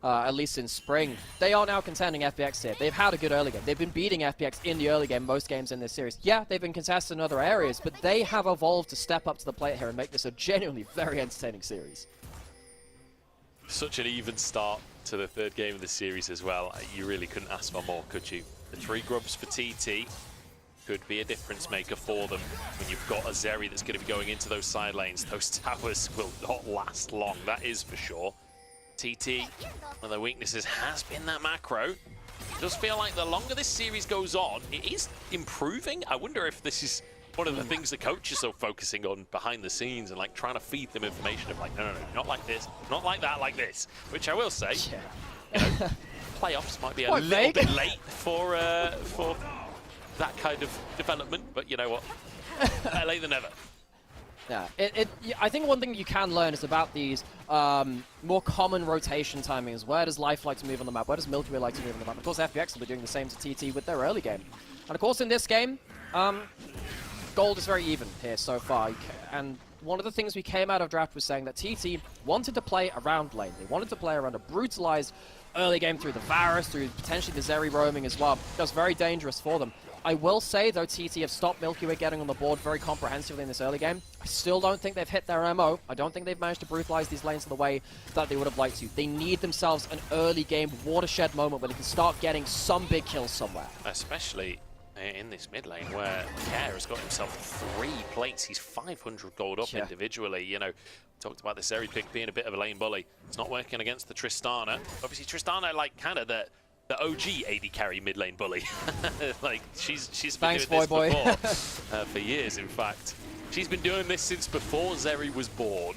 at least in spring. They are now contending FPX here. They've had a good early game. They've been beating FPX in the early game most games in this series. Yeah, they've been contested in other areas, but they have evolved to step up to the plate here and make this a genuinely very entertaining series. Such an even start to the third game of the series as well. You really couldn't ask for more, could you? The 3 grubs for TT could be a difference maker for them when you've got a Zeri that's going to be going into those side lanes. Those towers will not last long, that is for sure. TT, one of their weaknesses has been that macro. It does feel like the longer this series goes on, it is improving. I wonder if this is one of the things the coaches are focusing on behind the scenes and like trying to feed them information of like, no, not like this, not like that, like this. Which I will say, you know, playoffs might be a little bit late for that kind of development, but you know what, better late than never. Yeah, I think one thing you can learn is about these more common rotation timings. Where does Life like to move on the map? Where does Milky Way like to move on the map? Of course, FPX will be doing the same to TT with their early game. And of course, in this game, gold is very even here so far. And one of the things we came out of draft was saying that TT wanted to play around lane. They wanted to play around a brutalized early game through the Varus, through potentially the Zeri roaming as well. That was very dangerous for them. I will say, though, TT have stopped Milky Way getting on the board very comprehensively in this early game. I still don't think they've hit their MO. I don't think they've managed to brutalize these lanes in the way that they would have liked to. They need themselves an early game watershed moment where they can start getting some big kills somewhere. Especially in this mid lane where Care has got himself 3 plates. He's 500 gold up individually. You know, talked about the Zeri pick being a bit of a lane bully. It's not working against the Tristana. Obviously, Tristana, like, kind of the OG AD carry mid lane bully. Like, she's been doing this before, for years, in fact. She's been doing this since before Zeri was born.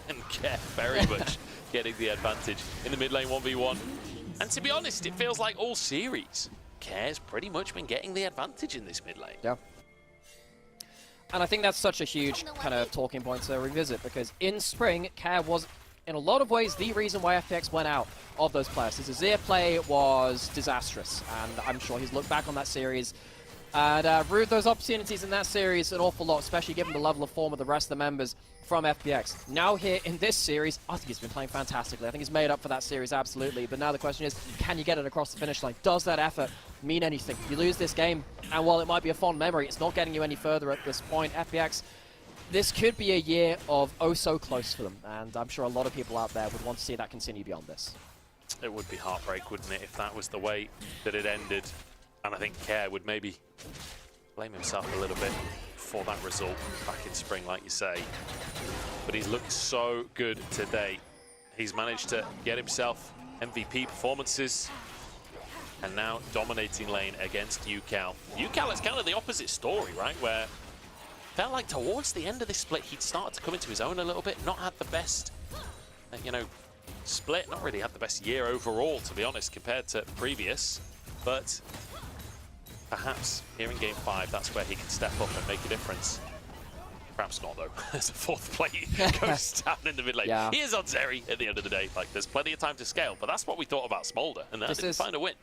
And Care very much getting the advantage in the mid lane 1v1. And to be honest, it feels like all series, Care's pretty much been getting the advantage in this mid lane. Yeah. And I think that's such a huge kind of talking point to revisit, because in spring, Care was, in a lot of ways, the reason why FPX went out of those players. His Azir play was disastrous, and I'm sure he's looked back on that series and rued those opportunities in that series an awful lot, especially given the level of form of the rest of the members from FPX. Now here in this series, I think he's been playing fantastically. I think he's made up for that series, absolutely. But now the question is, can you get it across the finish line? Does that effort mean anything? You lose this game, and while it might be a fond memory, it's not getting you any further at this point. FPX, this could be a year of oh so close for them, and I'm sure a lot of people out there would want to see that continue beyond this. It would be heartbreak, wouldn't it, if that was the way that it ended. And I think Care would maybe blame himself a little bit for that result back in spring, like you say. But he's looked so good today. He's managed to get himself MVP performances, and now dominating lane against UCal. UCal is kind of the opposite story, right? Where felt like towards the end of this split, he'd started to come into his own a little bit, not had the best, you know, split, not really had the best year overall, to be honest, compared to previous. But perhaps here in Game 5, that's where he can step up and make a difference. Perhaps not, though. There's a 4th plate goes down in the mid lane. Yeah. He is on Zeri at the end of the day. Like, there's plenty of time to scale, but that's what we thought about Smolder, and that didn't find a win.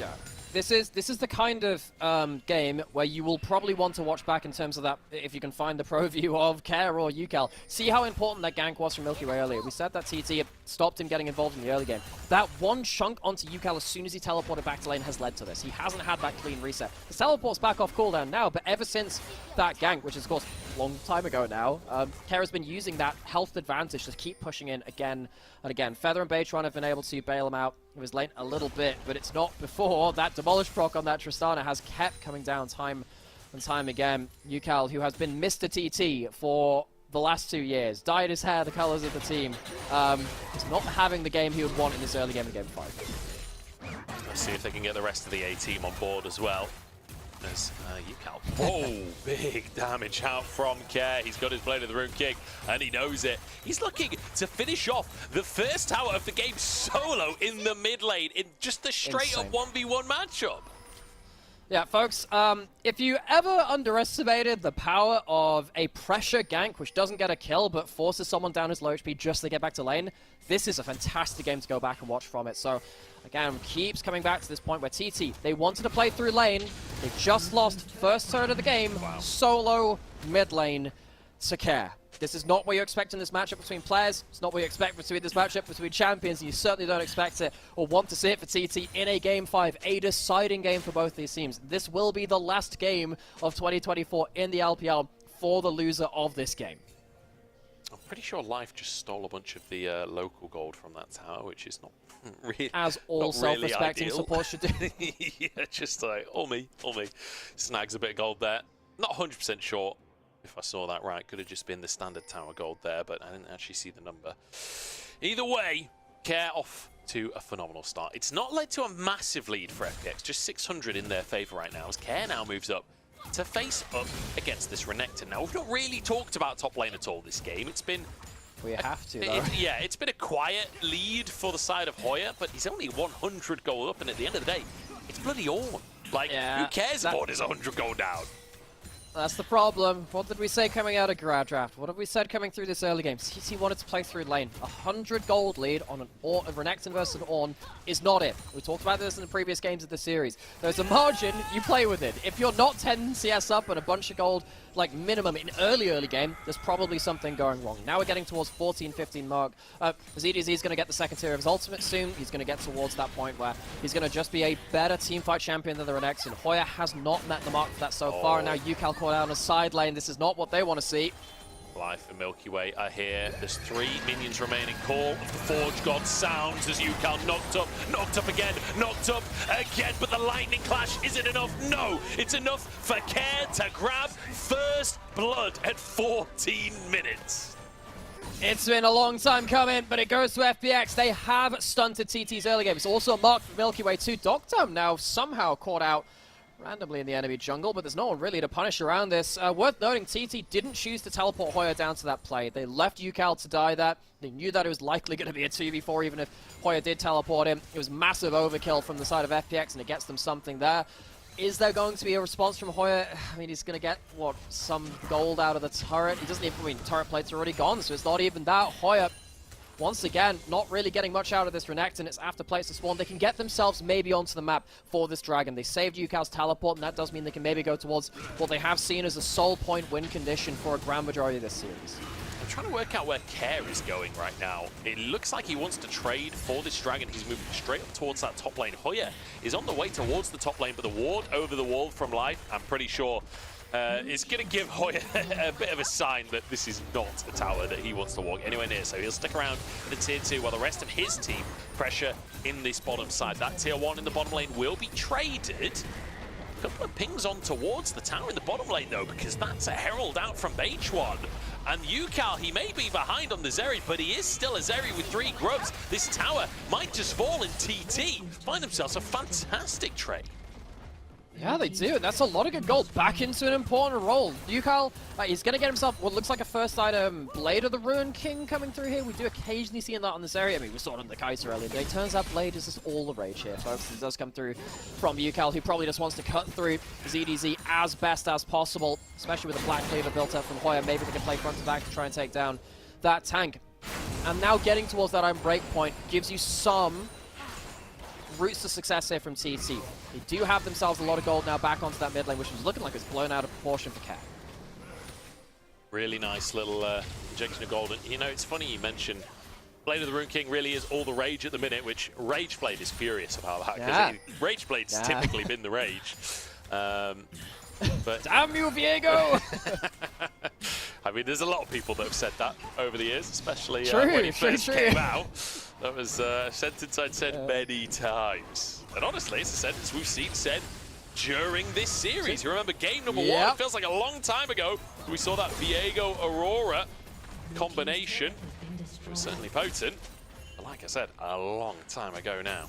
Yeah. This is the kind of game where you will probably want to watch back in terms of that, if you can find the pro view of Care or UCal. See how important that gank was from Milky Way earlier. We said that TT stopped him getting involved in the early game. That one chunk onto UCal as soon as he teleported back to lane has led to this. He hasn't had that clean reset. His teleport's back off cooldown now, but ever since that gank, which is of course a long time ago now, Care has been using that health advantage to keep pushing in again and again. Feather and Baytron have been able to bail him out of his lane a little bit, but it's not before that Demolish proc on that Tristana has kept coming down time and time again. UCal, who has been Mr. TT for the last 2 years, dyed his hair the colors of the team, is not having the game he would want in this early game of Game 5. Let's see if they can get the rest of the A team on board as well. As UCal, whoa, big damage out from Care. He's got his Blade of the Rune kick, and he knows it. He's looking to finish off the first tower of the game solo in the mid lane in just the straight-up 1v1 matchup. Yeah, folks, if you ever underestimated the power of a pressure gank, which doesn't get a kill, but forces someone down his low HP just to get back to lane, this is a fantastic game to go back and watch from it. So, again, keeps coming back to this point where TT, they wanted to play through lane, they just lost first turn of the game, solo, mid lane, to Care. This is not what you expect in this matchup between players. It's not what you expect between this matchup between champions. And you certainly don't expect it or want to see it for TT in a Game 5, a deciding game for both these teams. This will be the last game of 2024 in the LPL for the loser of this game. I'm pretty sure Life just stole a bunch of the local gold from that tower, which is not really As all not self-respecting really support should do. Yeah, just like, all me. Snags a bit of gold there. Not 100% sure if I saw that right. Could have just been the standard tower gold there, but I didn't actually see the number. Either way, Care off to a phenomenal start. It's not led to a massive lead for FPX, just 600 in their favor right now, as Care now moves up to face up against this Renekton. Now, we've not really talked about top lane at all this game. It's been... We have to, though. Yeah, it's been a quiet lead for the side of Hoya, but he's only 100 gold up, and at the end of the day, it's bloody Ornn. Like, who cares if Ornn is 100 gold down? That's the problem. What did we say coming out of grad draft? What have we said coming through this early game? TT wanted to play through lane. 100 gold lead on a Renekton versus an Ornn is not it. We talked about this in the previous games of the series. There's a margin, you play with it. If you're not 10 CS up and a bunch of gold, like minimum in early game, there's probably something going wrong. Now we're getting towards 14, 15 mark. ZDZ is going to get the second tier of his ultimate soon. He's going to get towards that point where he's going to just be a better teamfight champion than the Renekton. Hoya has not met the mark for that so far, and now Yukal caught out on a side lane. This is not what they want to see. Life and Milky Way are here. There's 3 minions remaining. Call of the Forge God sounds as Yukal knocked up again, but the lightning clash isn't enough. No, it's enough for Care to grab first blood at 14 minutes. It's been a long time coming, but it goes to FPX. They have stunted TT's early game. It's also marked for Milky Way too. Dogtown now somehow caught out randomly in the enemy jungle, but there's no one really to punish around this. Worth noting, TT didn't choose to teleport Hoya down to that play. They left Yukal to die that. They knew that it was likely going to be a 2v4 even if Hoya did teleport him. It was massive overkill from the side of FPX, and it gets them something there. Is there going to be a response from Hoya? I mean, he's going to get, what, some gold out of the turret? He doesn't even, I mean, turret plates are already gone, so it's not even that. Hoya, once again, not really getting much out of this Renekton. It's after plates to spawn. They can get themselves maybe onto the map for this dragon. They saved Yukal's teleport, and that does mean they can maybe go towards what they have seen as a soul point win condition for a grand majority of this series. I'm trying to work out where Care is going right now. It looks like he wants to trade for this dragon. He's moving straight up towards that top lane. Hoya is on the way towards the top lane, but the ward over the wall from Life, I'm pretty sure, is going to give Hoya a bit of a sign that this is not a tower that he wants to walk anywhere near. So he'll stick around in the tier 2 while the rest of his team pressure in this bottom side. That tier 1 in the bottom lane will be traded. A couple of pings on towards the tower in the bottom lane though, because that's a herald out from H1. And Yukal, he may be behind on the Zeri, but he is still a Zeri with 3 grubs. This tower might just fall in TT. Find themselves a fantastic trade. Yeah, they do. That's a lot of good gold back into an important role. Yukal, he's going to get himself what looks like a first item, Blade of the Ruined King coming through here. We do occasionally see that on this area. I mean, we saw it on the Kaiser earlier today. Turns out Blade is just all the rage here, folks. It does come through from Yukal, who probably just wants to cut through ZDZ as best as possible, especially with the Black Cleaver built up from Hoya. Maybe they can play front to back to try and take down that tank. And now getting towards that iron break point gives you some routes to success here from TT. They do have themselves a lot of gold now back onto that mid lane, which was looking like it's blown out of proportion for Cat. Really nice little injection of gold. And, you know, it's funny you mentioned Blade of the Rune King really is all the rage at the minute, which Rage Blade is furious about that, because Rage Blade's typically been the rage. But damn you, Viego! I mean, there's a lot of people that have said that over the years, especially when it first came out. That was a sentence I'd said many times. And honestly, it's a sentence we've seen said during this series. You remember game number 1? It feels like a long time ago. We saw that Viego Aurora combination. It was certainly potent. But like I said, a long time ago now.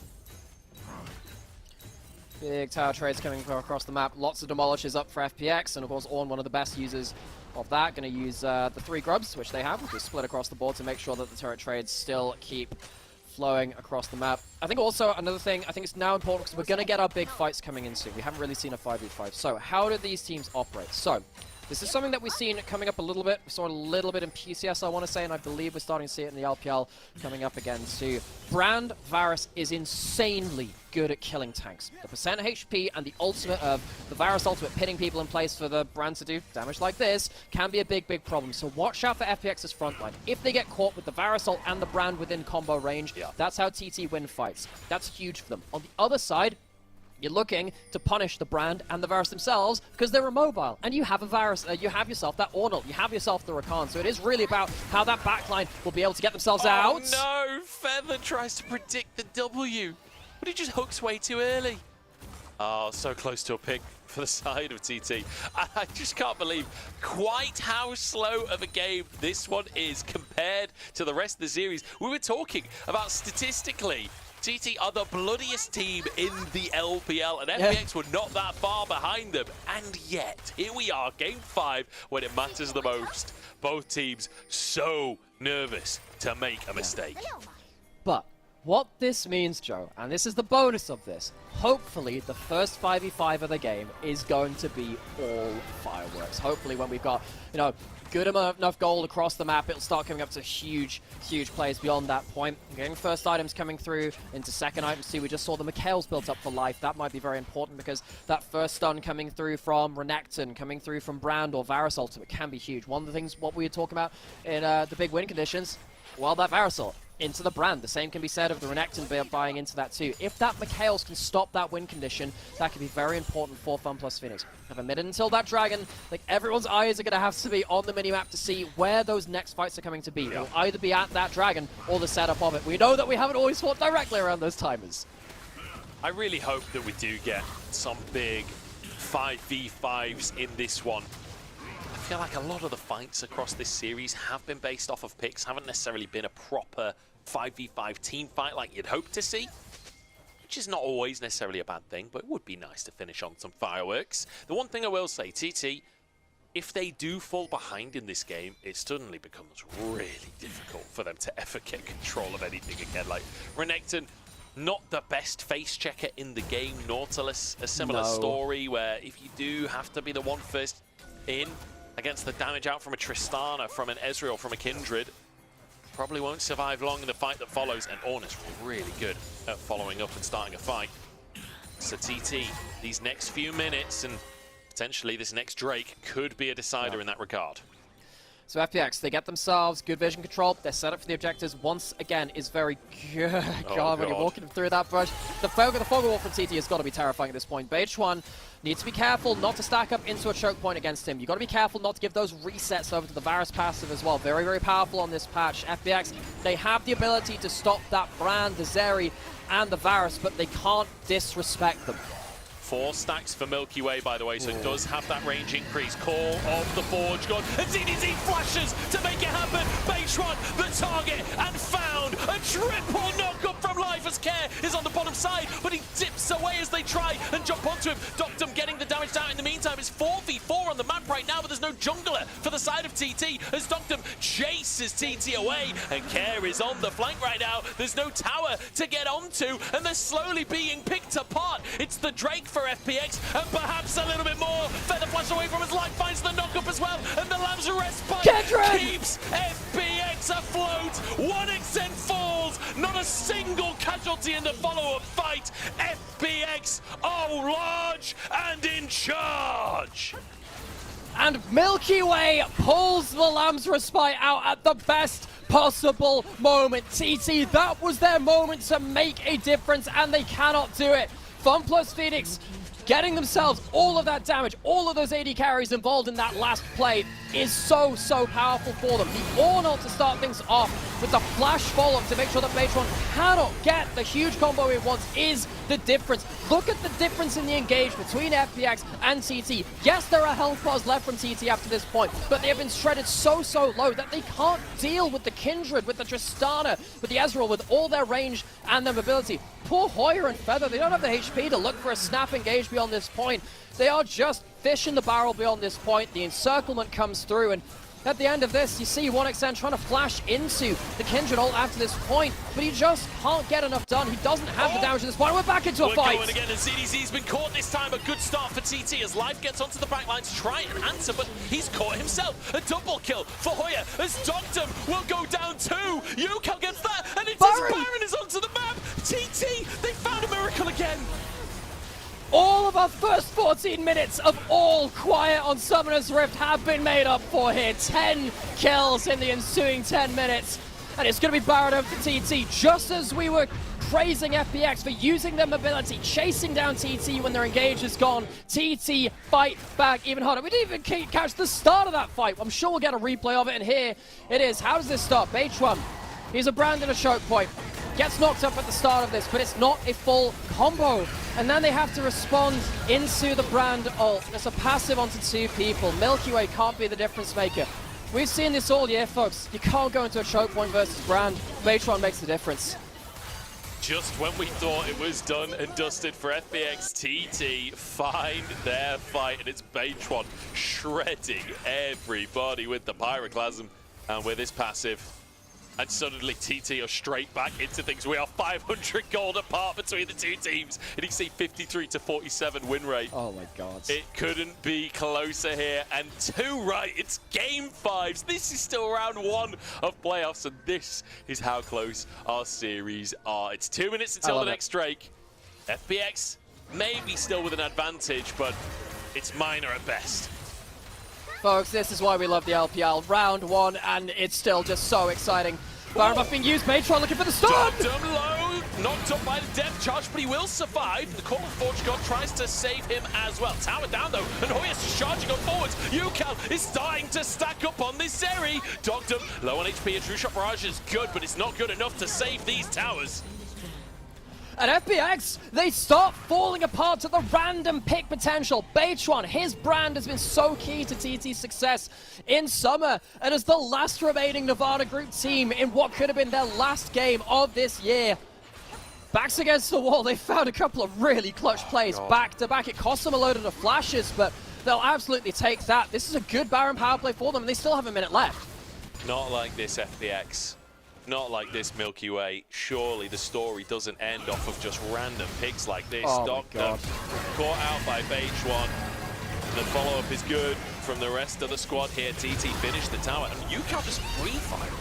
Big tower trades coming across the map. Lots of demolishes up for FPX, and of course Ornn, one of the best users of that, going to use the 3 grubs, which they have, which is split across the board to make sure that the turret trades still keep flowing across the map. I think also another thing, I think it's now important because we're going to get our big fights coming in soon. We haven't really seen a 5v5. So how do these teams operate? So this is something that we've seen coming up a little bit. We saw a little bit in PCS, I want to say, and I believe we're starting to see it in the LPL coming up again too. Brand Varus is insanely good at killing tanks. The percent HP and the ultimate of the Varus ultimate pitting people in place for the Brand to do damage like this can be a big, big problem. So watch out for FPX's frontline. If they get caught with the Varus ult and the Brand within combo range, that's how TT win fights. That's huge for them. On the other side, you're looking to punish the Brand and the Varus themselves because they're immobile. And you have a Varus, you have yourself that Ornal, you have yourself the Rakan. So it is really about how that backline will be able to get themselves out. Oh no! Feather tries to predict the W, but he just hooks way too early. Oh, so close to a pick for the side of TT. I just can't believe quite how slow of a game this one is compared to the rest of the series. We were talking about statistically, TT are the bloodiest team in the LPL, and FPX were not that far behind them. And yet, here we are, Game 5, when it matters the most. Both teams so nervous to make a mistake. But what this means, Joe, and this is the bonus of this, hopefully the first 5v5 of the game is going to be all fireworks. Hopefully when we've got, you know, good enough gold across the map, it'll start coming up to huge, huge plays beyond that point. Getting first items coming through into second items too. We just saw the Mikhail's built up for life. That might be very important because that first stun coming through from Renekton, coming through from Brand or Varus ultimate can be huge. One of the things, what we were talking about in the big win conditions, well, that Varus ult into the Brand. The same can be said of the Renekton buying into that too. If that Mikhail's can stop that win condition, that could be very important for FunPlus Phoenix. Have a minute until that Dragon, like everyone's eyes are going to have to be on the minimap to see where those next fights are coming to be. It'll either be at that Dragon or the setup of it. We know that we haven't always fought directly around those timers. I really hope that we do get some big 5v5s in this one. I feel like a lot of the fights across this series have been based off of picks, haven't necessarily been a proper 5v5 team fight like you'd hope to see, which is not always necessarily a bad thing, but it would be nice to finish on some fireworks. The one thing I will say, TT, if they do fall behind in this game, it suddenly becomes really difficult for them to ever get control of anything again. Like, Renekton, not the best face checker in the game. Nautilus, a similar story where if you do have to be the one first in against the damage out from a Tristana, from an Ezreal, from a Kindred, probably won't survive long in the fight that follows, and Ornn's really good at following up and starting a fight. So TT, these next few minutes and potentially this next Drake could be a decider in that regard. So FPX, they get themselves good vision control. Their setup for the objectives, once again, is very good. God, when you're walking through that brush. The fog wall from TT has got to be terrifying at this point. BH1 needs to be careful not to stack up into a choke point against him. You've got to be careful not to give those resets over to the Varus passive as well. Very, very powerful on this patch. FPX, they have the ability to stop that Brand, the Zeri, and the Varus, but they can't disrespect them. 4 stacks for Milky Way, by the way, so it does have that range increase. Call of the Forge God, and DDZ flashes to make it happen. Beishwan, the target, and found a triple knockup from Life as Care is on the bottom side, but he dips away as they try and jump onto him. Doctum getting the damage down in the meantime. It's 4v4 on the map right now, but there's no jungler for the side of TT as Doctum chases TT away, and Care is on the flank right now. There's no tower to get onto, and they're slowly being picked apart. It's the Drake for FPX, and perhaps a little bit more. Feather flash away from his life, finds the knockup as well, and the Lamb's respite keeps FPX afloat. 1xN falls, not a single casualty in the follow-up fight. FPX are large and in charge. And Milky Way pulls the Lamb's respite out at the best possible moment. TT, that was their moment to make a difference, and they cannot do it. FunPlus Phoenix getting themselves all of that damage, all of those AD carries involved in that last play is so, so powerful for them. The Ornal to start things off with the flash follow-up to make sure that Beishwan cannot get the huge combo he wants is the difference. Look at the difference in the engage between FPX and TT. Yes, there are health bars left from TT after this point, but they have been shredded so, so low that they can't deal with the Kindred, with the Tristana, with the Ezreal, with all their range and their mobility. Poor Hoyer and Feather, they don't have the HP to look for a snap engage beyond this point. They are just fish in the barrel beyond this point. The encirclement comes through, and At the end of this, you see 1xN trying to flash into the Kindred ult after this point, but he just can't get enough done. He doesn't have the damage at this point. We're back into a fight. We're going again, and ZDZ's been caught this time. A good start for TT as Life gets onto the backline to try and answer, but he's caught himself. A double kill for Hoya as Dogdom will go down too. Yukal gets that, and it's as Baron is onto the map. TT, they found a miracle again. All of our first 14 minutes of all quiet on Summoner's Rift have been made up for here. 10 kills in the ensuing 10 minutes. And it's going to be Baron over for TT. Just as we were praising FPX for using their mobility, chasing down TT when their engage is gone, TT fight back even harder. We didn't even catch the start of that fight. I'm sure we'll get a replay of it, and here it is. How does this start? H1, he's a brand and a choke point. Gets knocked up at the start of this, but it's not a full combo. And then they have to respond into the brand ult. It's a passive onto 2 people. Milky Way can't be the difference maker. We've seen this all year, folks. You can't go into a choke point versus brand. Baytron makes the difference. Just when we thought it was done and dusted for FPX, TT find their fight, and it's Baytron shredding everybody with the Pyroclasm and with his passive. And suddenly TT are straight back into things. We are 500 gold apart between the two teams. And you can see 53 to 47 win rate. Oh my god. It couldn't be closer here. And 2 right, it's game 5s. This is still round 1 of playoffs. And this is how close our series are. It's 2 minutes until the next Drake. FPX maybe still with an advantage, but it's minor at best. Folks, this is why we love the LPL. Round 1, and it's still just so exciting. Baron buff being used, Baytron looking for the stun! Dogdom low, knocked up by the death charge, but he will survive. The Call of Forge God tries to save him as well. Tower down though, and Hoya's just charging on forwards. Yukal is starting to stack up on this Seri. Dogdom low on HP, a true shot barrage is good, but it's not good enough to save these towers. And FPX, they start falling apart to the random pick potential. Baytron, his brand has been so key to TT's success in summer, and as the last remaining Nevada group team in what could have been their last game of this year. Backs against the wall, they found a couple of really clutch plays back to back. It cost them a load of the flashes, but they'll absolutely take that. This is a good Baron power play for them, and they still have a minute left. Not like this, FPX. Not like this, Milky Way. Surely the story doesn't end off of just random picks like this. Dogdom caught out by Baytron. The follow-up is good from the rest of the squad here. TT finished the tower, and Yukal just free-fired.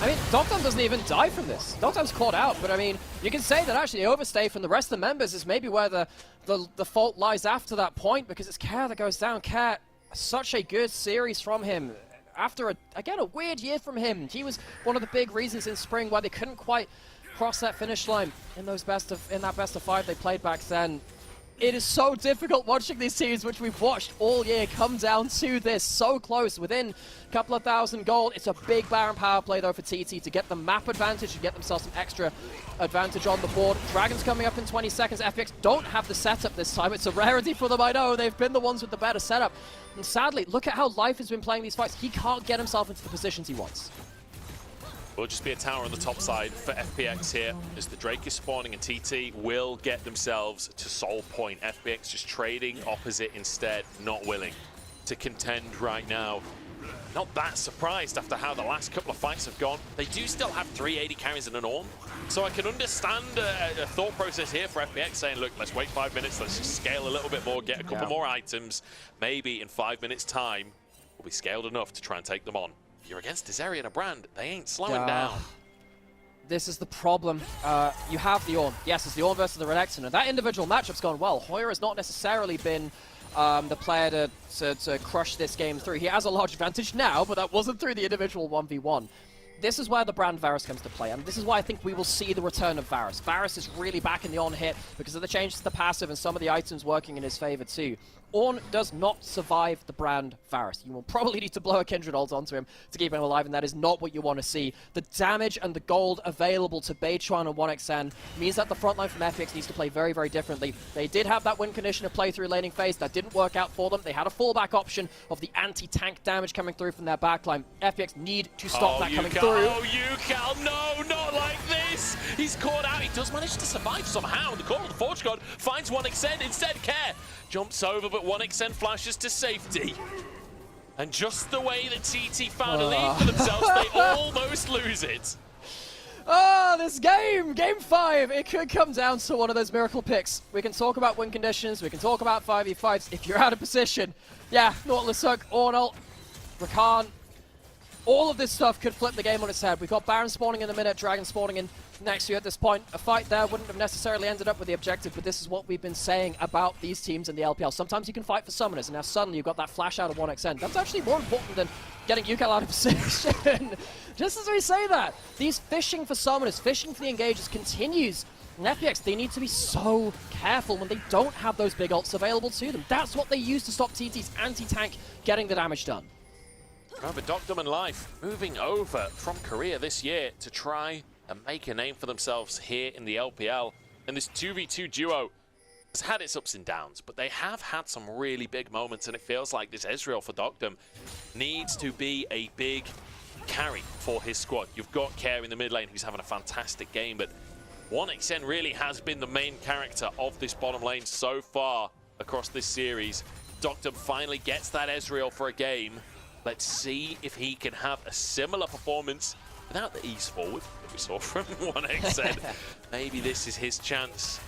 I mean, Dogdom doesn't even die from this. Dogdom's caught out, but I mean, you can say that actually the overstay from the rest of the members is maybe where the fault lies after that point, because it's Care that goes down. Care, such a good series from him. After, again, a weird year from him. He was one of the big reasons in spring why they couldn't quite cross that finish line in that best of 5 they played back then. It is so difficult watching these teams, which we've watched all year, come down to this so close, within a couple of thousand gold. It's a big Baron power play, though, for TT to get the map advantage and get themselves some extra advantage on the board. Dragon's coming up in 20 seconds. FPX don't have the setup this time. It's a rarity for them, I know. They've been the ones with the better setup. And sadly, look at how Life has been playing these fights. He can't get himself into the positions he wants. Will just be a tower on the top side for FPX here as the Drake is spawning, and TT will get themselves to Soul Point. FPX just trading opposite instead, not willing to contend right now. Not that surprised after how the last couple of fights have gone. They do still have 380 carries and an Ornn, so I can understand a thought process here for FPX saying, look, let's wait 5 minutes, let's just scale a little bit more, get a couple more items. Maybe in 5 minutes time, we'll be scaled enough to try and take them on. You're against Deseri and a brand. They ain't slowing down. This is the problem. You have the Ornn. Yes, it's the Ornn versus the Renekton, and that individual matchup's gone well. Hoya has not necessarily been the player to crush this game through. He has a large advantage now, but that wasn't through the individual 1v1. This is where the brand Varus comes to play, and this is why I think we will see the return of Varus. Varus is really back in the Ornn hit because of the changes to the passive and some of the items working in his favor too. Ornn does not survive the brand Varus. You will probably need to blow a Kindred ult onto him to keep him alive, and that is not what you want to see. The damage and the gold available to Baytron and 1xN means that the frontline from FPX needs to play very, very differently. They did have that win condition of play through laning phase. That didn't work out for them. They had a fallback option of the anti-tank damage coming through from their backline. FPX need to stop that coming through. Oh, Yukal, no, not like this! He's caught out. He does manage to survive somehow. The Call of the Forge God finds 1xN. Instead, Care jumps over, but 1xN flashes to safety. And just the way that TT found a lead for themselves, they almost lose it. This game 5, it could come down to one of those miracle picks. We can talk about win conditions, we can talk about 5v5s. If you're out of position, yeah, Nautilus Hook, Ornal, Rakan, all of this stuff could flip the game on its head. We've got Baron spawning in a minute, Dragon spawning in next to you at this point. A fight there wouldn't have necessarily ended up with the objective, but this is what we've been saying about these teams in the LPL. Sometimes you can fight for summoners, and now suddenly you've got that flash out of 1xN. That's actually more important than getting UCAL out of position. Just as we say that, these fishing for summoners, fishing for the engagers continues. And FPX, they need to be so careful when they don't have those big ults available to them. That's what they use to stop TT's anti-tank getting the damage done. However, Doctum and Life moving over from Korea this year to try and make a name for themselves here in the LPL. And this 2v2 duo has had its ups and downs, but they have had some really big moments, and it feels like this Ezreal for Doctum needs to be a big carry for his squad. You've got Care in the mid lane who's having a fantastic game, but 1xN really has been the main character of this bottom lane so far across this series. Doctum finally gets that Ezreal for a game. Let's see if he can have a similar performance without the ease forward that we saw from 1xN. Maybe this is his chance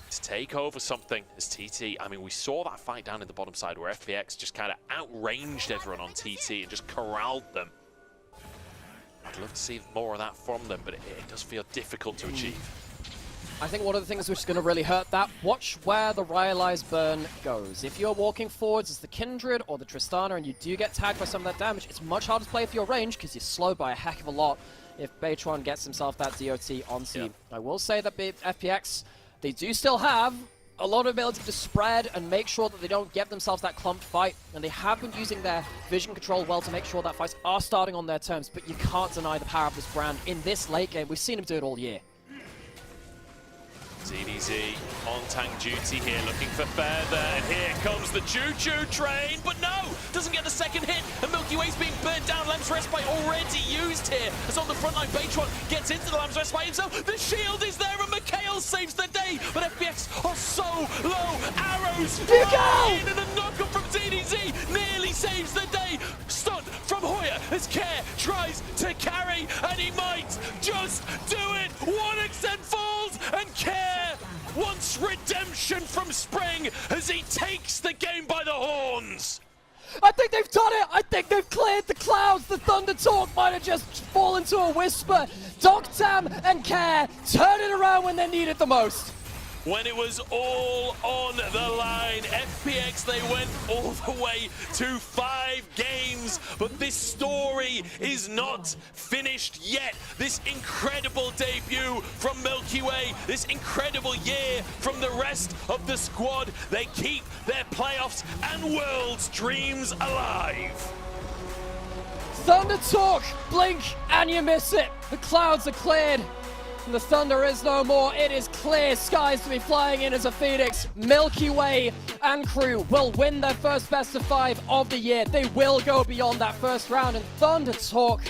to take over something as TT. I mean, we saw that fight down in the bottom side where FPX just kind of outranged everyone on TT and just corralled them. I'd love to see more of that from them, but it does feel difficult to achieve. I think one of the things which is going to really hurt that, watch where the Rylai's burn goes. If you're walking forwards as the Kindred or the Tristana and you do get tagged by some of that damage, it's much harder to play for your range because you're slowed by a heck of a lot if Baytron gets himself that DOT onto you. I will say that FPX, they do still have a lot of ability to spread and make sure that they don't get themselves that clumped fight, and they have been using their vision control well to make sure that fights are starting on their terms, but you can't deny the power of this brand in this late game. We've seen him do it all year. ZDZ on tank duty here, looking for further, and here comes the choo-choo train, but no! Doesn't get the second hit, and Milky Way's being burnt down. Lamb's Respite already used here, as on the front line, Baytron gets into the Lamb's Respite himself. The shield is there, and Mikhail saves the day, but FPX are so low. Arrows fly in, and a knock-up from ZDZ nearly saves the day. Stun from Hoya as Care tries to carry, and he might just do it. 1xN falls, and Care wants redemption from Spring as he takes the game by the horns. I think they've done it! I think they've cleared the clouds! The Thunder Talk might have just fallen to a whisper. Doctam and Care turn it around when they need it the most. When it was all on the line, FPX, they went all the way to 5 games, but this story is not finished yet. This incredible debut from Milky Way, this incredible year from the rest of the squad, they keep their playoffs and world's dreams alive. Thunder Talk, blink, and you miss it. The clouds are cleared. And the thunder is no more. It is clear skies to be flying in as a Phoenix. Milky Way and crew will win their first best of 5 of the year. They will go beyond that first round. And Thunder Talk,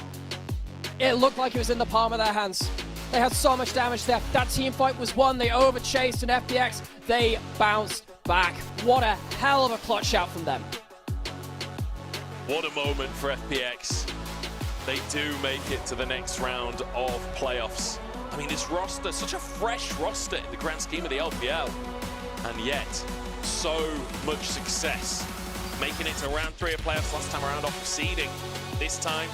it looked like it was in the palm of their hands. They had so much damage there. That team fight was won. They overchased, and FPX, they bounced back. What a hell of a clutch shot from them. What a moment for FPX. They do make it to the next round of playoffs. I mean, this roster, such a fresh roster in the grand scheme of the LPL, and yet so much success. Making it to round 3 of playoffs last time around off seeding. This time,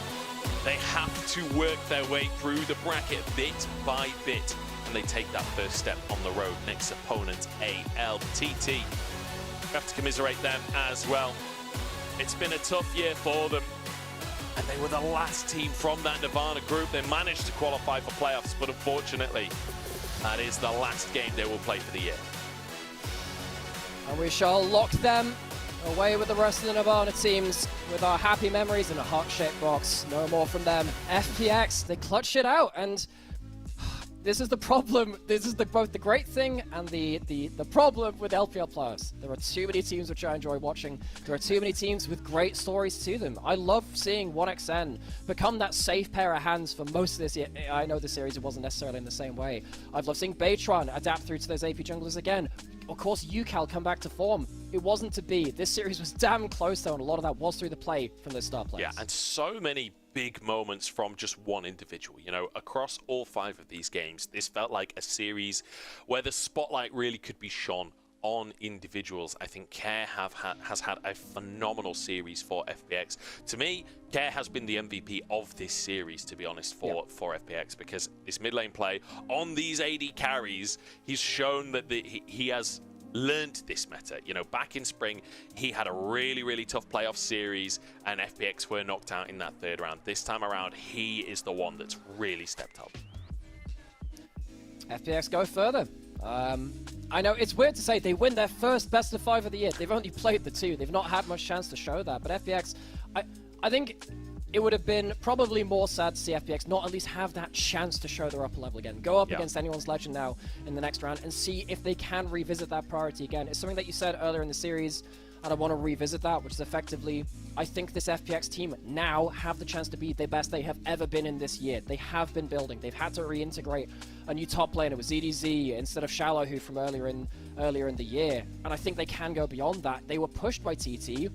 they have to work their way through the bracket bit by bit, and they take that first step on the road. Next opponent, ALTT. We have to commiserate them as well. It's been a tough year for them. And they were the last team from that Nirvana group. They managed to qualify for playoffs, but unfortunately, that is the last game they will play for the year. And we shall lock them away with the rest of the Nirvana teams with our happy memories in a heart-shaped box. No more from them. FPX, they clutch it out, and this is the problem. This is both the great thing and the problem with LPL players. There are too many teams which I enjoy watching. There are too many teams with great stories to them. I love seeing 1xN become that safe pair of hands for most of this year. I know the series it wasn't necessarily in the same way. I've loved seeing Baytron adapt through to those AP junglers again. Of course, UCAL come back to form. it wasn't to be. This series was damn close though, and a lot of that was through the play from the star players. Yeah, and so many big moments from just one individual. You know, across all 5 of these games, this felt like a series where the spotlight really could be shone on individuals. I think Care has had a phenomenal series for FPX. To me, Care has been the MVP of this series, to be honest, for FPX, because this mid lane play on these AD carries, he's shown that he has learned this meta. You know, back in spring, he had a really tough playoff series, and FPX were knocked out in that 3rd round. This time around, he is the one that's really stepped up. FPX go further. I know it's weird to say they win their first best of 5 of the year. They've only played the 2. They've not had much chance to show that. But FPX, I think it would have been probably more sad to see FPX not at least have that chance to show their upper level again. Go up against anyone's legend now in the next round and see if they can revisit that priority again. It's something that you said earlier in the series, and I want to revisit that, which is effectively, I think this FPX team now have the chance to be the best they have ever been in this year. They have been building. They've had to reintegrate a new top laner with ZDZ instead of Shallow, who from earlier in the year. And I think they can go beyond that. They were pushed by TT,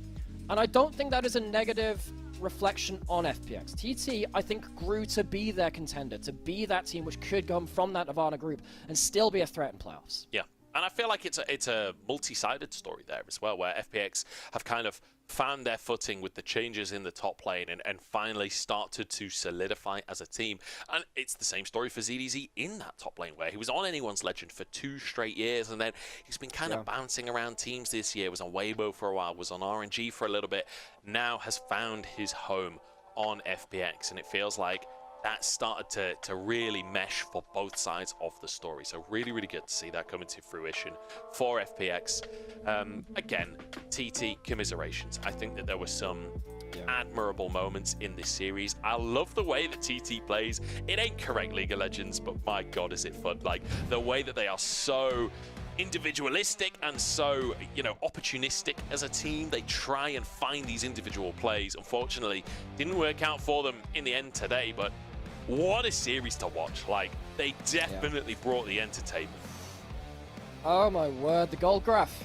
and I don't think that is a negative reflection on FPX. TT, I think, grew to be their contender, to be that team which could come from that Nirvana group and still be a threat in playoffs. Yeah. And I feel like it's a multi-sided story there as well, where FPX have kind of found their footing with the changes in the top lane and finally started to solidify as a team. And it's the same story for ZDZ in that top lane, where he was on anyone's legend for 2 straight years, and then he's been kind of bouncing around teams this year. Was on Weibo for a while, was on RNG for a little bit, now has found his home on FPX, and it feels like that started to really mesh for both sides of the story. So really good to see that coming to fruition for FPX. Again, TT, commiserations. I think that there were some admirable moments in this series. I love the way that TT plays. It ain't correct League of Legends, but my God, is it fun. Like, the way that they are so individualistic and so, you know, opportunistic as a team. They try and find these individual plays. Unfortunately, didn't work out for them in the end today, but what a series to watch. Like, they definitely brought the entertainment. Oh my word, the gold graph.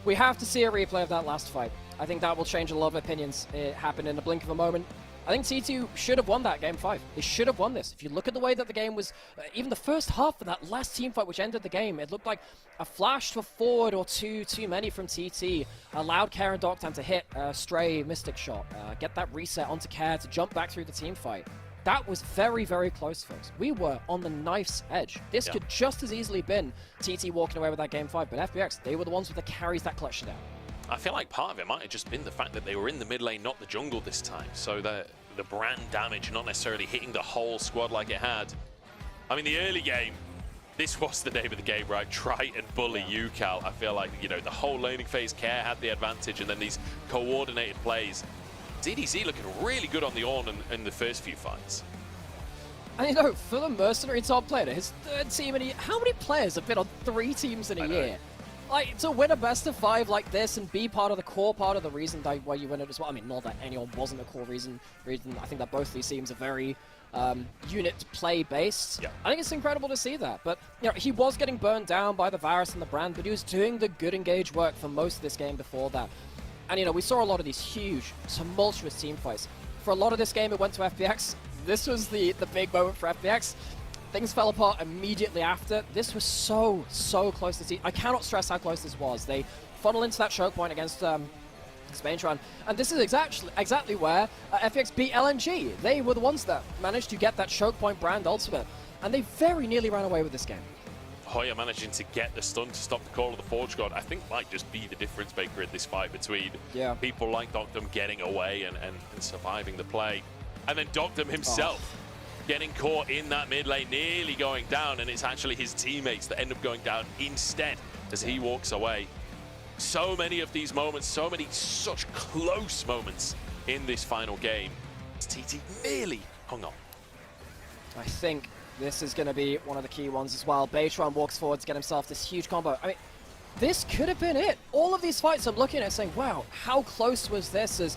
We have to see a replay of that last fight. I think that will change a lot of opinions. It happened in the blink of a moment. I think T2 should have won that game 5. They should have won this. If you look at the way that the game was, even the first half of that last team fight which ended the game, it looked like a flash to a forward or two too many from TT. Allowed Care and Doctam to hit a stray Mystic shot, get that reset onto Care to jump back through the team fight. That was very close, folks. We were on the knife's edge. This could just as easily been TT walking away with that game 5, but FPX, they were the ones with the carries that clutched it out. I feel like part of it might have just been the fact that they were in the mid lane, not the jungle this time. So the brand damage not necessarily hitting the whole squad like it had. I mean, the early game, this was the name of the game, right? Try and bully UCal. I feel like, you know, the whole laning phase, Care had the advantage, and then these coordinated plays. ZDZ looking really good on the Ornn in the first few fights. And you know, for the Mercenary top player, his 3rd team, how many players have been on 3 teams in a year? Like, to win a best of 5 like this and be part of the core part of the reason why you win it as well. I mean, not that anyone wasn't a core reason. I think that both these teams are very unit play based. I think it's incredible to see that. But, you know, he was getting burned down by the Varus and the Brand, but he was doing the good engage work for most of this game before that. And, you know, we saw a lot of these huge, tumultuous team fights. For a lot of this game, it went to FPX. This was the big moment for FPX. Things fell apart immediately after. This was so close to see. I cannot stress how close this was. They funnel into that choke point against Spaintron, and this is exactly where FPX beat LNG. They were the ones that managed to get that choke point Brand ultimate, and they very nearly ran away with this game. Hoya managing to get the stun to stop the call of the Forge God, I think might just be the difference maker in this fight between people like Doctam getting away and surviving the play. And then Doctam himself getting caught in that mid lane, nearly going down, and it's actually his teammates that end up going down instead as he walks away. So many of these moments, such close moments in this final game. TT nearly hung on. I think this is going to be one of the key ones as well. Baytron walks forward to get himself this huge combo. I mean, this could have been it. All of these fights I'm looking at saying, wow, how close was this? As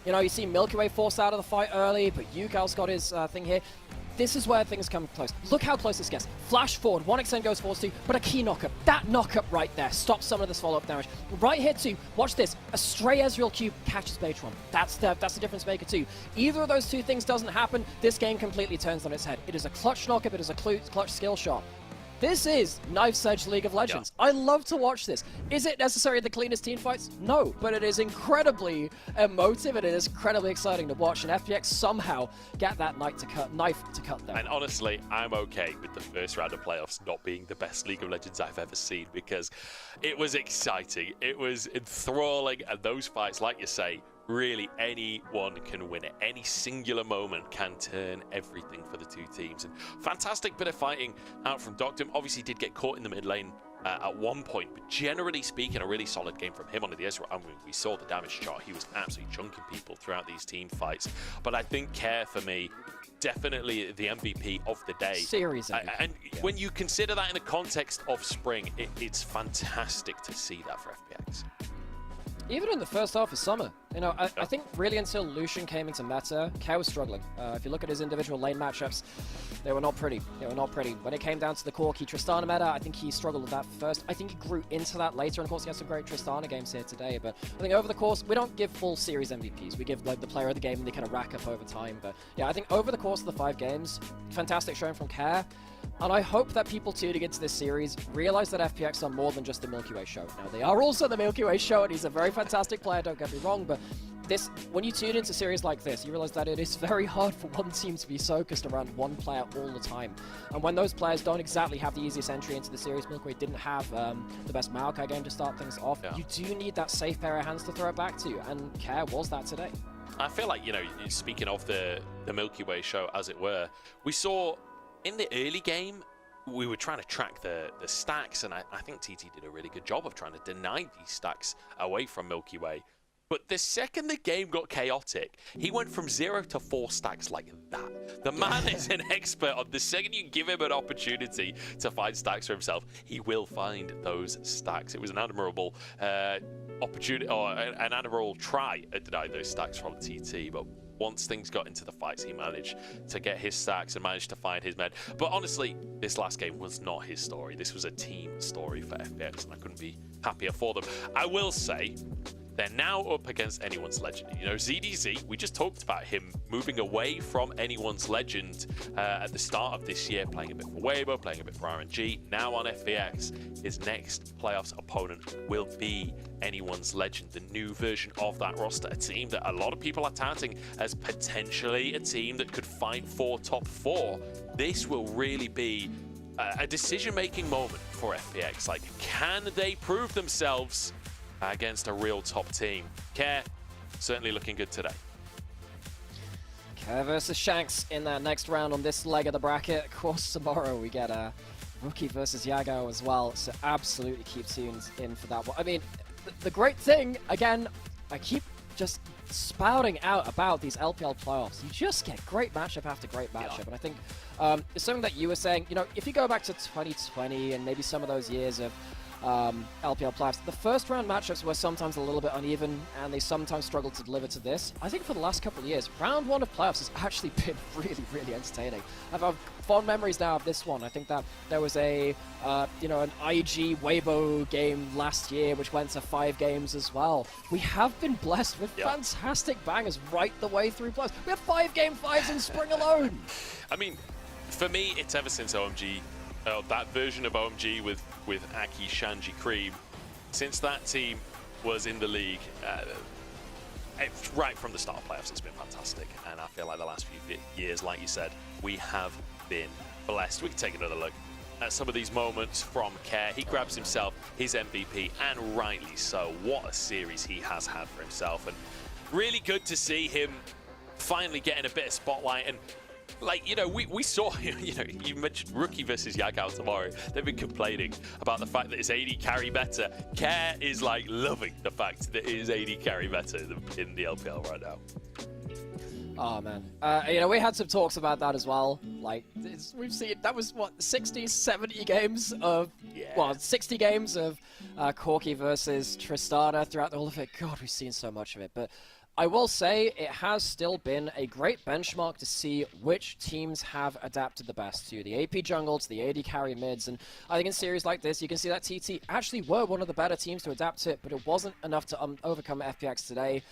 you know, you see Milky Way forced out of the fight early, but Yugal's got his thing here. this is where things come close. Look how close this gets. Flash forward, 1xn goes forward too, but a key knockup. That knockup right there stops some of this follow-up damage. Right here too, watch this. A stray Ezreal cube catches Baytron. That's the difference maker too. Either of those two things doesn't happen, this game completely turns on its head. It is a clutch knockup, it is a clutch skill shot. This is Knife's Edge League of Legends. Yeah. I love to watch this. Is it necessarily the cleanest team fights? No, but it is incredibly emotive and it is incredibly exciting to watch. And FPX somehow get that knife to cut them. And honestly, I'm okay with the first round of playoffs not being the best League of Legends I've ever seen, because it was exciting, it was enthralling, and those fights, like you say, really anyone can win it. Any singular moment can turn everything for the two teams. And fantastic bit of fighting out from Doctum. Obviously did get caught in the mid lane at one point, but generally speaking, a really solid game from him on the Ezreal. I mean, we saw the damage chart. He was absolutely chunking people throughout these team fights. But I think Care, for me, definitely the MVP of the day. Series MVP. And when you consider that in the context of Spring, it's fantastic to see that for FPX. Even in the first half of summer, you know, I think really until Lucian came into meta, Care was struggling. If you look at his individual lane matchups, they were not pretty. They were not pretty. When it came down to the Corki Tristana meta, I think he struggled with that first. I think he grew into that later, and of course he has some great Tristana games here today. But I think over the course, we don't give full series MVPs. We give like the player of the game, and they kind of rack up over time. But yeah, I think over the course of the 5 games, fantastic showing from Care. And I hope that people tuning into this series realize that FPX are more than just the Milky Way show. Now, they are also the Milky Way show, and he's a very fantastic player, don't get me wrong, but this, when you tune into series like this, you realize that it is very hard for one team to be focused around one player all the time. And when those players don't exactly have the easiest entry into the series, Milky Way didn't have the best Maokai game to start things off, you do need that safe pair of hands to throw it back to, and Care was that today. I feel like, you know, speaking of the Milky Way show, as it were, we saw in the early game, we were trying to track the stacks, and I think TT did a really good job of trying to deny these stacks away from Milky Way. But the second the game got chaotic, he went from 0 to 4 stacks like that. The man is an expert on the second you give him an opportunity to find stacks for himself, he will find those stacks. It was an admirable opportunity, or an admirable try at denying those stacks from TT, but once things got into the fights, he managed to get his stacks and managed to find his med. But honestly, this last game was not his story. This was a team story for FPX, and I couldn't be happier for them. I will say, they're now up against Anyone's Legend. You know, ZDZ, we just talked about him moving away from Anyone's Legend at the start of this year, playing a bit for Weibo, playing a bit for RNG. Now on FPX, his next playoffs opponent will be Anyone's Legend, the new version of that roster, a team that a lot of people are touting as potentially a team that could fight for top 4. This will really be a decision-making moment for FPX. Like, can they prove themselves against a real top team? Care certainly looking good today. Care versus Shanks in that next round on this leg of the bracket. Of course, tomorrow we get a Rookie versus Yagao as well, so absolutely keep tuned in for that one. I mean, the great thing, again, I keep just spouting out about these LPL playoffs. You just get great matchup after great matchup, and I think it's something that you were saying, you know, if you go back to 2020 and maybe some of those years of LPL playoffs, the first round matchups were sometimes a little bit uneven, and they sometimes struggled to deliver to this. I think for the last couple of years, round 1 of playoffs has actually been really, really entertaining. I've fond memories now of this one. I think that there was a, you know, an IG Weibo game last year, which went to 5 games as well. We have been blessed with fantastic bangers right the way through playoffs. We have 5 game 5s in spring alone. I mean, for me, it's ever since OMG. That version of OMG with Aki, Shanji, Cream, since that team was in the league, right from the start of playoffs, it's been fantastic. And I feel like the last few years, like you said, we have been blessed. We can take another look at some of these moments from Care. He grabs himself his MVP, and rightly so. What a series he has had for himself, and really good to see him finally getting a bit of spotlight. And like, you know, we saw, you know, you mentioned Rookie versus Yagao tomorrow. They've been complaining about the fact that his AD carry better. Care is like loving the fact that his AD carry better in the LPL right now. Oh man, you know, we had some talks about that as well. Like, we've seen, that was what, 60, 70 games of, well, 60 games of Corki versus Tristana throughout the whole of it. God, we've seen so much of it, but I will say it has still been a great benchmark to see which teams have adapted the best to the AP jungle, to the AD carry mids, and I think in series like this, you can see that TT actually were one of the better teams to adapt to it, but it wasn't enough to overcome FPX today,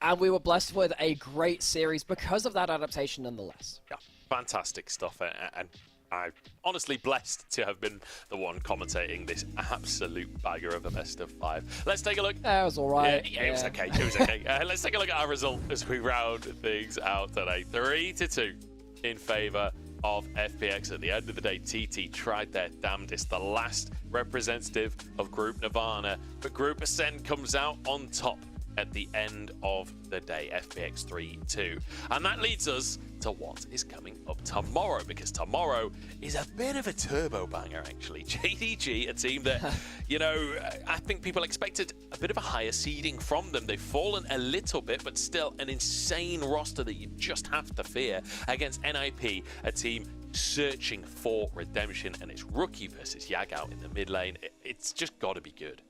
and we were blessed with a great series because of that adaptation nonetheless. Yeah, fantastic stuff, and I'm honestly blessed to have been the one commentating this absolute bagger of a best of 5. Let's take a look. That was all right. Yeah, it was okay. It was okay. Let's take a look at our result as we round things out today. 3-2 in favor of FPX. At the end of the day, TT tried their damnedest. The last representative of Group Nirvana, but Group Ascend comes out on top at the end of the day. FPX 3-2. And that leads us to what is coming up tomorrow, because tomorrow is a bit of a turbo banger, actually. JDG, a team that, you know, I think people expected a bit of a higher seeding from them. They've fallen a little bit, but still an insane roster that you just have to fear against NIP, a team searching for redemption, and it's Rookie versus Yagao in the mid lane. It's just got to be good.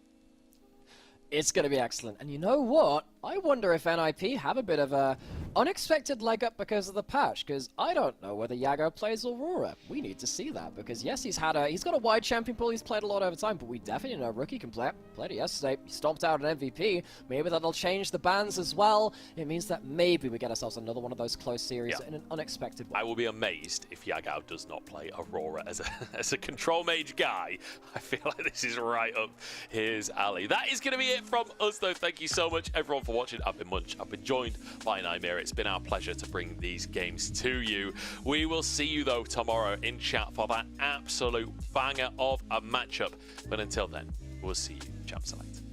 It's going to be excellent. And you know what? I wonder if NIP have a bit of a unexpected leg up because of the patch, because I don't know whether Yagao plays Aurora. We need to see that, because yes, he's got a wide champion pool, he's played a lot over time, but we definitely know Rookie can play. Played it yesterday, he stomped out an MVP. Maybe that'll change the bans as well. It means that maybe we get ourselves another one of those close series in an unexpected way. I will be amazed if Yagao does not play Aurora as a control mage guy. I feel like this is right up his alley. That is going to be it from us, though. Thank you so much, everyone, for watching. I've been Munch. I've been joined by Nightmare. It's been our pleasure to bring these games to you. We will see you, though, tomorrow in chat for that absolute banger of a matchup. But until then, we'll see you, Champ Select.